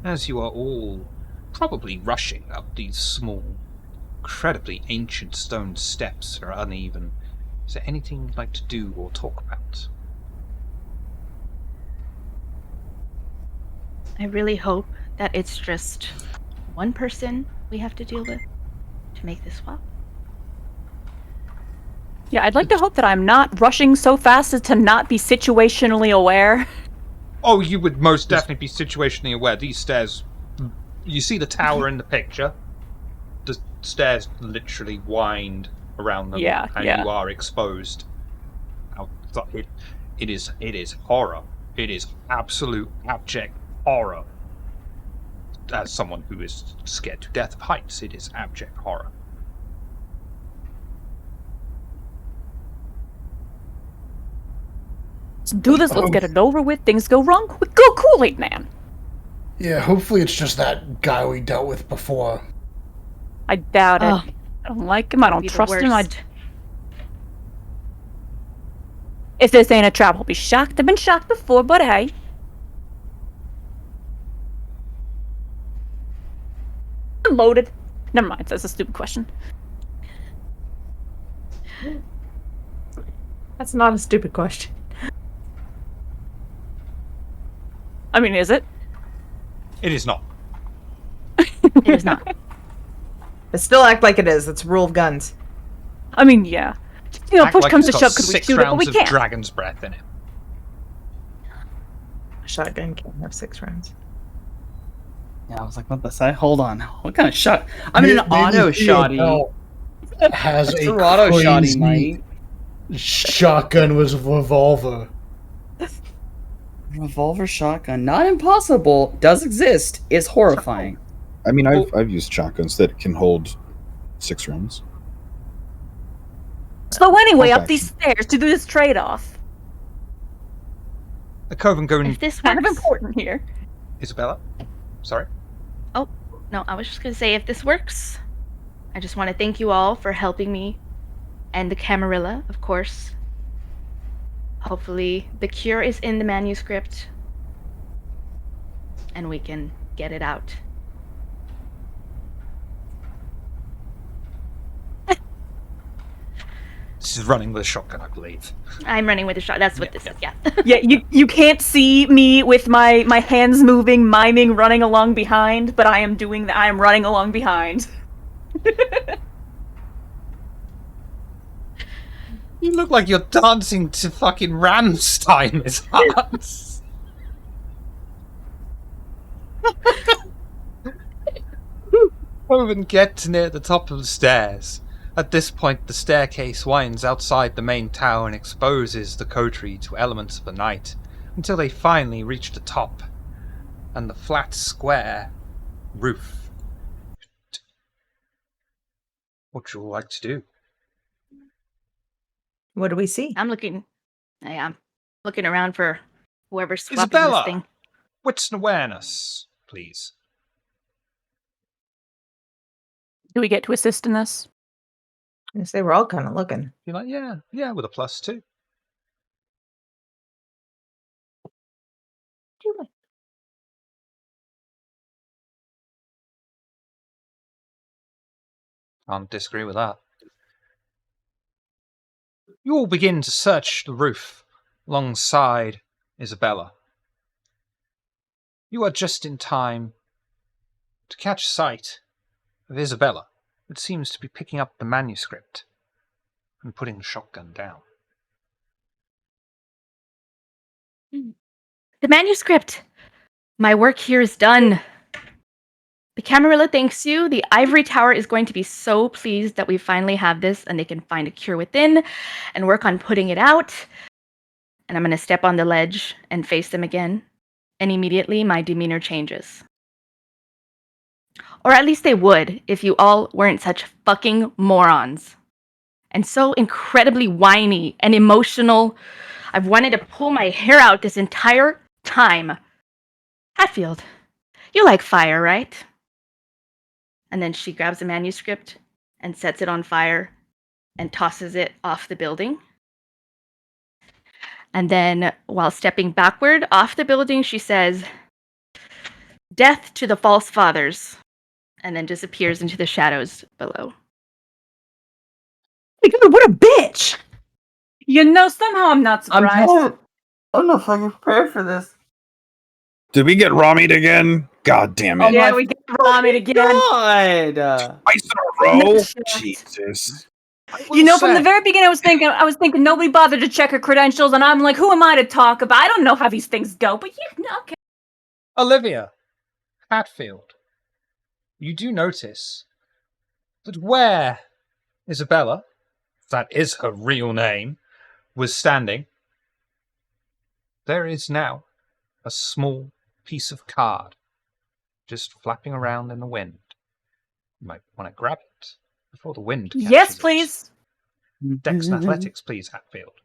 As you are all probably rushing up these small, incredibly ancient stone steps that are uneven, is there anything you'd like to do or talk about? I really hope that it's just one person we have to deal with to make this swap. Yeah, I'd like to hope that I'm not rushing so fast as to not be situationally aware. Oh, you would most definitely be situationally aware. These stairs, you see the tower in the picture. The stairs literally wind around them, Yeah, and yeah. you are exposed. It is horror. It is absolute abject horror. As someone who is scared to death of heights, it is abject horror. Let's do this. Let's get it over with. Things go wrong. We go Kool-Aid Man. Yeah, hopefully it's just that guy we dealt with before. I doubt Oh. it. I don't like him. I don't Be the trust him. worst. If this ain't a trap, I'll be shocked. I've been shocked before, but hey. I'm loaded. Never mind. That's a stupid question. That's not a stupid question. I mean, is it? It is not. It is not. But still act like it is. It's rule of guns. I mean, yeah. You know, Act push like comes to it's got shove, could we 6 shoot it? But rounds we of can't. dragon's breath in it. A shotgun can't have 6 rounds. Yeah, I was like, what the side? Hold on. What kind of shot? I'm in an Maybe auto Theo shotty. Bell has It's a an auto shotty, crazy mate. shotgun with a revolver. Revolver shotgun. Not impossible. Does exist. Is horrifying. I mean, I've used shotguns that can hold 6 rounds. So anyway, Hold up these stairs to do this trade-off. The Coven going. If this Kind of works, important here. Isabella? Sorry? no, I was just gonna say if this works, I just want to thank you all for helping me, and the Camarilla, of course. Hopefully, the cure is in the manuscript, and we can get it out. This is running with a shotgun, I believe. I'm running with a shot. That's what this is. Yeah. Yeah, you can't see me with my hands moving, miming, running along behind, but I am doing that. I am running along behind. You look like you're dancing to fucking Rammstein, Miss Hart. Owen gets near the top of the stairs. At this point, the staircase winds outside the main tower and exposes the coterie to elements of the night, until they finally reach the top and the flat, square roof. What would you like to do? What do we see? I'm looking around for whoever's swapping Isabella! this thing. Wits and awareness, please. Do we get to assist in this? I say we're all kind of looking. You're like, yeah, with a +2. Can't disagree with that. You all begin to search the roof alongside Isabella. You are just in time to catch sight of Isabella, who seems to be picking up the manuscript and putting the shotgun down. The manuscript! My work here is done. The Camarilla thanks you. The Ivory Tower is going to be so pleased that we finally have this and they can find a cure within and work on putting it out. And I'm going to step on the ledge and face them again. And immediately my demeanor changes. Or at least they would if you all weren't such fucking morons. And so incredibly whiny and emotional. I've wanted to pull my hair out this entire time. Hatfield, you like fire, right? And then she grabs a manuscript and sets it on fire and tosses it off the building. And then, while stepping backward off the building, she says, "Death to the false fathers," and then disappears into the shadows below. My God, what a bitch! You know, somehow I'm not surprised. I'm not fucking prepared for this. Did we get Rami'd again? God damn it. Yeah, we get Rami again. God! Twice in a row? Shit. Jesus. You know, from the very beginning, I was thinking nobody bothered to check her credentials, and I'm like, who am I to talk about? I don't know how these things go, but okay. Olivia Hatfield, you do notice that where Isabella, that is her real name, was standing, there is now a small piece of card just flapping around in the wind. You might want to grab it before the wind catches Yes, it. please. Dex and athletics, please, Hatfield.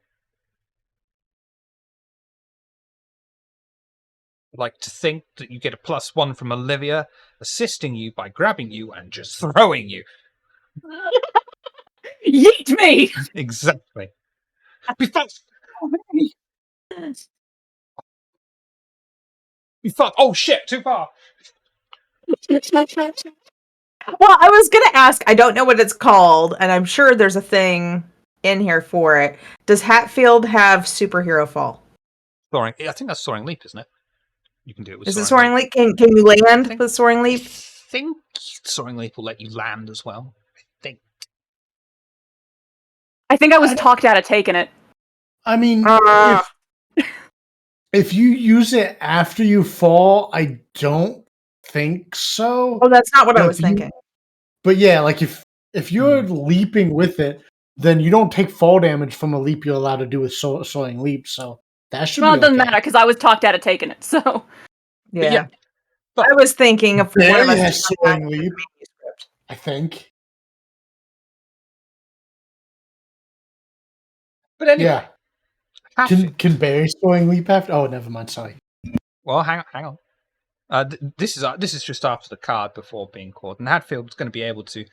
I'd like to think that you get a +1 from Olivia, assisting you by grabbing you and just throwing you. Yeet me! Exactly. Be fast! Be fast! Oh shit, too far! Well, I was gonna ask. I don't know what it's called, and I'm sure there's a thing in here for it. Does Hatfield have superhero fall? Soaring. I think that's soaring leap, isn't it? You can do it with Is it soaring leap? Can you land with soaring leap? I think soaring leap will let you land as well. I think I was talked out of taking it. I mean, if you use it after you fall, I don't think so. Oh, that's not what I But was thinking. But yeah, like if you're leaping with it, then you don't take fall damage from a leap you're allowed to do with soaring leap. So that should Well, be it doesn't okay. matter because I was talked out of taking it. So Yeah. But I was thinking of one of Barry us has to come back soaring with the leap, manuscript. I think. But anyway, Yeah. Hatfield. Can Barry soaring leap after? Oh, never mind. Sorry. Well, hang on. This is just after the card before being caught, and Hatfield's going to be able to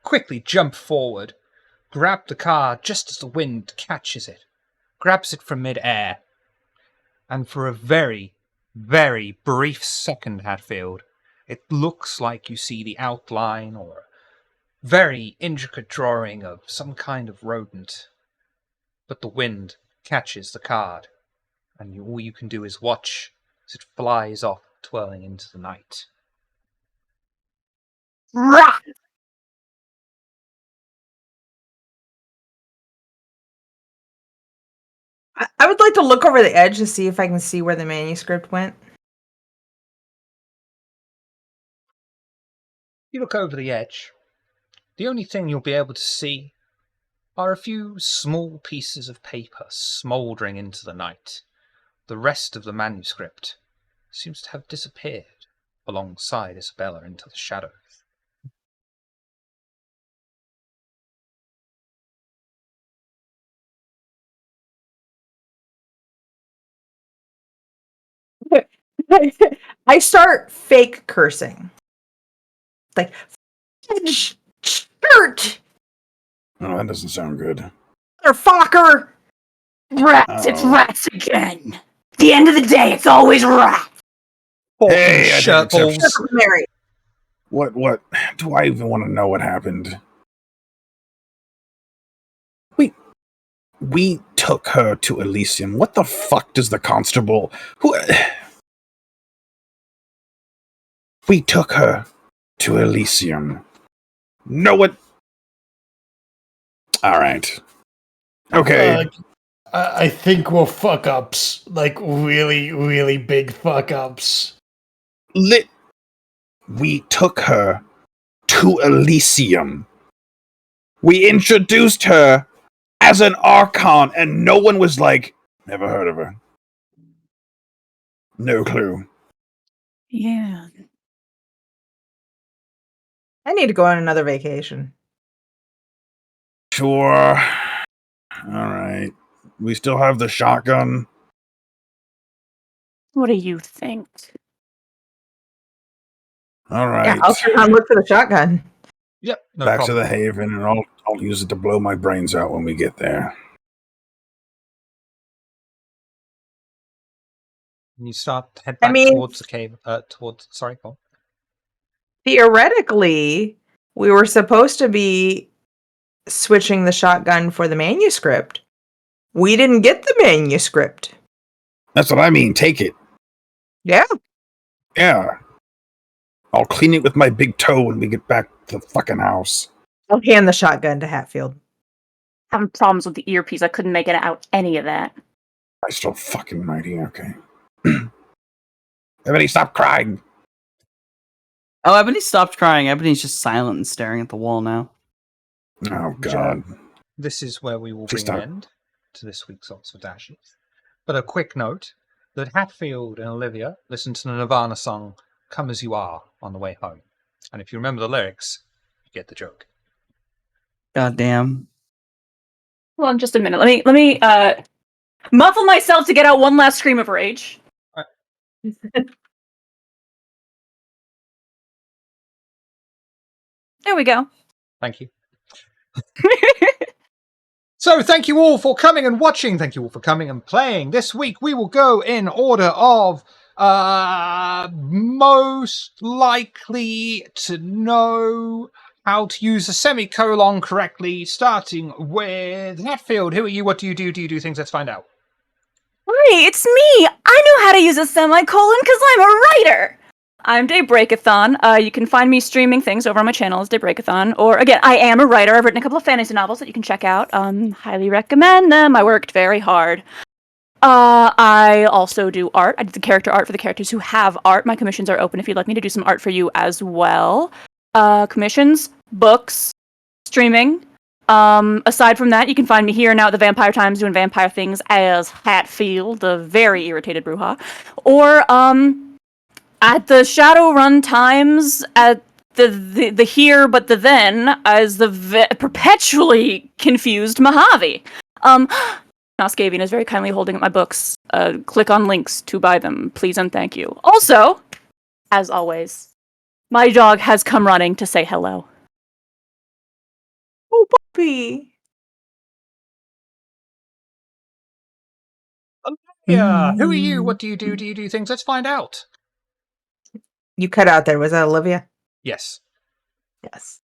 quickly jump forward, grab the card just as the wind catches it, grabs it from mid-air, and for a very, very brief second, Hatfield, it looks like you see the outline or a very intricate drawing of some kind of rodent, but the wind catches the card, and all you can do is watch as it flies off, twirling into the night. I would like to look over the edge to see if I can see where the manuscript went. You look over the edge. The only thing you'll be able to see are a few small pieces of paper smouldering into the night. The rest of the manuscript seems to have disappeared alongside Isabella into the shadows. I start fake cursing. Like, shirt, Oh, that doesn't sound good. motherfucker. Rats, it's Oh. rats again. At the end of the day, it's always rats. Hey, I take shirt exception. balls. Mary. What? Do I even want to know what happened? We took her to Elysium. What the fuck does the constable... We took her to Elysium. Know what... Alright. Okay. I think we're fuck ups. Like, really, really big fuck ups. We took her to Elysium. We introduced her as an Archon, and no one was like, never heard of her. No clue. Yeah. I need to go on another vacation. Sure. Alright. We still have the shotgun. What do you think? Alright. Yeah, I'll turn around and look for the shotgun. Yep, no Back problem. to the Haven, and I'll use it to blow my brains out when we get there. And you start head back towards the cave. Sorry, go on. Theoretically, we were supposed to be switching the shotgun for the manuscript. We didn't get the manuscript. That's what I mean. Take it. Yeah. Yeah. I'll clean it with my big toe when we get back to the fucking house. I'll hand the shotgun to Hatfield. Having problems with the earpiece. I couldn't make it out any of that. I still fucking mighty. Okay. Everybody stop crying. Oh, Ebony stopped crying. Ebony's just silent and staring at the wall now. Oh, God. This is where we will Please bring an stop. end to this week's Oxford Dashes. But a quick note that Hatfield and Olivia listened to the Nirvana song Come As You Are on the way home. And if you remember the lyrics, you get the joke. God damn. Hold on just a minute. Let me muffle myself to get out one last scream of rage. There we go. Thank you. So, thank you all for coming and watching. Thank you all for coming and playing. This week we will go in order of most likely to know how to use a semicolon correctly, starting with Hatfield. Who are you? What do you do? Do you do things? Let's find out. Hi, it's me! I know how to use a semicolon because I'm a writer! I'm Daybreakathon. You can find me streaming things over on my channel as Daybreakathon. Or, again, I am a writer. I've written a couple of fantasy novels that you can check out. Highly recommend them. I worked very hard. I also do art. I did the character art for the characters who have art. My commissions are open if you'd like me to do some art for you as well. Commissions, books, streaming. Aside from that, you can find me here now at the Vampire Times doing vampire things as Hatfield, the very irritated Bruja. Or, at the Shadowrun Times at the here but the then as the perpetually confused Mojave. Masquerade is very kindly holding up my books. Click on links to buy them, please and thank you. Also, as always, my dog has come running to say hello. Oh, puppy. Yeah. Who are you? What do you do? Do you do things? Let's find out. You cut out there. Was that Olivia? Yes. Yes.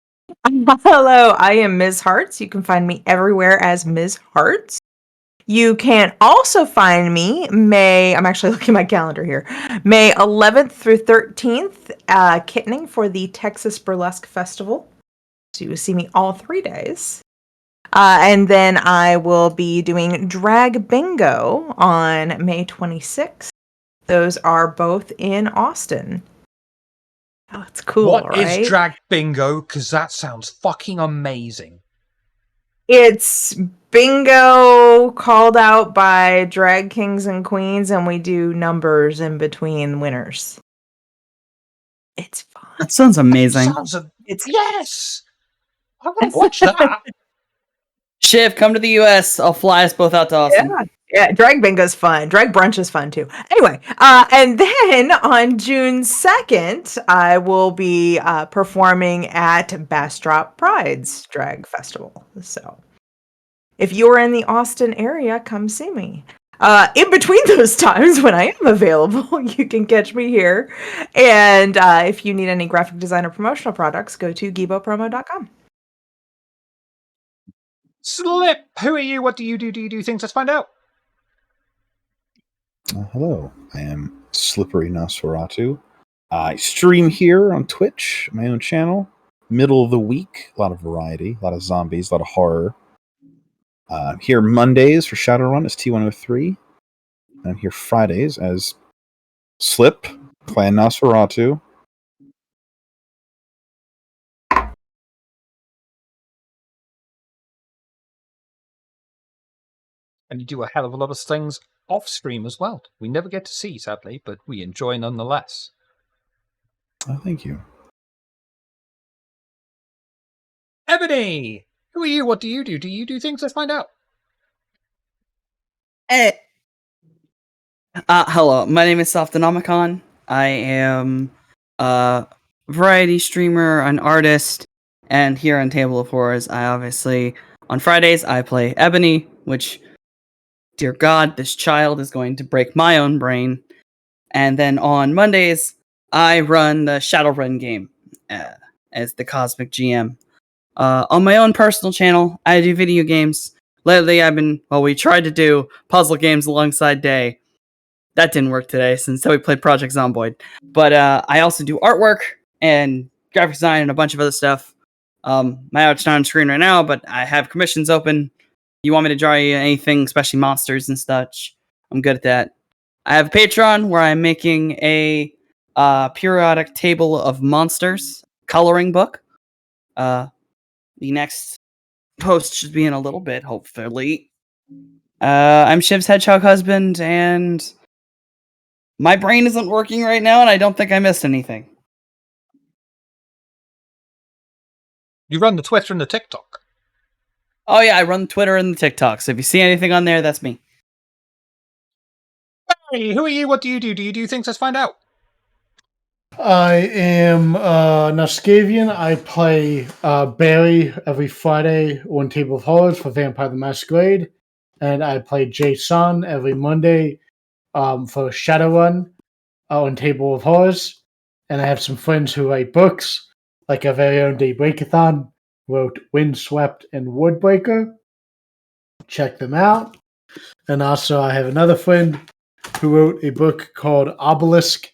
Hello, I am Ms. Hearts. You can find me everywhere as Ms. Hearts. You can also find me I'm actually looking at my calendar here, May 11th through 13th, kittening for the Texas Burlesque Festival. So you will see me all 3 days. And then I will be doing Drag Bingo on May 26th. Those are both in Austin. Oh, it's cool, What is right? drag bingo? Because that sounds fucking amazing. It's bingo called out by drag kings and queens, and we do numbers in between winners. It's fun. That sounds amazing. Yes! I want to watch that. Shiv, come to the US. I'll fly us both out to Austin. Yeah, drag bingo's fun. Drag brunch is fun too. Anyway, and then on June 2nd, I will be performing at Bastrop Pride's Drag Festival. So if you're in the Austin area, come see me. In between those times when I am available, you can catch me here. And if you need any graphic design or promotional products, go to gibopromo.com. Slip! Who are you? What do you do? Do you do things? Let's find out. Hello, I am Slippery Nosferatu. I stream here on Twitch, my own channel. Middle of the week, a lot of variety, a lot of zombies, a lot of horror. I'm here Mondays for Shadowrun as T103. I'm here Fridays as Slip, Clan Nosferatu. And you do a hell of a lot of things off stream as well. We never get to see, sadly, but we enjoy nonetheless. Oh, thank you. Ebony! Who are you? What do you do? Do you do things? Let's find out. Hello, my name is Softonomicon. I am a variety streamer, an artist, and here on Table of Horrors, I obviously, on Fridays, I play Ebony, which, dear God, this child is going to break my own brain. And then on Mondays, I run the Shadowrun game as the Cosmic GM. On my own personal channel, I do video games. Lately, we tried to do puzzle games alongside Day. That didn't work today, since we played Project Zomboid. But I also do artwork and graphic design and a bunch of other stuff. My art's not on screen right now, but I have commissions open. You want me to draw you anything, especially monsters and such, I'm good at that. I have a Patreon where I'm making a periodic table of monsters coloring book. The next post should be in a little bit, hopefully. I'm Shiv's hedgehog husband, and my brain isn't working right now, and I don't think I missed anything. You run the Twitter and the TikTok. Oh yeah, I run Twitter and the TikTok, so if you see anything on there, that's me. Hey, who are you? What do you do? Do you do things? Let's find out. I am Nascavian. I play Barry every Friday on Table of Horrors for Vampire the Masquerade. And I play Jason every Monday for Shadowrun on Table of Horrors. And I have some friends who write books, like our very own Day Breakathon wrote Windswept and Woodbreaker. Check them out. And also I have another friend who wrote a book called Obelisk,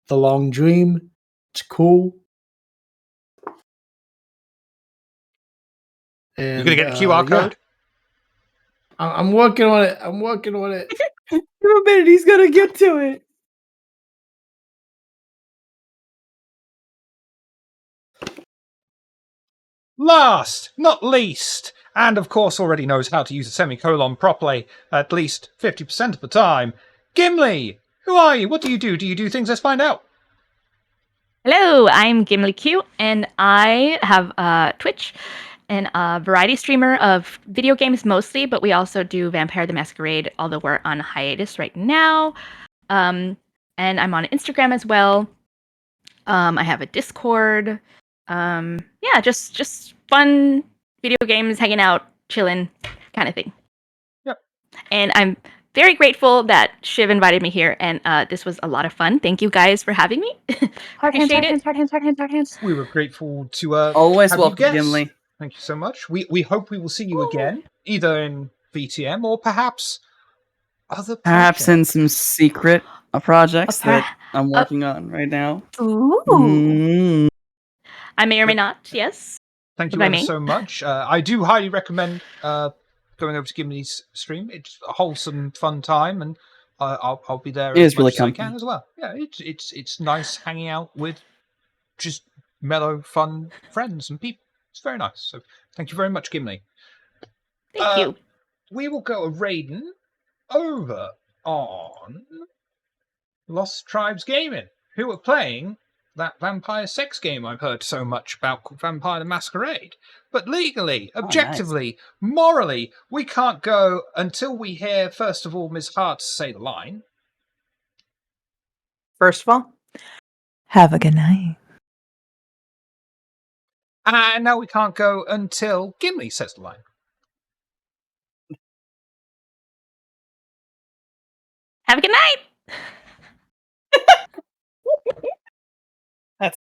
The Long Dream. It's cool. And, You're going to get a QR code? I'm working on it. I'm working on it. Give a minute, he's gonna get to it. Last, not least, and of course already knows how to use a semicolon properly, at least 50% of the time, Gimli! Who are you? What do you do? Do you do things? Let's find out. Hello, I'm Gimli Q, and I have Twitch and a variety streamer of video games mostly, but we also do Vampire the Masquerade, although we're on hiatus right now. And I'm on Instagram as well. I have a Discord. Yeah, just fun video games, hanging out, chilling, kind of thing. Yep. And I'm very grateful that Shiv invited me here, and this was a lot of fun. Thank you guys for having me. Appreciate it. Hard hands. We were grateful to Always have welcome, you guest. Gimli. Thank you so much. We hope we will see you again, either in VTM or perhaps other Perhaps in projects. some secret projects that I'm working on right now. Ooh. Mm. I may or may not, yes. Thank What you I ever mean? so much. I do highly recommend going over to Gimli's stream. It's a wholesome, fun time, and I'll be there It as is much really as I comfy. can as well. Yeah, it's nice hanging out with just mellow, fun friends and people. It's very nice. So thank you very much, Gimli. Thank you. We will go a raiding over on Lost Tribes Gaming, who are playing that vampire sex game I've heard so much about called Vampire the Masquerade. But legally, objectively, morally, we can't go until we hear, first of all, Ms. Hart say the line. First of all, have a good night. And now we can't go until Gimli says the line. Have a good night.